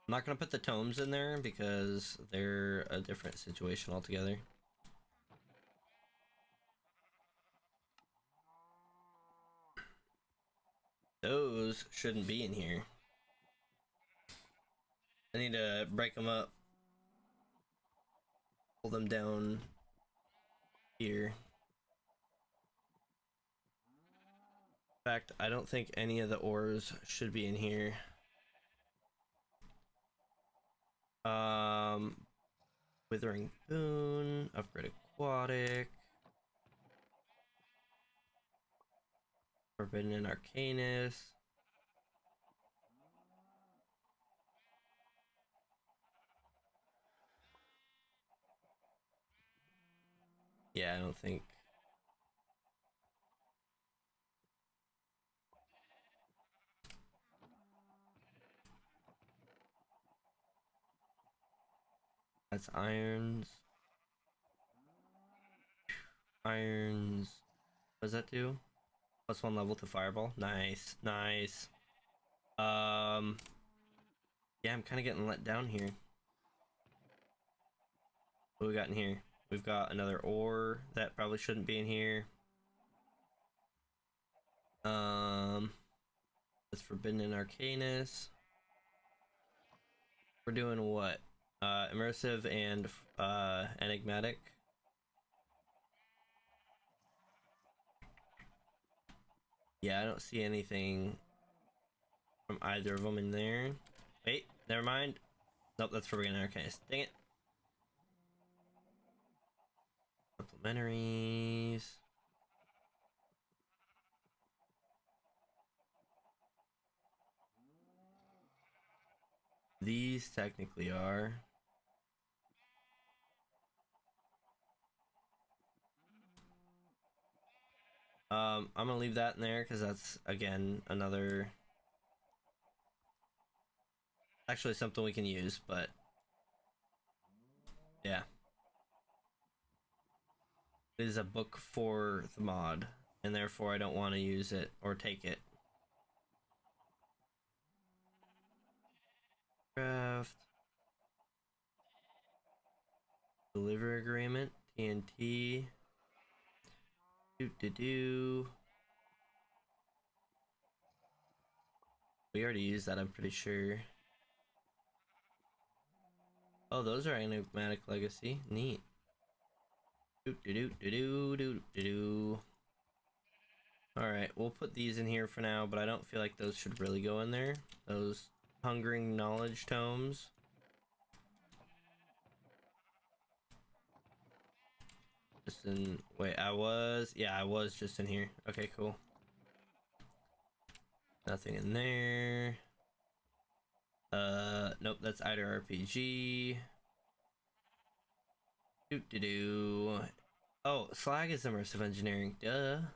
I'm not gonna put the tomes in there because they're a different situation altogether. Those shouldn't be in here. I need to break them up. Pull them down here. In fact, I don't think any of the ores should be in here. Withering Boon, Upgrade Aquatic, Forbidden and Arcanus. Yeah, I don't think. That's irons. Irons. What does that do? +1 level to fireball. Nice, nice. Yeah, I'm kind of getting let down here. What we got in here? We've got another ore that probably shouldn't be in here. That's Forbidden and Arcanus. We're doing what? Immersive and enigmatic. Yeah, I don't see anything from either of them in there. Wait, never mind. Nope, that's Forbidden and Arcanus. Dang it. Supplementaries. These technically are. I'm gonna leave that in there because that's again another actually something we can use, but yeah. It is a book for the mod, and therefore I don't want to use it or take it. Craft. Delivery agreement. TNT. Do. We already used that, I'm pretty sure. Oh, those are enigmatic legacy. Neat. Alright, we'll put these in here for now, but I don't feel like those should really go in there. Those hungering knowledge tomes. Just in, wait, I was just in here. Okay, cool. Nothing in there. Nope, that's either RPG. Oh, slag is immersive engineering. Duh. Do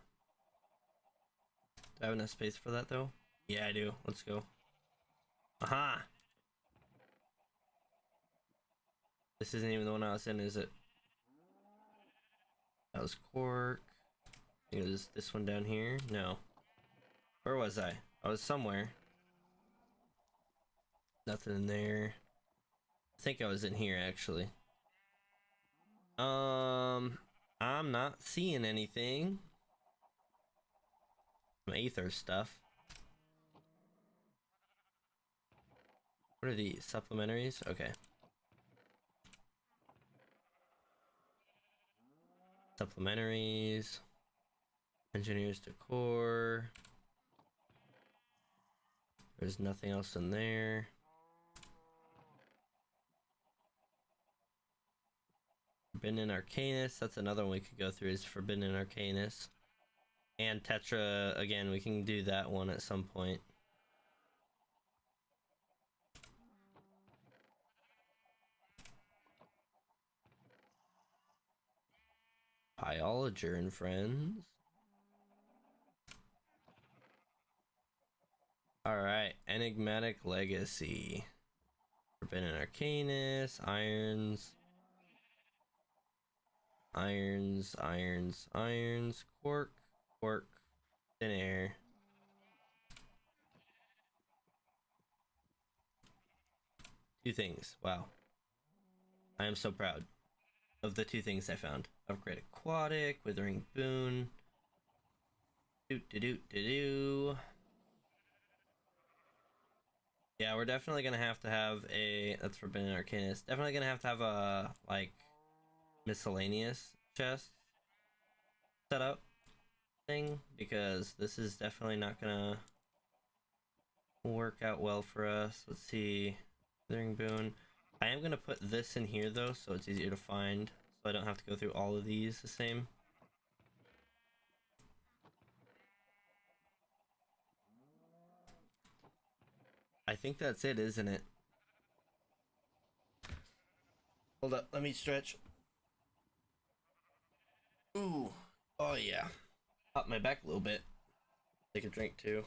I have enough space for that though? Yeah, I do. Let's go. Aha! This isn't even the one I was in, is it? That was Quark. I think it was this one down here. No. Where was I? I was somewhere. Nothing in there. I think I was in here actually. I'm not seeing anything. Some Aether stuff. What are these? Supplementaries? Okay. Supplementaries. Engineers to core. There's nothing else in there. Forbidden Arcanus. That's another one we could go through is Forbidden Arcanus. And Tetra, again, we can do that one at some point. Biologer and friends. Alright, Enigmatic Legacy. Forbidden Arcanist, irons. Irons, irons, irons, quark, quark, thin air. Two things. Wow. I am so proud of the two things I found. Upgrade Aquatic, Withering Boon. Doot doot doot doo. Yeah, we're definitely gonna have to have a, that's Forbidden Arcanist. Definitely gonna have to have a like miscellaneous chest setup thing, because this is definitely not gonna work out well for us. Let's see. Withering Boon. I am gonna put this in here though, so it's easier to find, so I don't have to go through all of these the same. I think that's it, isn't it? Hold up, let me stretch. Ooh, oh yeah. Pop my back a little bit. Take a drink too.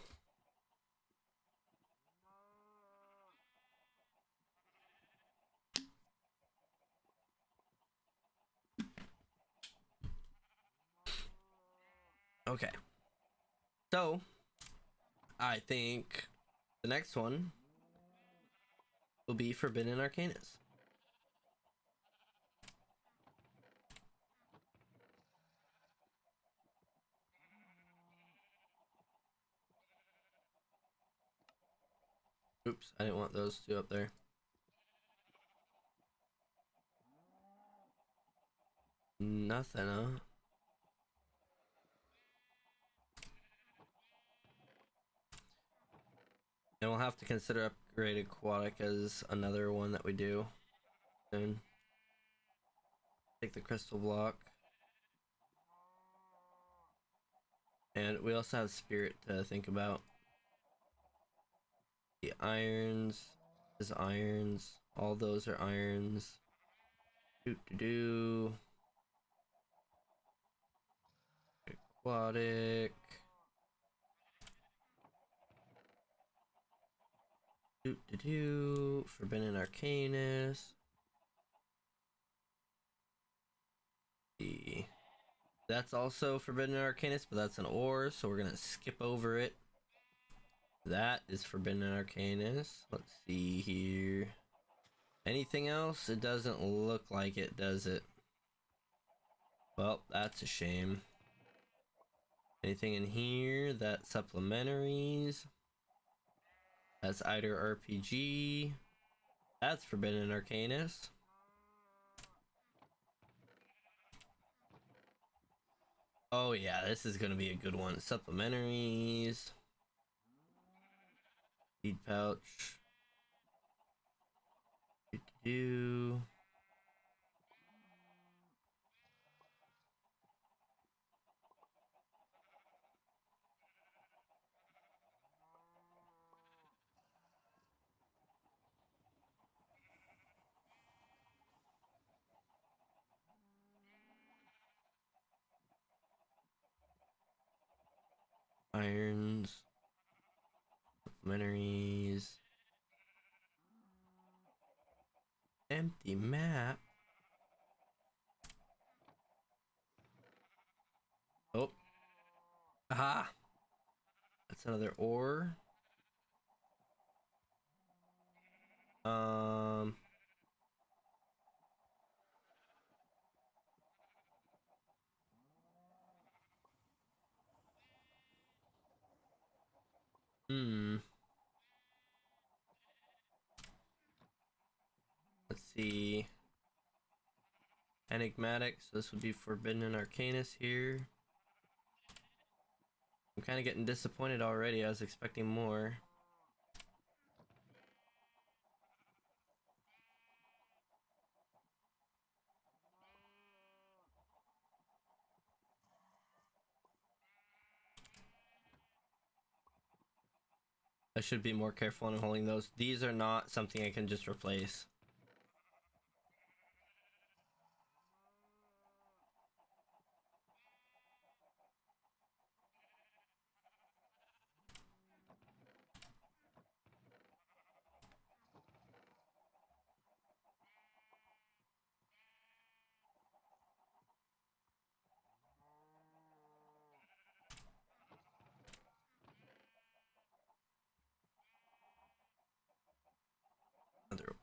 Okay. So, I think the next one will be Forbidden Arcanist. Oops, I didn't want those two up there. Nothing, huh? And we'll have to consider upgrade Aquatic as another one that we do soon. Take the crystal block. And we also have Spirit to think about. The irons is irons. All those are irons. Do. Aquatic. Forbidden Arcanist. That's also Forbidden Arcanist, but that's an ore, so we're gonna skip over it. That is Forbidden Arcanist. Let's see here. Anything else? It doesn't look like it, does it? Well, that's a shame. Anything in here? That supplementaries. That's Eider RPG. That's Forbidden Arcanist. Oh yeah, this is gonna be a good one. Supplementaries. Seed pouch. Do. Irons. Supplementaries. Empty map. Oh. Aha! That's another ore. Um. Hmm. Let's see. Enigmatic, so this would be Forbidden and Arcanist here. I'm kind of getting disappointed already. I was expecting more. I should be more careful in holding those. These are not something I can just replace.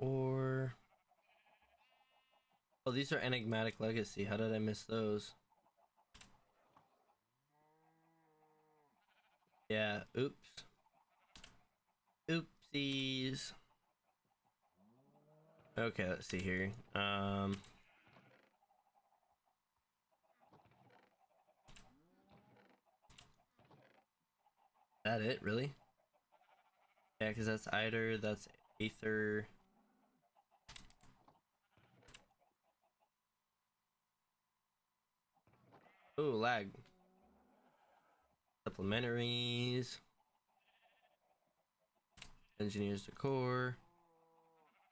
Or... Oh, these are Enigmatic Legacy. How did I miss those? Yeah, oops. Oopsies. Okay, let's see here. That it, really? Yeah, because that's Eider, that's Aether. Ooh, lag. Supplementaries. Engineers Decor.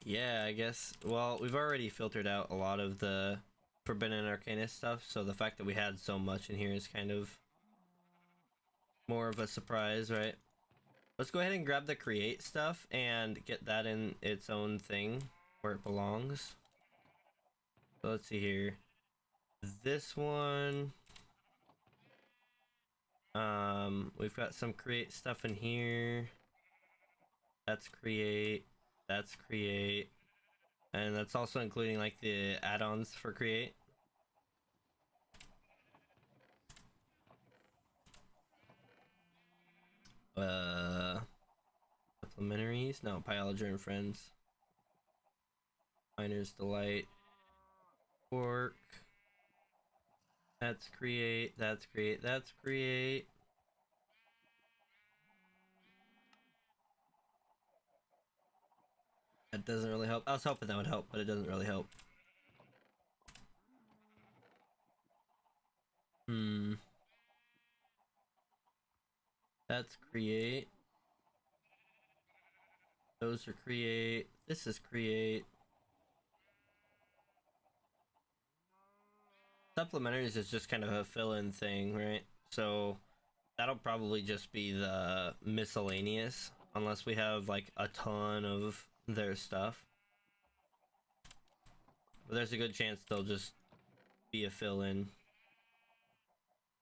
Yeah, I guess. Well, we've already filtered out a lot of the Forbidden Arcanist stuff, so the fact that we had so much in here is kind of more of a surprise, right? Let's go ahead and grab the create stuff and get that in its own thing where it belongs. So let's see here. This one. We've got some create stuff in here. That's create. That's create. And that's also including like the add-ons for create. Supplementaries? No, Pyologer and Friends. Miner's Delight. Work. That's create. That's create. That's create. That doesn't really help. I was hoping that would help, but it doesn't really help. That's create. Those are create. This is create. Supplementaries is just kind of a fill-in thing, right? So that'll probably just be the miscellaneous, unless we have like a ton of their stuff. But there's a good chance they'll just be a fill-in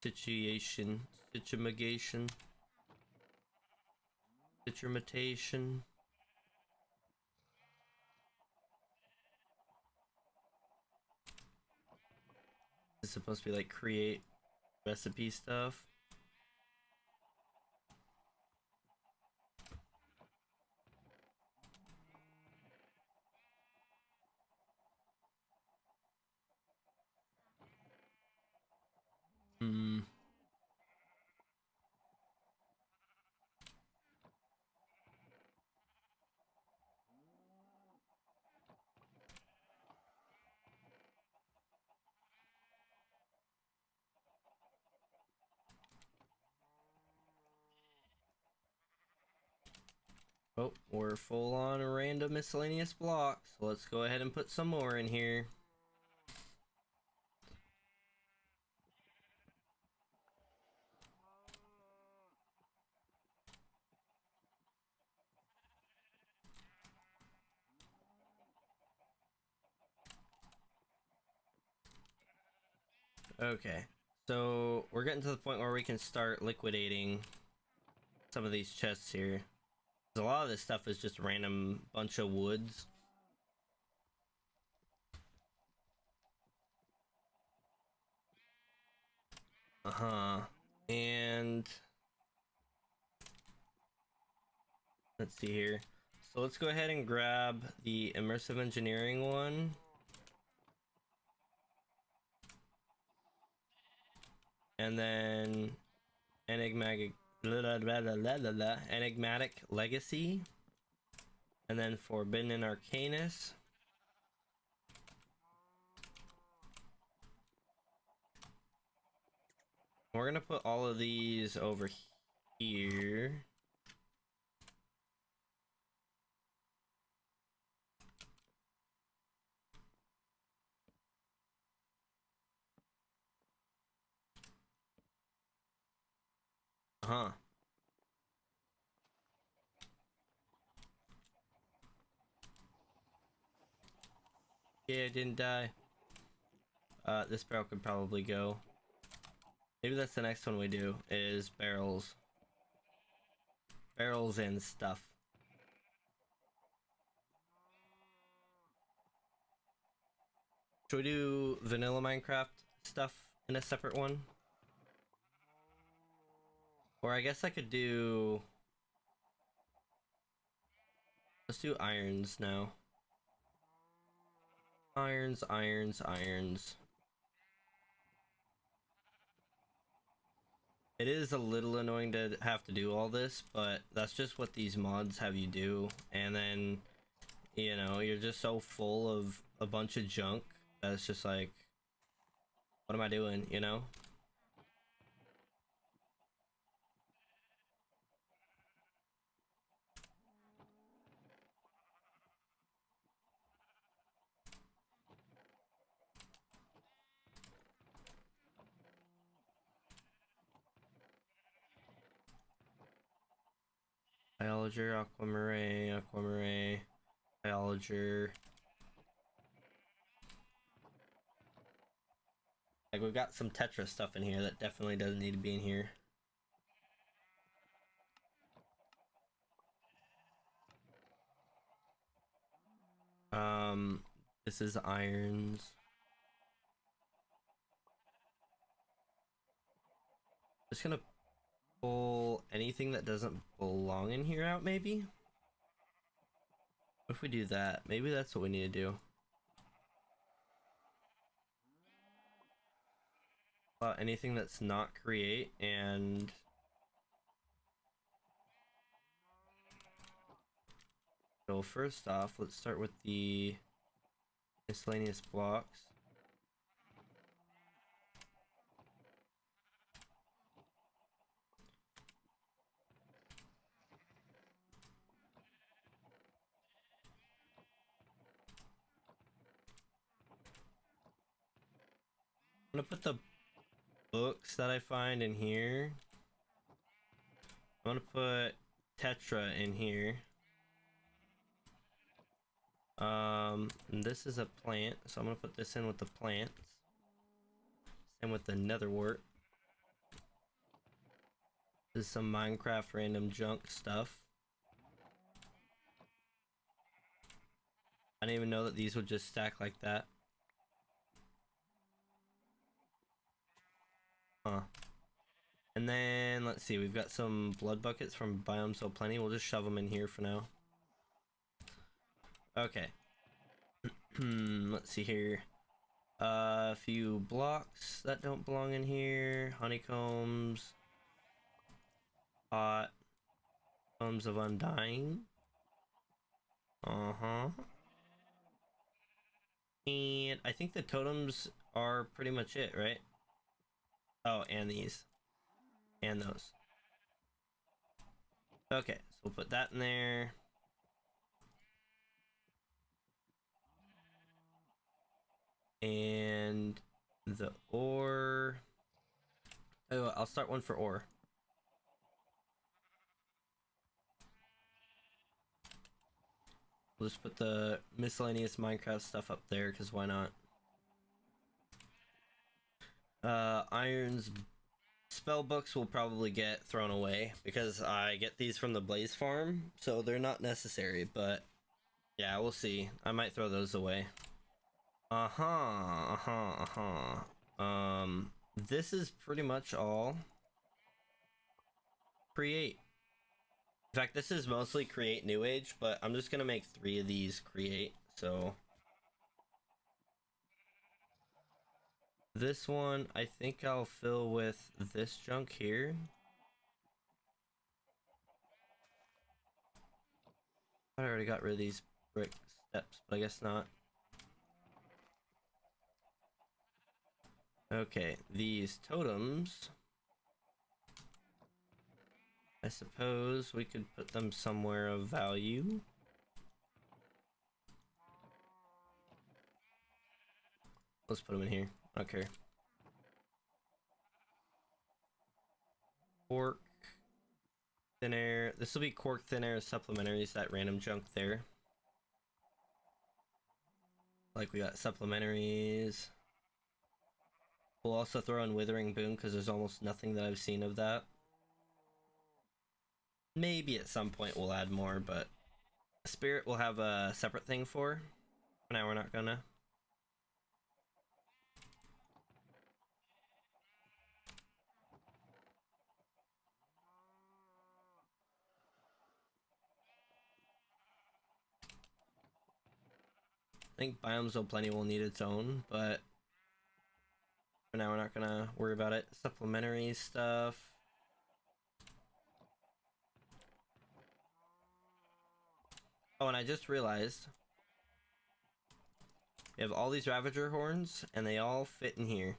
situation, situmigation, situmitation. It's supposed to be like create recipe stuff. Oh, we're full on a random miscellaneous block, so let's go ahead and put some more in here. Okay, so we're getting to the point where we can start liquidating some of these chests here. A lot of this stuff is just random bunch of woods. And let's see here. So let's go ahead and grab the immersive engineering one. And then enigmatic legacy. And then forbidden arcanus. We're gonna put all of these over here. Yeah, it didn't die. This barrel could probably go. Maybe that's the next one we do, is barrels. Barrels and stuff. Should we do vanilla Minecraft stuff in a separate one? Or I guess I could do... Let's do irons now. Irons, irons, irons. It is a little annoying to have to do all this, but that's just what these mods have you do. And then, you know, you're just so full of a bunch of junk that it's just like, what am I doing, you know? Biologer, aquamarine, aquamarine, biologer. Like, we've got some Tetra stuff in here that definitely doesn't need to be in here. This is irons. Just gonna pull anything that doesn't belong in here out, maybe? What if we do that? Maybe that's what we need to do. Anything that's not create, and so first off, let's start with the miscellaneous blocks. I'm gonna put the books that I find in here. I'm gonna put Tetra in here. And this is a plant, so I'm gonna put this in with the plants. Same with the netherwort. This is some Minecraft random junk stuff. I didn't even know that these would just stack like that. Huh. And then, let's see, we've got some blood buckets from Biome So Plenty. We'll just shove them in here for now. Okay. Let's see here. A few blocks that don't belong in here. Honeycombs. Pot. Combs of Undying. Uh-huh. And I think the totems are pretty much it, right? Oh, and these. And those. Okay, so we'll put that in there. And the ore. Oh, I'll start one for ore. We'll just put the miscellaneous Minecraft stuff up there, because why not? Irons spell books will probably get thrown away, because I get these from the Blaze farm, so they're not necessary, but yeah, we'll see. I might throw those away. This is pretty much all. Create. In fact, this is mostly create New Age, but I'm just gonna make 3 of these create, so. This one, I think I'll fill with this junk here. I already got rid of these brick steps, but I guess not. Okay, these totems. I suppose we could put them somewhere of value. Let's put them in here. I don't care. Cork. Thin air. This will be cork, thin air, supplementaries, that random junk there. Like, we got supplementaries. We'll also throw in withering boom, because there's almost nothing that I've seen of that. Maybe at some point we'll add more, but spirit we'll have a separate thing for. For now we're not gonna. I think Biomes Plenty will need its own, but for now we're not gonna worry about it. Supplementary stuff. Oh, and I just realized we have all these Ravager horns, and they all fit in here.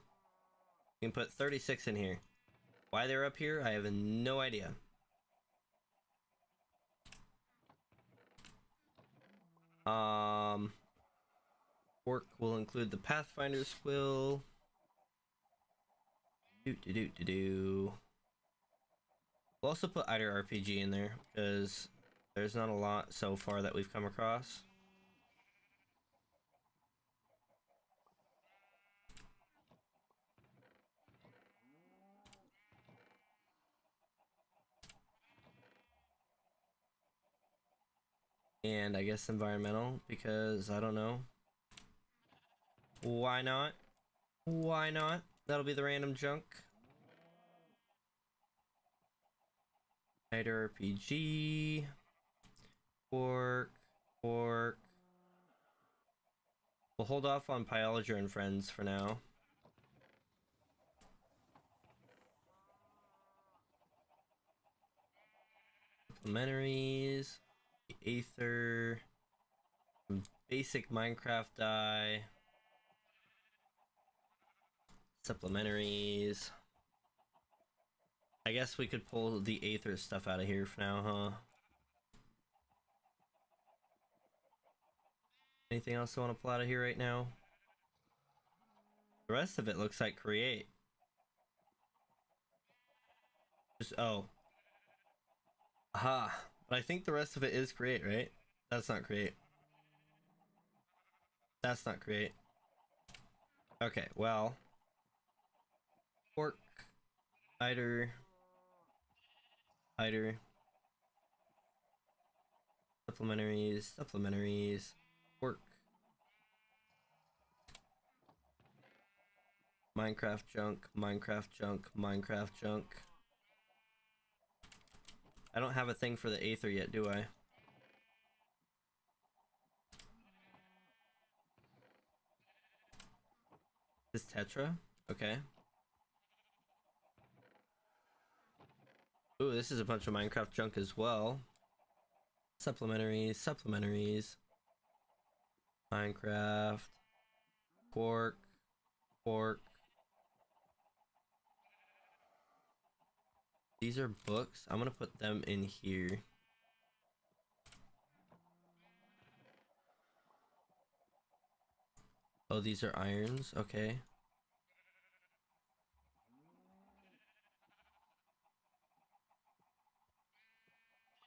You can put 36 in here. Why they're up here, I have no idea. Work will include the Pathfinder Squill. We'll also put either RPG in there, because there's not a lot so far that we've come across. And I guess environmental, because I don't know. Why not? Why not? That'll be the random junk. Either RPG. Pork. We'll hold off on Pyologer and Friends for now. Supplementaries. Aether. Basic Minecraft dye. Supplementaries. I guess we could pull the Aether stuff out of here for now, huh? Anything else I want to pull out of here right now? The rest of it looks like create. Just, oh. Aha. But I think the rest of it is create, right? That's not create. That's not create. Okay, well. Pork. Either. Supplementaries. Pork. Minecraft junk. I don't have a thing for the Aether yet, do I? This Tetra? Okay. Ooh, this is a bunch of Minecraft junk as well. Supplementaries. Minecraft. Pork. These are books. I'm gonna put them in here. Oh, these are irons. Okay.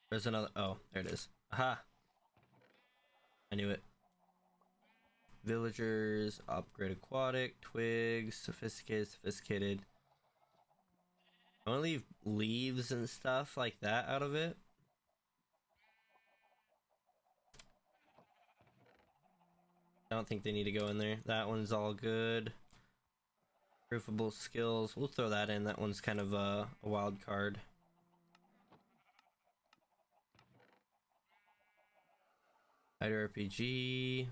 There's another. Oh, there it is. Aha! I knew it. Villagers, upgrade aquatic, twigs, sophisticated. I'm gonna leave leaves and stuff like that out of it. I don't think they need to go in there. That one's all good. Proofable skills. We'll throw that in. That one's kind of a wild card. Either RPG.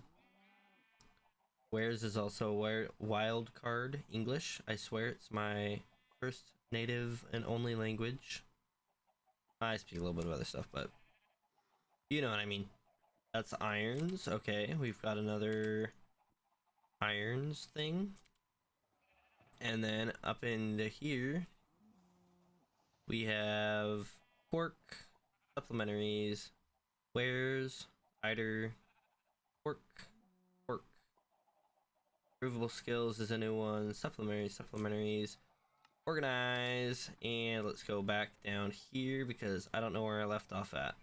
Wares is also a wild card. English. I swear it's my first native and only language. I speak a little bit of other stuff, but you know what I mean. That's irons. Okay, we've got another irons thing. And then up into here, we have pork, supplementaries, wares, either pork. Provable skills is a new one. Supplementaries. Organize. And let's go back down here because I don't know where I left off at.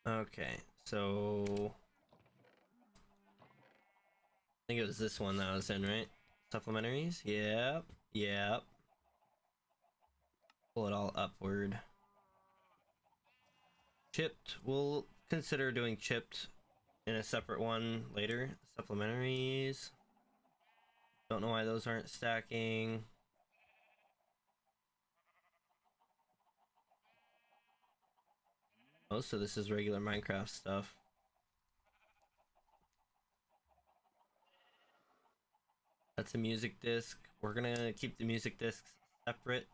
Okay, so I think it was this one that I was in, right? Supplementaries? Yep. Pull it all upward. Chipped. We'll consider doing chipped in a separate one later. Supplementaries. Don't know why those aren't stacking. Oh, so this is regular Minecraft stuff. That's a music disc. We're gonna keep the music discs separate.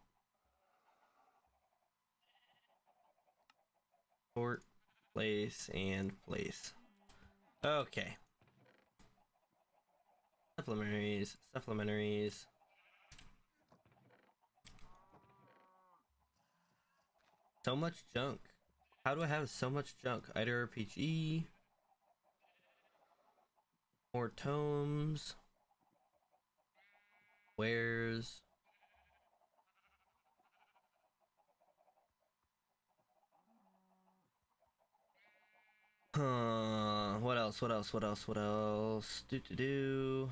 Sort, place, and place. Okay. Supplementaries, supplementaries. So much junk. How do I have so much junk? Ida RPG. More tomes. Wares. What else? What else? What else? What else? Do.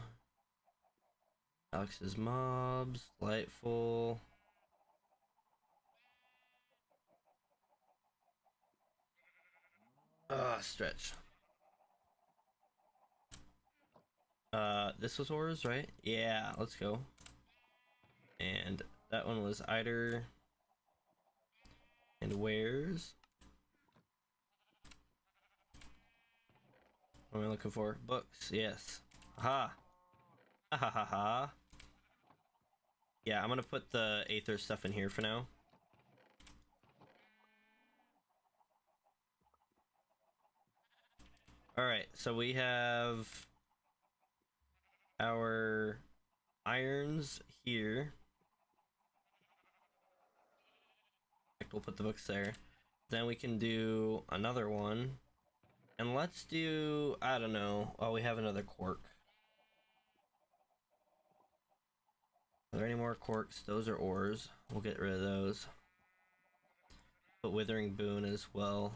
Alex's mobs. Delightful. Stretch. This was ores, right? Yeah, let's go. And that one was Eider. And wares. What am I looking for? Books, yes. Aha! Ha ha ha ha. Yeah, I'm gonna put the Aether stuff in here for now. Alright, so we have our irons here. We'll put the books there. Then we can do another one. And let's do, I don't know. Oh, we have another cork. Are there any more corks? Those are ores. We'll get rid of those. Put Withering Boon as well.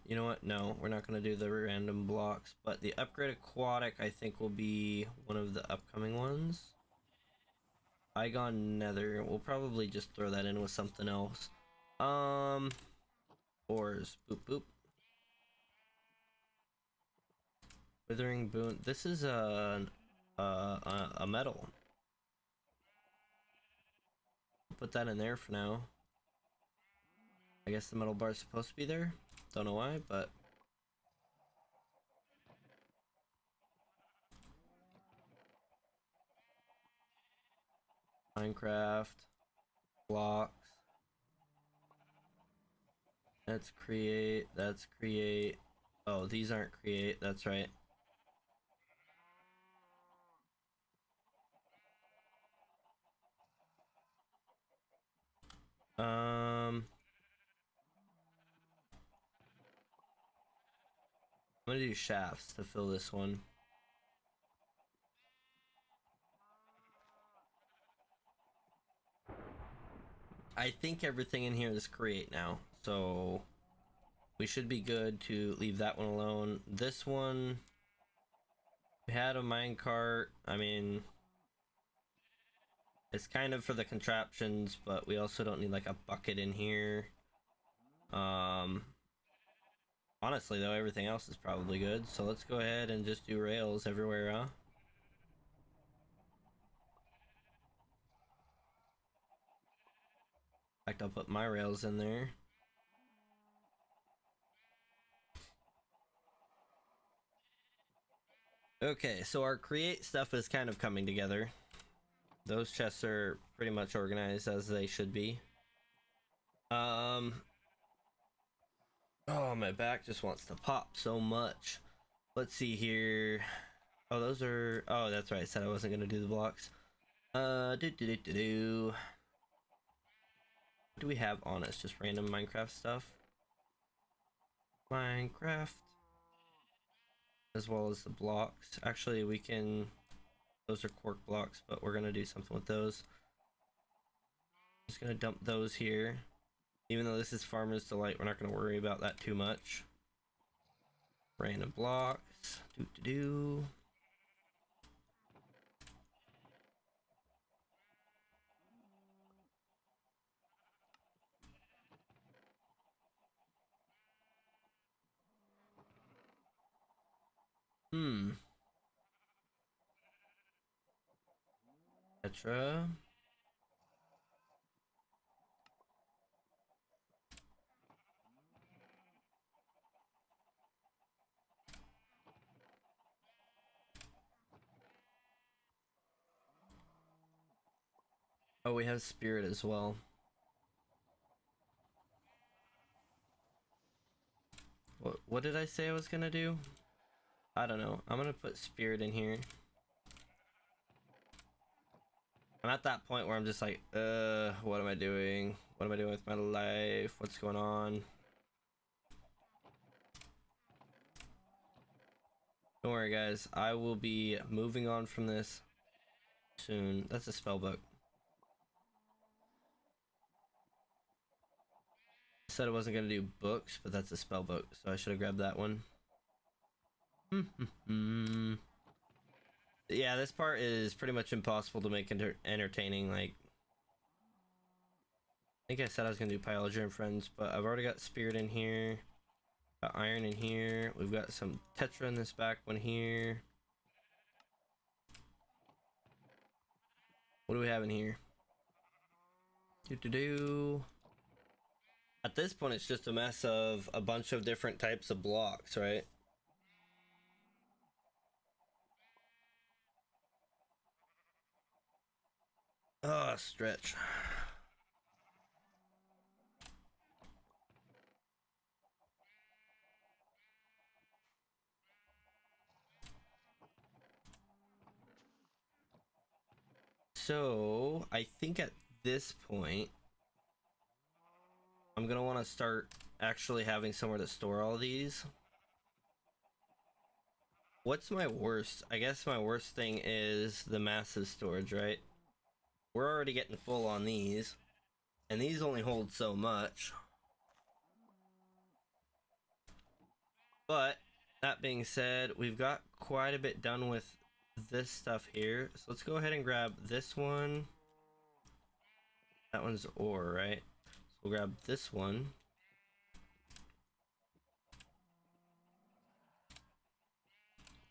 You know what? No, we're not gonna do the random blocks, but the upgrade aquatic I think will be one of the upcoming ones. Igon Nether. We'll probably just throw that in with something else. Ores. Boop boop. Withering Boon. This is a metal. Put that in there for now. I guess the metal bar is supposed to be there. Don't know why, but Minecraft blocks. That's create. That's create. Oh, these aren't create. That's right. I'm gonna do shafts to fill this one. I think everything in here is create now, so we should be good to leave that one alone. This one, we had a minecart. I mean, it's kind of for the contraptions, but we also don't need like a bucket in here. Honestly though, everything else is probably good, so let's go ahead and just do rails everywhere, huh? In fact, I'll put my rails in there. Okay, so our create stuff is kind of coming together. Those chests are pretty much organized as they should be. Oh, my back just wants to pop so much. Let's see here. Oh, those are... Oh, that's right. I said I wasn't going to do the blocks. What do we have on us? Just random Minecraft stuff. Minecraft. As well as the blocks. Actually, we can... Those are cork blocks, but we're going to do something with those. Just going to dump those here. Even though this is Farmer's Delight, we're not going to worry about that too much. Random blocks. Etc. Oh, we have spirit as well. What did I say I was gonna do? I don't know. I'm gonna put spirit in here. I'm at that point where I'm just like, what am I doing? What am I doing with my life? What's going on? Don't worry, guys. I will be moving on from this soon. That's a spell book. I said I wasn't gonna do books, but that's a spell book, so I should have grabbed that one. Yeah, this part is pretty much impossible to make entertaining. Like, I think I said I was gonna do Pyology and Friends, but I've already got Spirit in here, got Iron in here. We've got some Tetra in this back one here. What do we have in here? At this point, it's just a mess of a bunch of different types of blocks, right? Oh, stretch. So, I think at this point, I'm gonna want to start actually having somewhere to store all these. What's my worst? I guess my worst thing is the massive storage, right? We're already getting full on these, and these only hold so much. But, that being said, we've got quite a bit done with this stuff here. So let's go ahead and grab this one. That one's ore, right? So we'll grab this one.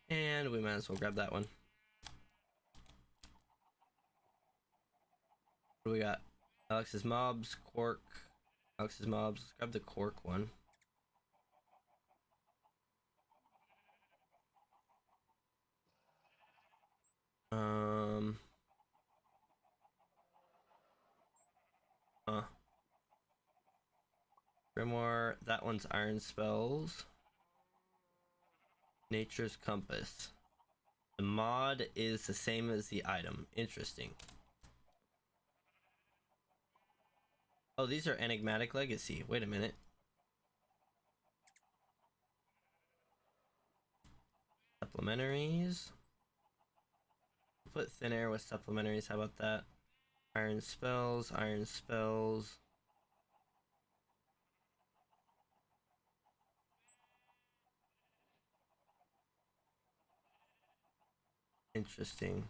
And we might as well grab that one. What do we got? Alex's mobs, quark. Alex's mobs. Let's grab the quark one. Grimoire, that one's iron spells. Nature's compass. The mod is the same as the item. Interesting. Oh, these are enigmatic legacy. Wait a minute. Supplementaries. Put thin air with supplementaries. How about that? Iron spells, iron spells. Interesting.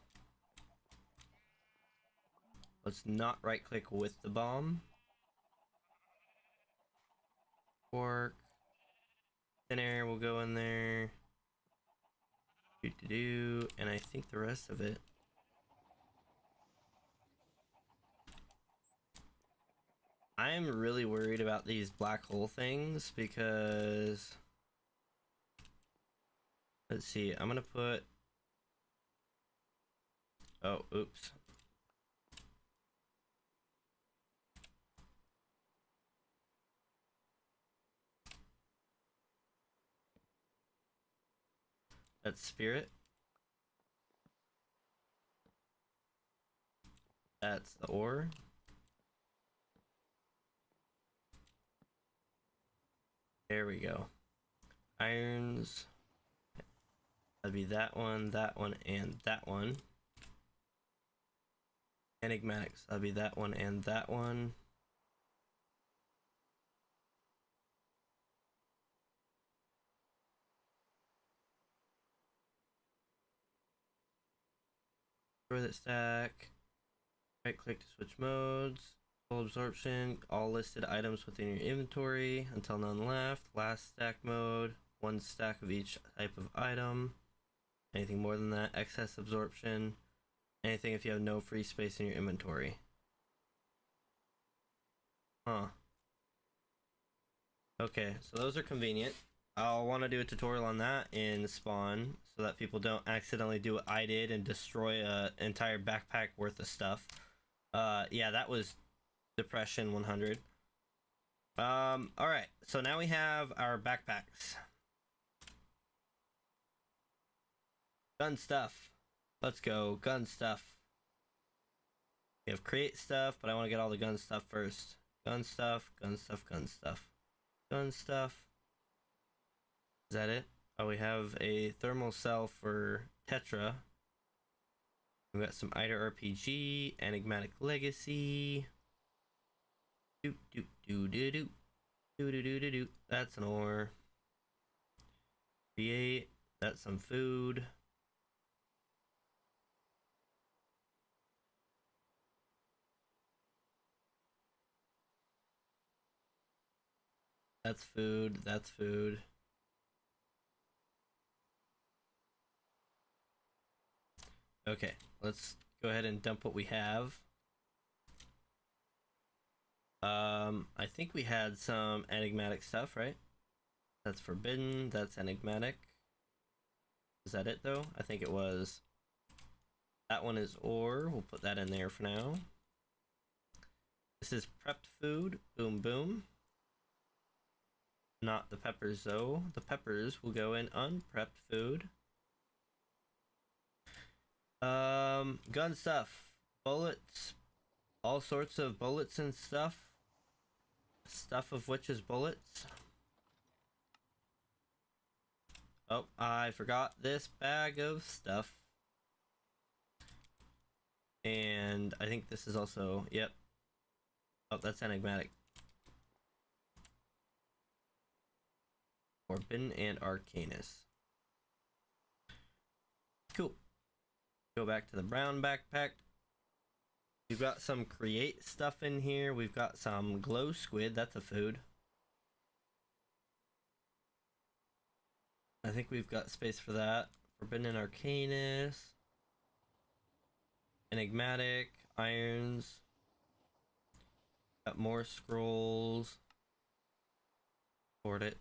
Let's not right click with the bomb. Quark. Thin air will go in there. And I think the rest of it. I'm really worried about these black hole things because, let's see, I'm gonna put, oh, oops. That's spirit. That's the ore. There we go. Irons. That'd be that one, and that one. Enigmatics. That'd be that one and that one. Destroy that stack. Right click to switch modes. Full absorption. All listed items within your inventory until none left. Last stack mode. One stack of each type of item. Anything more than that, excess absorption. Anything if you have no free space in your inventory. Huh. Okay, so those are convenient. I'll want to do a tutorial on that in Spawn so that people don't accidentally do what I did and destroy an entire backpack worth of stuff. Yeah, that was Depression 100. All right. So now we have our backpacks. Gun stuff. Let's go. Gun stuff. We have create stuff, but I want to get all the gun stuff first. Gun stuff, gun stuff, gun stuff. Gun stuff. Is that it? Oh, we have a thermal cell for Tetra. We got some ITER RPG, Enigmatic Legacy. Doop doop doo doo doo. Doo doo doo doo doo. That's an ore. Create. That's some food. That's food. That's food. Okay, let's go ahead and dump what we have. I think we had some enigmatic stuff, right? That's forbidden. That's enigmatic. Is that it though? I think it was. That one is ore. We'll put that in there for now. This is prepped food. Boom, boom. Not the peppers though. The peppers will go in unprepped food. Gun stuff. Bullets. All sorts of bullets and stuff. Stuff of which is bullets. Oh, I forgot this bag of stuff. And I think this is also, yep. Oh, that's enigmatic. Forbidden and Arcanus. Cool. Go back to the brown backpack. We've got some create stuff in here. We've got some glow squid. That's a food. I think we've got space for that. Forbidden and Arcanus. Enigmatic. Irons. Got more scrolls. Board it.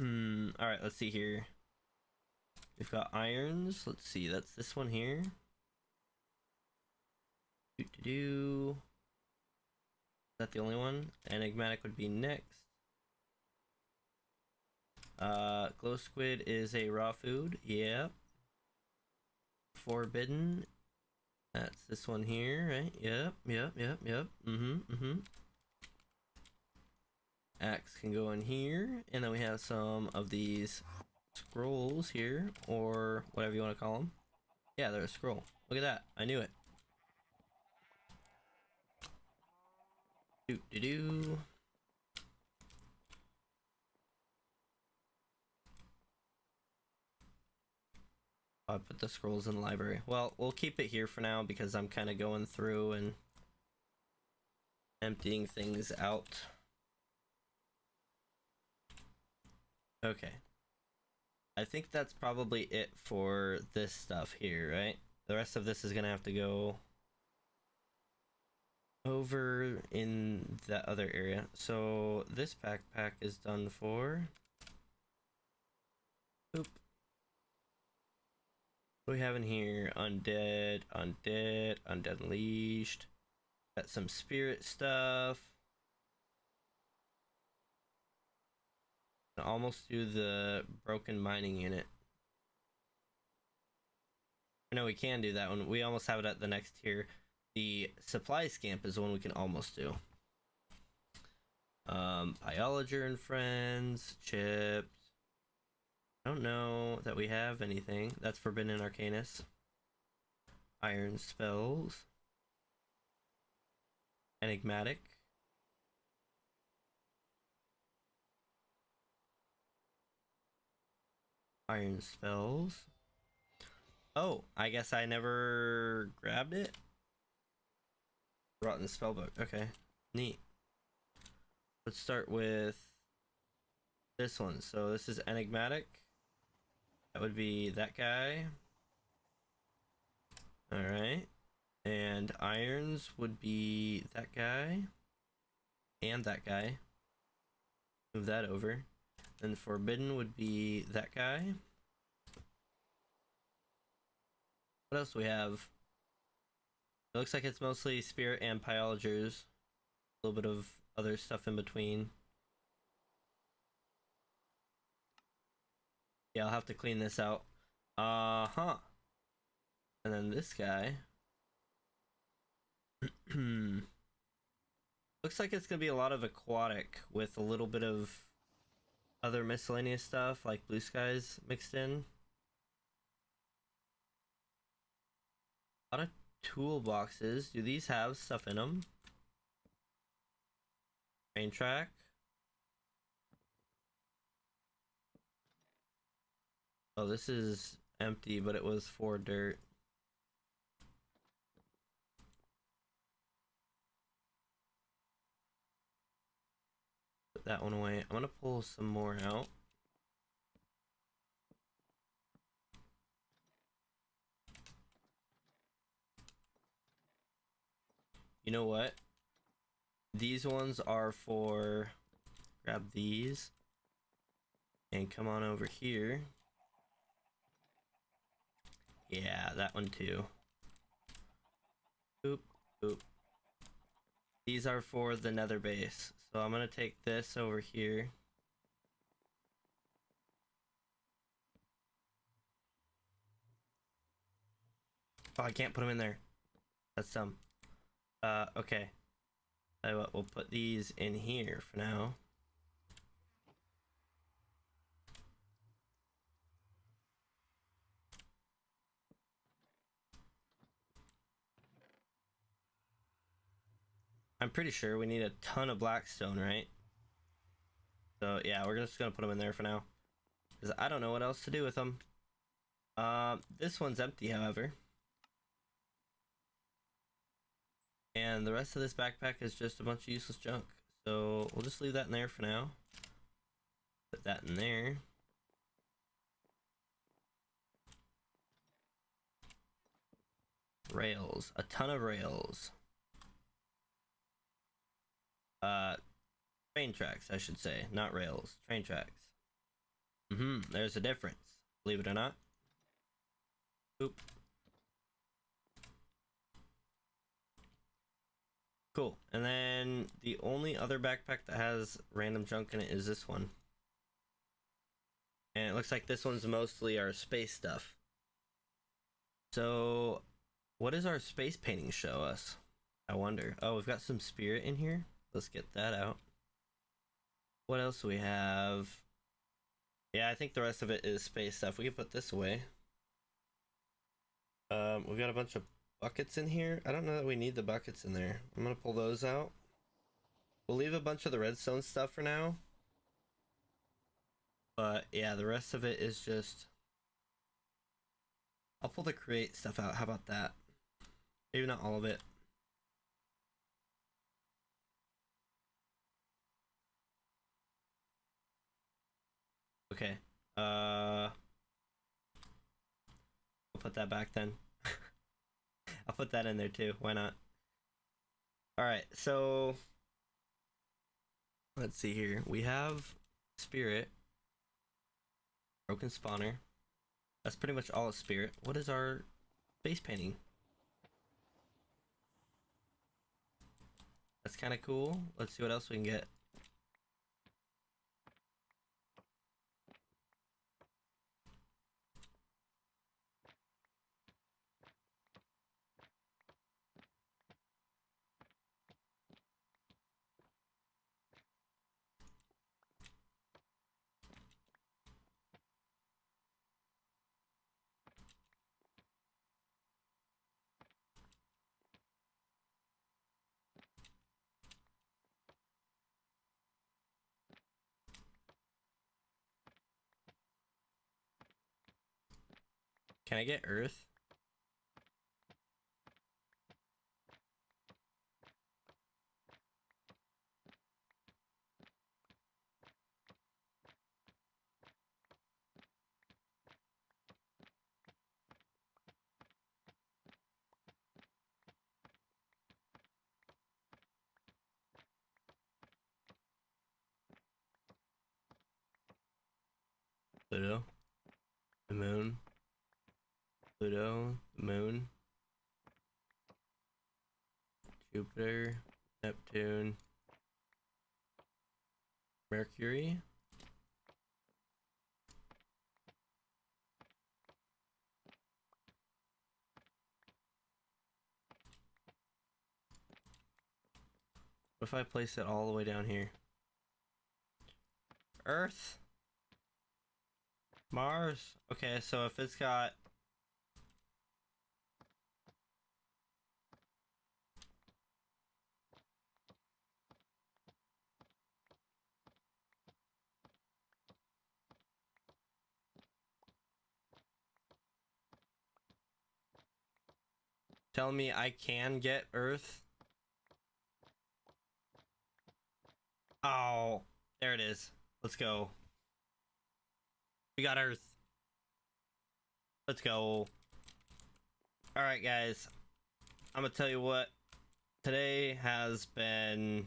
Alright, let's see here. We've got irons. Let's see, that's this one here. Is that the only one? Enigmatic would be next. Glow squid is a raw food. Yep. Forbidden. That's this one here, right? Yep. Axe can go in here, and then we have some of these scrolls here, or whatever you want to call them. Yeah, they're a scroll. Look at that. I knew it. Doo-doo-doo. I put the scrolls in the library. Well, we'll keep it here for now because I'm kind of going through and emptying things out. Okay. I think that's probably it for this stuff here, right? The rest of this is gonna have to go over in that other area. So this backpack is done for. Boop. What do we have in here? Undead, Undead Unleashed. Got some spirit stuff. Almost do the broken mining unit. No, we can do that one. We almost have it at the next tier. The supply scamp is the one we can almost do. Biologer and friends, chipped. I don't know that we have anything. That's forbidden and Arcanus. Iron spells. Enigmatic. Iron spells. Oh, I guess I never grabbed it. Rotten spellbook. Okay, neat. Let's start with this one. So this is enigmatic. That would be that guy. All right, and irons would be that guy and that guy. Move that over. Then forbidden would be that guy. What else do we have? It looks like it's mostly spirit and pyologers. A little bit of other stuff in between. Yeah, I'll have to clean this out. Uh-huh. And then this guy. Looks like it's gonna be a lot of aquatic with a little bit of other miscellaneous stuff like blue skies mixed in. A lot of toolboxes. Do these have stuff in them? Train track. Oh, this is empty, but it was for dirt. Put that one away. I'm gonna pull some more out. You know what? These ones are for... Grab these. And come on over here. Yeah, that one too. Oop, oop. These are for the nether base. So I'm gonna take this over here. Oh, I can't put them in there. That's dumb. Okay. Tell you what, we'll put these in here for now. I'm pretty sure we need a ton of blackstone, right? So yeah, we're just gonna put them in there for now. Because I don't know what else to do with them. This one's empty, however. And the rest of this backpack is just a bunch of useless junk. So we'll just leave that in there for now. Put that in there. Rails. A ton of rails. Train tracks, I should say. Not rails. Train tracks. There's a difference. Believe it or not. Oop. Cool. And then the only other backpack that has random junk in it is this one. And it looks like this one's mostly our space stuff. So, what does our space painting show us? I wonder. Oh, we've got some spirit in here. Let's get that out. What else do we have? Yeah, I think the rest of it is space stuff. We can put this away. We've got a bunch of buckets in here. I don't know that we need the buckets in there. I'm gonna pull those out. We'll leave a bunch of the redstone stuff for now. But yeah, the rest of it is just... I'll pull the create stuff out. How about that? Maybe not all of it. Okay. I'll put that back then. I'll put that in there too. Why not? Alright, so... Let's see here. We have spirit. Broken spawner. That's pretty much all of spirit. What is our face painting? That's kind of cool. Let's see what else we can get. Can I get earth? Pluto. The moon. Pluto. The moon. Jupiter, Neptune, Mercury. What if I place it all the way down here? Earth, Mars. Okay, so if it's got tell me I can get Earth. Oh, there it is. Let's go. We got Earth. Let's go. Alright, guys. I'm gonna tell you what. Today has been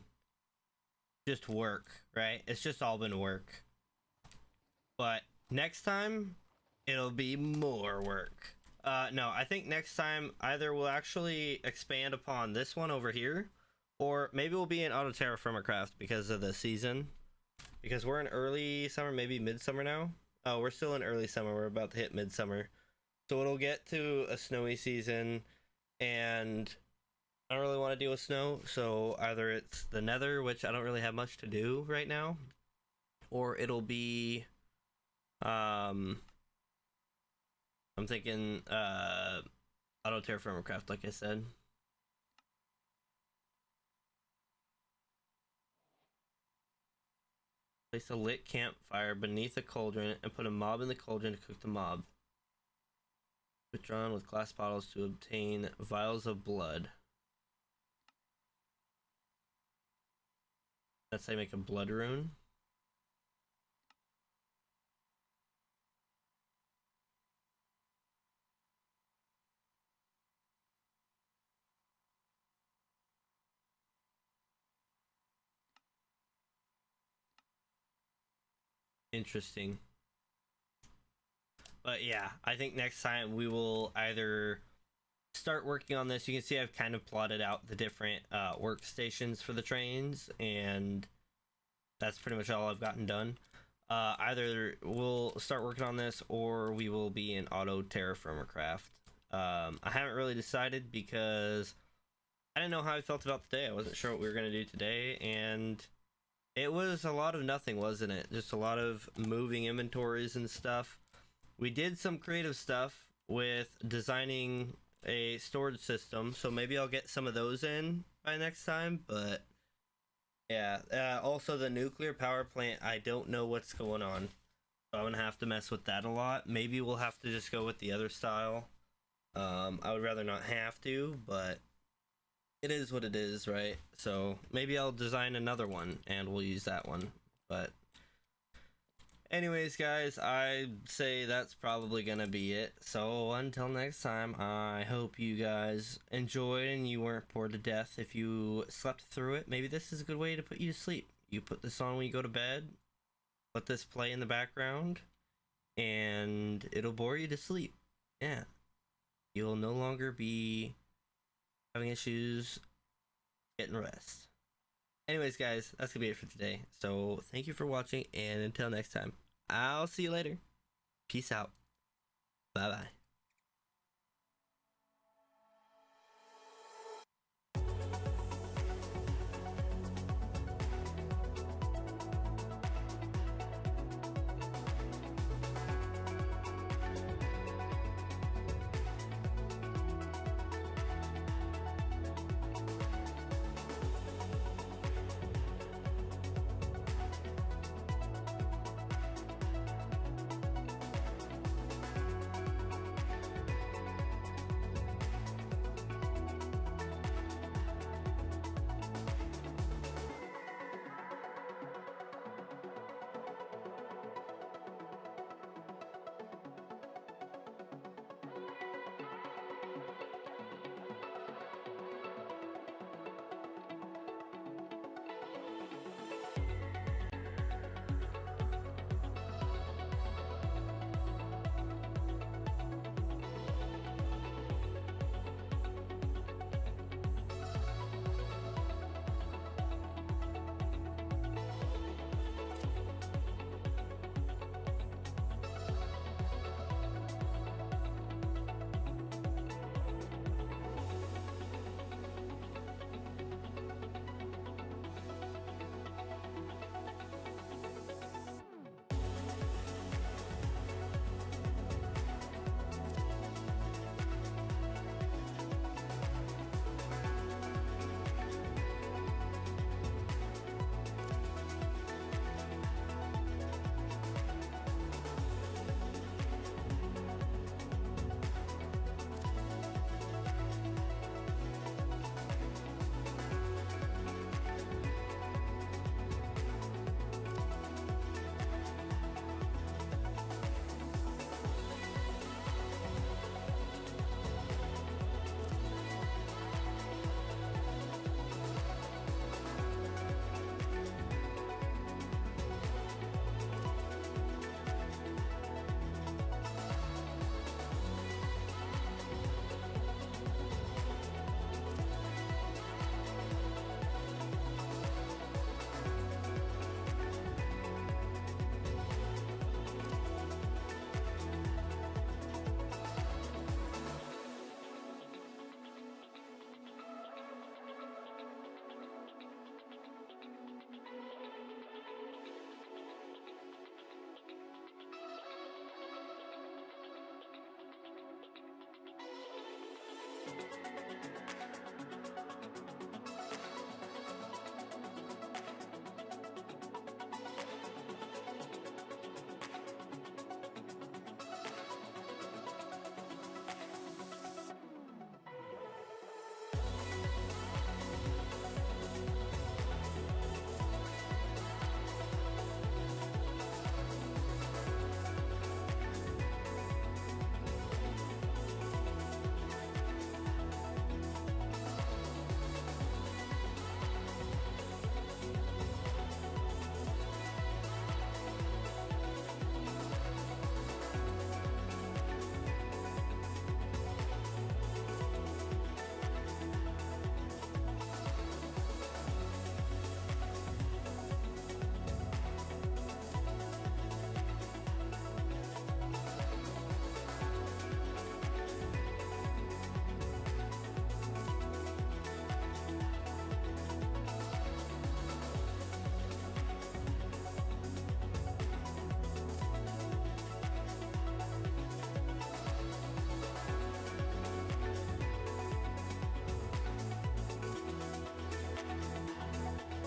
just work, right? It's just all been work. But next time, it'll be more work. No, I think next time either we'll actually expand upon this one over here, or maybe we'll be in Auto TerraFirmaCraft because of the season. Because we're in early summer, maybe midsummer now. Oh, we're still in early summer. We're about to hit midsummer. So it'll get to a snowy season, and I don't really want to deal with snow. So either it's the Nether, which I don't really have much to do right now, or it'll be, I'm thinking, Auto TerraFirmaCraft, like I said. Place a lit campfire beneath a cauldron and put a mob in the cauldron to cook the mob. Withdrawn with glass bottles to obtain vials of blood. That's how you make a blood rune. Interesting. But yeah, I think next time we will either start working on this. You can see I've kind of plotted out the different workstations for the trains, and that's pretty much all I've gotten done. Either we'll start working on this or we will be in Auto TerraFirmaCraft. I haven't really decided because I didn't know how I felt about today. I wasn't sure what we were going to do today, and it was a lot of nothing, wasn't it? Just a lot of moving inventories and stuff. We did some creative stuff with designing a storage system, so maybe I'll get some of those in by next time, but yeah. Also the nuclear power plant, I don't know what's going on, so I'm gonna have to mess with that a lot. Maybe we'll have to just go with the other style. I would rather not have to, but it is what it is, right? So maybe I'll design another one and we'll use that one. But anyways, guys, I'd say that's probably gonna be it. So until next time, I hope you guys enjoyed and you weren't bored to death. If you slept through it, maybe this is a good way to put you to sleep. You put this on when you go to bed, let this play in the background, and it'll bore you to sleep. Yeah. You'll no longer be having issues getting rest. Anyways, guys, that's gonna be it for today. So thank you for watching, and until next time, I'll see you later. Peace out. Bye bye.